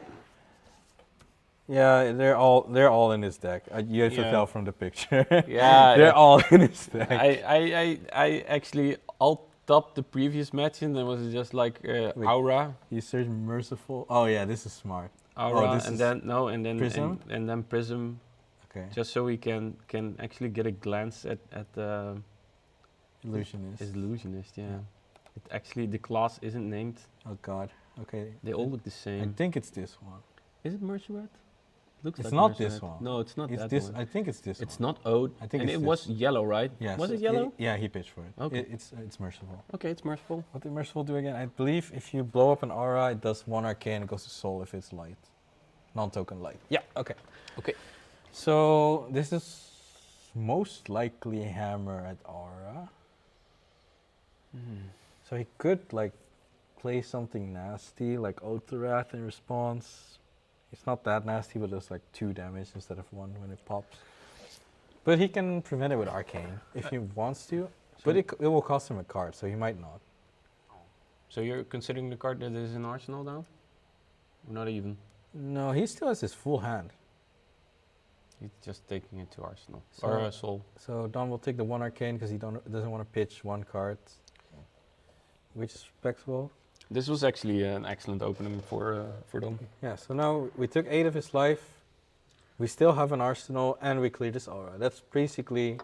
Yeah, they're all in his deck. You have to Yeah. tell from the picture. Yeah, they're yeah. all in his deck. I actually alt-tapped the previous match and there was just like Wait. Aura, You search Merciful. Oh yeah, this is smart. Aura, this and is then no, and then Prism? and then Prism, Okay. just so we can actually get a glance at the Illusionist. illusionist. Yeah, it actually the class isn't named. Oh god. Okay. They all look the I same. think it's this one. Is it Mercurat? Looks It's like not this Mercurat. one. No, it's not It's that this. one. I think it's this It's one. not Ode. I think and it's it was this. yellow, right? Yeah. Was so it yellow? yeah, he pitched for it. Okay. It's Merciful. Okay, it's merciful. What did Merciful do again? I believe if you blow up an aura, it does 1 arcane, it goes to soul if it's light. Non-token light. Yeah, okay. Okay. So this is most likely hammer at aura. So he could like play something nasty like Otherath in response. It's not that nasty, but it's like 2 damage instead of 1 when it pops. But he can prevent it with arcane if he wants to. But it will cost him a card, so he might not. So you're considering the card that is in Arsenal now? Or not even? No, he still has his full hand. He's just taking it to Arsenal. So- or Soul. So Don will take the 1 arcane because he doesn't want to pitch 1 card, which is respectable. This was actually an excellent opening for them. Yeah, so now we took 8 of his life. We still have an arsenal and we cleared his aura. That's basically,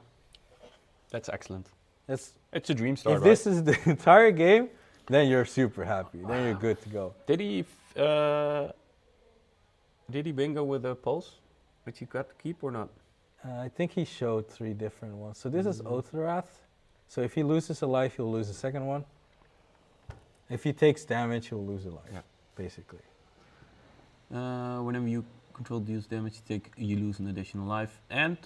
That's excellent. that's, It's a dream start, if right? this is the entire game, then you're super happy. Then you're good to go. Did he bingo with a pulse, which he got to keep or not? I think he showed 3 different ones. So this is Otherath. So if he loses a life, he'll lose the second one. If he takes damage, he'll lose a life, Yeah. basically. Whenever you control deals damage, you lose an additional life. And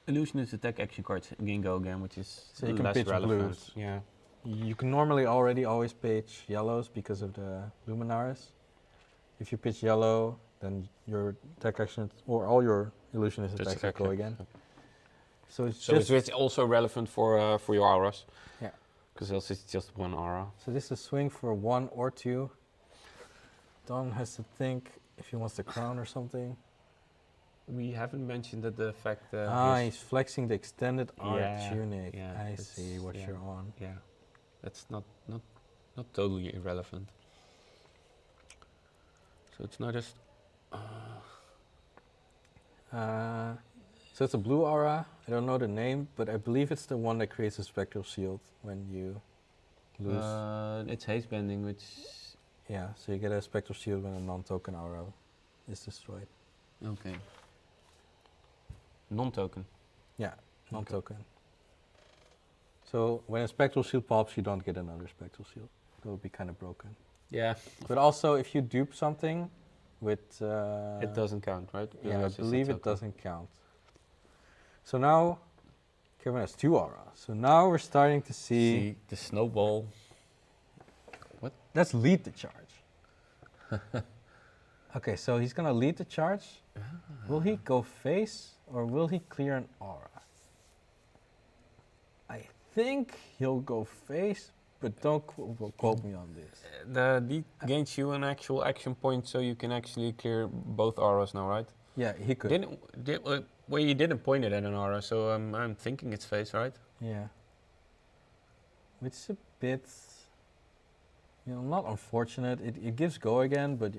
illusionist attack action cards gain go again, which is So you can less pitch relevant. blues. Yeah. You can normally always pitch yellows because of the Luminaris. If you pitch yellow, then your attack actions or all your illusionist Just attacks attack go actions. again. So it's So just it's also relevant for your auras. Yeah. Because else it's just 1 aura. so this is swing for 1 or 2. Don has to think if he wants the crown or something. We haven't mentioned that the fact He's flexing the extended art Yeah, tunic. yeah, I that's- see what yeah. you're on. yeah, that's not totally irrelevant. So it's not just So it's a blue aura. I don't know the name, but I believe it's the one that creates a spectral shield when you lose. it's haze bending, which Yeah, so you get a spectral shield when a non-token aura is destroyed. okay. Non-token. Yeah, non-token. So when a spectral shield pops, you don't get another spectral shield. That would be kind of broken. Yeah, But also, if you dupe something with... it doesn't count, right? Yeah, I Because it's a believe it token. doesn't count. So now, Kevin has 2 auras. So now we're starting to see... the snowball. Let's lead the charge. Okay, so he's gonna lead the charge. Will he go face or will he clear an aura? I think he'll go face, but don't quote me on this. The lead gains you an actual action point, so you can actually clear both auras now, right? Yeah, he could. Well, you didn't point it at an aura, so I'm thinking it's face, right? Yeah. Which is a bit, not unfortunate. It gives go again, but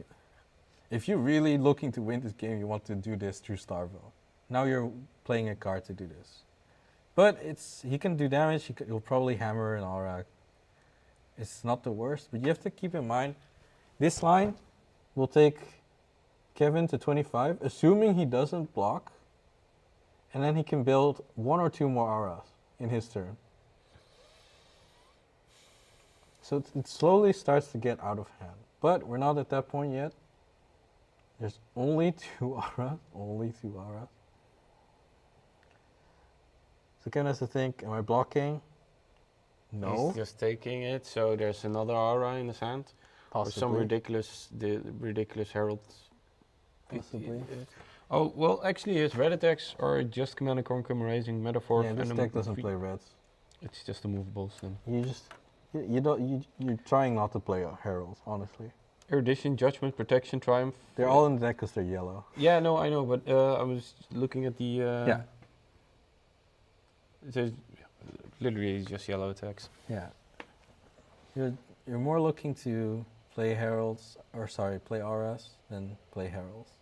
if you're really looking to win this game, you want to do this through Starvo. Now you're playing a card to do this. But he can do damage, he'll probably hammer an aura. It's not the worst, but you have to keep in mind, this line will take Kevin to 25, assuming he doesn't block, and then he can build 1 or 2 more auras in his turn. So it slowly starts to get out of hand. But we're not at that point yet. There's only 2 auras, only 2 auras. So Kevin has to think, am I blocking? No. He's just taking it, so there's another aura in his hand. Or some Possibly. ridiculous herald. Possibly. Oh, well, actually his red attacks are just Command and Conquer, Raising, Metaphor, Yeah, this Venom, deck doesn't Free- play reds. It's just the movables then. You just, you're trying not to play heralds, honestly. Erudition, Judgment, Protection, Triumph. They're all in the deck because they're yellow. Yeah, no, I know, but I was looking at the. Yeah. There's literally just yellow attacks. Yeah. You're more looking to play heralds, play auras than play heralds.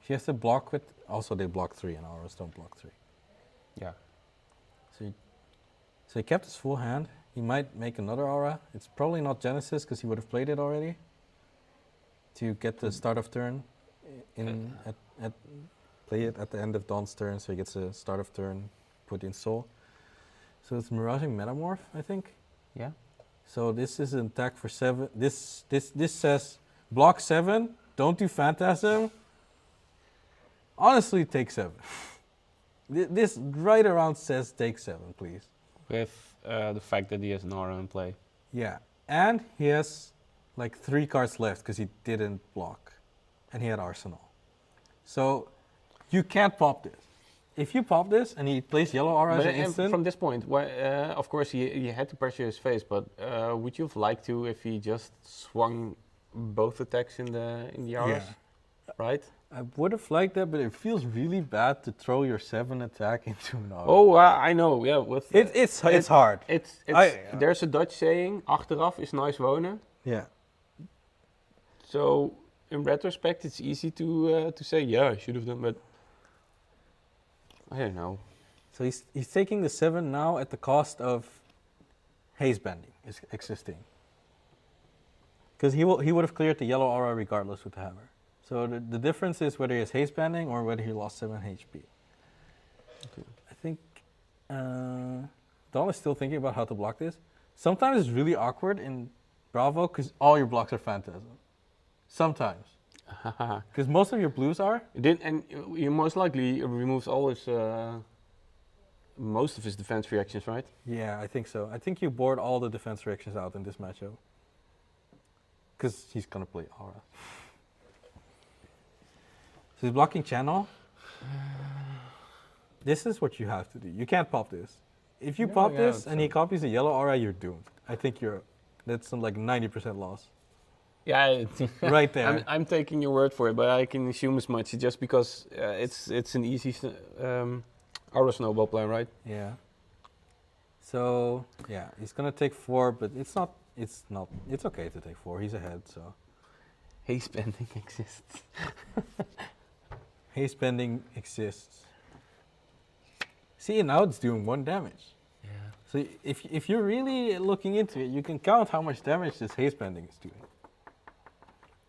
If you have to block with, also they block 3 and auras don't block 3. Yeah. So he kept his full hand. He might make another aura. It's probably not Genesis because he would have played it already. To get the start of turn play it at the end of Dawn's turn, so he gets a start of turn put in Soul. So it's Miraging Metamorph, I think. Yeah. So this is an attack for 7. This says block 7, don't do Phantasm. Honestly, take 7. This right around says take 7, please. With the fact that he has an aura in play. Yeah, and he has like 3 cards left because he didn't block, and he had Arsenal. So you can't pop this. If you pop this and he plays yellow aura as an instant, from this point, of course he had to pressure his face, but would you have liked to if he just swung both attacks in the auras, right? I would have liked that, but it feels really bad to throw your 7 attack into an aura. Oh, I know. Yeah, with it's hard. There's a Dutch saying: "Achteraf is nice wonen." Yeah. So in retrospect, it's easy to say, yeah, I should have done, but I don't know. So he's taking the 7 now at the cost of haze bending is existing. Because he would have cleared the yellow aura regardless with the hammer. So the difference is whether he has haze bending or whether he lost 7 HP. Okay. I think Dawn is still thinking about how to block this. Sometimes it's really awkward in Bravo because all your blocks are Phantasm. Sometimes. Because most of your blues are. And he most likely removes all his, most of his defense reactions, right? Yeah, I think so. I think you board all the defense reactions out in this matchup. Because he's going to play Aura. So he's blocking channel. This is what you have to do. You can't pop this. If you pop this and he copies a yellow aura, you're doomed. I think that's some like 90% loss. Yeah, right there. I'm taking your word for it, but I can assume as much just because it's an easy aura snowball plan, right? Yeah. So yeah, he's gonna take 4, but it's okay to take 4. He's ahead, so. Haze bending exists. Haze bending exists. See, now it's doing 1 damage. Yeah. So if you're really looking into it, you can count how much damage this haze bending is doing.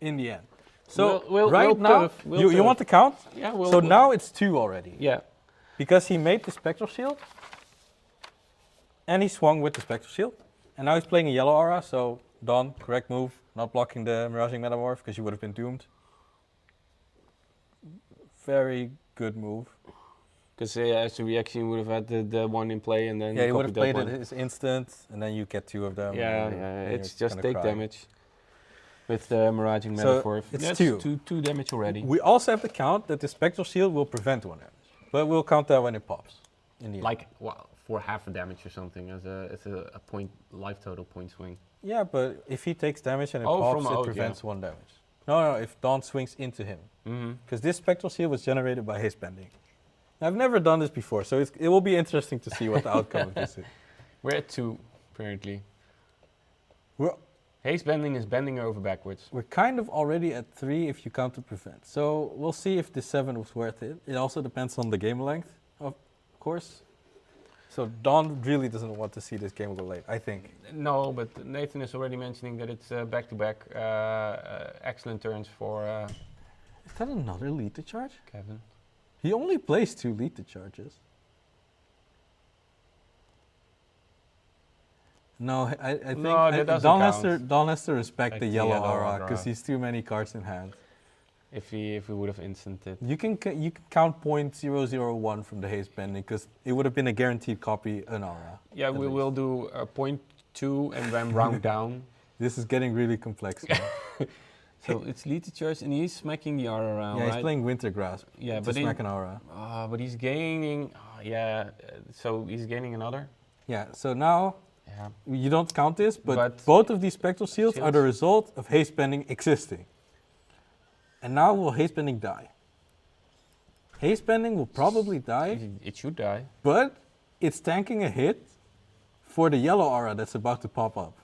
In the end. So right now, you want to count? Yeah. So now it's 2 already. Yeah. Because he made the spectral shield, and he swung with the spectral shield, and now he's playing a yellow aura. So Dawn, correct move, not blocking the Miraging Metamorph because you would have been doomed. Very good move. Because as a reaction, you would have had the one in play and then. Yeah, he would have played it as instant, and then you get 2 of them. Yeah, it's just take damage with the Miraging Metamorph. It's 2 damage already. We also have to count that the spectral shield will prevent 1 damage, but we'll count that when it pops. In the end. Like for half a damage or something as a point life total point swing. Yeah, but if he takes damage and it pops, it prevents 1 damage. No, if Dawn swings into him, because this spectral shield was generated by haze bending. I've never done this before, so it will be interesting to see what the outcome of this is. We're at 2, apparently. Haze bending is bending over backwards. We're kind of already at 3 if you count the prevent. So we'll see if the 7 was worth it. It also depends on the game length, of course. So Dawn really doesn't want to see this game go late, I think. No, but Nathan is already mentioning that it's back-to-back excellent turns for... Is that another lead to charge? Kevin. He only plays 2 lead to charges. No, I think Dawn has to respect the yellow aura because he's too many cards in hand. If he would have instanted. You can count 0.001 from the haze bending because it would have been a guaranteed copy an aura. Yeah, we will do 0.2 and then round down. This is getting really complex now. So it's lead to charge and he's smacking the aura around, yeah, he's playing Winter Grasp. Yeah, but smack an aura. But he's gaining. So he's gaining another. Yeah. So now Yeah. You don't count this, but But both of these spectral shields are the shields. result of haste bending existing. And now will haste bending die? Haste bending will probably die, It should die. but it's tanking a hit for the yellow aura that's about to pop up.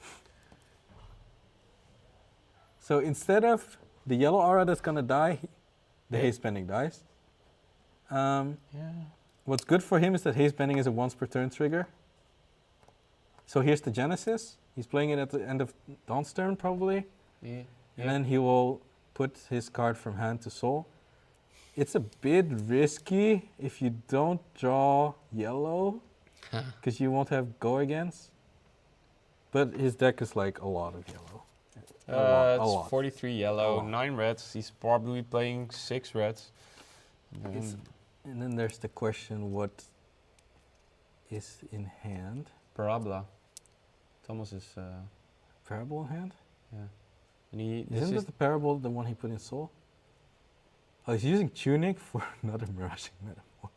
So instead of the yellow aura that's gonna die, the haste bending dies. Yeah. What's good for him is that haste bending is a once per turn trigger. So here's the Genesis. He's playing it at the end of Dawn's turn probably. Yeah. And then he will put his card from hand to soul. It's a bit risky if you don't draw yellow, because you won't have go against. But his deck is like a lot of yellow. A It's lot. 43 yellow, A lot. 9 reds. He's probably playing 6 reds. And then there's the question, what is in hand? Parabola. Thomas is. Parable in hand? Yeah. And he. This Isn't is it the parable the one he put in soul? Oh, he's using Tunic for another Miraging Metamorph.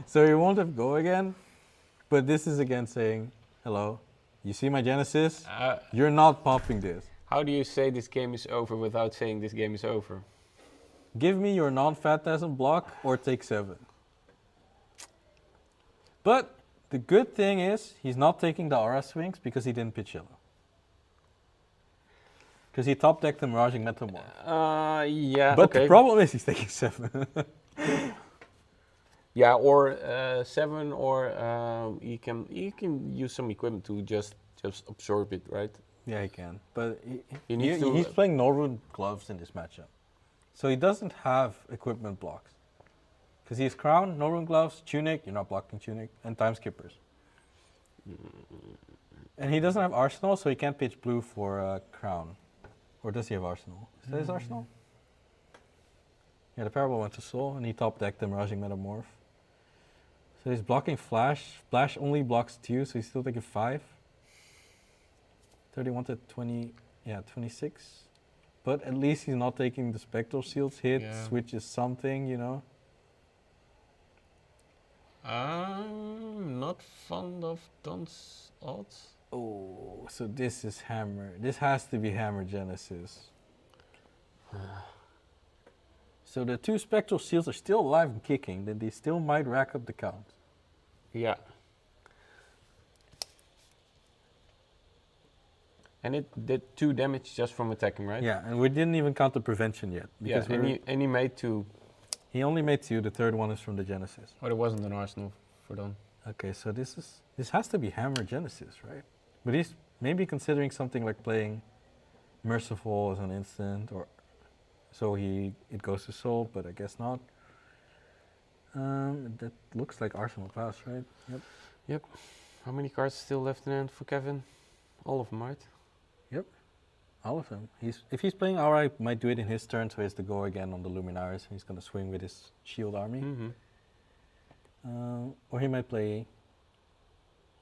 So he won't have go again, but this is again saying, hello, you see my Genesis? You're not popping this. How do you say this game is over without saying this game is over? Give me your non-phantasm block or take 7. But the good thing is he's not taking the aura swings because he didn't pitch yellow. Because he top decked the Miraging Metamorph. Yeah. But okay. the problem is he's taking 7. Yeah, or 7, or you can use some equipment to just absorb it, right? Yeah, he can. But You need to- he's playing Norrund gloves in this matchup. So he doesn't have equipment blocks. Because he's Crown, Norrund gloves, Tunic, you're not blocking Tunic, and Time Skippers. And he doesn't have Arsenal, so he can't pitch blue for Crown. Or does he have Arsenal? Is that his Arsenal? Yeah, the Parable went to Soul, and he top decked the Miraging Metamorph. So he's blocking Flash. Flash only blocks 2, so he's still taking 5. 31 to 20, yeah, 26. But at least he's not taking the Spectral Shields hits, Yeah. which is something, you know. I'm not fond of Don's odds. Oh, so this is Hammer. This has to be Hammer Genesis. So the 2 Spectral Shields are still alive and kicking, then they still might rack up the count. Yeah. And it did 2 damage just from attacking, right? Yeah, and we didn't even count the prevention yet. Yeah, Because and he made 2. he only made 2, the third one is from the Genesis. But it wasn't an Arsenal for Don. Okay, so this has to be Hammer Genesis, right? But he's maybe considering something like playing Merciful as an instant, or so it goes to Soul, but I guess not. That looks like Arsenal pass, right? Yep. How many cards still left in hand for Kevin? All of them, right? Yep. All of them. If he's playing Aura, he might do it in his turn, so he has to go again on the Luminaris, and he's going to swing with his shield army. Mm-hmm. Or he might play...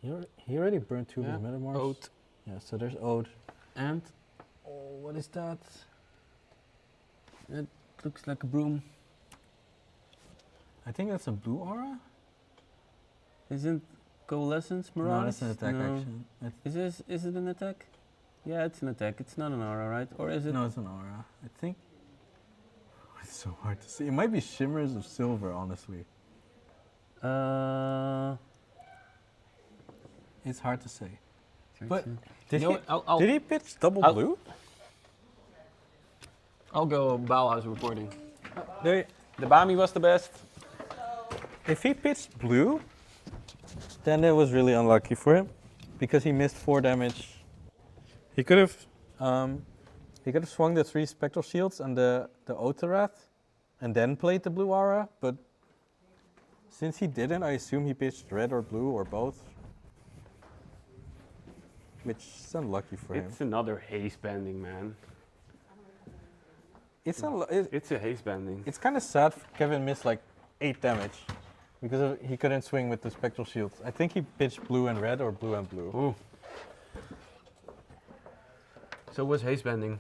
He already burned 2 of Yeah, his Metamorphs. Ode. Yeah, so there's Ode. And Oh, what is that? it looks like a broom. I think that's a blue aura? Isn't Coalescence Mirage? No, that's an attack action. Is it an attack? Yeah, it's an attack. It's not an aura, right? Or is it? No, it's an aura. I think... It's so hard to see. It might be Shimmers of Silver, honestly. It's hard to say. But did, You know what, did he pitch double I'll- blue? I'll go Bauhaus recording. They, The Bami was the best. if he pitched blue, then it was really unlucky for him, because he missed 4 damage. He could have swung the 3 Spectral Shields and the Oterath, and then played the blue aura, but since he didn't, I assume he pitched red or blue or both, which is unlucky for him. It's another haze banding, man. It's It's a haze banding. It's kind of sad Kevin missed like 8 damage because he couldn't swing with the Spectral Shields. I think he pitched blue and red or blue and blue. Ooh. So what's haze banding?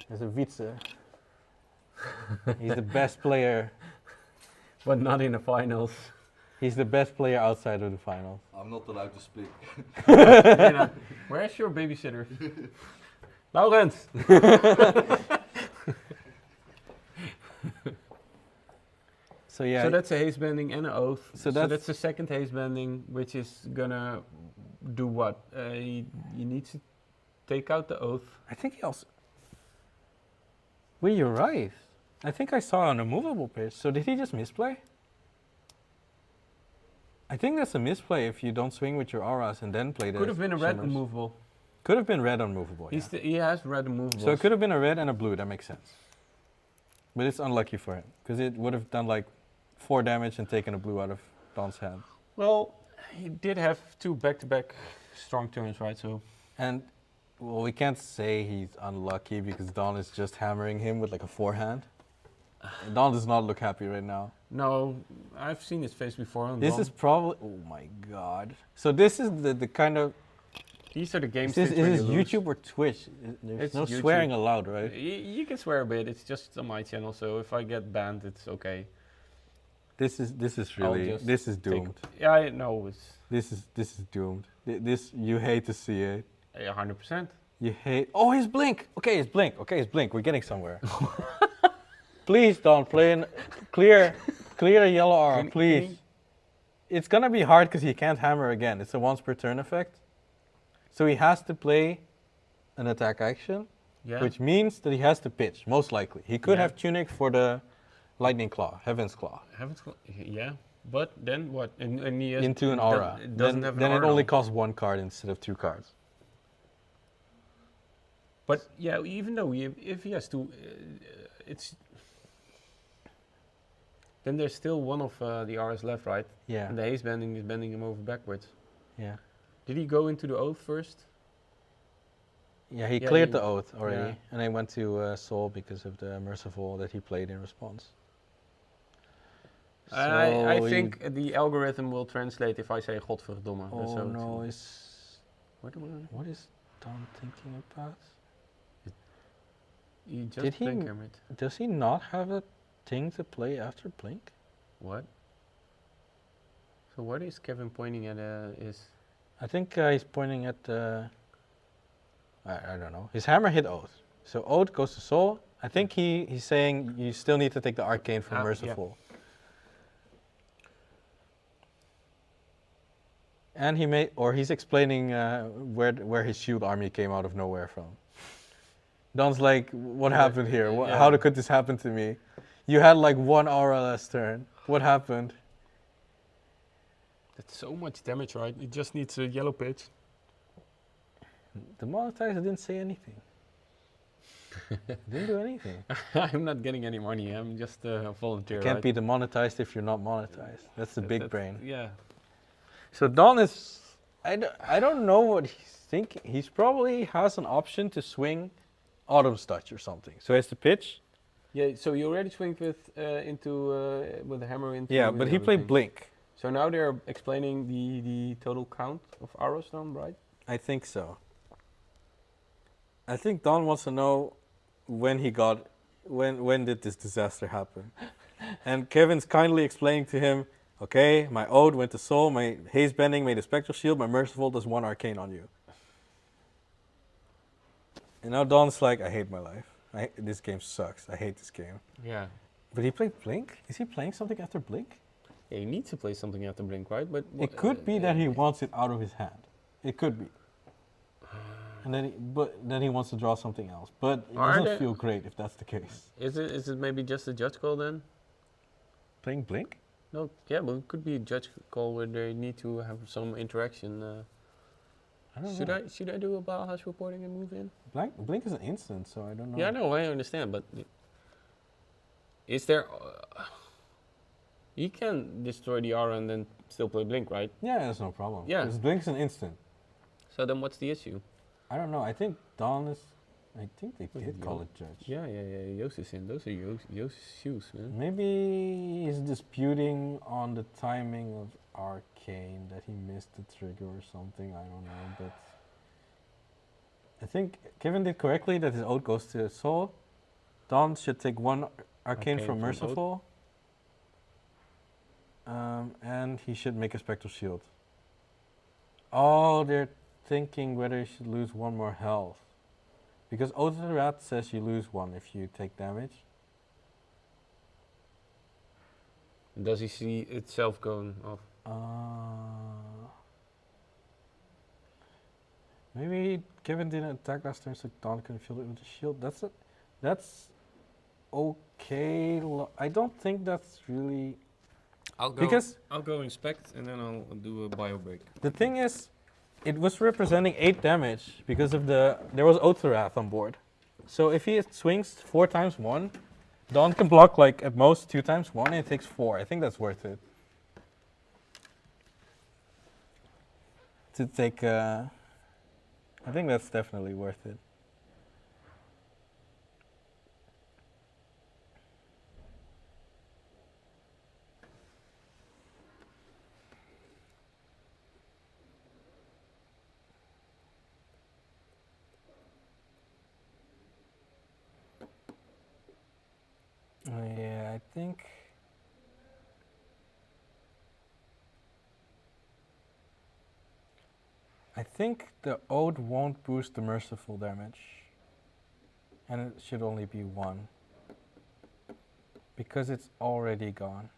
As a Wietse. He's the best player. But not in the finals. He's the best player outside of the finals. I'm not allowed to speak. Lena, where's your babysitter? Laurens! So yeah. So that's a haze bending and an oath. So that's that's the second haze bending, which is gonna do what? You need to take out the oath. I think he also. Well, you're right. I think I saw an immovable pitch. So did he just misplay? I think that's a misplay if you don't swing with your auras and then play the. Could have been a red shimmers. removable. Could have been red unmovable. Yeah. He has red removable. So it could have been a red and a blue. That makes sense. But it's unlucky for him because it would have done like 4 damage and taken a blue out of Don's hand. Well, he did have 2 back-to-back strong turns, right? So. And well, we can't say he's unlucky because Don is just hammering him with like a forehand. Don does not look happy right now. No, I've seen his face before. On This Don. is probably, oh my god. So this is the kind of, These are the games. is this YouTube or Twitch? There's It's no YouTube. swearing allowed, right? You can swear a bit. It's just on my channel, so if I get banned, it's okay. This is I'll really, just this is doomed. Yeah, I know. It's This is doomed. This, you hate to see it. 100%. You hate, oh, his blink. Okay, his blink. Okay, his blink. We're getting somewhere. Please, Don, play in, clear the yellow aura, please. It's gonna be hard because he can't hammer again. It's a once per turn effect. So he has to play an attack action, which means that he has to pitch, most likely. He could have Tunic for the Lightning Claw, Heaven's Claw. Heaven's Claw, yeah. But then what? And he has Into an aura. It doesn't have an then aura it only now. costs 1 card instead of 2 cards. But yeah, even though if he has to, it's then there's still one of the auras left, right? Yeah. And the haze bending is bending him over backwards. Yeah. Did he go into the oath first? Yeah, he cleared the oath already, and then went to Soul because of the Merciful that he played in response. I think the algorithm will translate if I say Godverdomme. Oh so no, what is Don thinking about? He just blink hammered. Does he not have a thing to play after Blink? What? So what is Kevin pointing at? I think he's pointing at I don't know. His hammer hit Oath. So Oath goes to Soul. I think he's saying you still need to take the Arcane from Merciful. Yeah. And he's explaining where his shield army came out of nowhere from. Don's like, what happened here? How could this happen to me? You had like 1 aura last turn. What happened? That's so much damage, right? It just needs a yellow pitch. The monetizer didn't say anything. Didn't do anything. I'm not getting any money. I'm just a volunteer. You can't be demonetized if you're not monetized. That's the big brain. Yeah. So Don is, I don't know what he's thinking. He's probably has an option to swing Autumn's Touch or something. So he has to pitch. Yeah, so you already swing with the hammer into. Yeah, but he played Blink. So now they're explaining the total count of arrows done, right? I think so. I think Don wants to know when did this disaster happen? And Kevin's kindly explaining to him, okay, my Ode went to Soul, my Haze Bending made a Spectral Shield, my Merciful does 1 Arcane on you. And now Don's like, I hate my life. This game sucks. I hate this game. Yeah. But he played Blink? Is he playing something after Blink? Yeah, he needs to play something after Blink, right? But it could be that he wants it out of his hand. It could be. And then he wants to draw something else. But it doesn't feel great if that's the case. Is it maybe just a judge call then? Playing Blink? No, yeah, but it could be a judge call where they need to have some interaction. I don't know. Should I do a Bauhaus reporting and move in? Blink is an instant, so I don't know. Yeah, no, I understand, but is there? You can destroy the aura and then still play Blink, right? Yeah, that's no problem. Yeah, because Blink is an instant. So then, what's the issue? I don't know. I think Dawn is. I think they did call it judge. Yeah. Joost is in. Those are Joost's shoes, man. Maybe he's disputing on the timing of Arcane, that he missed the trigger or something. I don't know, but I think Kevin did correctly that his ode goes to Soul. Dawn should take 1 Arcane from Merciful. And he should make a Spectral Shield. Oh, they're thinking whether you should lose 1 more health. Because Otherat says you lose 1 if you take damage. Does he see itself going off? Maybe Kevin didn't attack last turn, so Dawn can fill it with a shield. That's okay. I don't think that's really. I'll go inspect and then I'll do a bio break. The thing is, it was representing 8 damage because of there was Otherath on board. So if he swings 4 times 1, Dawn can block like at most 2 times 1 and it takes 4. I think that's worth it. To take, I think that's definitely worth it. Yeah, I think the Ode won't boost the merciful damage. And it should only be 1. Because it's already gone.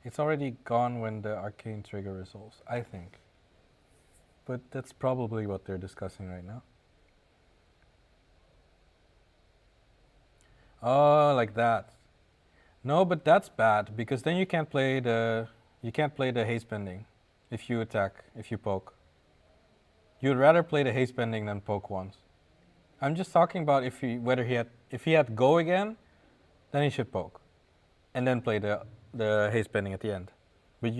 It's already gone when the arcane trigger resolves, I think. But that's probably what they're discussing right now. Oh, like that. No, but that's bad because then you can't play the haste bending if you attack, if you poke. You'd rather play the haste bending than poke once. I'm just talking about if he had go again, then he should poke, and then play the haste bending at the end. But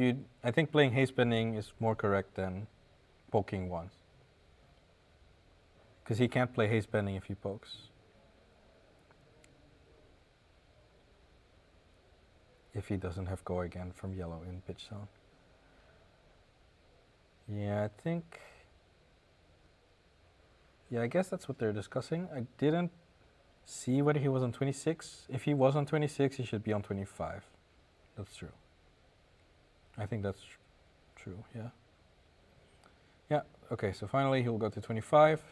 I think playing haste bending is more correct than poking once, because he can't play haste bending if he pokes. If he doesn't have go again from yellow in pitch zone. Yeah, I guess that's what they're discussing. I didn't see whether he was on 26. If he was on 26, he should be on 25. That's true. I think that's true, yeah. Yeah, okay, so finally he'll go to 25.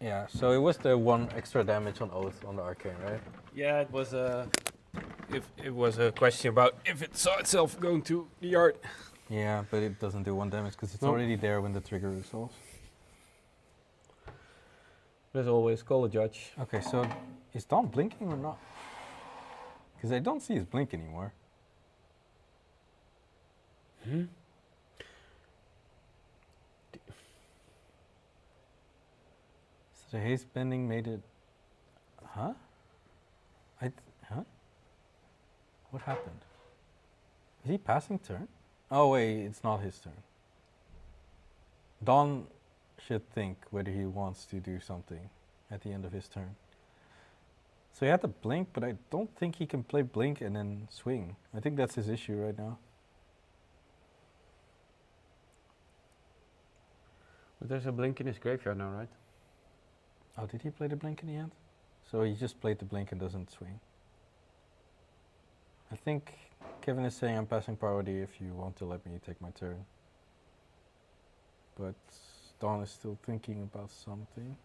Yeah, so it was the 1 extra damage on Oath on the arcane, right? Yeah, it was a question about if it saw itself going to the yard. Yeah, but it doesn't do 1 damage because it's already there when the trigger resolves. As always, call a judge. Okay, so is Dawn blinking or not? Because I don't see his blink anymore. So the haste bending made it. Huh? Huh? What happened? Is he passing turn? Oh wait, it's not his turn. Dawn should think whether he wants to do something at the end of his turn. So he had to blink, but I don't think he can play blink and then swing. I think that's his issue right now. But there's a blink in his graveyard now, right? Oh, did he play the blink in the end? So he just played the blink and doesn't swing. I think Kevin is saying I'm passing priority if you want to let me take my turn. But Dawn is still thinking about something.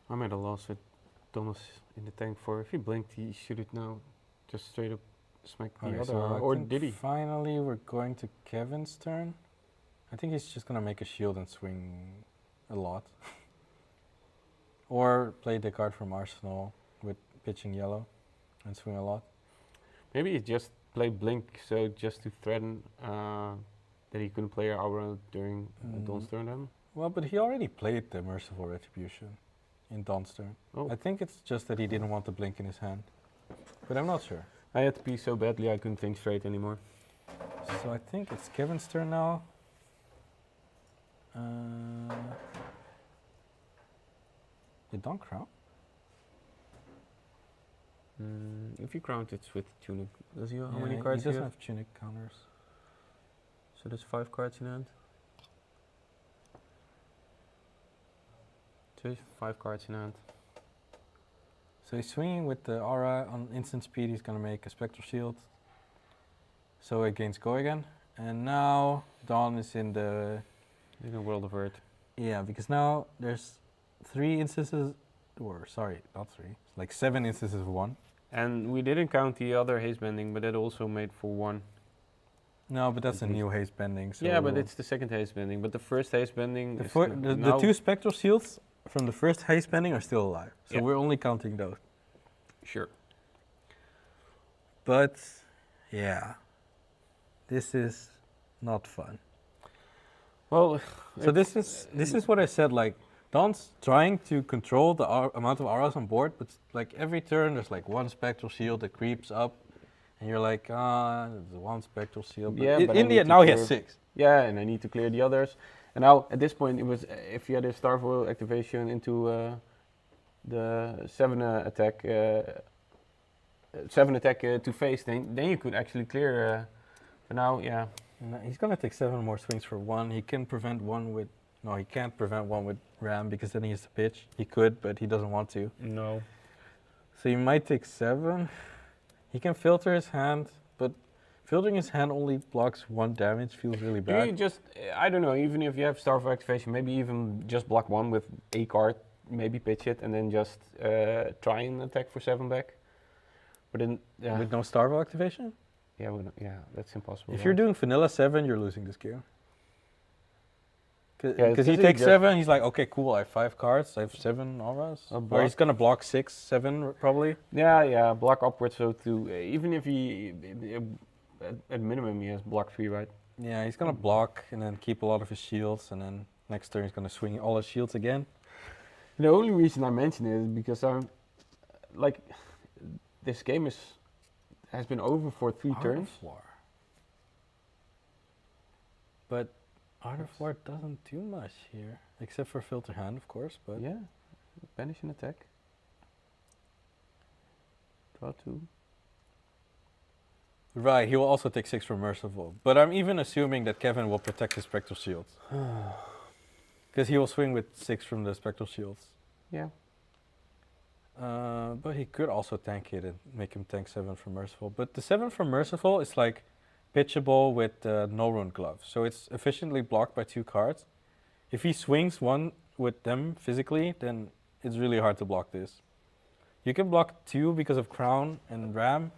I'm at a loss with Thomas in the tank for if he blinked, he should have now just straight up smack the other. So Or did he? Finally, we're going to Kevin's turn. I think he's just gonna make a shield and swing a lot. Or play the card from Arsenal with pitching yellow and swing a lot. Maybe he just played blink, so just to threaten that he couldn't play Aura during Dawn's turn then? Well, but he already played the Merciful Retribution in Dawn's turn. Oh. I think it's just that he didn't want the blink in his hand. But I'm not sure. I had to pee so badly I couldn't think straight anymore. So I think it's Kevin's turn now. Did Dawn crown? If you count it with tunic, does he how many cards he you doesn't have? have tunic counters. So there's 5 cards in hand. So 5 cards in hand. So he's swinging with the aura on instant speed. He's gonna make a spectral shield. So against go again. And now Dawn is in the World of Earth. Yeah, because now there's 3 instances, or sorry, not 3. It's like 7 instances of 1. And we didn't count the other haze bending, but that also made for 1. No, but that's a new haze bending. So Yeah, but it's the second haze bending. But the first haze bending, the 2 spectral shields from the first haze bending are still alive. So Yeah. we're only counting those. Sure. But yeah, this is not fun. Well, so this is what I said. Like Dawn's trying to control the amount of auras on board, but like every turn there's like 1 spectral shield that creeps up, and you're like, there's 1 spectral shield. But yeah, but in the end, now he has 6. Yeah, and I need to clear the others. And now at this point, it was if you had a Starvo activation into the 7 attack, 7 attack to face, then you could actually clear. But now, yeah. No, he's gonna take 7 more swings for 1. He can prevent 1 with. No, he can't prevent 1 with Ram because then he has to pitch. He could, but he doesn't want to. No. So he might take 7. He can filter his hand, but filtering his hand only blocks 1 damage. Feels really bad. You just, I don't know. Even if you have Starvo activation, maybe even just block 1 with a card, maybe pitch it, and then just try and attack for 7 back. But then, yeah. With no Starvo activation? Yeah, yeah, that's impossible. If you're doing vanilla 7, you're losing this game. Yeah, Because he takes 7, he's like, okay, cool, I have 5 cards, I have 7 auras. Or he's gonna block 6, 7 probably. Yeah, block upwards, so to, even if he, at minimum he has block 3, right? Yeah, he's gonna block and then keep a lot of his shields, and then next turn he's gonna swing all his shields again. The only reason I mention it is because I'm, like, this game has been over for 3 turns. War. But Art of War doesn't do much here, except for filter hand, of course. But yeah, banish and attack. Draw 2. Right, he will also take 6 from Merciful. But I'm even assuming that Kevin will protect his Spectral Shields. Because he will swing with 6 from the Spectral Shields. Yeah. But he could also tank it and make him tank 7 from Merciful. But the 7 from Merciful is like pitchable with no rune gloves. So it's efficiently blocked by 2 cards. If he swings 1 with them physically, then it's really hard to block this. You can block 2 because of Crown and Ram,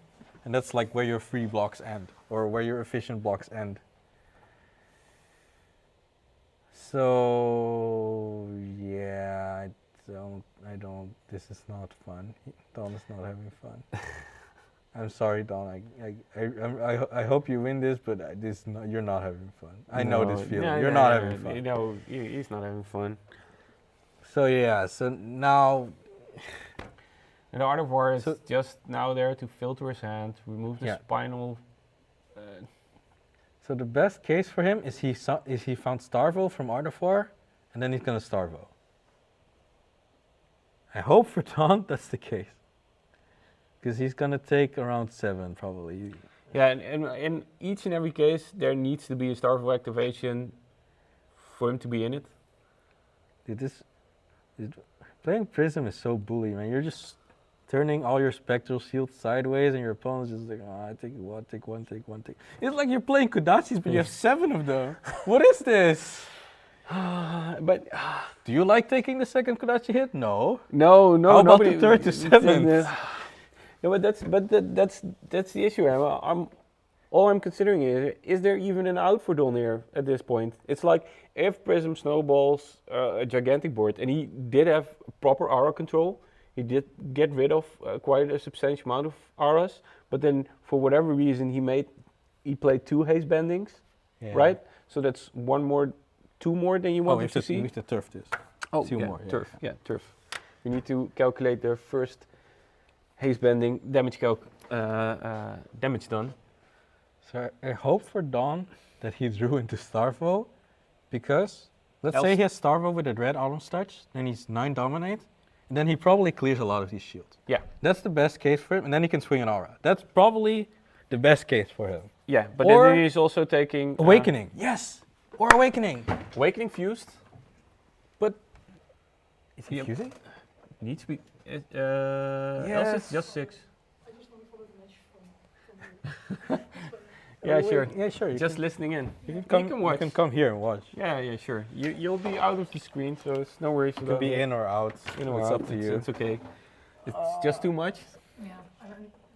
and that's like where your free blocks end, or where your efficient blocks end. So yeah, I don't, this is not fun. Don is not having fun. I'm sorry, Don. I hope you win this, but you're not having fun. I know this feeling. You're not having fun. You know, he's not having fun. So yeah, so now, and the Art of War is just now there to filter his hand, remove the spinal. So the best case for him is he found Starvo from Art of War, and then he's gonna Starvo. I hope for Don that's the case. Because he's gonna take around 7 probably. Yeah, and in each and every case, there needs to be a Starvo activation for him to be in it. Dude, playing Prism is so bully, man. You're just turning all your Spectral Shields sideways, and your opponent's just like, oh, I take one, take one, take one, take. It's like you're playing Kodachis, but you have 7 of them. What is this? But do you like taking the second Kodachi hit? No. No. How about the third to 7th? Yeah, but that's the issue. All I'm considering is there even an out for Don here at this point? It's like if Prism snowballs a gigantic board, and he did have proper aura control, he did get rid of quite a substantial amount of auras, but then for whatever reason he played 2 haze bendings, right? So that's 2 more than you wanted to see. We have to turf this. Oh, 2 more. Turf. Yeah, turf. You need to calculate the first haze bending damage damage done. So I hope for Don that he drew into Starvo, because let's say he has Starvo with a red Autumn Touch, then he's 9 dominate. and then he probably clears a lot of these shields. Yeah. That's the best case for him, and then he can swing an aura. That's probably the best case for him. Yeah, but Or then he's also taking... Awakening, yes! Or Awakening! Awakening fused. But... Is he fusing? Needs to be... Else it's just 6. Yeah, sure. Yeah, sure. Just listening in. You can come here and watch. Yeah, yeah, sure. You'll be out of the screen, so it's no worries. You can be in or out. In or it's out. up to you. It's okay. It's just too much. Yeah,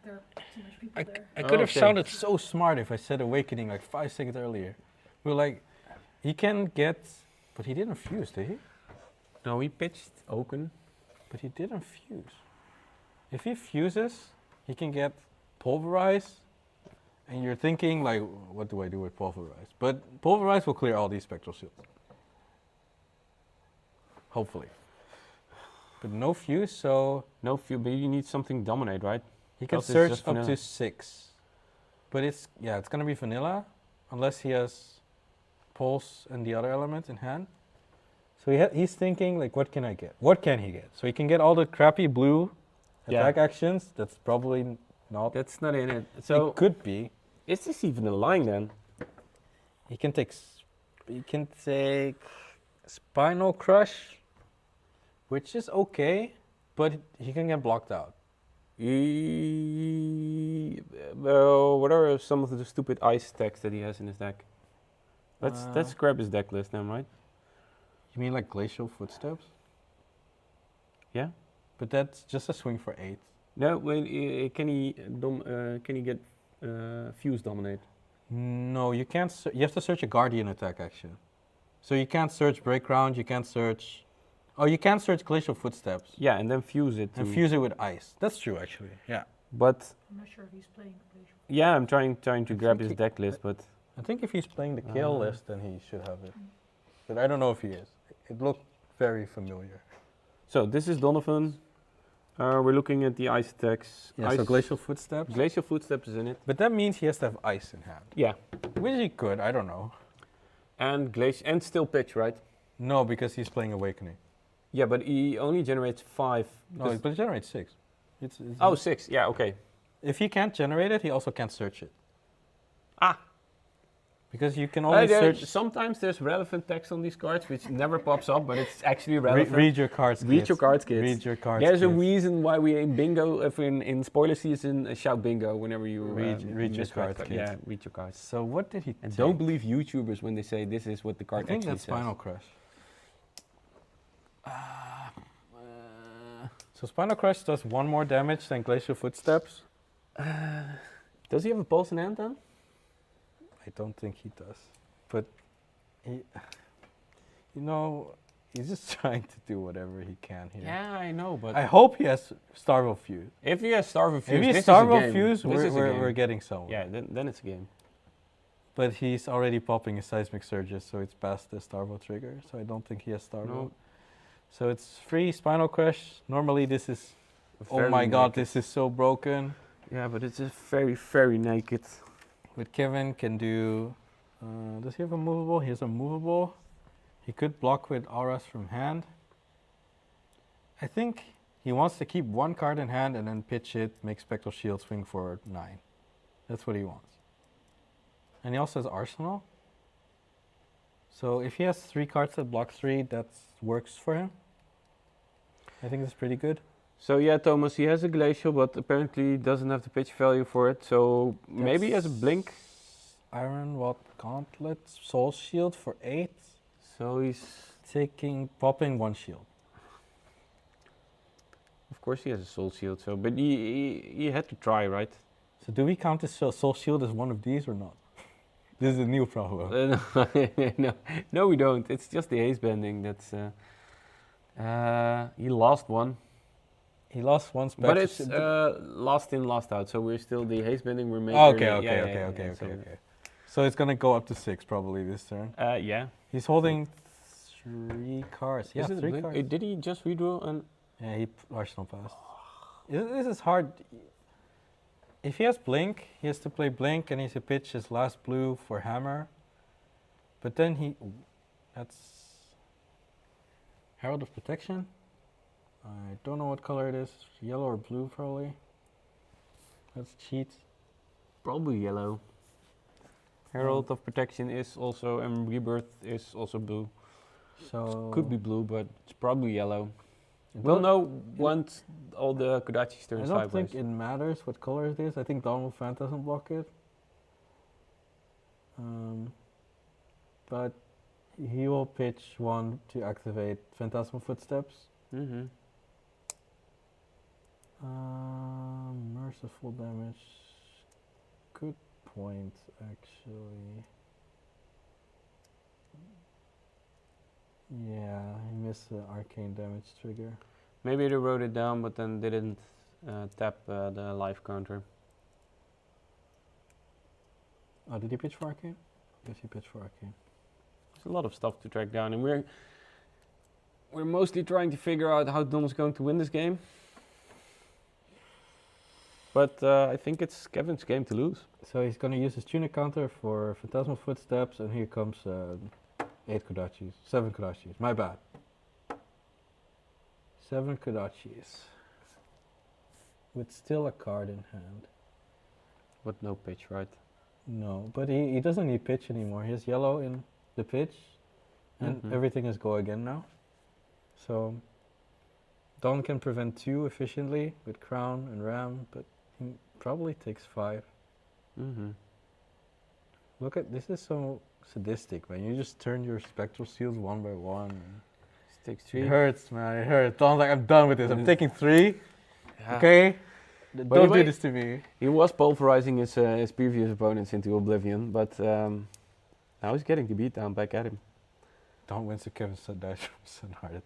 there are too much people there. I could have sounded so smart if I said Awakening like 5 seconds earlier. We were like, he can get, but he didn't fuse, did he? No, he pitched Oaken. But he didn't fuse. If he fuses, he can get Pulverize. And you're thinking like, what do I do with Pulverize? But Pulverize will clear all these Spectral Shields. Hopefully. But no fuse, so... No fuse, but you need something Dominate, right? He can search up to 6. But it's gonna be vanilla, unless he has Pulse and the other element in hand. So he's thinking like, what can I get? What can he get? So he can get all the crappy blue attack actions. That's probably not. That's not in it. So it could be. Is this even a line then? He can take Spinal Crush, which is okay, but he can get blocked out. Well, what are some of the stupid ice decks that he has in his deck? Let's grab his deck list then, right? You mean like Glacial Footsteps? Yeah. But that's just a swing for 8. No, can he get Fuse Dominate? No, you can't. You have to search a Guardian attack action. So you can't search Break Ground. You can't search. Oh, you can search Glacial Footsteps. Yeah, and then fuse it. And fuse it with ice. That's true, actually. Yeah. But I'm not sure if he's playing Glacial. Yeah, I'm trying to grab his deck list, but I think if he's playing the kill list, then he should have it. But I don't know if he is. It looked very familiar. So this is Donovan. We're looking at the ice attacks. Yeah, so Glacial Footsteps. Glacial Footsteps is in it. But that means he has to have ice in hand. Yeah. Which he could, I don't know. And still pitch, right? No, because he's playing Awakening. Yeah, but he only generates 5. No, but he generates 6. It's 6. Yeah, okay. If he can't generate it, he also can't search it. Ah. Because you can only search... Sometimes there's relevant text on these cards, which never pops up, but it's actually relevant. Read your cards, kids. Read your cards, kids. Read your cards, There's kids. a reason why we in bingo, if in spoiler season, shout bingo whenever you read your cards, kids. Yeah, read your cards. So what did he And take? don't believe YouTubers when they say this is what the card I think actually that's says. Spinal Crush. So Spinal Crush does 1 more damage than Glacial Footsteps. Does he have a pulse in hand then? I don't think he does. But he, he's just trying to do whatever he can here. Yeah, I know, but I hope he has Starvo Fuse. if he has Starvo Fuse, If this he's is a Starvo game. Fuse, This is a game. we're getting somewhere. Yeah, then it's a game. But he's already popping his Seismic Surges, so it's past the Starvo trigger. So I don't think he has Starvo. No. So it's free Spinal Crush. Normally this is, oh Very my god, naked. this is so broken. Yeah, but it's just very, very naked. But Kevin can do, does he have a movable? He has a movable. He could block with auras from hand. I think he wants to keep 1 card in hand and then pitch it, make Spectral Shield swing for 9. That's what he wants. And he also has Arsenal. So if he has 3 cards that block 3, that works for him. I think that's pretty good. So yeah, Thomas, he has a Glacial, but apparently doesn't have the pitch value for it. So maybe he has a Blink. Iron Rod Gauntlet, Soul Shield for 8. So he's popping 1 shield. Of course he has a Soul Shield, so but he had to try, right? So do we count this Soul Shield as one of these or not? This is a new problem. No, we don't. It's just the haze bending. That's he lost one. He lost one spec. But it's last in, last out. So we're still the haze bending remains. Okay. So it's gonna go up to 6 probably this turn. Yeah. He's holding 3 cards. Yeah, 3 cards. Did he just redraw and? Yeah, he Arsenal passed. This is hard. If he has Blink, he has to play Blink and he has to pitch his last blue for Hammer. But then that's Herald of Protection. I don't know what color it is. Yellow or blue, probably. Let's cheat. Probably yellow. Herald of Protection is also, and Rebirth is also blue. So Could be blue, but it's probably yellow. it We'll don't- know once all the Kodachis turn I don't sideways. think it matters what color it is. I think Dawn will Phantasm block it. But he will pitch one to activate Phantasmal Footsteps. Mm-hmm. Merciful damage. Good point, actually. Yeah, he missed the arcane damage trigger. Maybe they wrote it down, but then didn't tap the life counter. Oh, did he pitch for arcane? Yes, he pitched for arcane. There's a lot of stuff to track down, and we're mostly trying to figure out how Don's going to win this game. But I think it's Kevin's game to lose. So he's gonna use his tunic counter for Phantasmal Footsteps, and here comes 8 Kodachis. 7 Kodachis, my bad. 7 Kodachis. With still a card in hand. But no pitch, right? No, but he doesn't need pitch anymore. He has yellow in the pitch, and everything is go again now. So Don can prevent 2 efficiently with Crown and Ram, but he probably takes 5. Mm-hmm. Look at this, is so sadistic, man. You just turn your spectral shields one by one. Takes It 3. hurts, man. It hurts. Don's like, I'm done with this. I'm taking 3. Yeah. Okay, But don't do anyway, this to me. He was pulverizing his previous opponents into oblivion, but now he's getting the beat down back at him. Don wins to Kevin's dice from Sunhearted.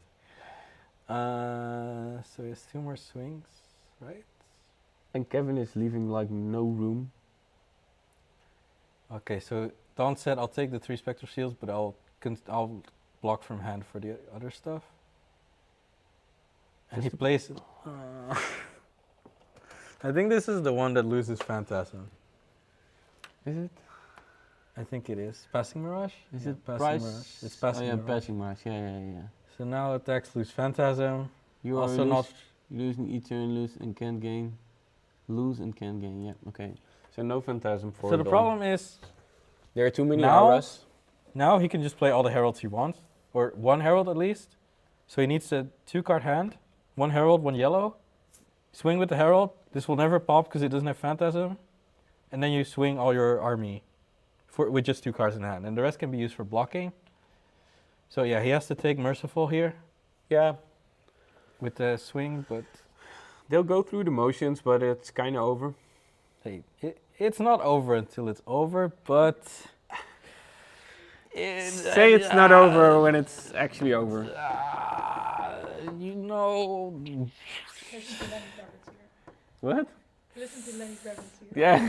So he has 2 more swings, right? And Kevin is leaving like no room. Okay, so Don said, I'll take the 3 spectral shields, but I'll block from hand for the other stuff. And he plays it. I think this is the one that loses Phantasm. Is it? I think it is. Passing Mirage? Is Yeah, it Passing Price? Mirage. It's Passing yeah, Mirage. Passing Mirage. Yeah. So now attacks lose Phantasm. You are Also not. losing each turn, lose and can gain. Lose and can gain, yeah, okay. So no Phantasm for So the Don. problem is, There are too many now- auras. now he can just play all the heralds he wants, or 1 herald at least. So he needs a 2-card hand, 1 herald, 1 yellow. Swing with the herald. This will never pop because it doesn't have Phantasm. And then you swing all your army with just 2 cards in hand, and the rest can be used for blocking. So yeah, he has to take Merciful here Yeah, with the swing, but they'll go through the motions, but it's kind of over. hey, it's not over until it's over, but Say it's not over when it's actually over. you know. Listen to Lenny's reference here. What? Listen to Lenny's reference here. Yeah.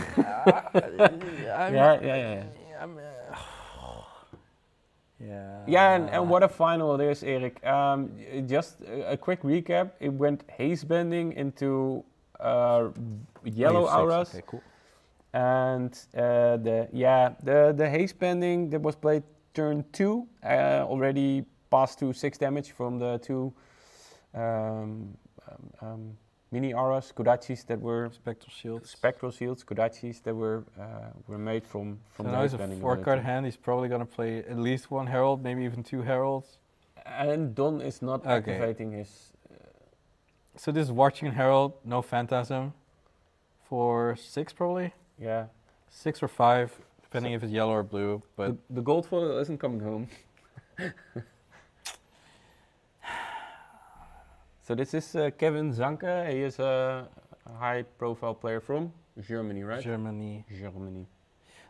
Yeah. Yeah. Yeah, and what a final it is, Erik. Just a quick recap. It went haze bending into yellow auras. Okay, cool. And the haze bending that was played turn 2 already passed to 6 damage from the 2 mini auras, Kodachis that were spectral shields, Kodachis that were made from So the now haze he's a bending. 4-card hand. He's probably gonna play at least 1 herald, maybe even 2 heralds. And Don is not Okay. activating his. So this is Watching Herald, no Phantasm, for 6 probably, Yeah. 6 or 5, depending if it's yellow or blue. But The gold foil isn't coming home. So this is Kevin Zanke. He is a high-profile player from Germany, right? Germany. Germany.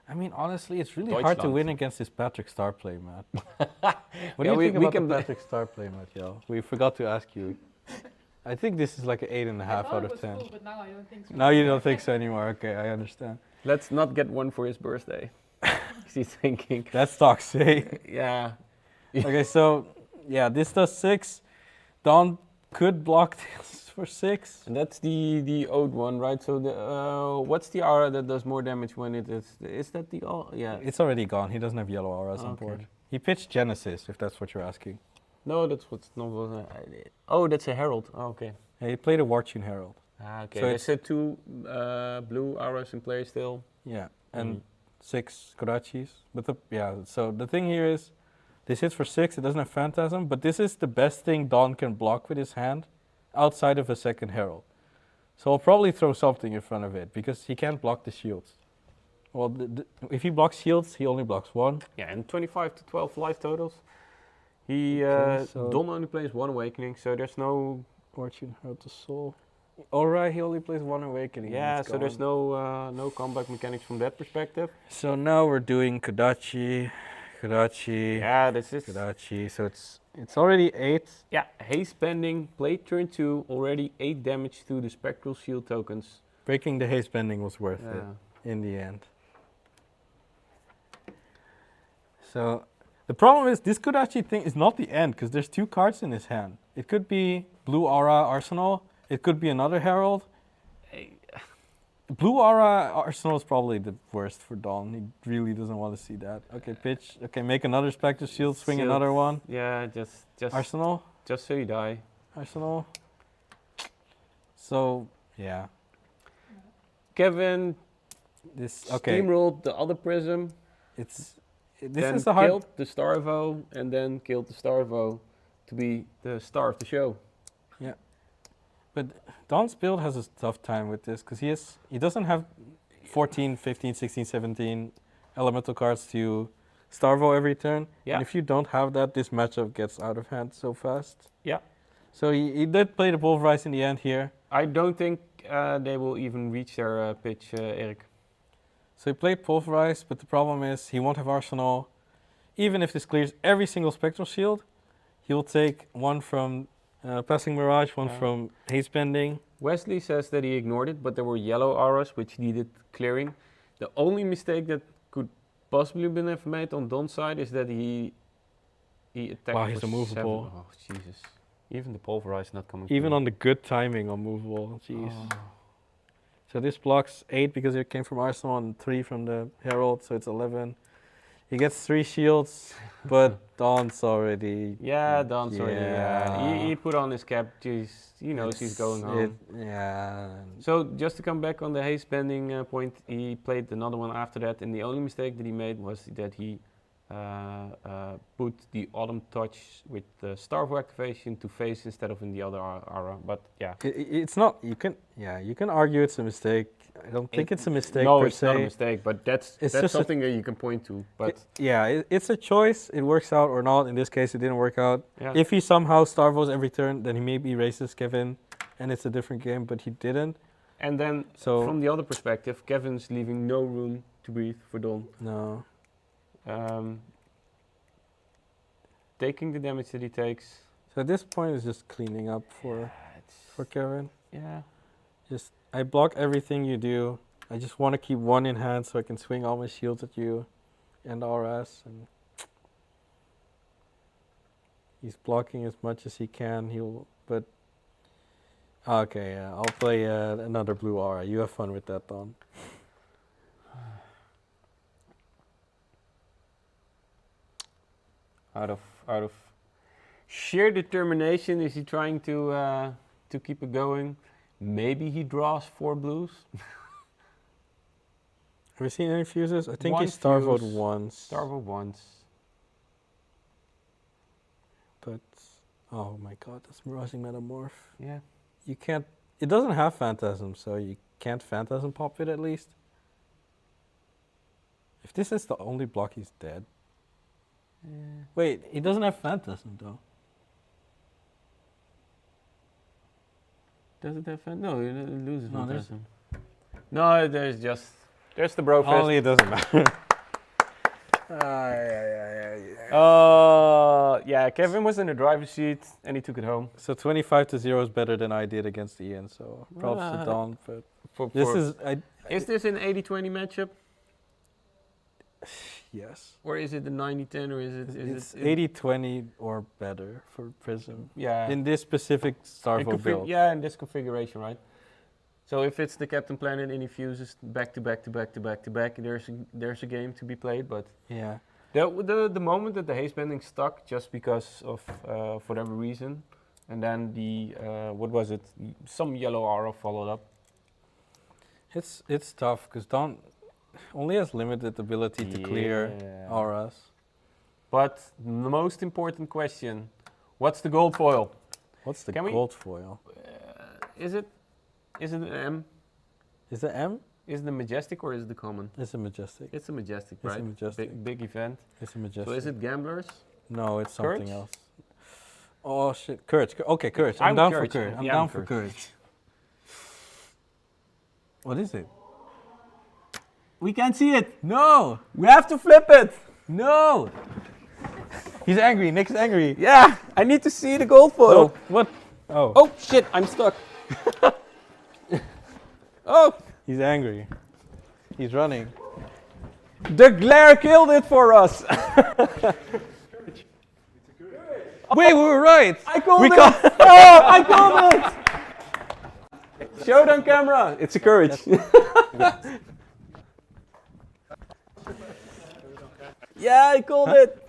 I mean, honestly, it's really hard to Deutschland. win against this Patrick Star play, Matt. What do Yeah, you we think about can- the Patrick Star play, Mathiel? We forgot to ask you. I think this is like an 8.5 out of 10. Cool, but now I don't think so. Now you don't think so anymore. Okay, I understand. Let's not get one for his birthday. He's thinking. That's toxic. Yeah. Okay, so yeah, this does 6. Don could block this for 6. And that's the old one, right? So the what's the aura that does more damage when it is? Is that the all? Yeah. It's already gone. He doesn't have yellow auras on Okay. board. He pitched Genesis, if that's what you're asking. No, that's what's not. Oh, that's a herald. Oh, okay. Yeah, he played a Wartune Herald. Ah, okay. So They it's said 2 blue auras in play still. yeah, and 6 Kodachis. But so the thing here is, this hits for 6. It doesn't have Phantasm, but this is the best thing Dawn can block with his hand, outside of a second Herald. So I'll probably throw something in front of it because he can't block the shields. Well, if he blocks shields, he only blocks 1. Yeah, and 25 to 12 life totals. He so Dawn only plays 1 awakening, so there's no. Fortune Hurt the Soul. Alright, he only plays 1 Awakening. Yeah, so there's no comeback mechanics from that perspective. So now we're doing Kodachi. Yeah, this is. Kodachi. So it's already 8. Yeah, haste bending, played turn 2, already 8 damage to the spectral shield tokens. Breaking the haste bending was worth it in the end. So the problem is this Kodachi thing is not the end because there's 2 cards in his hand. It could be Blue Aura Arsenal. It could be another Herald. Blue Aura Arsenal is probably the worst for Dawn. He really doesn't want to see that. Okay, pitch. Okay, make another Spectre Shield, swing another one. Yeah, just Arsenal. Just so you die. Arsenal. So yeah. Kevin. This okay. Steamrolled the other Prism. This then is a hard. Killed the Starvo and then killed the Starvo to be the star of the show. Yeah. But Dawn's build has a tough time with this because he doesn't have 14, 15, 16, 17 elemental cards to Starvo every turn. Yeah. And if you don't have that, this matchup gets out of hand so fast. Yeah. So he did play the Pulverize in the end here. I don't think they will even reach their pitch, Erik. So he played Pulverize, but the problem is he won't have Arsenal. Even if this clears every single Spectral Shield, he'll take 1 from Passing Mirage, 1 from Haste Bending. Wesley says that he ignored it, but there were yellow auras which needed clearing. The only mistake that could possibly been made on Don's side is that he attacked. Wow, he's for immovable. 7. Oh, Jesus. Even the Pulverize not coming Even through. on the good timing on movable, jeez. So this blocks 8 because it came from Arsenal and 3 from the Herald, so it's 11. He gets 3 shields, but Dawn's already... Yeah, Dawn's already... He put on his cap, jeez, he knows he's going home. So just to come back on the haste bending point, he played another one after that, and the only mistake that he made was that he put the Autumn Touch with the Starvo activation to face instead of in the other aura, but yeah. It's not, you can argue it's a mistake. I don't think it's a mistake no, per it's se. not a mistake, but that's something that you can point to. But it's a choice. It works out or not. In this case, it didn't work out. Yeah. If he somehow Starvos every turn, then he maybe races Kevin, and it's a different game, but he didn't. And then from the other perspective, Kevin's leaving no room to breathe for Dawn. No. Taking the damage that he takes. So at this point, it's just cleaning up for Kevin. Yeah. Just I block everything you do. I just want to keep 1 in hand so I can swing all my shields at you and RS. And he's blocking as much as he can. Okay, I'll play another blue aura. You have fun with that, Dawn. Out of sheer determination, is he trying to keep it going? Maybe he draws 4 blues. Have you seen any fuses? I think One he Starvoed fuse. once. Starvo once. But oh my god, that's Miraging Metamorph. Yeah. You can't. It doesn't have Phantasm, so you can't Phantasm pop it at least. If this is the only block, he's dead. Yeah. Wait, he doesn't have Phantasm though. Does it have no, it loses No, Phantasm. No, there's the bro fest. Only it doesn't matter. Yeah, Kevin was in the driver's seat and he took it home. So 25-0 is better than I did against Ian. So props to Dawn. But Is this an 80-20 matchup? Yes. Or is it a 90-10 or is it? It's 80-20 or better for Prism. Yeah. In this specific Starvo build. Yeah, in this configuration, right? So if it's the Captain Planet and he fuses back to back to back to back to back, there's a game to be played, but yeah. The moment that the haze bending stuck just because of for whatever reason, and then the what was it? Some yellow aura followed up. It's tough because Don only has limited ability to clear auras. But the most important question: what's the gold foil? What's the Can we- gold foil? Is it an M? Is it M? Is it the majestic or is it the common? It's a majestic. It's a majestic, It's a right? majestic. Big event. It's a majestic. So is it gamblers? No, it's something Courage? else. Oh shit, courage. Okay, courage. I'm I'm down courage. for courage. I'm Yeah, down I'm for courage. courage. What is it? We can't see it. No! We have to flip it. No! He's angry. Nick's angry. Yeah, I need to see the gold foil. Oh, what? Oh. Oh shit, I'm stuck. Oh, He's angry. He's running. the glare killed it for us. Wait, we were right. I called We it. called- Oh, I called it. Show it on camera. It's a courage. Yeah, I called it.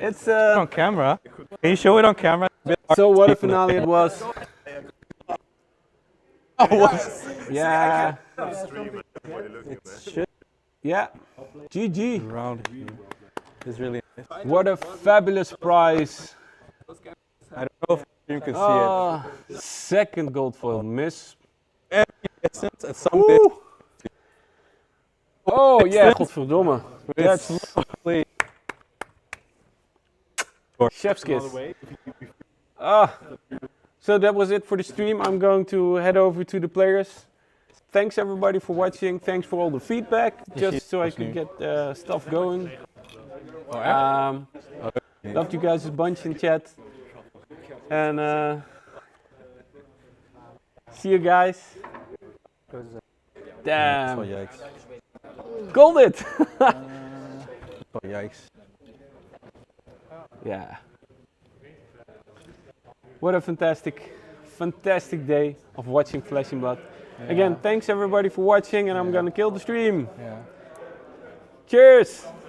It's On camera. Can you show it on camera? So what a finale it was. Yeah. Yeah. GG. Round. It's really nice. What a fabulous prize. I don't know if you can see it. Second gold foil miss. Essence at some bit. Woo. Oh yeah, godverdomme. It's That's lovely. chef's kiss. So that was it for the stream. I'm going to head over to the players. Thanks everybody for watching. Thanks for all the feedback. Just so I could get stuff going. Loved you guys a bunch in chat. And see you guys. Damn. Oh, yikes. Called it. Oh, yikes. Yeah. What a fantastic day of watching Flesh and Blood. Again, thanks everybody for watching, and I'm gonna kill the stream. Yeah. Cheers!